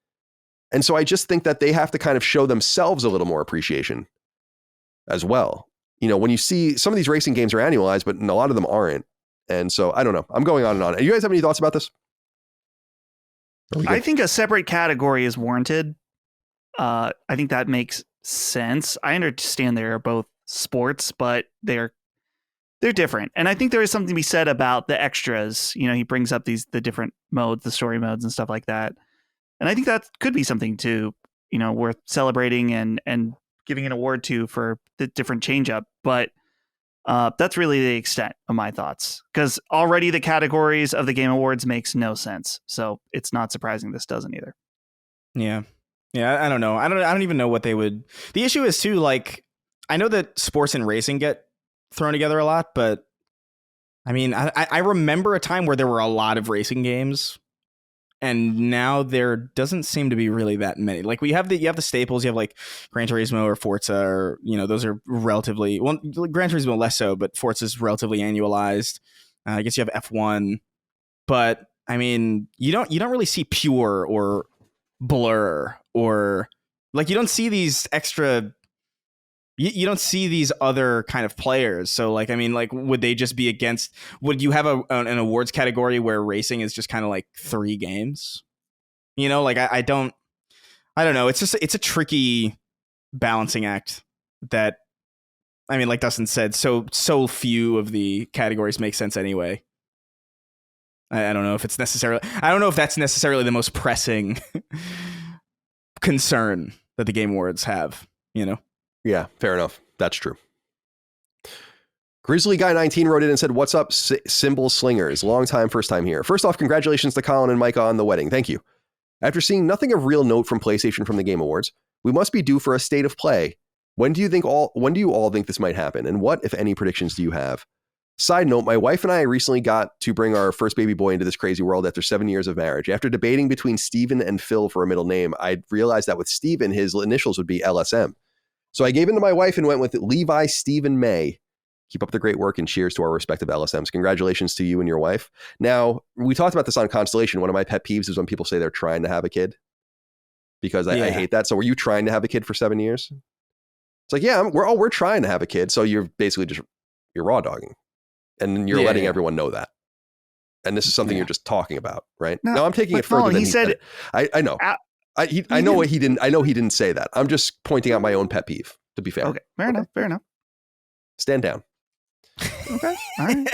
And so I just think that they have to kind of show themselves a little more appreciation as well. When you see some of these racing games are annualized, but a lot of them aren't. And so I don't know. I'm going on and on. You guys have any thoughts about this? I think a separate category is warranted. I think that makes sense. I understand they're both sports, but they're different. And I think there is something to be said about the extras. He brings up the different modes, the story modes and stuff like that. And I think that could be something to, worth celebrating and giving an award to for the different change up. But that's really the extent of my thoughts, because already the categories of the Game Awards makes no sense. So it's not surprising this doesn't either. Yeah. I don't know. I don't even know what they would. The issue is too, like, I know that sports and racing get thrown together a lot, but I mean, I remember a time where there were a lot of racing games, and now there doesn't seem to be really that many. Like you have the staples, you have like Gran Turismo or Forza, or those are relatively, well, Gran Turismo less so, but Forza's relatively annualized. I guess you have F1, but I mean, you don't really see Pure or Blur, or like you don't see these extra. You don't see these other kind of players. So like, I mean, like, would they just be against, would you have an awards category where racing is just kind of like 3 games? Like I don't know. It's a tricky balancing act that, I mean, like Dustin said, so few of the categories make sense anyway. I don't know if that's necessarily the most pressing concern that the Game Awards have, Yeah, fair enough. That's true. Grizzly Guy 19 wrote in and said, "What's up, cymbal slingers? Long time, first time here. First off, congratulations to Colin and Micah on the wedding. Thank you. After seeing nothing of real note from PlayStation from the Game Awards, we must be due for a state of play. When do you all think this might happen? And what, if any, predictions do you have? Side note, my wife and I recently got to bring our first baby boy into this crazy world after 7 years of marriage. After debating between Steven and Phil for a middle name, I realized that with Steven, his initials would be LSM. So I gave in to my wife and went with Levi Stephen May. Keep up the great work and cheers to our respective LSMs. Congratulations to you and your wife." Now, we talked about this on Constellation. One of my pet peeves is when people say they're trying to have a kid, because I hate that. So were you trying to have a kid for 7 years? It's like, yeah, we're trying to have a kid. So you're basically you're raw dogging, and you're letting everyone know that. And this is something you're just talking about, right? No, I'm taking it further than he said. I know. I know what he didn't. I know he didn't say that. I'm just pointing out my own pet peeve, to be fair. Okay, fair enough. Stand down. Okay, all right.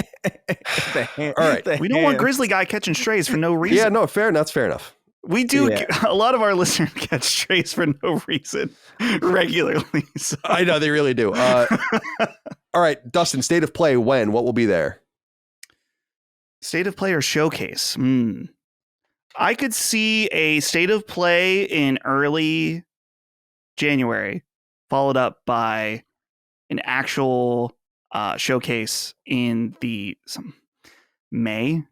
All right. We don't want Grizzly Guy catching strays for no reason. Yeah, no, fair enough. That's fair enough. We do. Yeah. A lot of our listeners catch strays for no reason regularly. So. I know they really do. All right, Dustin. State of play when? What will be there? State of play or showcase? I could see a state of play in early January, followed up by an actual showcase in May,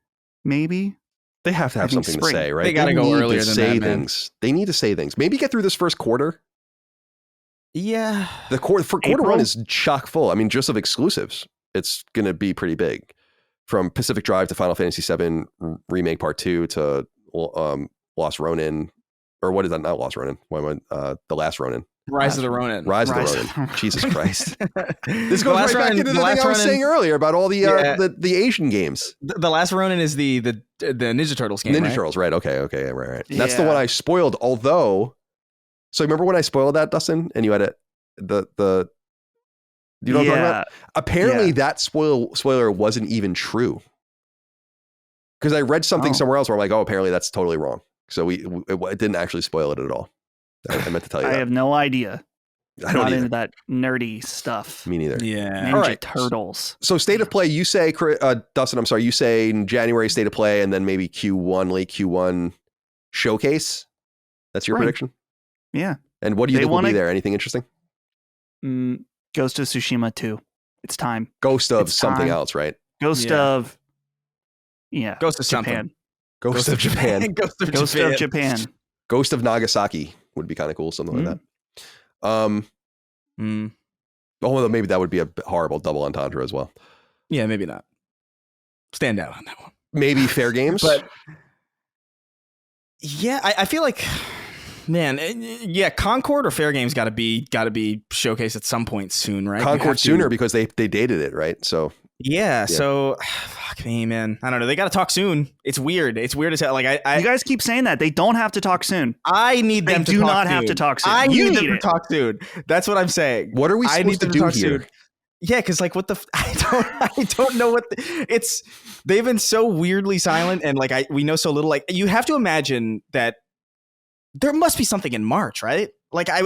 maybe. They have to have something to say, right? They gotta go need earlier to than say that, man. things. They need to say things. Maybe get through this first quarter. Yeah. The quarter April? one is chock full. I mean, just of exclusives, it's going to be pretty big. From Pacific Drive to Final Fantasy VII Remake Part 2 to Lost Ronin, or what is that? Not Lost Ronin. The Last Ronin. Rise of the Ronin. Rise of Rise the of Ronin. the- Jesus Christ. This The goes Last right back Ronin- into the the thing Last I was Ronin- saying earlier about all the Yeah. the Asian games. The Last Ronin is the Ninja Turtles game, Ninja right? Turtles, right? Okay, right. That's the Yeah. one I spoiled. Although, so remember when I spoiled that, Dustin, and you had it, the you know what I'm talking about? Apparently, Yeah. that spoiler wasn't even true. Because I read something Oh. somewhere else where I'm like, oh, apparently that's totally wrong. So it didn't actually spoil it at all. I meant to tell you I that. have no idea. I don't Not either. into that nerdy stuff. Me neither. Yeah. Ninja All right. Turtles. So state of play, you say, Dustin, I'm sorry, you say in January state of play and then maybe late Q1 showcase. That's your Spring. prediction? Yeah. And what do you They think will be wanna- there? Anything interesting? Ghost of Tsushima 2. It's time. Ghost of It's something time. else, right? Ghost Yeah. of Ghost of something. Japan. Ghost of Japan. Ghost of Ghost Japan. of Japan. Ghost of Nagasaki would be kind of cool, something like that. Although maybe that would be a horrible double entendre as well. Yeah, maybe not. Stand out on that one. Maybe Fair Games. But yeah, I feel like, man, yeah, Concord or Fair Games got to be showcased at some point soon, right? You have Concord to- sooner because they dated it, right? So Yeah, so fuck me, man. I don't know. They got to talk soon. It's weird. It's weird as hell. Like You I guys keep saying that. They don't have to talk soon. need They them to do talk not have soon. to talk soon. I You need them need to it. talk soon. That's what I'm saying. what are we I need supposed to them do talk here? soon. Yeah, because like what the I don't know what it's. They've been so weirdly silent, and like we know so little. Like you have to imagine that there must be something in March, right? Like I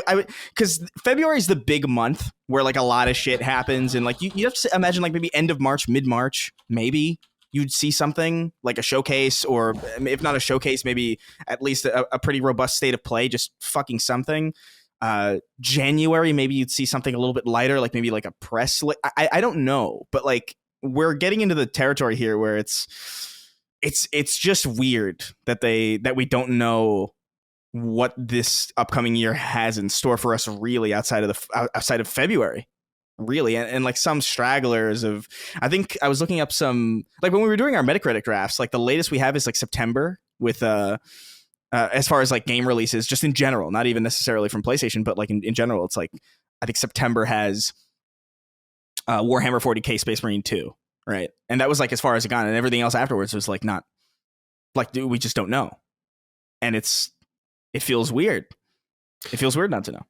because February is the big month where like a lot of shit happens, and like you have to imagine like maybe end of March, mid March, maybe you'd see something like a showcase, or if not a showcase, maybe at least a pretty robust state of play, just fucking something. January, maybe you'd see something a little bit lighter, like maybe like a press. I don't know, but like we're getting into the territory here where it's just weird that we don't know what this upcoming year has in store for us, really, outside of February, really, and like some stragglers of. I think I was looking up some, like when we were doing our Metacritic drafts, like the latest we have is like September with as far as like game releases, just in general, not even necessarily from PlayStation, but like in general, it's like I think September has Warhammer 40K Space Marine 2, right? And that was like as far as it got, and everything else afterwards was like not like, dude, we just don't know, and it feels weird. It feels weird not to know.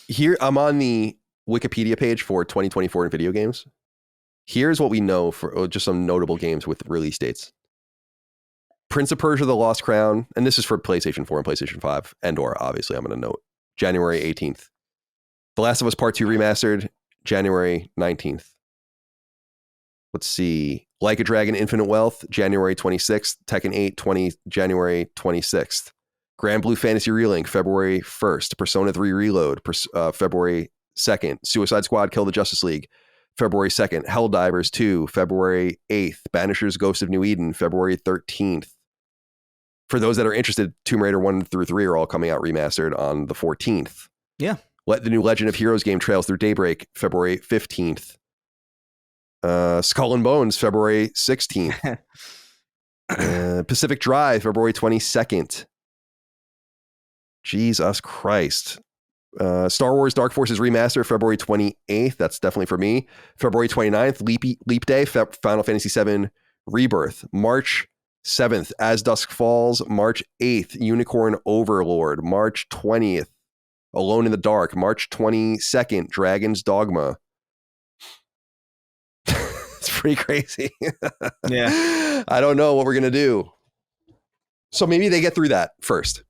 Here, I'm on the Wikipedia page for 2024 in video games. Here's what we know for just some notable games with release dates. Prince of Persia: The Lost Crown, and this is for PlayStation 4 and PlayStation 5, and/or obviously I'm going to note January 18th. The Last of Us Part 2 Remastered, January 19th. Let's see. Like a Dragon: Infinite Wealth, January 26th. Tekken 8, January 26th. Grand Blue Fantasy Relink, February 1st. Persona 3 Reload, February 2nd. Suicide Squad: Kill the Justice League, February 2nd. Helldivers 2, February 8th. Banishers: Ghost of New Eden, February 13th. For those that are interested, Tomb Raider 1 through 3 are all coming out remastered on the 14th. Yeah. Let the new Legend of Heroes game Trails Through Daybreak, February 15th. Skull and Bones, February 16th. Pacific Drive, February 22nd. Jesus Christ. Star Wars Dark Forces Remaster, February 28th. That's definitely for me. February 29th, Leap Day, Final Fantasy VII Rebirth. March 7th, As Dusk Falls. March 8th, Unicorn Overlord. March 20th, Alone in the Dark. March 22nd, Dragon's Dogma. It's pretty crazy. Yeah. I don't know what we're going to do. So maybe they get through that first.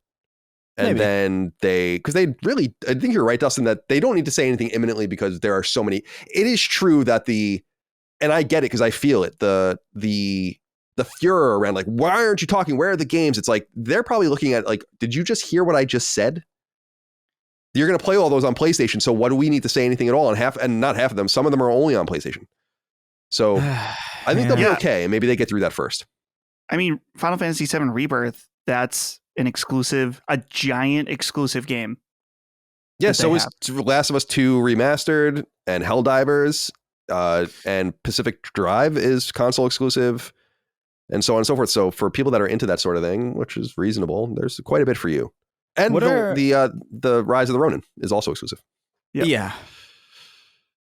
And Maybe. then because they really, I think you're right, Dustin, that they don't need to say anything imminently because there are so many. It is true that and I get it because I feel it, the furor around like, why aren't you talking? Where are the games? It's like, they're probably looking at like, did you just hear what I just said? You're going to play all those on PlayStation. So what do we need to say anything at all? And not half of them, some of them are only on PlayStation. So I think they'll be okay. Maybe they get through that first. I mean, Final Fantasy VII Rebirth, that's an exclusive, a giant exclusive game. Yeah, so is Last of Us 2 Remastered and Helldivers, and Pacific Drive is console exclusive, and so on and so forth. So for people that are into that sort of thing, which is reasonable, there's quite a bit for you. And the Rise of the Ronin is also exclusive. Yep. Yeah.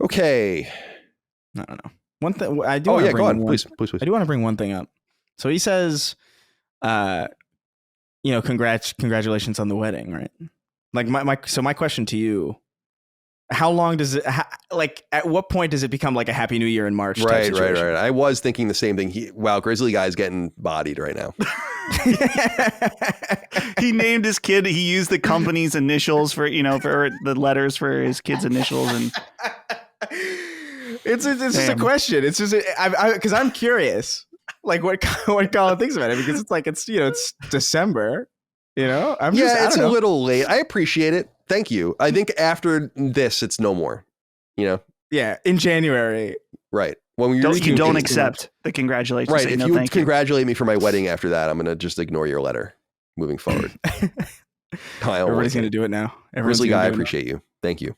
Okay. I don't know. One thing I do. Oh yeah, go on, please. I do want to bring one thing up. So he says, congratulations on the wedding, right? Like my question to you: how long does it? At what point does it become like a Happy New Year in March? Right. I was thinking the same thing. Wow, Grizzly Guy's getting bodied right now. He named his kid. He used the company's initials for the letters for his kid's initials, and it's just a question. It's just because I'm curious, like what Colin thinks about it, because it's December. It's a little late. I appreciate it. Thank you. I think after this, it's no more. Yeah, in January. Right. When you don't accept the congratulations. Right. If you congratulate me for my wedding after that, I'm going to just ignore your letter moving forward. Everybody's going to do it now. Grizzly Guy, I appreciate you. Thank you.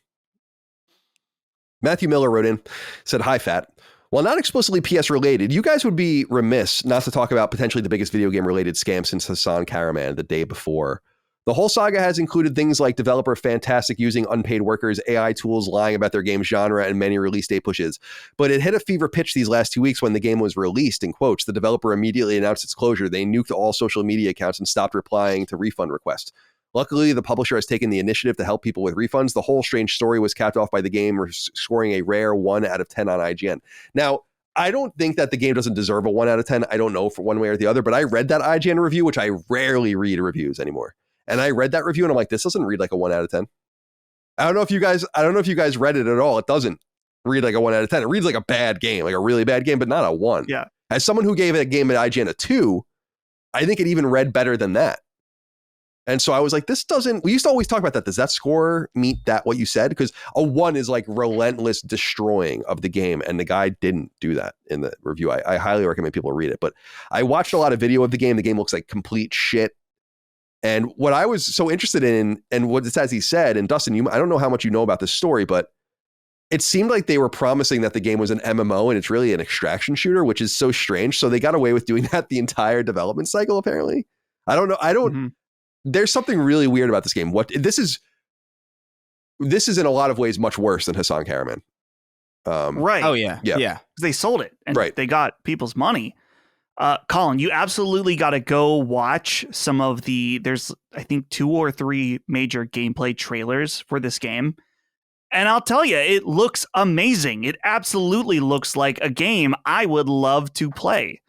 Matthew Miller wrote in, said, "Hi, Fat. While not explicitly PS related, you guys would be remiss not to talk about potentially the biggest video game related scam since Hasan Karaman the day before. The whole saga has included things like developer Fantastic using unpaid workers, AI tools lying about their game genre, and many release date pushes. But it hit a fever pitch these last 2 weeks when the game was released. In quotes, the developer immediately announced its closure. They nuked all social media accounts and stopped replying to refund requests. Luckily, the publisher has taken the initiative to help people with refunds. The whole strange story was capped off by the game scoring a rare 1 out of 10 on IGN. Now, I don't think that the game doesn't deserve a 1 out of 10. I don't know for one way or the other, but I read that IGN review, which I rarely read reviews anymore. And I read that review and I'm like, this doesn't read like a 1 out of 10. I don't know if you guys read it at all. It doesn't read like a 1 out of 10. It reads like a bad game, like a really bad game, but not a 1. Yeah. As someone who gave a game at IGN a 2, I think it even read better than that. And so I was like, we used to always talk about that. Does that score meet that what you said? Because a 1 is like relentless destroying of the game. And the guy didn't do that in the review. I highly recommend people read it. But I watched a lot of video of the game. The game looks like complete shit. And what I was so interested in, and what it says he said, and Dustin, I don't know how much you know about this story, but it seemed like they were promising that the game was an MMO and it's really an extraction shooter, which is so strange. So they got away with doing that the entire development cycle, apparently. I don't know. There's something really weird about this game. This is in a lot of ways much worse than Hasan Karaman. Right. Oh yeah. They sold it and right. They got people's money. Colin, you absolutely got to go watch some of there's I think 2 or 3 major gameplay trailers for this game. And I'll tell you, it looks amazing. It absolutely looks like a game I would love to play,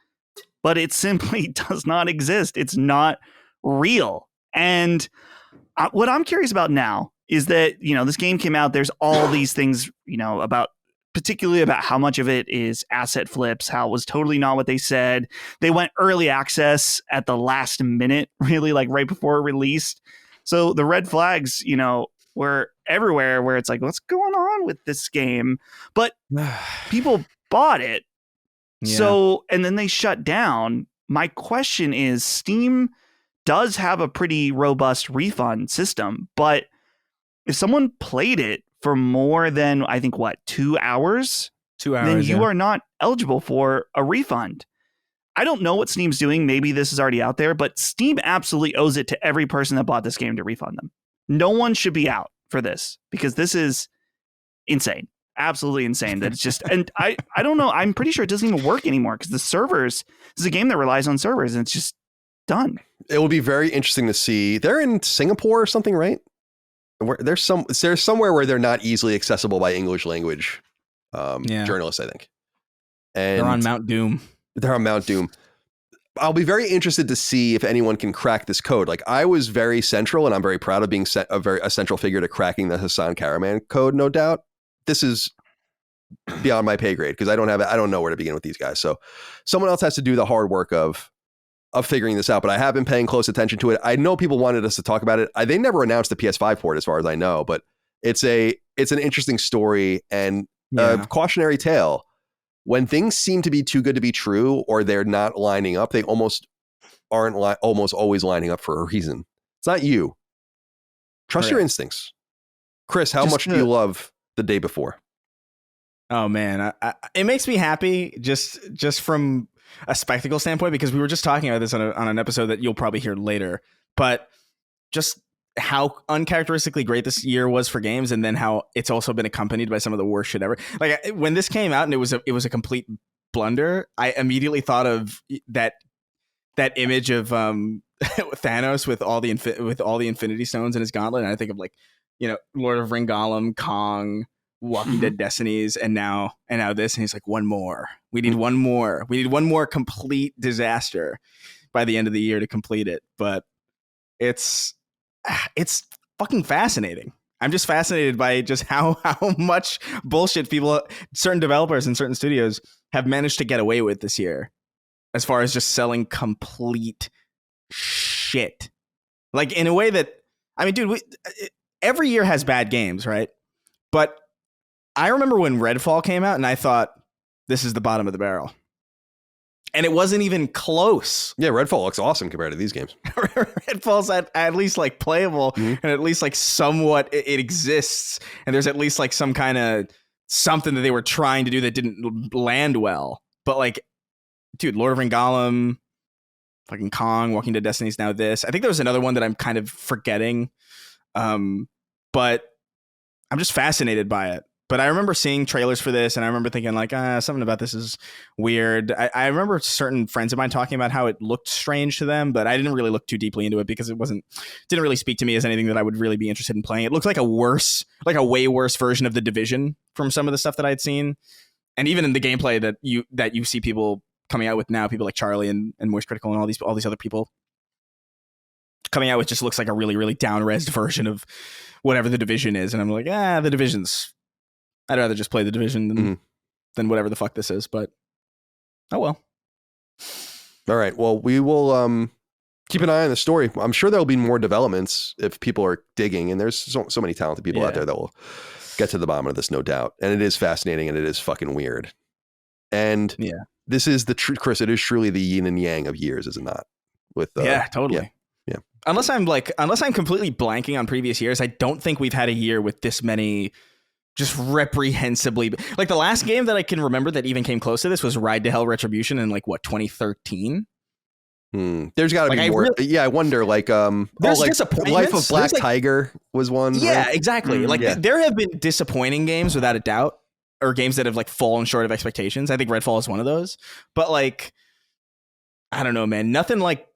but it simply does not exist. It's not real. And what I'm curious about now is that, this game came out. There's all these things, particularly about how much of it is asset flips, how it was totally not what they said. They went early access at the last minute, really, like right before it released. So the red flags, were everywhere where it's like, what's going on with this game? But people bought it. Yeah. So, and then they shut down. My question is, Steam does have a pretty robust refund system, but if someone played it for more than, I think, 2 hours, then you are not eligible for a refund. I don't know what Steam's doing. Maybe this is already out there, but Steam absolutely owes it to every person that bought this game to refund them. No one should be out for this because this is insane. Absolutely insane. That it's just, and I don't know. I'm pretty sure it doesn't even work anymore because the servers, this is a game that relies on servers and it's just done. It will be very interesting to see. They're in Singapore or something, right? There's somewhere where they're not easily accessible by English language journalists, I think. And they're on Mount Doom. I'll be very interested to see if anyone can crack this code. Like, I was very central, and I'm very proud of being a central figure to cracking the Hasan Karaman code, no doubt. This is beyond my pay grade because I don't know where to begin with these guys. So someone else has to do the hard work of figuring this out, but I have been paying close attention to it. I know people wanted us to talk about it. They never announced the PS5 port as far as I know, but it's an interesting story and a cautionary tale when things seem to be too good to be true or they're not lining up, they almost aren't almost always lining up for a reason. It's not you. Trust your instincts. Chris, how much do you love The Day Before? Oh man, it makes me happy just from a spectacle standpoint, because we were just talking about this on an episode that you'll probably hear later. But just how uncharacteristically great this year was for games, and then how it's also been accompanied by some of the worst shit ever. Like when this came out and it was a complete blunder, I immediately thought of that image of Thanos with all the Infinity Stones in his gauntlet, and I think of, like, you know, Lord of Ring Golem, Kong, Walking Dead Destinies, and now this, and he's like, one more. We need one more. We need one more complete disaster by the end of the year to complete it. But it's fucking fascinating. I'm just fascinated by just how much bullshit certain developers and certain studios have managed to get away with this year, as far as just selling complete shit. Like, in a way that, I mean, dude, every year has bad games, right? But I remember when Redfall came out and I thought, this is the bottom of the barrel. And it wasn't even close. Yeah, Redfall looks awesome compared to these games. Redfall's at least like playable, and at least like somewhat it exists. And there's at least like some kind of something that they were trying to do that didn't land well. But like, dude, Lord of Ring Golem, fucking Kong, Walking Dead Destinies, now this. I think there was another one that I'm kind of forgetting. But I'm just fascinated by it. But I remember seeing trailers for this, and I remember thinking, like, something about this is weird. I remember certain friends of mine talking about how it looked strange to them, but I didn't really look too deeply into it because it didn't really speak to me as anything that I would really be interested in playing. It looked like a way worse version of The Division from some of the stuff that I'd seen. And even in the gameplay that you see people coming out with now, people like Charlie and Moist Critical and all these other people coming out with, just looks like a really, really down-resed version of whatever The Division is. And I'm like, The Division's... I'd rather just play The Division than whatever the fuck this is, but oh well. All right. Well, we will keep an eye on the story. I'm sure there'll be more developments if people are digging, and there's so many talented people out there that will get to the bottom of this, no doubt. And it is fascinating, and it is fucking weird. And this is the truth, Chris. It is truly the yin and yang of years, is it not? With totally. Yeah. Unless I'm completely blanking on previous years, I don't think we've had a year with this many just reprehensibly, like, the last game that I can remember that even came close to this was Ride to Hell Retribution in 2013. There's got to be more. I wonder, like, Life of Black Tiger was one. Yeah, right? Exactly. There have been disappointing games without a doubt, or games that have like fallen short of expectations. I think Redfall is one of those. But like, I don't know, man. Nothing like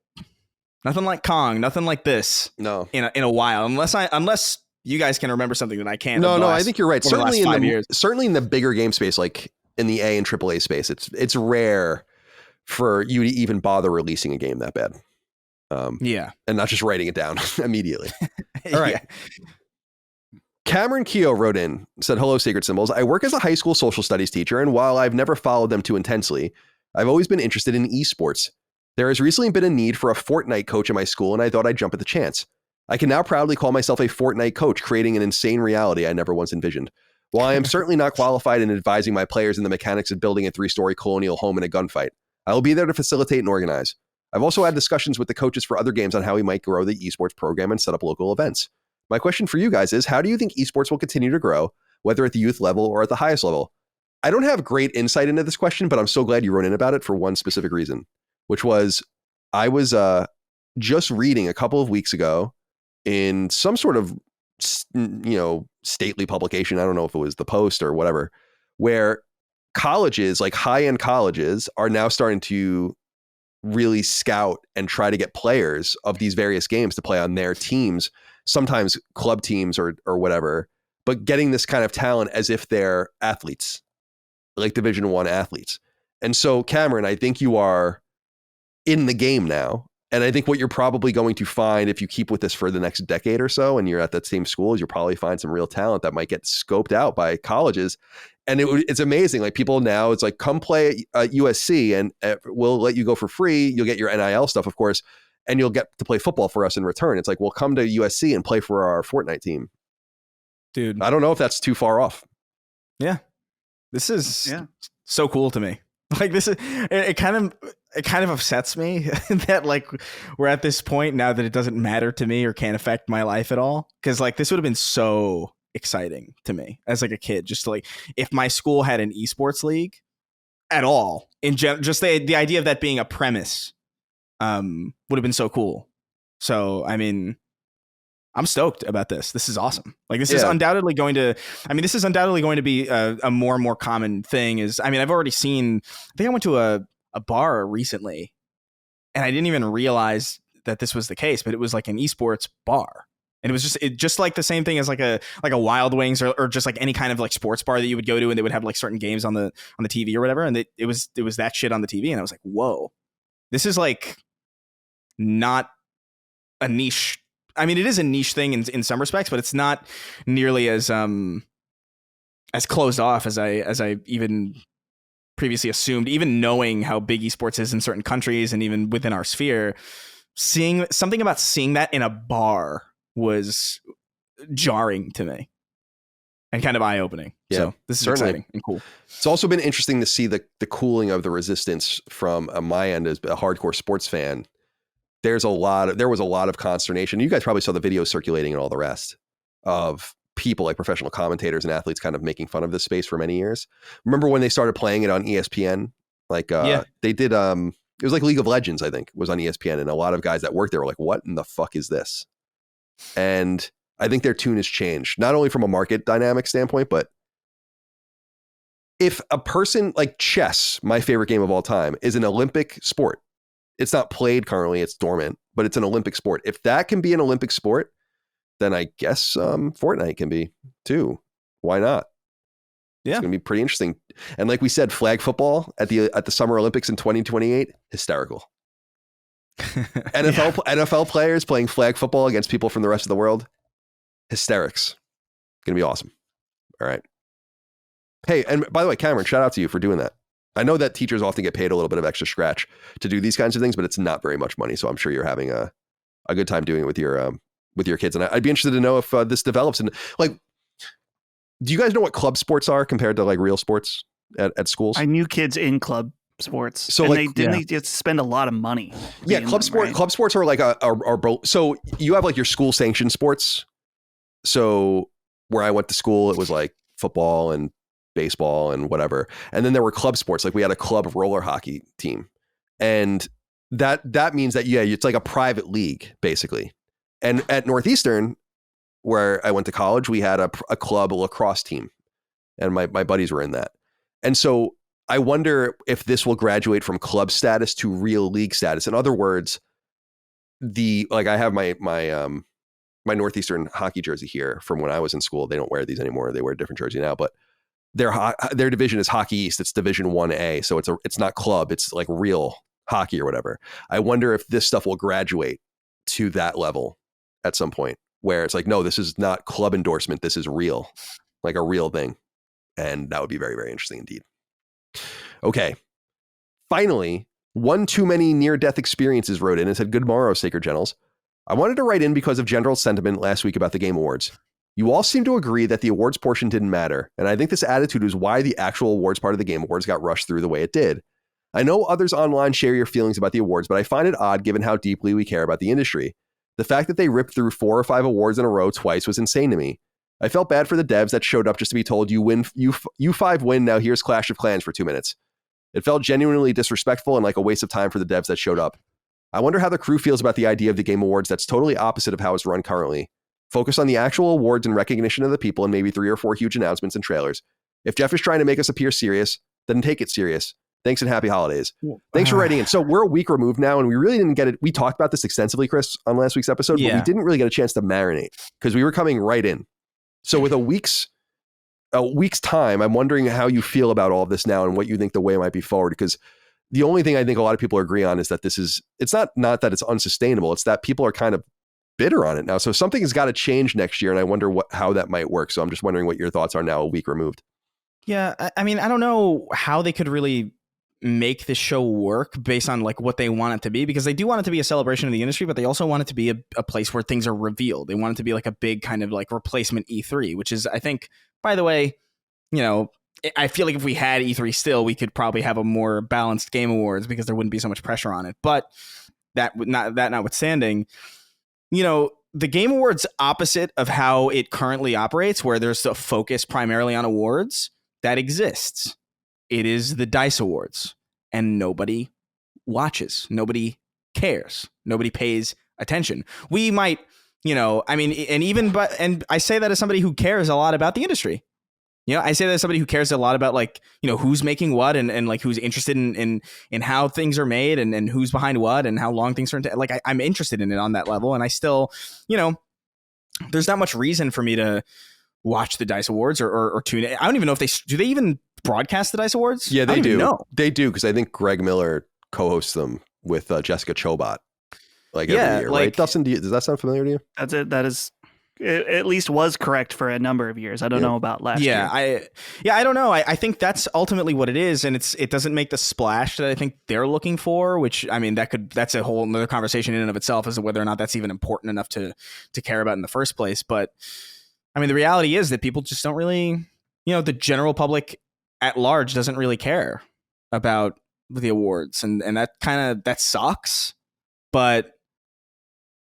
Kong. Nothing like this. No. In a while, unless you guys can remember something that I can't. No, I think you're right. Certainly certainly in the bigger game space, like in the A and AAA space, it's rare for you to even bother releasing a game that bad. And not just writing it down immediately. All right. Cameron Keogh wrote in, said, "Hello, Sacred Symbols. I work as a high school social studies teacher, and while I've never followed them too intensely, I've always been interested in eSports. There has recently been a need for a Fortnite coach in my school, and I thought I'd jump at the chance. I can now proudly call myself a Fortnite coach, creating an insane reality I never once envisioned. While I am certainly not qualified in advising my players in the mechanics of building a 3-story colonial home in a gunfight, I will be there to facilitate and organize. I've also had discussions with the coaches for other games on how we might grow the esports program and set up local events. My question for you guys is, how do you think esports will continue to grow, whether at the youth level or at the highest level? I don't have great insight into this question, but I'm so glad you wrote in about it for one specific reason, which was I was just reading a couple of weeks ago in some sort of, stately publication, I don't know if it was the Post or whatever, where colleges, like high-end colleges, are now starting to really scout and try to get players of these various games to play on their teams, sometimes club teams or whatever, but getting this kind of talent as if they're athletes, like Division I athletes. And so, Cameron, I think you are in the game now. And I think what you're probably going to find if you keep with this for the next decade or so, and you're at that same school, is you'll probably find some real talent that might get scoped out by colleges. And it's amazing. Like, people now, it's like, come play at USC and we'll let you go for free. You'll get your NIL stuff, of course, and you'll get to play football for us in return. It's like, well, come to USC and play for our Fortnite team. Dude, I don't know if that's too far off. Yeah. This is so cool to me. Like this is it kind of upsets me that like we're at this point now that it doesn't matter to me or can't affect my life at all. Because like this would have been so exciting to me as like a kid, just to, like if my school had an esports league at all just the idea of that being a premise would have been so cool. So I mean, I'm stoked about this. This is awesome. Like this is undoubtedly going to be a more and more common thing. I've already seen, I think I went to a bar recently and I didn't even realize that this was the case, but it was like an esports bar. And it was just like the same thing as like a Wild Wings or just like any kind of like sports bar that you would go to, and they would have like certain games on the TV or whatever. And it was that shit on the TV. And I was like, whoa, this is like not a niche. I mean, it is a niche thing in some respects, but it's not nearly as closed off as I even previously assumed. Even knowing how big esports is in certain countries and even within our sphere, seeing that in a bar was jarring to me and kind of eye-opening. Yeah, so this is certainly exciting and cool. It's also been interesting to see the cooling of the resistance from my end as a hardcore sports fan. There was a lot of consternation. You guys probably saw the videos circulating and all the rest of people like professional commentators and athletes kind of making fun of this space for many years. Remember when they started playing it on ESPN? Like they did, it was like League of Legends, I think, was on ESPN. And a lot of guys that worked there were like, what in the fuck is this? And I think their tune has changed, not only from a market dynamic standpoint, but if a person like chess, my favorite game of all time, is an Olympic sport. It's not played currently, it's dormant, but it's an Olympic sport. If that can be an Olympic sport, then I guess Fortnite can be too. Why not? Yeah. It's going to be pretty interesting. And like we said, flag football at the Summer Olympics in 2028, hysterical. NFL players playing flag football against people from the rest of the world, hysterics. Going to be awesome. All right. Hey, and by the way, Cameron, shout out to you for doing that. I know that teachers often get paid a little bit of extra scratch to do these kinds of things, but it's not very much money. So I'm sure you're having a good time doing it with your kids. And I'd be interested to know if this develops. And like, do you guys know what club sports are compared to like real sports at schools? I knew kids in club sports. So and like, they just spend a lot of money. Yeah, club sports are like are both. So you have like your school sanctioned sports. So where I went to school, it was like football and baseball and whatever. And then there were club sports. Like we had a club roller hockey team. And that means that, yeah, it's like a private league basically. And at Northeastern, where I went to college, we had a club lacrosse team and my buddies were in that. And so I wonder if this will graduate from club status to real league status. In other words, I have my Northeastern hockey jersey here from when I was in school. They don't wear these anymore. They wear a different jersey now, but their division is Hockey East. It's Division 1A. So it's not club. It's like real hockey or whatever. I wonder if this stuff will graduate to that level at some point where it's like, no, this is not club endorsement. This is real, like a real thing. And that would be very, very interesting indeed. Okay. Finally, one too many near-death experiences wrote in and said, good morrow, Sacred Gentles. I wanted to write in because of general sentiment last week about the Game Awards. You all seem to agree that the awards portion didn't matter, and I think this attitude is why the actual awards part of the Game Awards got rushed through the way it did. I know others online share your feelings about the awards, but I find it odd given how deeply we care about the industry. The fact that they ripped through 4 or 5 awards in a row twice was insane to me. I felt bad for the devs that showed up just to be told you win, you 5 win, now here's Clash of Clans for 2 minutes. It felt genuinely disrespectful and like a waste of time for the devs that showed up. I wonder how the crew feels about the idea of the Game Awards that's totally opposite of how it's run currently. Focus on the actual awards and recognition of the people and maybe 3 or 4 huge announcements and trailers. If Jeff is trying to make us appear serious, then take it serious. Thanks and happy holidays. Thanks for writing in. So we're a week removed now and we really didn't get it. We talked about this extensively, Chris, on last week's episode, but we didn't really get a chance to marinate because we were coming right in. So with a week's time, I'm wondering how you feel about all of this now and what you think the way might be forward. Because the only thing I think a lot of people agree on is that it's not that it's unsustainable. It's that people are kind of bitter on it now. So something has got to change next year. And I wonder how that might work. So I'm just wondering what your thoughts are now a week removed. Yeah. I mean, I don't know how they could really make this show work based on like what they want it to be, because they do want it to be a celebration of the industry, but they also want it to be a place where things are revealed. They want it to be like a big kind of like replacement E3, which is, I think, by the way, I feel like if we had E3 still, we could probably have a more balanced Game Awards because there wouldn't be so much pressure on it. But that notwithstanding, the Game Awards opposite of how it currently operates, where there's the focus primarily on awards, that exists. It is the DICE Awards, and nobody watches. Nobody cares. Nobody pays attention. We might, and I say that as somebody who cares a lot about the industry. I say that as somebody who cares a lot about who's making what and like who's interested in how things are made and who's behind what and how long things are I'm interested in it on that level. And I still, there's not much reason for me to watch the DICE Awards or tune in. I don't even know if do they even broadcast the DICE Awards? Yeah, they do. They do, because I think Greg Miller co-hosts them with Jessica Chobot every year, right? Dustin, does that sound familiar to you? That's it. That is... It at least was correct for a number of years. I don't know about last year. I don't know. I think that's ultimately what it is, and it doesn't make the splash that I think they're looking for. Which that's a whole another conversation in and of itself as to whether or not that's even important enough to care about in the first place. But the reality is that people just don't really, the general public at large doesn't really care about the awards, and that sucks. But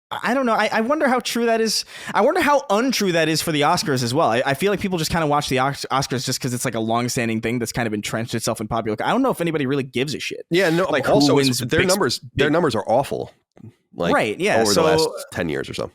I don't know. I wonder how true that is. I wonder how untrue that is for the Oscars as well. I feel like people just kind of watch the Oscars just because it's like a long-standing thing that's kind of entrenched itself in popular. I don't know if anybody really gives a shit. Yeah, no. Like also, their numbers are awful. Right. Yeah. Over the last 10 years or so.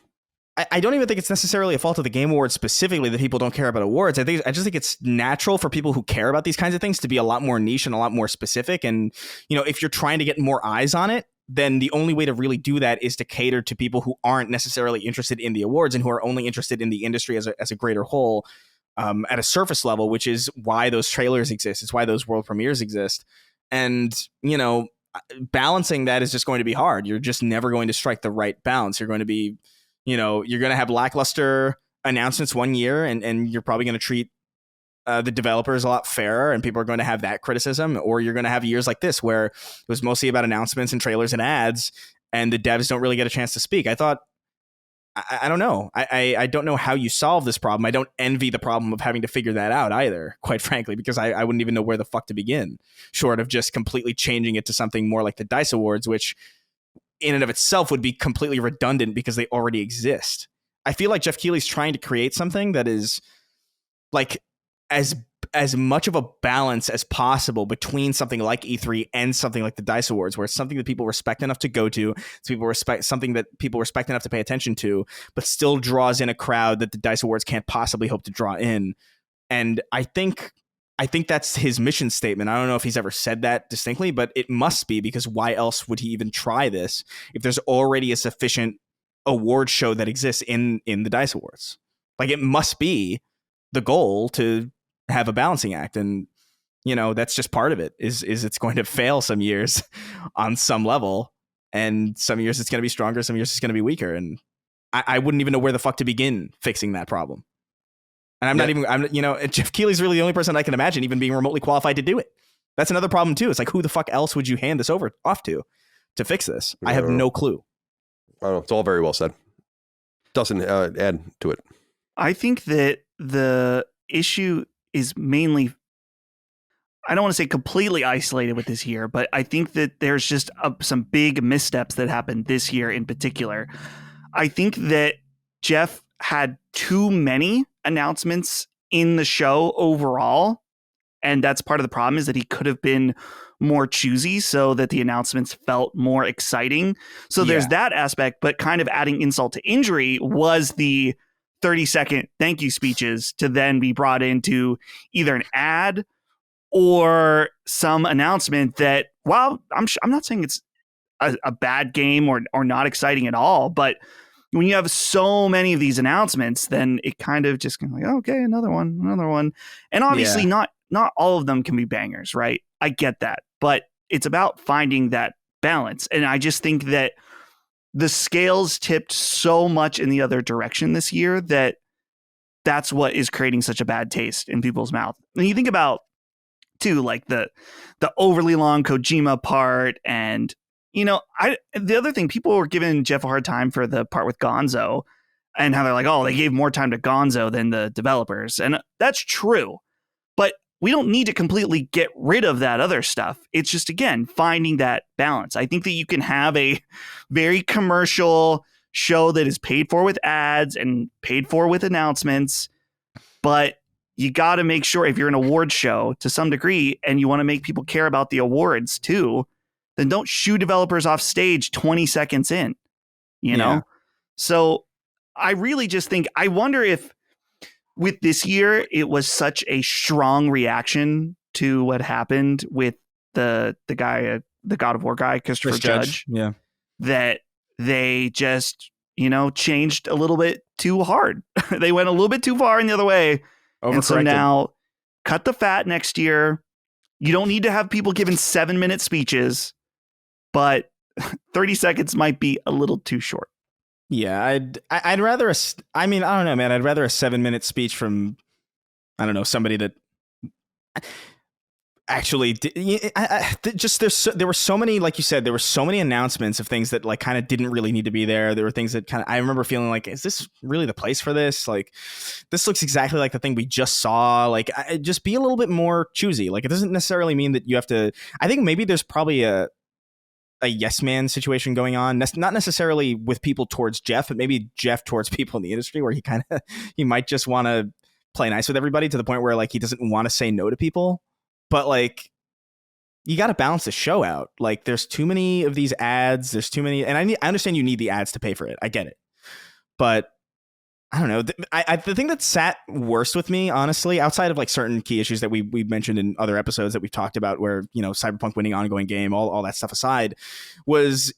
I don't even think it's necessarily a fault of the Game Awards specifically that people don't care about awards. I just think it's natural for people who care about these kinds of things to be a lot more niche and a lot more specific. And if you're trying to get more eyes on it, then the only way to really do that is to cater to people who aren't necessarily interested in the awards and who are only interested in the industry as a greater whole at a surface level, which is why those trailers exist. It's why those world premieres exist. And, balancing that is just going to be hard. You're just never going to strike the right balance. You're going to be, you're going to have lackluster announcements one year and you're probably going to treat the developers a lot fairer, and people are going to have that criticism. Or you're going to have years like this where it was mostly about announcements and trailers and ads, and the devs don't really get a chance to speak. I don't know. I don't know how you solve this problem. I don't envy the problem of having to figure that out either, quite frankly, because I wouldn't even know where the fuck to begin, short of just completely changing it to something more like the DICE Awards, which in and of itself would be completely redundant because they already exist. I feel like Jeff Keighley's trying to create something that is like as much of a balance as possible between something like E3 and something like the DICE Awards, where it's something that people respect enough to go to, something that people respect enough to pay attention to, but still draws in a crowd that the DICE Awards can't possibly hope to draw in. And I think that's his mission statement. I don't know if he's ever said that distinctly, but it must be, because why else would he even try this if there's already a sufficient award show that exists in the DICE Awards? Like, it must be the goal to have a balancing act, and that's just part of it. Is it's going to fail some years on some level, and some years it's going to be stronger, some years it's going to be weaker, and I wouldn't even know where the fuck to begin fixing that problem. And Jeff Keighley's really the only person I can imagine even being remotely qualified to do it. That's another problem too. It's like, who the fuck else would you hand this off to fix this? I have no clue. I don't know. It's all very well said. Dustin, add to it. I think that the issue is mainly, I don't want to say completely isolated with this year, but I think that there's just some big missteps that happened this year in particular. I think that Jeff had too many announcements in the show overall, and that's part of the problem, is that he could have been more choosy so that the announcements felt more exciting. So there's that aspect, but kind of adding insult to injury was the 30-second thank you speeches to then be brought into either an ad or some announcement that, well, I'm not saying it's a bad game or not exciting at all, but when you have so many of these announcements, then it kind of just like, oh, okay, another one. And obviously not all of them can be bangers, right? I get that, but it's about finding that balance. And I just think that the scales tipped so much in the other direction this year that that's what is creating such a bad taste in people's mouth. And you think about too, like the overly long Kojima part, and the other thing, people were giving Jeff a hard time for the part with Gonzo and how they're like, oh, they gave more time to Gonzo than the developers. And that's true. But we don't need to completely get rid of that other stuff. It's just, again, finding that balance. I think that you can have a very commercial show that is paid for with ads and paid for with announcements, but you got to make sure if you're an award show to some degree and you want to make people care about the awards too, then don't shoo developers off stage 20 seconds in, you know? So I really just think, I wonder if with this year, it was such a strong reaction to what happened with the guy, the God of War guy, Christopher Judge, that they just, changed a little bit too hard. They went a little bit too far in the other way. And so now cut the fat next year. You don't need to have people giving 7-minute speeches, but 30 seconds might be a little too short. Yeah, I'd rather I don't know, man. I'd rather a 7-minute speech from, I don't know, somebody that actually there were so many, like you said, there were so many announcements of things that like kind of didn't really need to be there. There were things that I remember feeling like, is this really the place for this? Like, this looks exactly like the thing we just saw. Like, just be a little bit more choosy. Like, it doesn't necessarily mean that you have to. I think maybe there's probably a yes man situation going on, not necessarily with people towards Jeff, but maybe Jeff towards people in the industry, where he might just want to play nice with everybody to the point where like he doesn't want to say no to people. But like, you got to balance the show out. Like, there's too many of these ads. There's too many, and I understand you need the ads to pay for it. I get it, but I don't know. The thing that sat worst with me, honestly, outside of like certain key issues that we mentioned in other episodes that we've talked about, where Cyberpunk winning ongoing game, all that stuff aside, was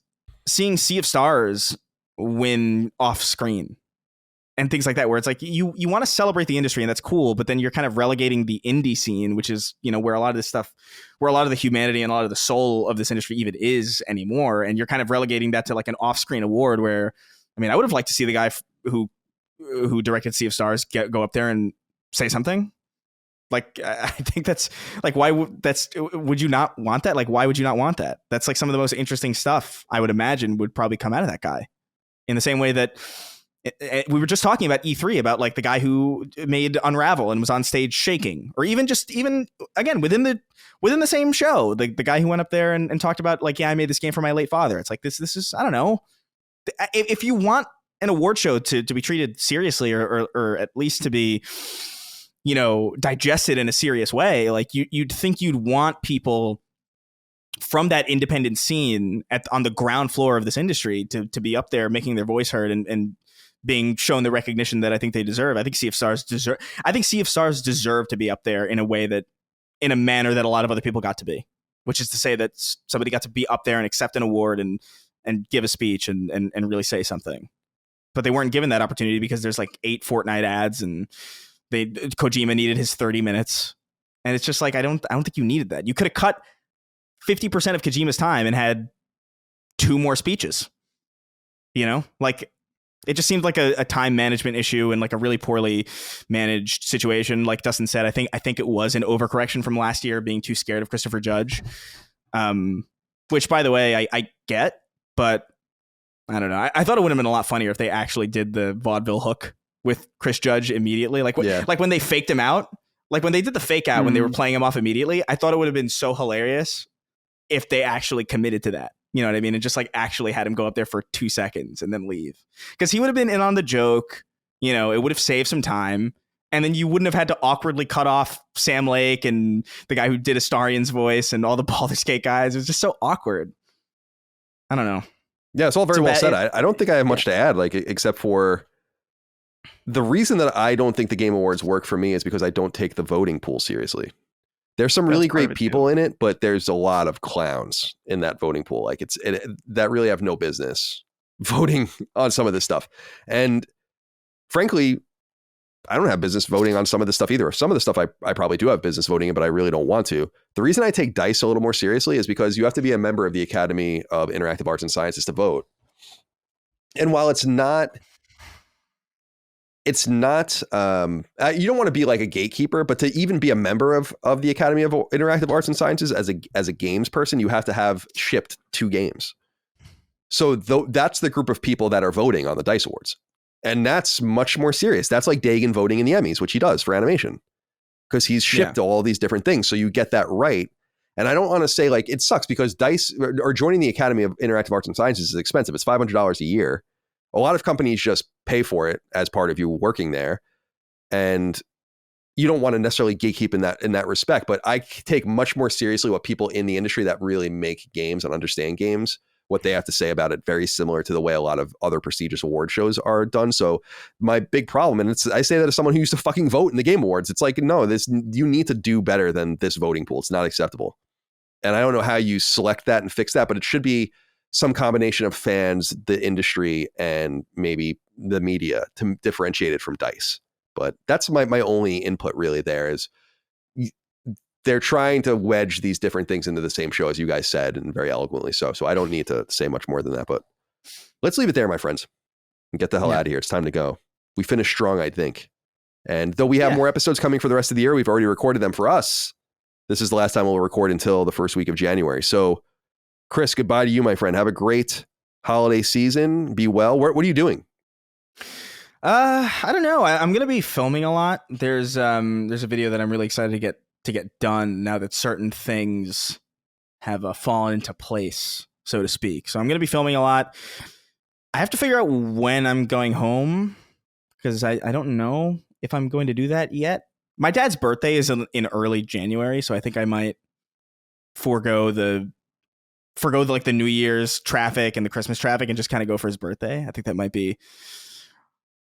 seeing Sea of Stars win off screen. And things like that, where it's like you want to celebrate the industry, and that's cool, but then you're kind of relegating the indie scene, which is, where a lot of this stuff, where a lot of the humanity and a lot of the soul of this industry even is anymore. And you're kind of relegating that to like an off-screen award where, I mean, I would have liked to see the guy who directed Sea of Stars go up there and say something. Like, I think that's like, would you not want that? Like, why would you not want that? That's like some of the most interesting stuff I would imagine would probably come out of that guy, in the same way that we were just talking about E3, about like the guy who made Unravel and was on stage shaking, or even again within the same show, the guy who went up there and talked about like, yeah, I made this game for my late father. It's like, this is, I don't know, if you want an award show to be treated seriously, or at least to be, digested in a serious way, like you'd think you'd want people from that independent scene on the ground floor of this industry to be up there making their voice heard and being shown the recognition that I think they deserve. I think Sea of Stars deserve to be up there in a manner that a lot of other people got to be, which is to say that somebody got to be up there and accept an award and give a speech and really say something. But they weren't given that opportunity because there's like 8 Fortnite ads, and Kojima needed his 30 minutes. And it's just like, I don't think you needed that. You could have cut 50% of Kojima's time and had 2 more speeches. Like, it just seemed like a time management issue and like a really poorly managed situation. Like Dustin said, I think it was an overcorrection from last year, being too scared of Christopher Judge, which, by the way, I get, but I don't know. I thought it would have been a lot funnier if they actually did the vaudeville hook with Chris Judge immediately. Like when they faked him out, like when they did the fake out, when they were playing him off immediately, I thought it would have been so hilarious if they actually committed to that. You know what I mean? And just like actually had him go up there for 2 seconds and then leave. Because he would have been in on the joke. It would have saved some time. And then you wouldn't have had to awkwardly cut off Sam Lake and the guy who did Astarion's voice and all the Baldur's Gate guys. It was just so awkward. I don't know. Yeah, it's all very well said. I don't think I have much to add, like, except for the reason that I don't think the Game Awards work for me is because I don't take the voting pool seriously. There's some really great people in it, but there's a lot of clowns in that voting pool. Like, that really have no business voting on some of this stuff. And frankly, I don't have business voting on some of this stuff either. Some of the stuff I probably do have business voting in, but I really don't want to. The reason I take DICE a little more seriously is because you have to be a member of the Academy of Interactive Arts and Sciences to vote. And while it's not you don't want to be like a gatekeeper, but to even be a member of the Academy of Interactive Arts and Sciences as a games person, you have to have shipped 2 games. So that's the group of people that are voting on the DICE Awards. And that's much more serious. That's like Dagan voting in the Emmys, which he does for animation. because he's shipped all these different things. So you get that right. And I don't want to say like it sucks because DICE or joining the Academy of Interactive Arts and Sciences is expensive. It's $500 a year. A lot of companies just pay for it as part of you working there. And you don't want to necessarily gatekeep in that respect, but I take much more seriously what people in the industry that really make games and understand games, what they have to say about it, very similar to the way a lot of other prestigious award shows are done. So my big problem, and I say that as someone who used to fucking vote in the Game Awards, it's like, no, you need to do better than this voting pool. It's not acceptable. And I don't know how you select that and fix that, but it should be some combination of fans, the industry, and maybe the media to differentiate it from DICE. But that's my only input really there is they're trying to wedge these different things into the same show, as you guys said, and very eloquently so. So I don't need to say much more than that, but let's leave it there, my friends, and get the hell out of here. It's time to go. We finished strong, I think. And though we have more episodes coming for the rest of the year, we've already recorded them for us. This is the last time we'll record until the first week of January. So Chris, goodbye to you, my friend. Have a great holiday season. Be well. What are you doing? I don't know. I'm going to be filming a lot. There's a video that I'm really excited to get done now that certain things have fallen into place, so to speak. So I'm going to be filming a lot. I have to figure out when I'm going home because I don't know if I'm going to do that yet. My dad's birthday is in early January, so I think I might forego the New Year's traffic and the Christmas traffic and just kind of go for his birthday. I think that might be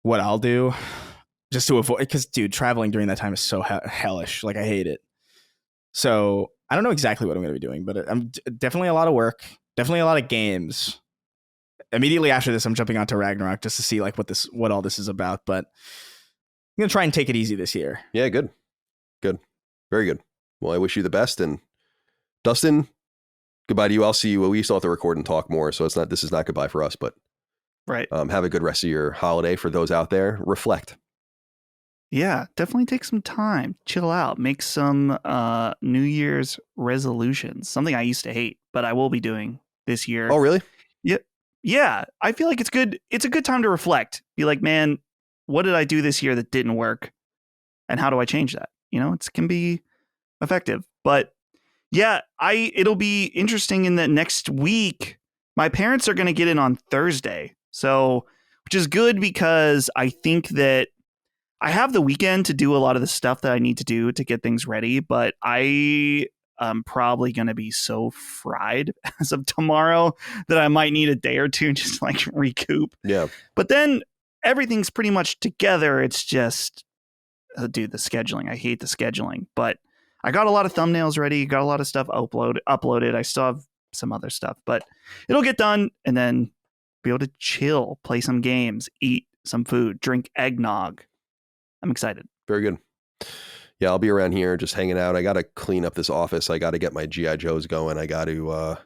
what I'll do just to avoid, because dude, traveling during that time is so hellish. Like I hate it. So I don't know exactly what I'm going to be doing, but I'm definitely a lot of work, definitely a lot of games. Immediately after this, I'm jumping onto Ragnarok just to see like what all this is about, but I'm going to try and take it easy this year. Yeah, good. Very good. Well, I wish you the best. And Dustin, goodbye to you. I'll see you. We still have to record and talk more. So this is not goodbye for us, but right. Have a good rest of your holiday. For those out there, reflect. Yeah, definitely take some time, chill out, make some New Year's resolutions. Something I used to hate, but I will be doing this year. Oh, really? Yeah. I feel like it's good. It's a good time to reflect. Be like, man, what did I do this year that didn't work? And how do I change that? It can be effective. But yeah, it'll be interesting in the next week. My parents are going to get in on Thursday. So, which is good because I think that I have the weekend to do a lot of the stuff that I need to do to get things ready, but I am probably going to be so fried as of tomorrow that I might need a day or two just to like recoup. Yeah. But then everything's pretty much together. It's just, dude, the scheduling. I hate the scheduling, but I got a lot of thumbnails ready, got a lot of stuff uploaded. I still have some other stuff, but it'll get done and then be able to chill, play some games, eat some food, drink eggnog. I'm excited. Very good. Yeah, I'll be around here just hanging out. I got to clean up this office. I got to get my G.I. Joes going. I got to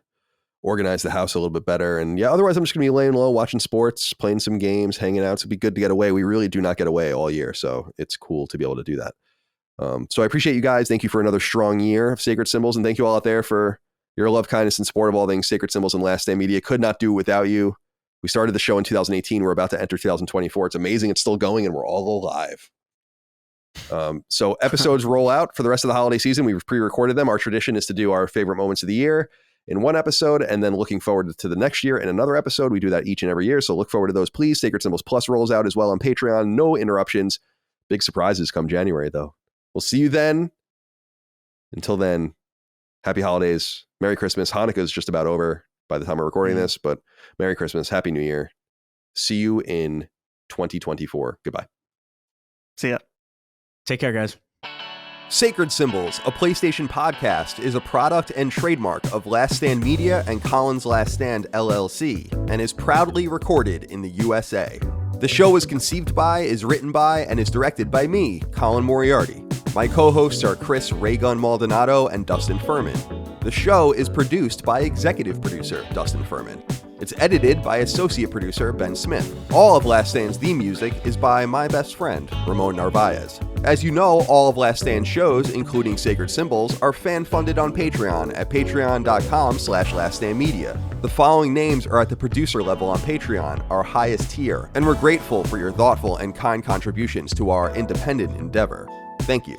organize the house a little bit better. And yeah, otherwise I'm just going to be laying low, watching sports, playing some games, hanging out. So it'd be good to get away. We really do not get away all year. So it's cool to be able to do that. So I appreciate you guys. Thank you for another strong year of Sacred Symbols. And thank you all out there for your love, kindness, and support of all things Sacred Symbols and Last Stand Media. Could not do without you. We started the show in 2018. We're about to enter 2024. It's amazing. It's still going and we're all alive. So episodes roll out for the rest of the holiday season. We've pre-recorded them. Our tradition is to do our favorite moments of the year in one episode and then looking forward to the next year in another episode. We do that each and every year. So look forward to those, please. Sacred Symbols Plus rolls out as well on Patreon. No interruptions. Big surprises come January, though. We'll see you then. Until then, happy holidays. Merry Christmas. Hanukkah is just about over by the time we're recording this, but Merry Christmas. Happy New Year. See you in 2024. Goodbye. See ya. Take care, guys. Sacred Symbols, a PlayStation podcast, is a product and trademark of Last Stand Media and Colin's Last Stand LLC, and is proudly recorded in the USA. The show is conceived by, is written by, and is directed by me, Colin Moriarty. My co-hosts are Chris Raygun Maldonado and Dustin Furman. The show is produced by executive producer Dustin Furman. It's edited by associate producer Ben Smith. All of Last Stand's theme music is by my best friend, Ramon Narvaez. As you know, all of Last Stand's shows, including Sacred Symbols, are fan-funded on Patreon at patreon.com/laststandmedia. The following names are at the producer level on Patreon, our highest tier, and we're grateful for your thoughtful and kind contributions to our independent endeavor. Thank you.